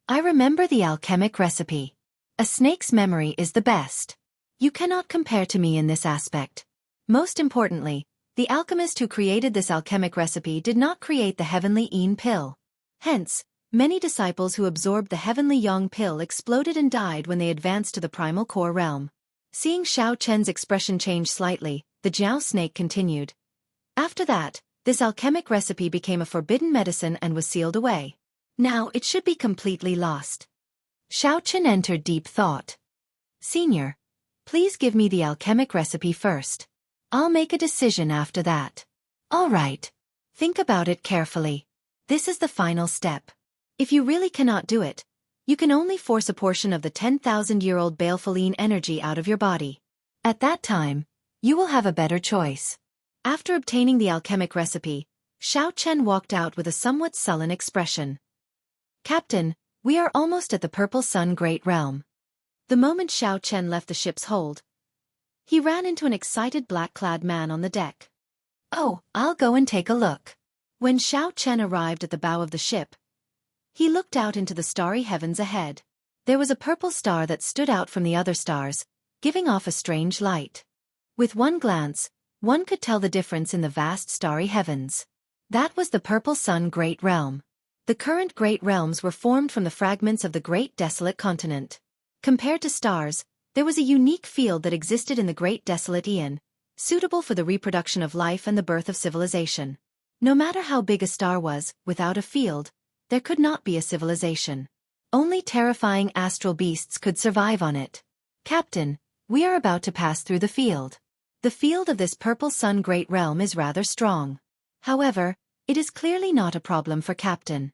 I remember the alchemic recipe. A snake's memory is the best. You cannot compare to me in this aspect. Most importantly, the alchemist who created this alchemic recipe did not create the heavenly Yin pill. Hence, many disciples who absorbed the heavenly Yang pill exploded and died when they advanced to the primal core realm. Seeing Xiao Chen's expression change slightly, the Jiao snake continued. After that, this alchemic recipe became a forbidden medicine and was sealed away. Now it should be completely lost. Xiao Chen entered deep thought. Senior, please give me the alchemic recipe first. I'll make a decision after that. All right. Think about it carefully. This is the final step. If you really cannot do it, you can only force a portion of the 10,000-year-old baleful Yin energy out of your body. At that time, you will have a better choice. After obtaining the alchemic recipe, Xiao Chen walked out with a somewhat sullen expression. Captain, we are almost at the Purple Sun Great Realm. The moment Xiao Chen left the ship's hold, he ran into an excited black-clad man on the deck. Oh, I'll go and take a look. When Xiao Chen arrived at the bow of the ship, he looked out into the starry heavens ahead. There was a purple star that stood out from the other stars, giving off a strange light. With one glance, one could tell the difference in the vast starry heavens. That was the Purple Sun Great Realm. The current Great Realms were formed from the fragments of the Great Desolate Continent. Compared to stars, there was a unique field that existed in the Great Desolate Aeon, suitable for the reproduction of life and the birth of civilization. No matter how big a star was, without a field, there could not be a civilization. Only terrifying astral beasts could survive on it. Captain, we are about to pass through the field. The field of this Purple Sun Great Realm is rather strong. However, it is clearly not a problem for Captain.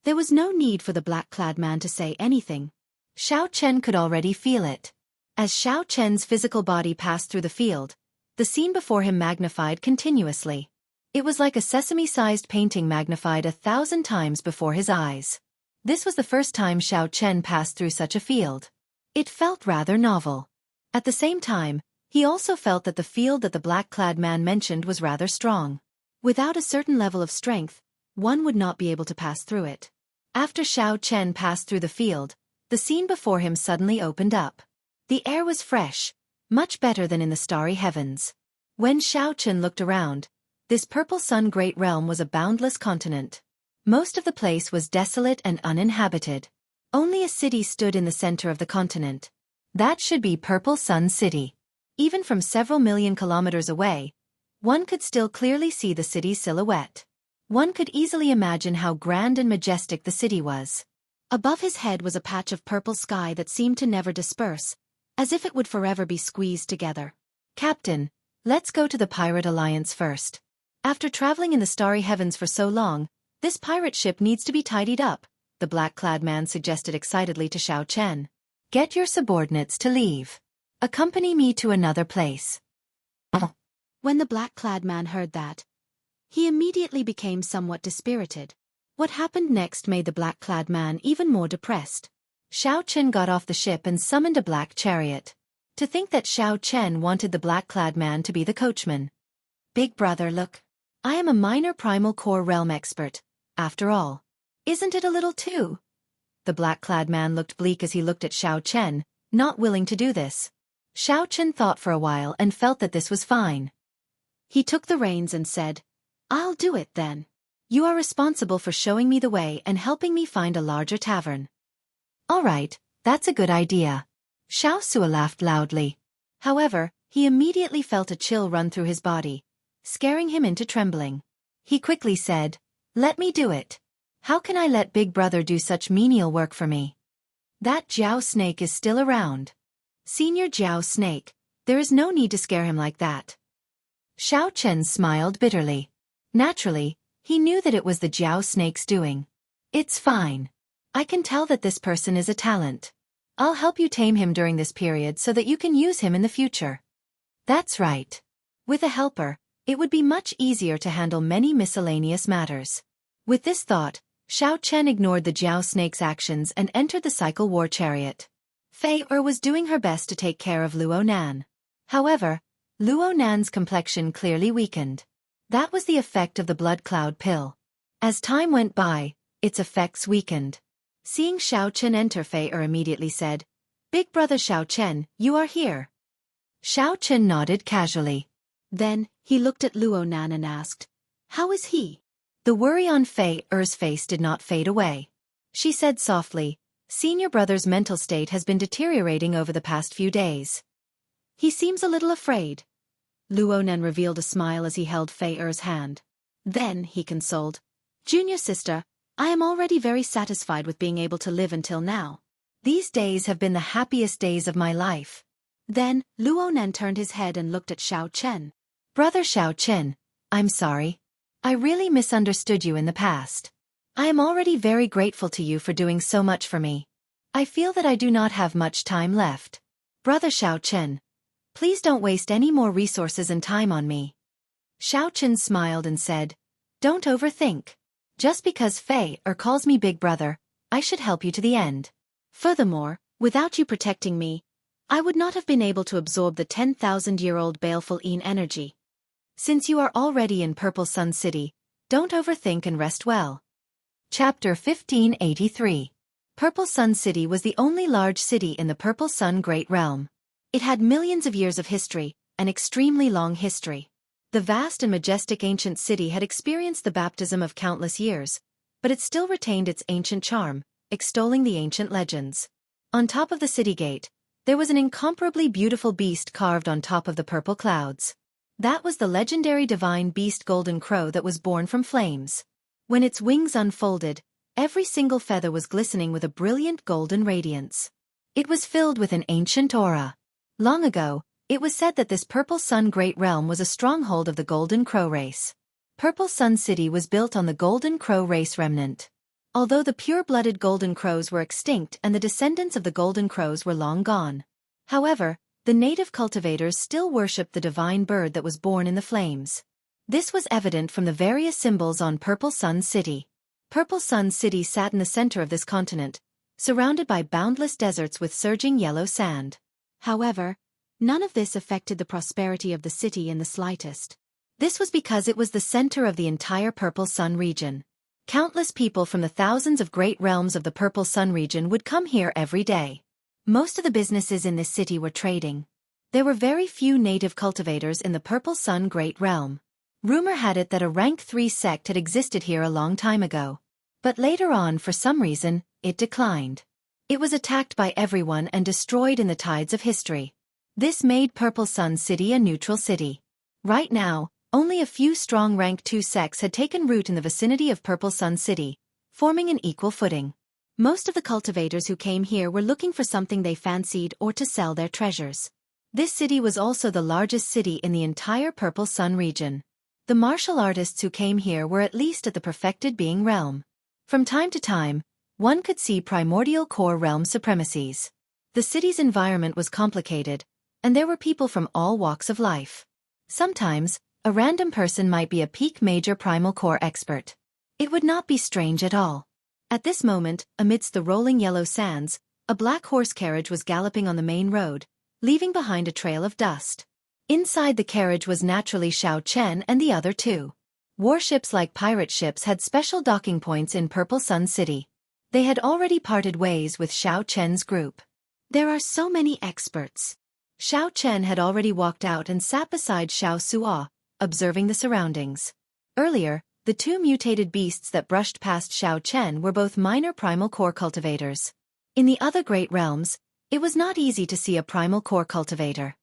There was no need for the black-clad man to say anything. Xiao Chen could already feel it. As Xiao Chen's physical body passed through the field, the scene before him magnified continuously. It was like a sesame-sized painting magnified 1,000 times before his eyes. This was the first time Xiao Chen passed through such a field. It felt rather novel. At the same time, he also felt that the field that the black-clad man mentioned was rather strong. Without a certain level of strength, one would not be able to pass through it. After Xiao Chen passed through the field, the scene before him suddenly opened up. The air was fresh, much better than in the starry heavens. When Xiao Chen looked around, this Purple Sun Great Realm was a boundless continent. Most of the place was desolate and uninhabited. Only a city stood in the center of the continent. That should be Purple Sun City. Even from several million kilometers away, one could still clearly see the city's silhouette. One could easily imagine how grand and majestic the city was. Above his head was a patch of purple sky that seemed to never disperse, as if it would forever be squeezed together. Captain, let's go to the Pirate Alliance first. After traveling in the starry heavens for so long, this pirate ship needs to be tidied up, the black-clad man suggested excitedly to Xiao Chen. Get your subordinates to leave. Accompany me to another place. When the black-clad man heard that, he immediately became somewhat dispirited. What happened next made the black-clad man even more depressed. Xiao Chen got off the ship and summoned a black chariot. To think that Xiao Chen wanted the black-clad man to be the coachman. Big brother, look. I am a minor primal core realm expert, after all. Isn't it a little too? The black-clad man looked bleak as he looked at Xiao Chen, not willing to do this. Xiao Chen thought for a while and felt that this was fine. He took the reins and said, I'll do it then. You are responsible for showing me the way and helping me find a larger tavern. All right, that's a good idea. Xiao Sua laughed loudly. However, he immediately felt a chill run through his body, scaring him into trembling. He quickly said, "Let me do it. How can I let Big Brother do such menial work for me?" That Jiao snake is still around. Senior Jiao snake, there is no need to scare him like that. Xiao Chen smiled bitterly. Naturally, he knew that it was the Jiao snake's doing. It's fine. I can tell that this person is a talent. I'll help you tame him during this period so that you can use him in the future. That's right. With a helper, it would be much easier to handle many miscellaneous matters. With this thought, Xiao Chen ignored the Jiao snake's actions and entered the cycle war chariot. Fei was doing her best to take care of Luo Nan. However, Luo Nan's complexion clearly weakened. That was the effect of the blood cloud pill. As time went by, its effects weakened. Seeing Xiao Chen enter, Fei immediately said, "Big Brother Xiao Chen, you are here." Xiao Chen nodded casually. Then, he looked at Luo Nan and asked, "How is he?" The worry on Fei's face did not fade away. She said softly, "Senior brother's mental state has been deteriorating over the past few days. He seems a little afraid." Luo Nan revealed a smile as he held Fei's hand. Then, he consoled, "Junior sister, I am already very satisfied with being able to live until now. These days have been the happiest days of my life." Then, Luo Nan turned his head and looked at Xiao Chen. "Brother Xiao Chen, I'm sorry. I really misunderstood you in the past. I am already very grateful to you for doing so much for me. I feel that I do not have much time left. Brother Xiao Chen, please don't waste any more resources and time on me." Xiao Chen smiled and said, "Don't overthink. Just because Fei calls me Big Brother, I should help you to the end. Furthermore, without you protecting me, I would not have been able to absorb the 10,000-year-old baleful Yin energy. Since you are already in Purple Sun City, don't overthink and rest well." Chapter 1583. Purple Sun City was the only large city in the Purple Sun Great Realm. It had millions of years of history, an extremely long history. The vast and majestic ancient city had experienced the baptism of countless years, but it still retained its ancient charm, extolling the ancient legends. On top of the city gate, there was an incomparably beautiful beast carved on top of the purple clouds. That was the legendary divine beast Golden Crow that was born from flames. When its wings unfolded, every single feather was glistening with a brilliant golden radiance. It was filled with an ancient aura. Long ago, it was said that this Purple Sun Great Realm was a stronghold of the Golden Crow race. Purple Sun City was built on the Golden Crow race remnant. Although the pure-blooded Golden Crows were extinct and the descendants of the Golden Crows were long gone. However, the native cultivators still worshipped the divine bird that was born in the flames. This was evident from the various symbols on Purple Sun City. Purple Sun City sat in the center of this continent, surrounded by boundless deserts with surging yellow sand. However, none of this affected the prosperity of the city in the slightest. This was because it was the center of the entire Purple Sun region. Countless people from the thousands of great realms of the Purple Sun region would come here every day. Most of the businesses in this city were trading. There were very few native cultivators in the Purple Sun Great Realm. Rumor had it that a Rank 3 sect had existed here a long time ago. But later on, for some reason, it declined. It was attacked by everyone and destroyed in the tides of history. This made Purple Sun City a neutral city. Right now, only a few strong Rank 2 sects had taken root in the vicinity of Purple Sun City, forming an equal footing. Most of the cultivators who came here were looking for something they fancied or to sell their treasures. This city was also the largest city in the entire Purple Sun region. The martial artists who came here were at least at the perfected being realm. From time to time, one could see primordial core realm supremacies. The city's environment was complicated, and there were people from all walks of life. Sometimes, a random person might be a peak major primal core expert. It would not be strange at all. At this moment, amidst the rolling yellow sands, a black horse carriage was galloping on the main road, leaving behind a trail of dust. Inside the carriage was naturally Xiao Chen and the other two. Warships like pirate ships had special docking points in Purple Sun City. They had already parted ways with Xiao Chen's group. There are so many experts. Xiao Chen had already walked out and sat beside Xiao Suo, observing the surroundings. Earlier, the two mutated beasts that brushed past Xiao Chen were both minor primal core cultivators. In the other great realms, it was not easy to see a primal core cultivator.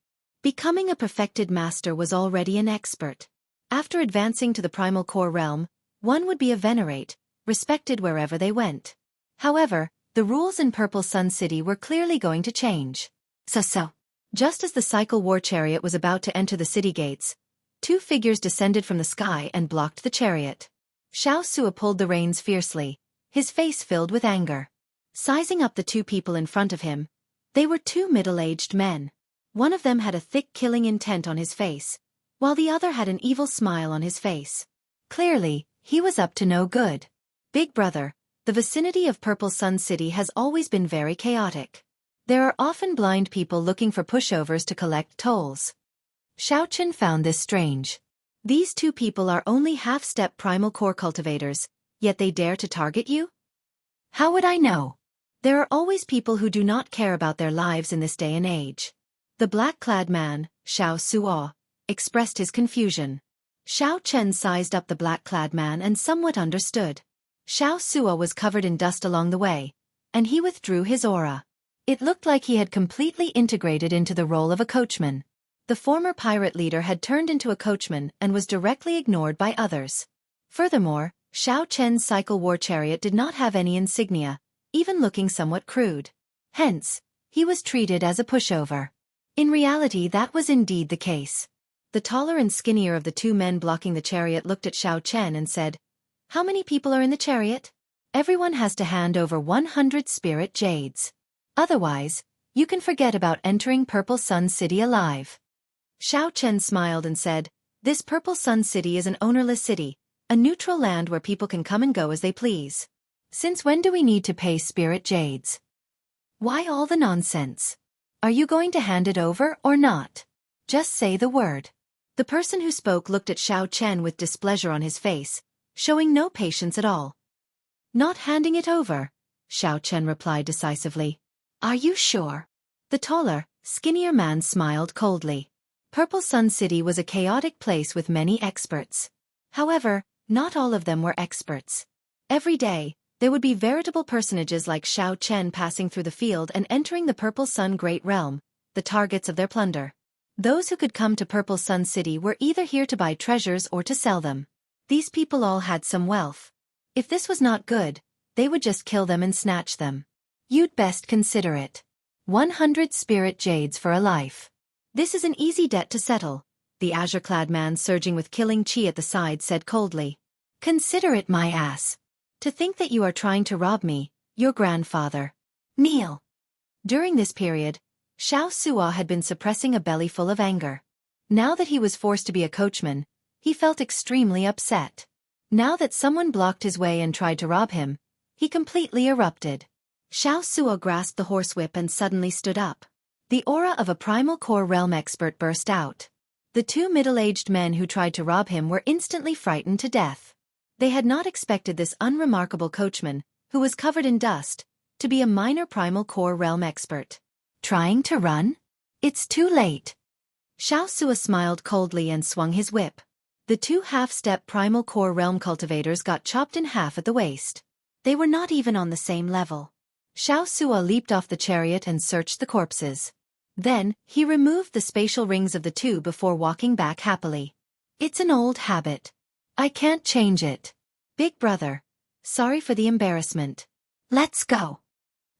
Becoming a perfected master was already an expert. After advancing to the primal core realm, one would be a venerate, respected wherever they went. However, the rules in Purple Sun City were clearly going to change. So. Just as the cycle war chariot was about to enter the city gates, two figures descended from the sky and blocked the chariot. Xianxia pulled the reins fiercely, his face filled with anger. Sizing up the two people in front of him, they were two middle-aged men. One of them had a thick killing intent on his face, while the other had an evil smile on his face. Clearly, he was up to no good. Big brother, the vicinity of Purple Sun City has always been very chaotic. There are often blind people looking for pushovers to collect tolls. Xiaochen found this strange. These two people are only half-step primal core cultivators, yet they dare to target you? How would I know? There are always people who do not care about their lives in this day and age. The black-clad man, Xianxia, expressed his confusion. Xiaochen sized up the black-clad man and somewhat understood. Xianxia was covered in dust along the way, and he withdrew his aura. It looked like he had completely integrated into the role of a coachman. The former pirate leader had turned into a coachman and was directly ignored by others. Furthermore, Xiaochen's cycle war chariot did not have any insignia, even looking somewhat crude. Hence, he was treated as a pushover. In reality, that was indeed the case. The taller and skinnier of the two men blocking the chariot looked at Xiaochen and said, "How many people are in the chariot? Everyone has to hand over 100 spirit jades. Otherwise, you can forget about entering Purple Sun City alive." Xiaochen smiled and said, "This Purple Sun City is an ownerless city, a neutral land where people can come and go as they please. Since when do we need to pay spirit jades? Why all the nonsense? Are you going to hand it over or not? Just say the word." The person who spoke looked at Xiaochen with displeasure on his face, showing no patience at all. "Not handing it over," Xiaochen replied decisively. "Are you sure?" The taller, skinnier man smiled coldly. Purple Sun City was a chaotic place with many experts. However, not all of them were experts. Every day, there would be veritable personages like Xiaochen passing through the field and entering the Purple Sun Great Realm, the targets of their plunder. Those who could come to Purple Sun City were either here to buy treasures or to sell them. These people all had some wealth. If this was not good, they would just kill them and snatch them. You'd best consider it. 100 spirit jades for a life. This is an easy debt to settle, the azure-clad man surging with killing chi at the side said coldly. "Consider it my ass. To think that you are trying to rob me, your grandfather. Kneel." During this period, Xianxia had been suppressing a belly full of anger. Now that he was forced to be a coachman, he felt extremely upset. Now that someone blocked his way and tried to rob him, he completely erupted. Xianxia grasped the horsewhip and suddenly stood up. The aura of a primal core realm expert burst out. The two middle-aged men who tried to rob him were instantly frightened to death. They had not expected this unremarkable coachman, who was covered in dust, to be a minor primal core realm expert. Trying to run? It's too late. Xianxia smiled coldly and swung his whip. The two half-step primal core realm cultivators got chopped in half at the waist. They were not even on the same level. Xianxia leaped off the chariot and searched the corpses. Then, he removed the spatial rings of the two before walking back happily. "It's an old habit. I can't change it. Big brother. Sorry for the embarrassment. Let's go."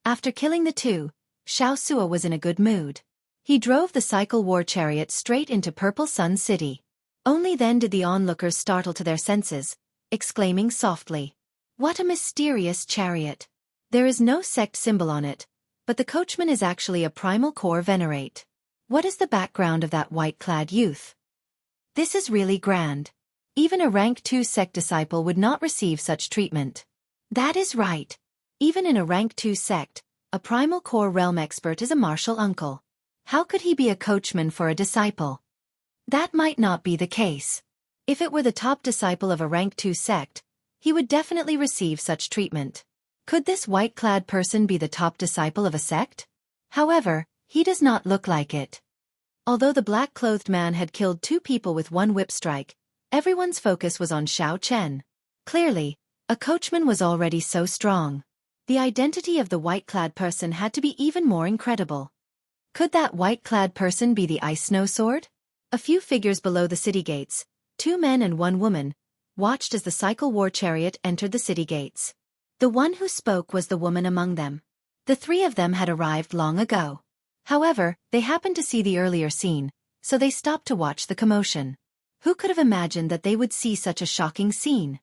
After killing the two, Xianxia was in a good mood. He drove the cycle war chariot straight into Purple Sun City. Only then did the onlookers startle to their senses, exclaiming softly, "What a mysterious chariot. There is no sect symbol on it, but the coachman is actually a primal core venerate. What is the background of that white-clad youth? This is really grand. Even a rank 2 sect disciple would not receive such treatment." That is right. Even in a rank 2 sect, a primal core realm expert is a martial uncle. How could he be a coachman for a disciple? That might not be the case. If it were the top disciple of a rank 2 sect, he would definitely receive such treatment. Could this white-clad person be the top disciple of a sect? However, he does not look like it. Although the black-clothed man had killed two people with one whip strike, everyone's focus was on Xiaochen. Clearly, a coachman was already so strong. The identity of the white-clad person had to be even more incredible. Could that white-clad person be the Ice Snow Sword? A few figures below the city gates, 2 men and 1 woman, watched as the cycle war chariot entered the city gates. The one who spoke was the woman among them. The 3 of them had arrived long ago. However, they happened to see the earlier scene, so they stopped to watch the commotion. Who could have imagined that they would see such a shocking scene?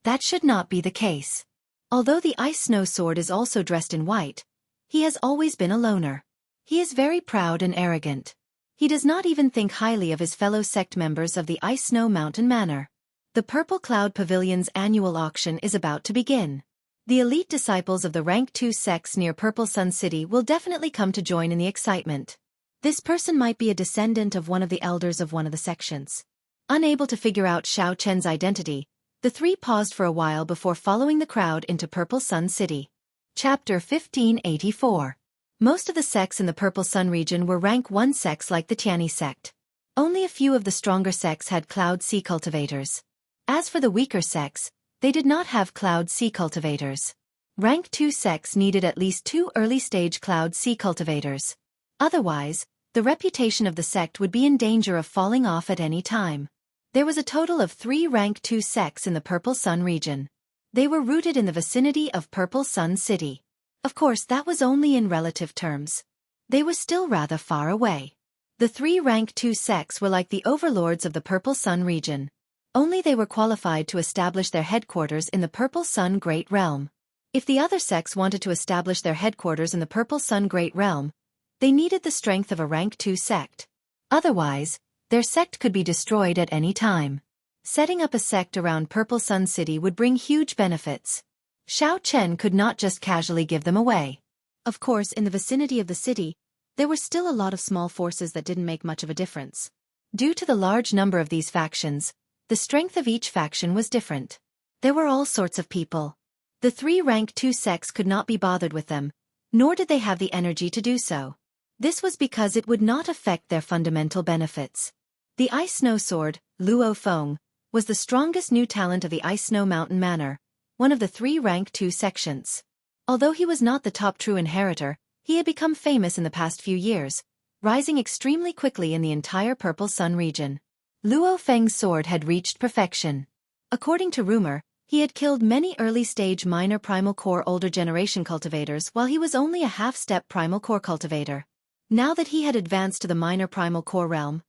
That should not be the case. Although the ice snow sword is also dressed in white, he has always been a loner. He is very proud and arrogant. He does not even think highly of his fellow sect members of the Ice Snow Mountain Manor. The Purple Cloud Pavilion's annual auction is about to begin. The elite disciples of the Rank 2 sects near Purple Sun City will definitely come to join in the excitement. This person might be a descendant of one of the elders of one of the sections. Unable to figure out Xiao Chen's identity, the 3 paused for a while before following the crowd into Purple Sun City. Chapter 1584. Most of the sects in the Purple Sun region were Rank 1 sects like the Tianyi sect. Only a few of the stronger sects had Cloud Sea cultivators. As for the weaker sects, they did not have Cloud Sea cultivators. Rank 2 sects needed at least 2 early-stage Cloud Sea cultivators. Otherwise, the reputation of the sect would be in danger of falling off at any time. There was a total of 3 Rank 2 sects in the Purple Sun region. They were rooted in the vicinity of Purple Sun City. Of course, that was only in relative terms. They were still rather far away. The 3 Rank 2 sects were like the overlords of the Purple Sun region. Only they were qualified to establish their headquarters in the Purple Sun Great Realm. If the other sects wanted to establish their headquarters in the Purple Sun Great Realm, they needed the strength of a Rank 2 sect. Otherwise, their sect could be destroyed at any time. Setting up a sect around Purple Sun City would bring huge benefits. Xiao Chen could not just casually give them away. Of course, in the vicinity of the city, there were still a lot of small forces that didn't make much of a difference. Due to the large number of these factions, the strength of each faction was different. There were all sorts of people. The 3 Rank 2 sects could not be bothered with them, nor did they have the energy to do so. This was because it would not affect their fundamental benefits. The Ice Snow Sword, Luo Feng, was the strongest new talent of the Ice Snow Mountain Manor, one of the 3 Rank 2 sections. Although he was not the top true inheritor, he had become famous in the past few years, rising extremely quickly in the entire Purple Sun region. Luo Feng's sword had reached perfection. According to rumor, he had killed many early-stage minor primal core older generation cultivators while he was only a half-step primal core cultivator. Now that he had advanced to the minor primal core realm,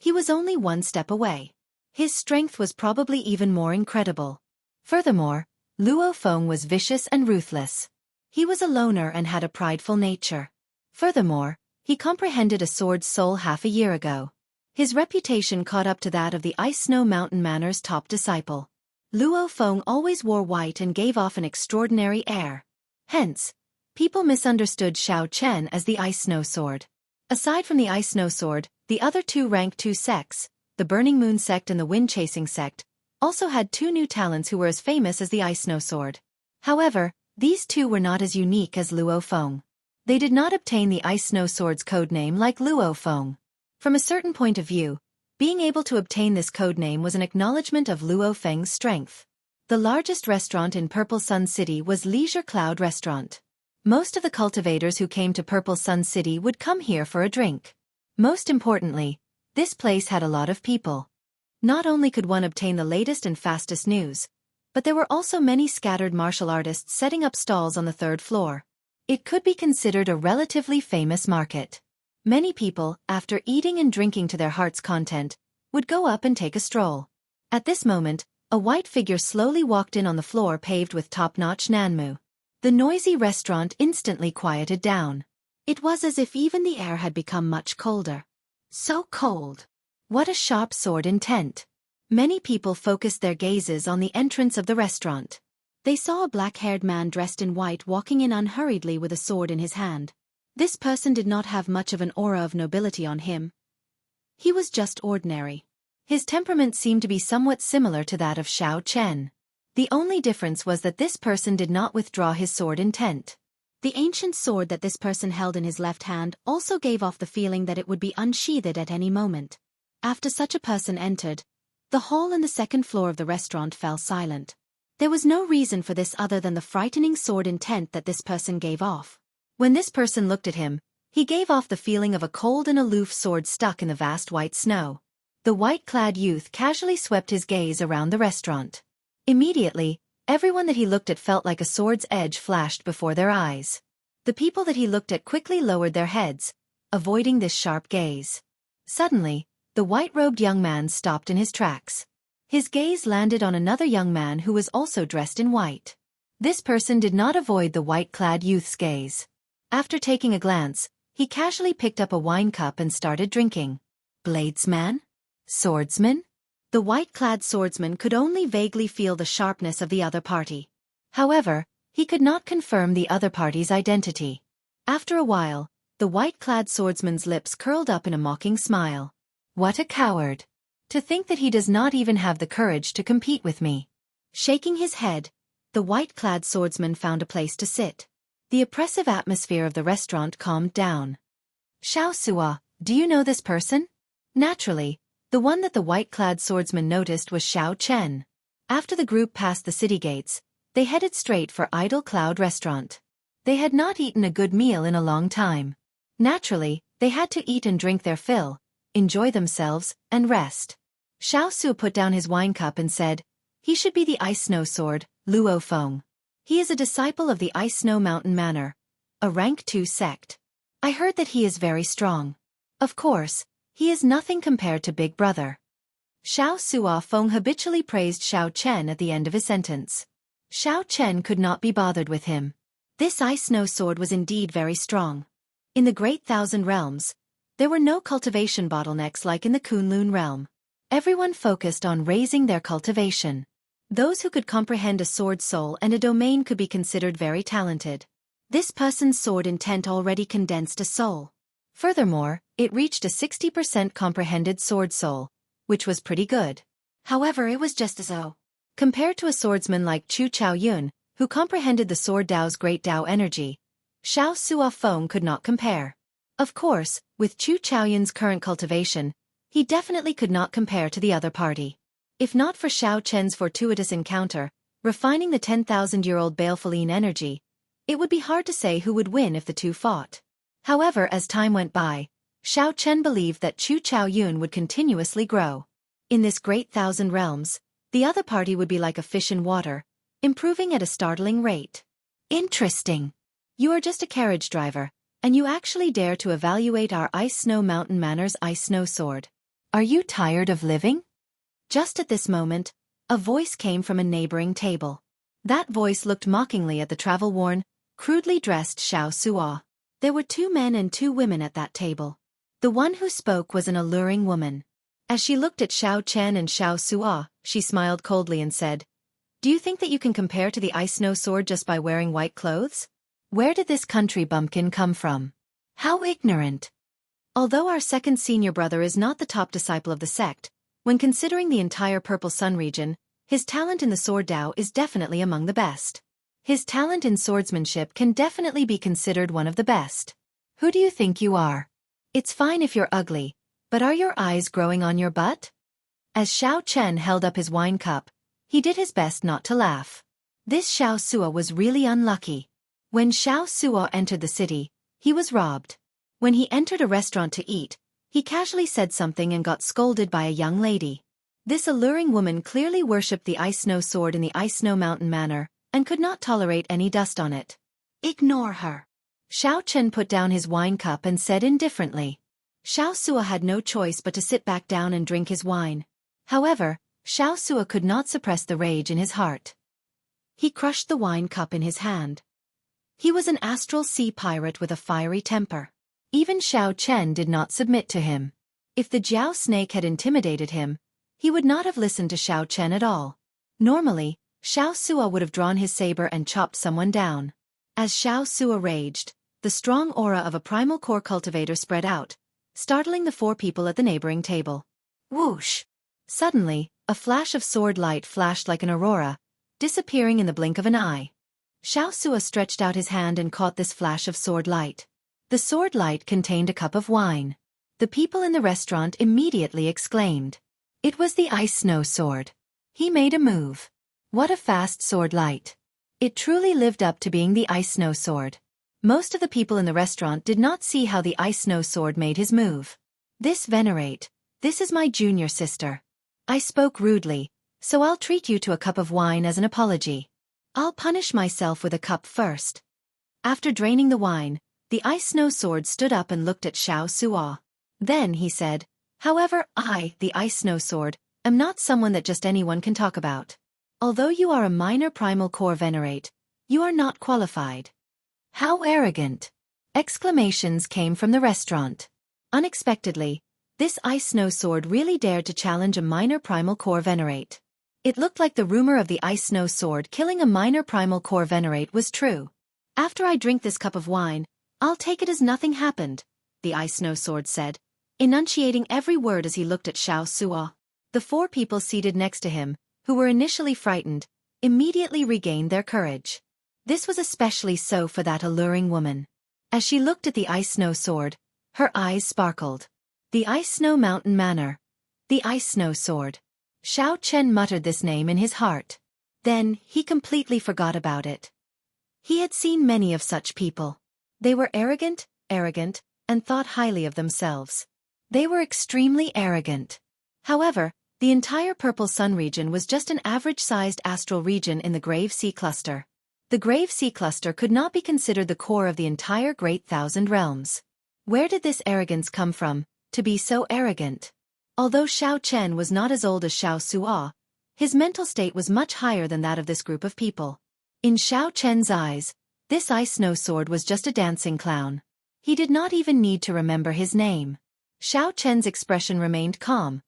he was only 1 step away. His strength was probably even more incredible. Furthermore, Luo Feng was vicious and ruthless. He was a loner and had a prideful nature. Furthermore, he comprehended a sword's soul half a year ago. His reputation caught up to that of the Ice Snow Mountain Manor's top disciple. Luo Feng always wore white and gave off an extraordinary air. Hence, people misunderstood Xiao Chen as the Ice Snow Sword. Aside from the Ice Snow Sword, the other 2 Rank 2 sects, the Burning Moon sect and the Wind Chasing sect, also had 2 new talents who were as famous as the Ice Snow Sword. However, these 2 were not as unique as Luo Feng. They did not obtain the Ice Snow Sword's codename like Luo Feng. From a certain point of view, being able to obtain this codename was an acknowledgement of Luo Feng's strength. The largest restaurant in Purple Sun City was Leisure Cloud Restaurant. Most of the cultivators who came to Purple Sun City would come here for a drink. Most importantly, this place had a lot of people. Not only could one obtain the latest and fastest news, but there were also many scattered martial artists setting up stalls on the 3rd floor. It could be considered a relatively famous market. Many people, after eating and drinking to their heart's content, would go up and take a stroll. At this moment, a white figure slowly walked in on the floor paved with top-notch nanmu. The noisy restaurant instantly quieted down. It was as if even the air had become much colder. So cold. What a sharp sword intent. Many people focused their gazes on the entrance of the restaurant. They saw a black-haired man dressed in white walking in unhurriedly with a sword in his hand. This person did not have much of an aura of nobility on him. He was just ordinary. His temperament seemed to be somewhat similar to that of Xiao Chen. The only difference was that this person did not withdraw his sword intent. The ancient sword that this person held in his left hand also gave off the feeling that it would be unsheathed at any moment. After such a person entered, the hall and the 2nd floor of the restaurant fell silent. There was no reason for this other than the frightening sword intent that this person gave off. When this person looked at him, he gave off the feeling of a cold and aloof sword stuck in the vast white snow. The white-clad youth casually swept his gaze around the restaurant. Immediately, everyone that he looked at felt like a sword's edge flashed before their eyes. The people that he looked at quickly lowered their heads, avoiding this sharp gaze. Suddenly, the white-robed young man stopped in his tracks. His gaze landed on another young man who was also dressed in white. This person did not avoid the white-clad youth's gaze. After taking a glance, he casually picked up a wine cup and started drinking. Bladesman? Swordsman? The white-clad swordsman could only vaguely feel the sharpness of the other party. However, he could not confirm the other party's identity. After a while, the white-clad swordsman's lips curled up in a mocking smile. What a coward! To think that he does not even have the courage to compete with me. Shaking his head, the white-clad swordsman found a place to sit. The oppressive atmosphere of the restaurant calmed down. Xianxia, do you know this person? Naturally, the one that the white-clad swordsman noticed was Xiao Chen. After the group passed the city gates, they headed straight for Idle Cloud Restaurant. They had not eaten a good meal in a long time. Naturally, they had to eat and drink their fill, enjoy themselves, and rest. Xiaosu put down his wine cup and said, "He should be the Ice Snow Sword, Luo Feng. He is a disciple of the Ice Snow Mountain Manor, a rank 2 sect. I heard that he is very strong. Of course, he is nothing compared to Big Brother." Xiao Sua Feng habitually praised Xiao Chen at the end of his sentence. Xiao Chen could not be bothered with him. This Ice Snow Sword was indeed very strong. In the Great Thousand Realms, there were no cultivation bottlenecks like in the Kunlun realm. Everyone focused on raising their cultivation. Those who could comprehend a sword soul and a domain could be considered very talented. This person's sword intent already condensed a soul. Furthermore, it reached a 60% comprehended sword soul, which was pretty good. However, it was just as though, compared to a swordsman like Chu Chaoyun, who comprehended the sword Dao's great Dao energy, Xiao Sua Feng could not compare. Of course, with Chu Chaoyun's current cultivation, he definitely could not compare to the other party. If not for Xiao Chen's fortuitous encounter, refining the 10,000-year-old Balefulline energy, it would be hard to say who would win if the two fought. However, as time went by, Xiao Chen believed that Chu Chaoyun would continuously grow. In this Great Thousand Realms, the other party would be like a fish in water, improving at a startling rate. Interesting. You are just a carriage driver, and you actually dare to evaluate our Ice Snow Mountain Manor's Ice Snow Sword. Are you tired of living? Just at this moment, a voice came from a neighboring table. That voice looked mockingly at the travel-worn, crudely dressed Xiao Sua. There were 2 men and 2 women at that table. The one who spoke was an alluring woman. As she looked at Xiao Chen and Xiao Sua, she smiled coldly and said, "Do you think that you can compare to the Ice Snow Sword just by wearing white clothes? Where did this country bumpkin come from? How ignorant." Although our second senior brother is not the top disciple of the sect, when considering the entire Purple Sun region, his talent in the sword Dao is definitely among the best. His talent in swordsmanship can definitely be considered one of the best. Who do you think you are? It's fine if you're ugly, but are your eyes growing on your butt? As Xiao Chen held up his wine cup, he did his best not to laugh. This Xiao Sua was really unlucky. When Xiao Sua entered the city, he was robbed. When he entered a restaurant to eat, he casually said something and got scolded by a young lady. This alluring woman clearly worshipped the Ice Snow Sword in the Ice Snow Mountain Manor, and could not tolerate any dust on it. Ignore her. Xiao Chen put down his wine cup and said indifferently. Xiao Sua had no choice but to sit back down and drink his wine. However, Xiao Sua could not suppress the rage in his heart. He crushed the wine cup in his hand. He was an astral sea pirate with a fiery temper. Even Xiao Chen did not submit to him. If the Jiao snake had intimidated him, he would not have listened to Xiao Chen at all. Normally, Xiao Sua would have drawn his saber and chopped someone down. As Xiao Sua raged, the strong aura of a primal core cultivator spread out, startling the 4 people at the neighboring table. Whoosh! Suddenly, a flash of sword light flashed like an aurora, disappearing in the blink of an eye. Xiao Sua stretched out his hand and caught this flash of sword light. The sword light contained a cup of wine. The people in the restaurant immediately exclaimed. It was the Ice Snow Sword. He made a move. What a fast sword light. It truly lived up to being the Ice Snow Sword. Most of the people in the restaurant did not see how the Ice Snow Sword made his move. This venerate, This is my junior sister. I spoke rudely, so I'll treat you to a cup of wine as an apology. I'll punish myself with a cup first. After draining the wine, the ice snow sword stood up and looked at Xianxia. Then he said, however, I, the ice snow sword, am not someone that just anyone can talk about. Although you are a minor primal core venerate, you are not qualified. How arrogant! Exclamations came from the restaurant. Unexpectedly, this ice snow sword really dared to challenge a minor primal core venerate. It looked like the rumor of the ice snow sword killing a minor primal core venerate was true. After I drink this cup of wine, I'll take it as nothing happened, the ice snow sword said, enunciating every word as he looked at Xianxia. The 4 people seated next to him, who were initially frightened, immediately regained their courage. This was especially so for that alluring woman. As she looked at the ice snow sword, her eyes sparkled. The ice snow mountain manor. The ice snow sword. Xiao Chen muttered this name in his heart. Then, he completely forgot about it. He had seen many of such people. They were arrogant, and thought highly of themselves. They were extremely arrogant. However, the entire Purple Sun region was just an average-sized astral region in the Grave Sea Cluster. The Grave Sea Cluster could not be considered the core of the entire Great Thousand Realms. Where did this arrogance come from, to be so arrogant? Although Xiao Chen was not as old as Xianxia, his mental state was much higher than that of this group of people. In Xiao Chen's eyes, this ice snow sword was just a dancing clown. He did not even need to remember his name. Xiao Chen's expression remained calm,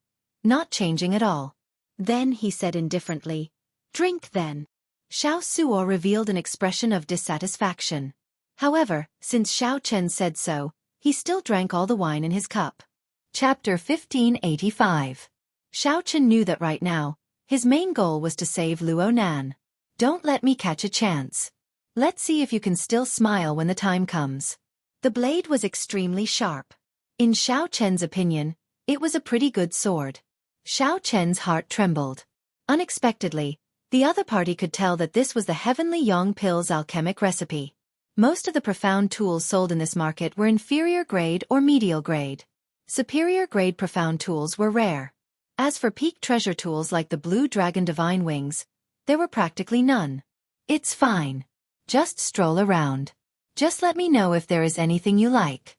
not changing at all. Then he said indifferently, "Drink then." Xianxia revealed an expression of dissatisfaction. However, since Xiao Chen said so, he still drank all the wine in his cup. Chapter 1585. Xiao Chen knew that right now, his main goal was to save Luo Nan. Don't let me catch a chance. Let's see if you can still smile when the time comes. The blade was extremely sharp. In Xiao Chen's opinion, it was a pretty good sword. Xiao Chen's heart trembled. Unexpectedly, the other party could tell that this was the Heavenly Yang Pill's alchemic recipe. Most of the profound tools sold in this market were inferior grade or medial grade. Superior grade profound tools were rare. As for peak treasure tools like the Blue Dragon Divine Wings, there were practically none. It's fine. Just stroll around. Just let me know if there is anything you like.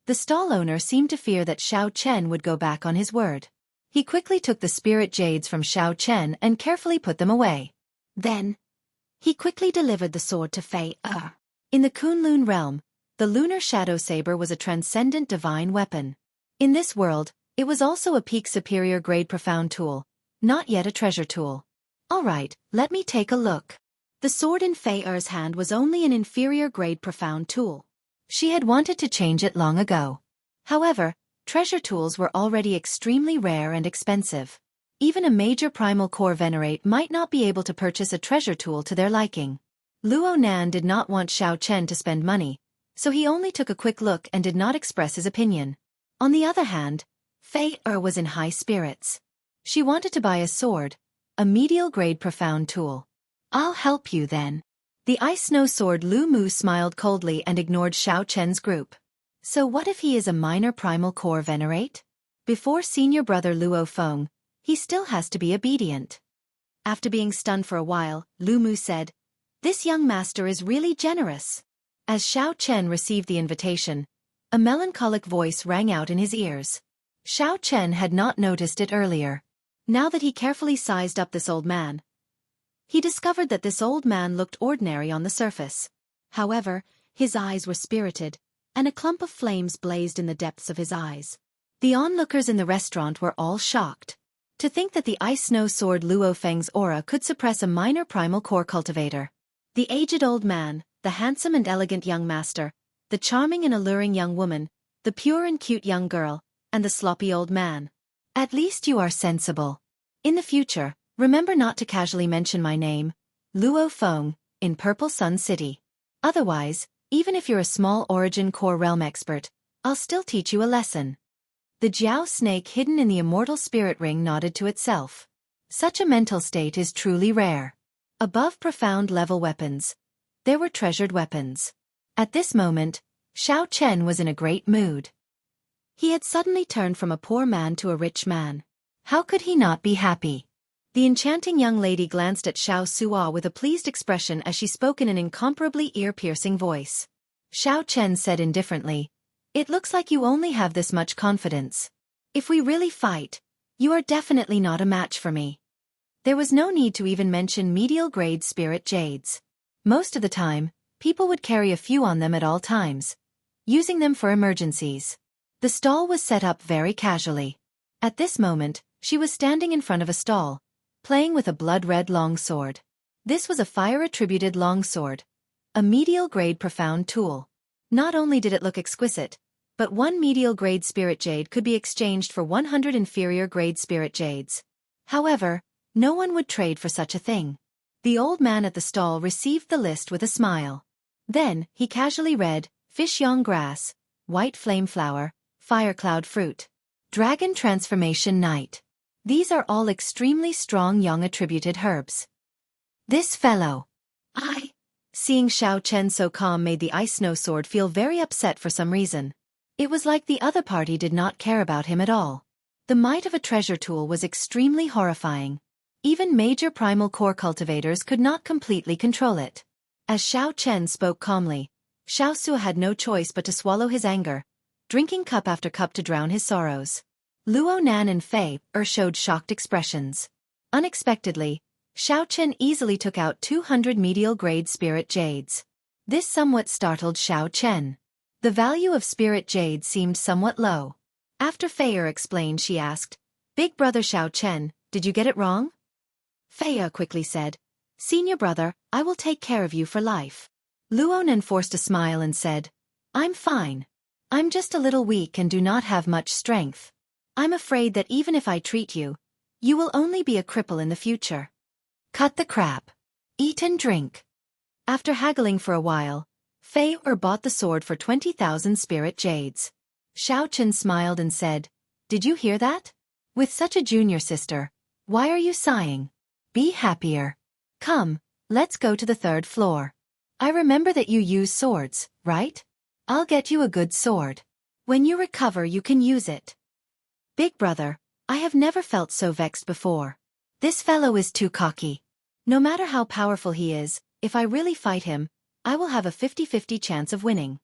The stall owner seemed to fear that Xiao Chen would go back on his word. He quickly took the spirit jades from Xiao Chen and carefully put them away. Then, he quickly delivered the sword to Fei Er. In the Kunlun realm, the lunar shadow saber was a transcendent divine weapon. In this world, it was also a peak superior grade profound tool, not yet a treasure tool. Alright, let me take a look. The sword in Fei Er's hand was only an inferior grade profound tool. She had wanted to change it long ago. However, treasure tools were already extremely rare and expensive. Even a major primal core venerate might not be able to purchase a treasure tool to their liking. Luo Nan did not want Xiao Chen to spend money, so he only took a quick look and did not express his opinion. On the other hand, Fei Er was in high spirits. She wanted to buy a sword, a medial grade profound tool. I'll help you then. The ice snow sword Lu Mu smiled coldly and ignored Xiao Chen's group. So what if he is a minor primal core venerate? Before senior brother Luo Feng, he still has to be obedient. After being stunned for a while, Lu Mu said, "This young master is really generous." As Xiao Chen received the invitation, a melancholic voice rang out in his ears. Xiao Chen had not noticed it earlier. Now that he carefully sized up this old man, he discovered that this old man looked ordinary on the surface. However, his eyes were spirited, and a clump of flames blazed in the depths of his eyes. The onlookers in the restaurant were all shocked. To think that the ice snow sword Luo Feng's aura could suppress a minor primal core cultivator. The aged old man, the handsome and elegant young master, the charming and alluring young woman, the pure and cute young girl, and the sloppy old man. At least you are sensible. In the future, remember not to casually mention my name, Luo Feng, in Purple Sun City. Otherwise, even if you're a small origin core realm expert, I'll still teach you a lesson. The Jiao snake hidden in the immortal spirit ring nodded to itself. Such a mental state is truly rare. Above profound level weapons, there were treasured weapons. At this moment, Xiao Chen was in a great mood. He had suddenly turned from a poor man to a rich man. How could he not be happy? The enchanting young lady glanced at Xianxia with a pleased expression as she spoke in an incomparably ear-piercing voice. Xiao Chen said indifferently, "It looks like you only have this much confidence. If we really fight, you are definitely not a match for me." There was no need to even mention medial-grade spirit jades. Most of the time, people would carry a few on them at all times, using them for emergencies. The stall was set up very casually. At this moment, she was standing in front of a stall, playing with a blood-red longsword. This was a fire-attributed longsword, a medial-grade profound tool. Not only did it look exquisite, but one medial-grade spirit jade could be exchanged for 100 inferior-grade spirit jades. However, no one would trade for such a thing. The old man at the stall received the list with a smile. Then, he casually read, fish yang grass, white flame flower, fire cloud fruit, dragon transformation night. These are all extremely strong yang attributed herbs. This fellow. Seeing Xiao Chen so calm made the ice snow sword feel very upset for some reason. It was like the other party did not care about him at all. The might of a treasure tool was extremely horrifying. Even major primal core cultivators could not completely control it. As Xiao Chen spoke calmly, Xiaoxia had no choice but to swallow his anger, drinking cup after cup to drown his sorrows. Luo Nan and Fei showed shocked expressions. Unexpectedly, Xiao Chen easily took out 200 medial-grade spirit jades. This somewhat startled Xiao Chen. The value of spirit jades seemed somewhat low. After Fei explained, she asked, "Big brother Xiao Chen, did you get it wrong?" Fei quickly said, "Senior brother, I will take care of you for life." Luo Nan forced a smile and said, "I'm fine. I'm just a little weak and do not have much strength. I'm afraid that even if I treat you, you will only be a cripple in the future. Cut the crap. Eat and drink." After haggling for a while, Fei bought the sword for 20,000 spirit jades. Xiao Chen smiled and said, "Did you hear that? With such a junior sister, why are you sighing? Be happier. Come, let's go to the 3rd floor. I remember that you use swords, right? I'll get you a good sword. When you recover you can use it." "Big brother, I have never felt so vexed before. This fellow is too cocky. No matter how powerful he is, if I really fight him, I will have a 50-50 chance of winning."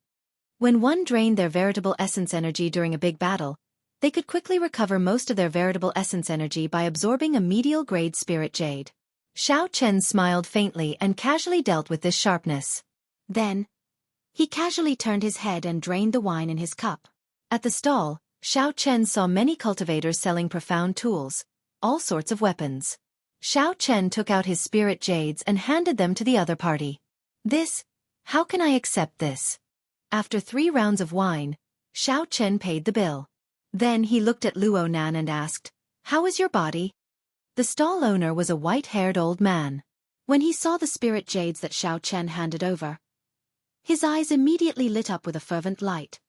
When one drained their veritable essence energy during a big battle, they could quickly recover most of their veritable essence energy by absorbing a medial-grade spirit jade. Xiao Chen smiled faintly and casually dealt with this sharpness. Then, he casually turned his head and drained the wine in his cup. At the stall, Xiao Chen saw many cultivators selling profound tools, all sorts of weapons. Xiao Chen took out his spirit jades and handed them to the other party. How can I accept this?" After 3 rounds of wine, Xiao Chen paid the bill. Then he looked at Luo Nan and asked, "How is your body?" The stall owner was a white-haired old man. When he saw the spirit jades that Xiao Chen handed over, his eyes immediately lit up with a fervent light.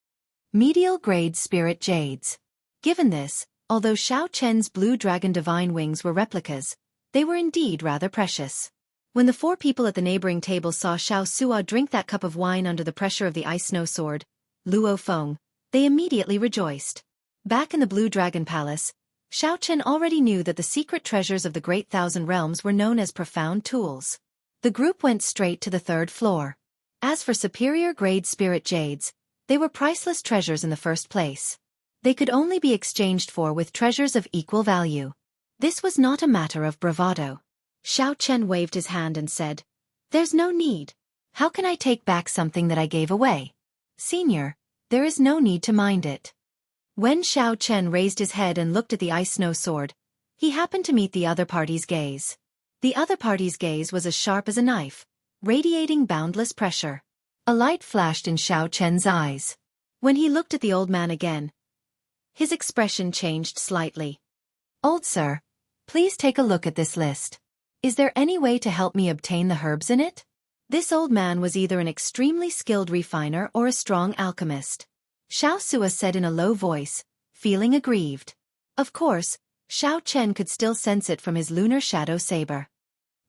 Medial-grade spirit jades. Given this, although Xiao Chen's blue dragon divine wings were replicas, they were indeed rather precious. When the 4 people at the neighboring table saw Xiaoxia drink that cup of wine under the pressure of the ice snow sword, Luo Feng, they immediately rejoiced. Back in the Blue Dragon Palace, Xiao Chen already knew that the secret treasures of the Great Thousand Realms were known as profound tools. The group went straight to the 3rd floor. As for superior-grade spirit jades, they were priceless treasures in the first place. They could only be exchanged for with treasures of equal value. This was not a matter of bravado. Xiao Chen waved his hand and said, "There's no need. How can I take back something that I gave away? Senior, there is no need to mind it." When Xiao Chen raised his head and looked at the ice snow sword, he happened to meet the other party's gaze. The other party's gaze was as sharp as a knife, radiating boundless pressure. A light flashed in Xiao Chen's eyes. When he looked at the old man again, his expression changed slightly. "Old sir, please take a look at this list. Is there any way to help me obtain the herbs in it?" This old man was either an extremely skilled refiner or a strong alchemist. Xiaoxia said in a low voice, feeling aggrieved. Of course, Xiao Chen could still sense it from his lunar shadow saber.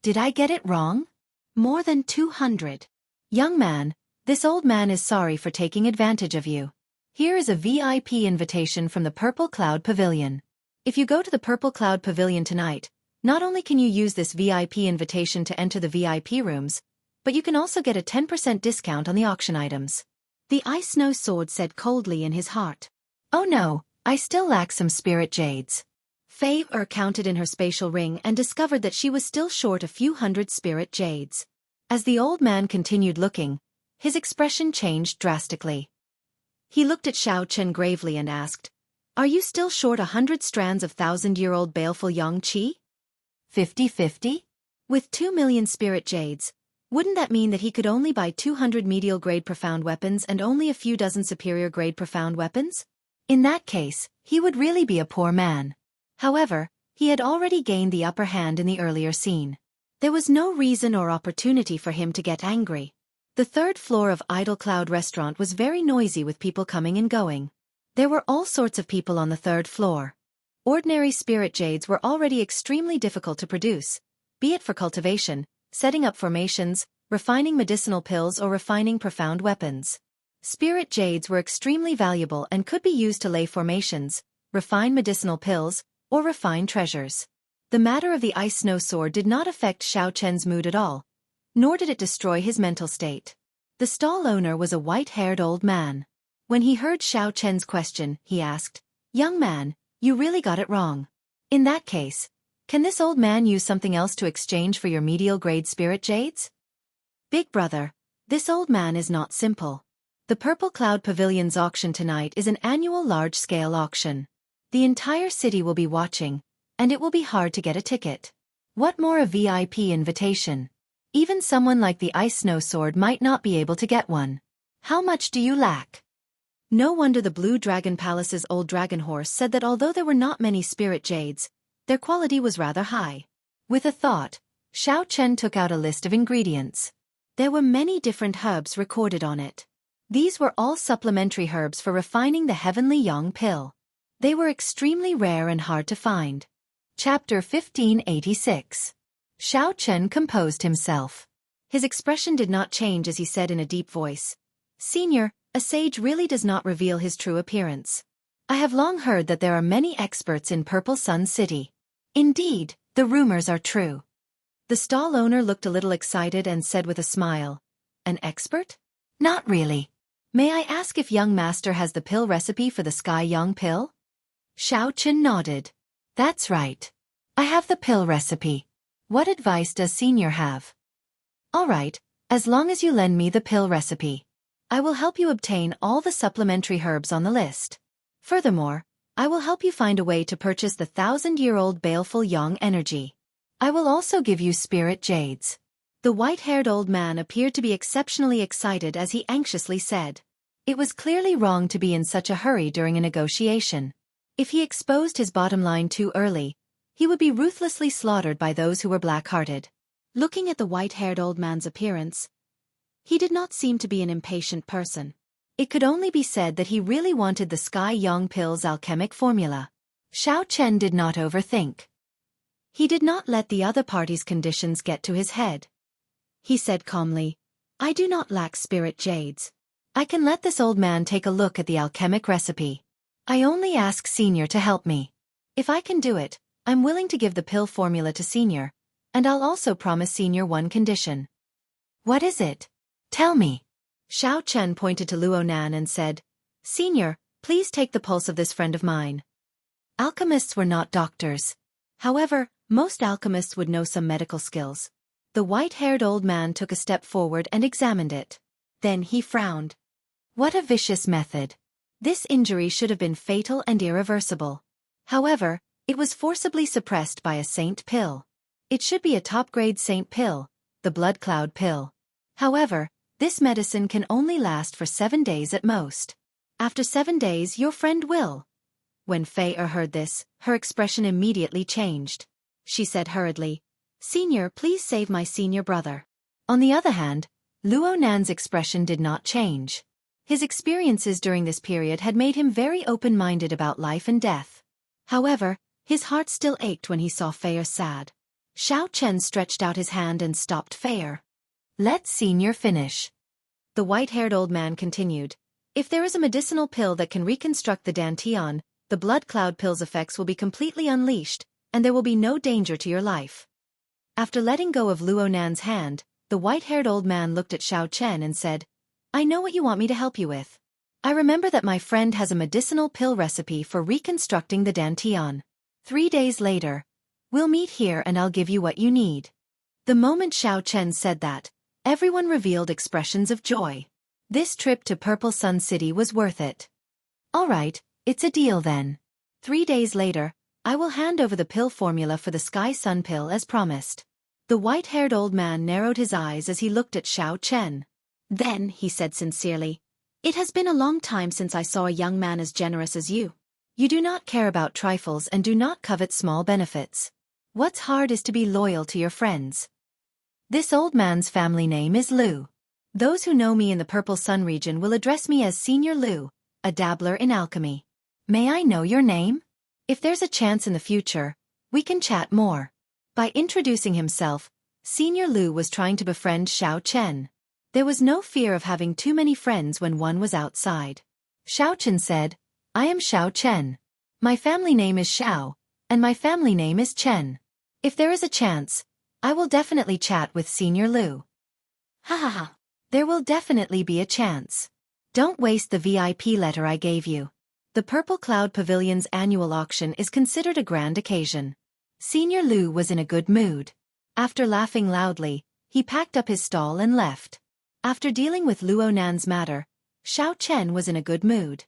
"Did I get it wrong? More than 200. Young man, this old man is sorry for taking advantage of you. Here is a VIP invitation from the Purple Cloud Pavilion. If you go to the Purple Cloud Pavilion tonight, not only can you use this VIP invitation to enter the VIP rooms, but you can also get a 10% discount on the auction items. The Ice Snow Sword said coldly in his heart. Oh no, I still lack some spirit jades. Fei counted in her spatial ring and discovered that she was still short a few hundred spirit jades. As the old man continued looking, his expression changed drastically. He looked at Xiao Chen gravely and asked, "Are you still short 100 strands of 1,000-year-old baleful yang qi?" 50-50? With 2 million spirit jades, wouldn't that mean that he could only buy 200 medial-grade profound weapons and only a few dozen superior-grade profound weapons? In that case, he would really be a poor man. However, he had already gained the upper hand in the earlier scene. There was no reason or opportunity for him to get angry. The third floor of Idle Cloud Restaurant was very noisy with people coming and going. There were all sorts of people on the third floor. Ordinary spirit jades were already extremely difficult to produce, be it for cultivation, setting up formations, refining medicinal pills or refining profound weapons. Spirit jades were extremely valuable and could be used to lay formations, refine medicinal pills, or refine treasures. The matter of the Ice Snow Sword did not affect Xiao Chen's mood at all, nor did it destroy his mental state. The stall owner was a white-haired old man. When he heard Xiao Chen's question, he asked, "Young man, you really got it wrong. In that case, can this old man use something else to exchange for your medial-grade spirit jades?" "Big brother, this old man is not simple. The Purple Cloud Pavilion's auction tonight is an annual large-scale auction. The entire city will be watching, and it will be hard to get a ticket. What more a VIP invitation? Even someone like the Ice Snow Sword might not be able to get one. How much do you lack?" No wonder the Blue Dragon Palace's old dragon horse said that although there were not many spirit jades, their quality was rather high. With a thought, Xiao Chen took out a list of ingredients. There were many different herbs recorded on it. These were all supplementary herbs for refining the Heavenly Yang pill. They were extremely rare and hard to find. Chapter 1586. Xiao Chen composed himself. His expression did not change as he said in a deep voice, "Senior, a sage really does not reveal his true appearance. I have long heard that there are many experts in Purple Sun City. Indeed, the rumors are true." The stall owner looked a little excited and said with a smile, "An expert? Not really. May I ask if young master has the pill recipe for the Sky Yang pill?" Xiao Chen nodded. "That's right. I have the pill recipe. What advice does senior have?" "All right, as long as you lend me the pill recipe, I will help you obtain all the supplementary herbs on the list. Furthermore, I will help you find a way to purchase the 1,000-year-old baleful yang energy. I will also give you spirit jades." The white-haired old man appeared to be exceptionally excited as he anxiously said. It was clearly wrong to be in such a hurry during a negotiation. If he exposed his bottom line too early, he would be ruthlessly slaughtered by those who were black-hearted. Looking at the white-haired old man's appearance, he did not seem to be an impatient person. It could only be said that he really wanted the Sky Yang pill's alchemic formula. Xiao Chen did not overthink. He did not let the other party's conditions get to his head. He said calmly, "I do not lack spirit jades. I can let this old man take a look at the alchemic recipe. I only ask senior to help me. If I can do it, I'm willing to give the pill formula to senior, and I'll also promise senior one condition." "What is it? Tell me." Xiao Chen pointed to Luo Nan and said, "Senior, please take the pulse of this friend of mine." Alchemists were not doctors. However, most alchemists would know some medical skills. The white-haired old man took a step forward and examined it. Then he frowned. What a vicious method. This injury should have been fatal and irreversible. However, it was forcibly suppressed by a saint pill. It should be a top-grade saint pill, the blood cloud pill. However, this medicine can only last for 7 days at most. After 7 days your friend will. When Fei heard this, her expression immediately changed. She said hurriedly, "Senior, please save my senior brother." On the other hand, Luo Nan's expression did not change. His experiences during this period had made him very open-minded about life and death. However, his heart still ached when he saw Fei sad. Xiao Chen stretched out his hand and stopped Fei. "Let senior finish." The white-haired old man continued, If there is a medicinal pill that can reconstruct the dantian, the blood cloud pill's effects will be completely unleashed, and there will be no danger to your life. After letting go of Luo Nan's hand, the white-haired old man looked at Xiao Chen and said, I know what you want me to help you with. I remember that my friend has a medicinal pill recipe for reconstructing the dantian. 3 days later, we'll meet here and I'll give you what you need. The moment Xiao Chen said that, everyone revealed expressions of joy. This trip to Purple Sun City was worth it. All right, it's a deal then. 3 days later, I will hand over the pill formula for the Sky Sun pill as promised. The white-haired old man narrowed his eyes as he looked at Xiao Chen. Then, he said sincerely, it has been a long time since I saw a young man as generous as you. You do not care about trifles and do not covet small benefits. What's hard is to be loyal to your friends. This old man's family name is Lu. Those who know me in the Purple Sun region will address me as Senior Lu, a dabbler in alchemy. May I know your name? If there's a chance in the future, we can chat more. By introducing himself, Senior Lu was trying to befriend Xiao Chen. There was no fear of having too many friends when one was outside. Xiao Chen said, I am Xiao Chen. My family name is Xiao, and my family name is Chen. If there is a chance, I will definitely chat with Senior Lu. Ha ha ha. There will definitely be a chance. Don't waste the VIP letter I gave you. The Purple Cloud Pavilion's annual auction is considered a grand occasion. Senior Lu was in a good mood. After laughing loudly, he packed up his stall and left. After dealing with Luo Nan's matter, Xiao Chen was in a good mood.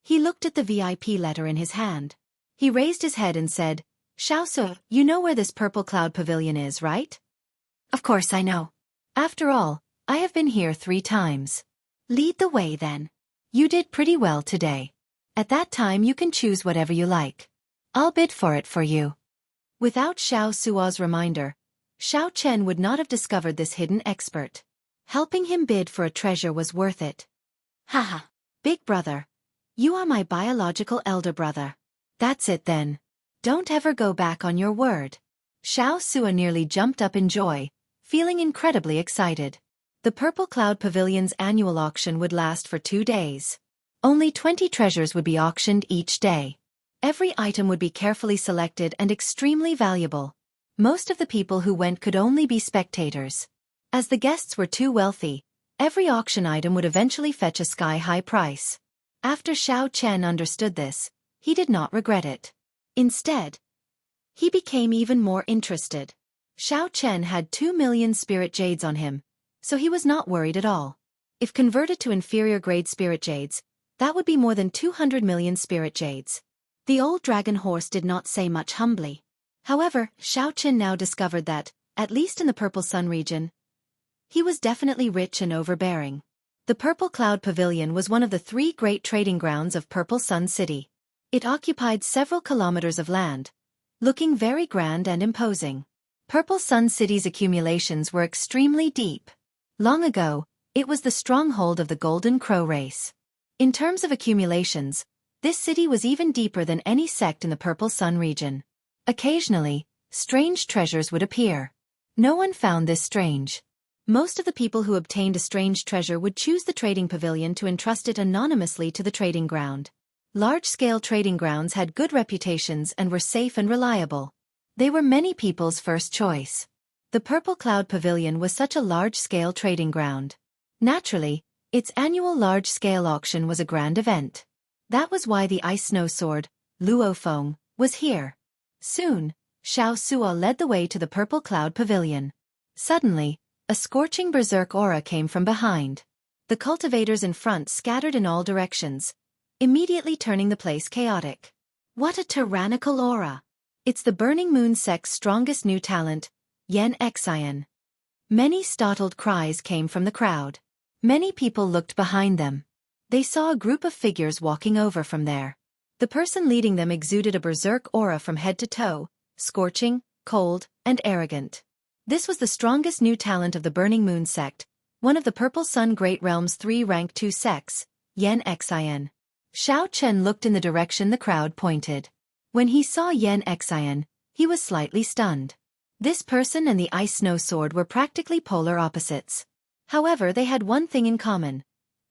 He looked at the VIP letter in his hand. He raised his head and said, Xiao Su, you know where this Purple Cloud Pavilion is, right? Of course I know. After all, I have been here 3 times. Lead the way then. You did pretty well today. At that time you can choose whatever you like. I'll bid for it for you. Without Xiao Suo's reminder, Xiao Chen would not have discovered this hidden expert. Helping him bid for a treasure was worth it. Haha, big brother. You are my biological elder brother. That's it then. Don't ever go back on your word. Xiao Suo nearly jumped up in joy, feeling incredibly excited. The Purple Cloud Pavilion's annual auction would last for 2 days. Only 20 treasures would be auctioned each day. Every item would be carefully selected and extremely valuable. Most of the people who went could only be spectators. As the guests were too wealthy, every auction item would eventually fetch a sky-high price. After Xiao Chen understood this, he did not regret it. Instead, he became even more interested. Xiao Chen had 2 million spirit jades on him, so he was not worried at all. If converted to inferior-grade spirit jades, that would be more than 200 million spirit jades. The old dragon horse did not say much humbly. However, Xiao Chen now discovered that, at least in the Purple Sun region, he was definitely rich and overbearing. The Purple Cloud Pavilion was one of the 3 great trading grounds of Purple Sun City. It occupied several kilometers of land, looking very grand and imposing. Purple Sun City's accumulations were extremely deep. Long ago, it was the stronghold of the Golden Crow race. In terms of accumulations, this city was even deeper than any sect in the Purple Sun region. Occasionally, strange treasures would appear. No one found this strange. Most of the people who obtained a strange treasure would choose the trading pavilion to entrust it anonymously to the trading ground. Large-scale trading grounds had good reputations and were safe and reliable. They were many people's first choice. The Purple Cloud Pavilion was such a large-scale trading ground. Naturally, its annual large-scale auction was a grand event. That was why the Ice Snow Sword, Luo Feng, was here. Soon, Xiao Suo led the way to the Purple Cloud Pavilion. Suddenly, a scorching berserk aura came from behind. The cultivators in front scattered in all directions, immediately turning the place chaotic. What a tyrannical aura! It's the Burning Moon sect's strongest new talent, Xianxia. Many startled cries came from the crowd. Many people looked behind them. They saw a group of figures walking over from there. The person leading them exuded a berserk aura from head to toe, scorching, cold, and arrogant. This was the strongest new talent of the Burning Moon sect, one of the Purple Sun Great Realm's 3 rank 2 sects, Xianxia. Xiao Chen looked in the direction the crowd pointed. When he saw Xianxia, he was slightly stunned. This person and the Ice Snow Sword were practically polar opposites. However, they had one thing in common.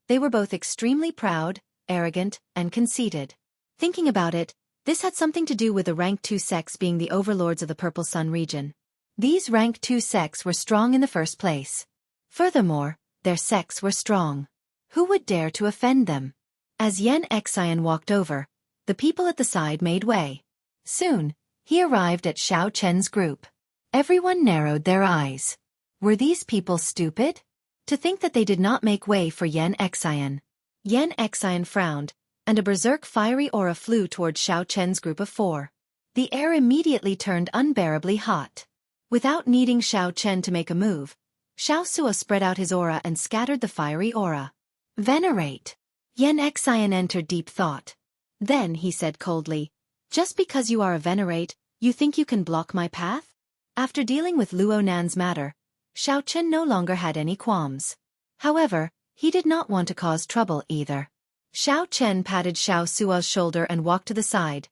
They were both extremely proud, arrogant, and conceited. Thinking about it, this had something to do with the rank 2 sects being the overlords of the Purple Sun region. These rank 2 sects were strong in the first place. Furthermore, their sects were strong. Who would dare to offend them? As Xianxia walked over, the people at the side made way. Soon, he arrived at Xiao Chen's group. Everyone narrowed their eyes. Were these people stupid? To think that they did not make way for Xianxia. Xianxia frowned, and a berserk fiery aura flew toward Xiao Chen's group of 4. The air immediately turned unbearably hot. Without needing Xiao Chen to make a move, Xiaosuo spread out his aura and scattered the fiery aura. Venerate. Xianxia entered deep thought. Then he said coldly, "Just because you are a venerate, you think you can block my path?" After dealing with Luo Nan's matter, Xiao Chen no longer had any qualms. However, he did not want to cause trouble either. Xiao Chen patted Xiao Suo's shoulder and walked to the side,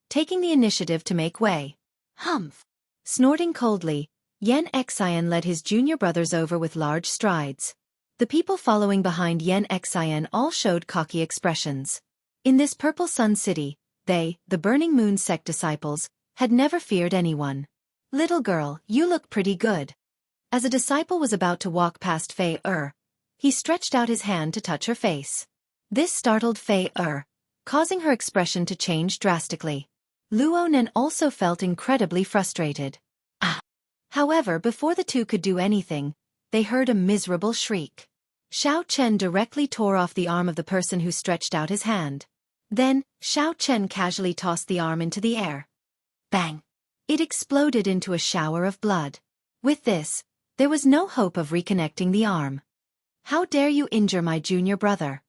taking the initiative to make way. Humph! Snorting coldly, Xianxia led his junior brothers over with large strides. The people following behind Xianxia all showed cocky expressions. In this Purple Sun City, they, the Burning Moon sect disciples, had never feared anyone. "Little girl, you look pretty good." As a disciple was about to walk past Fei he stretched out his hand to touch her face. This startled Fei causing her expression to change drastically. Luo Nan also felt incredibly frustrated. Ah! However, before the two could do anything, they heard a miserable shriek. Xiao Chen directly tore off the arm of the person who stretched out his hand. Then, Xiao Chen casually tossed the arm into the air. Bang! It exploded into a shower of blood. With this, there was no hope of reconnecting the arm. "How dare you injure my junior brother?"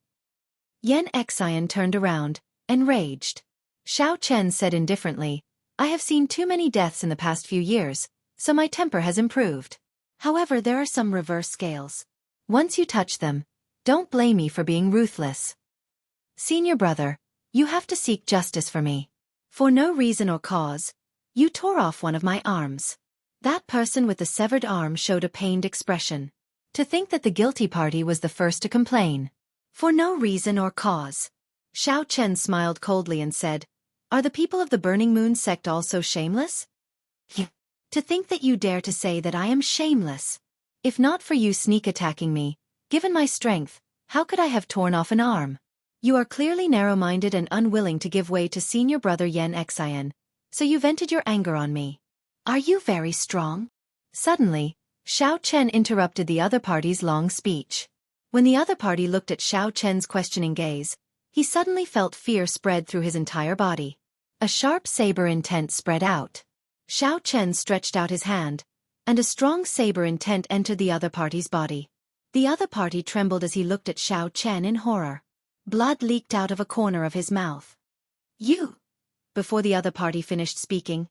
Xianxia turned around, enraged. Xiao Chen said indifferently, "I have seen too many deaths in the past few years, so my temper has improved. However, there are some reverse scales. Once you touch them, don't blame me for being ruthless. Senior brother, you have to seek justice for me. For no reason or cause, you tore off one of my arms." That person with the severed arm showed a pained expression. To think that the guilty party was the first to complain. For no reason or cause. Xiao Chen smiled coldly and said, "Are the people of the Burning Moon sect also shameless?" To think that you dare to say that I am shameless. If not for you sneak attacking me, given my strength, how could I have torn off an arm? You are clearly narrow-minded and unwilling to give way to senior brother Xianxia, so you vented your anger on me. Are you very strong? Suddenly, Xiao Chen interrupted the other party's long speech. When the other party looked at Xiao Chen's questioning gaze, he suddenly felt fear spread through his entire body. A sharp saber intent spread out. Xiao Chen stretched out his hand, and a strong saber intent entered the other party's body. The other party trembled as he looked at Xiao Chen in horror. Blood leaked out of a corner of his mouth. "You!" Before the other party finished speaking,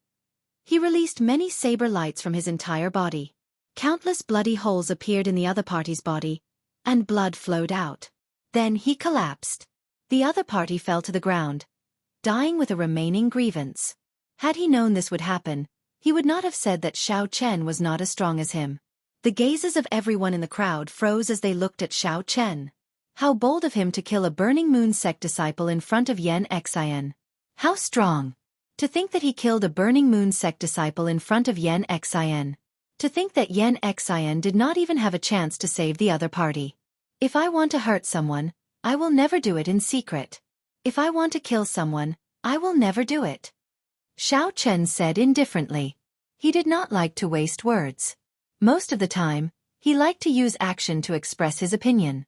he released many saber lights from his entire body. Countless bloody holes appeared in the other party's body, and blood flowed out. Then he collapsed. The other party fell to the ground, dying with a remaining grievance. Had he known this would happen, he would not have said that Xiao Chen was not as strong as him. The gazes of everyone in the crowd froze as they looked at Xiao Chen. How bold of him to kill a Burning Moon sect disciple in front of Xianxia. How strong! To think that he killed a Burning Moon sect disciple in front of Xianxia. To think that Xianxia did not even have a chance to save the other party. If I want to hurt someone, I will never do it in secret. If I want to kill someone, I will never do it. Xiao Chen said indifferently. He did not like to waste words. Most of the time, he liked to use action to express his opinion.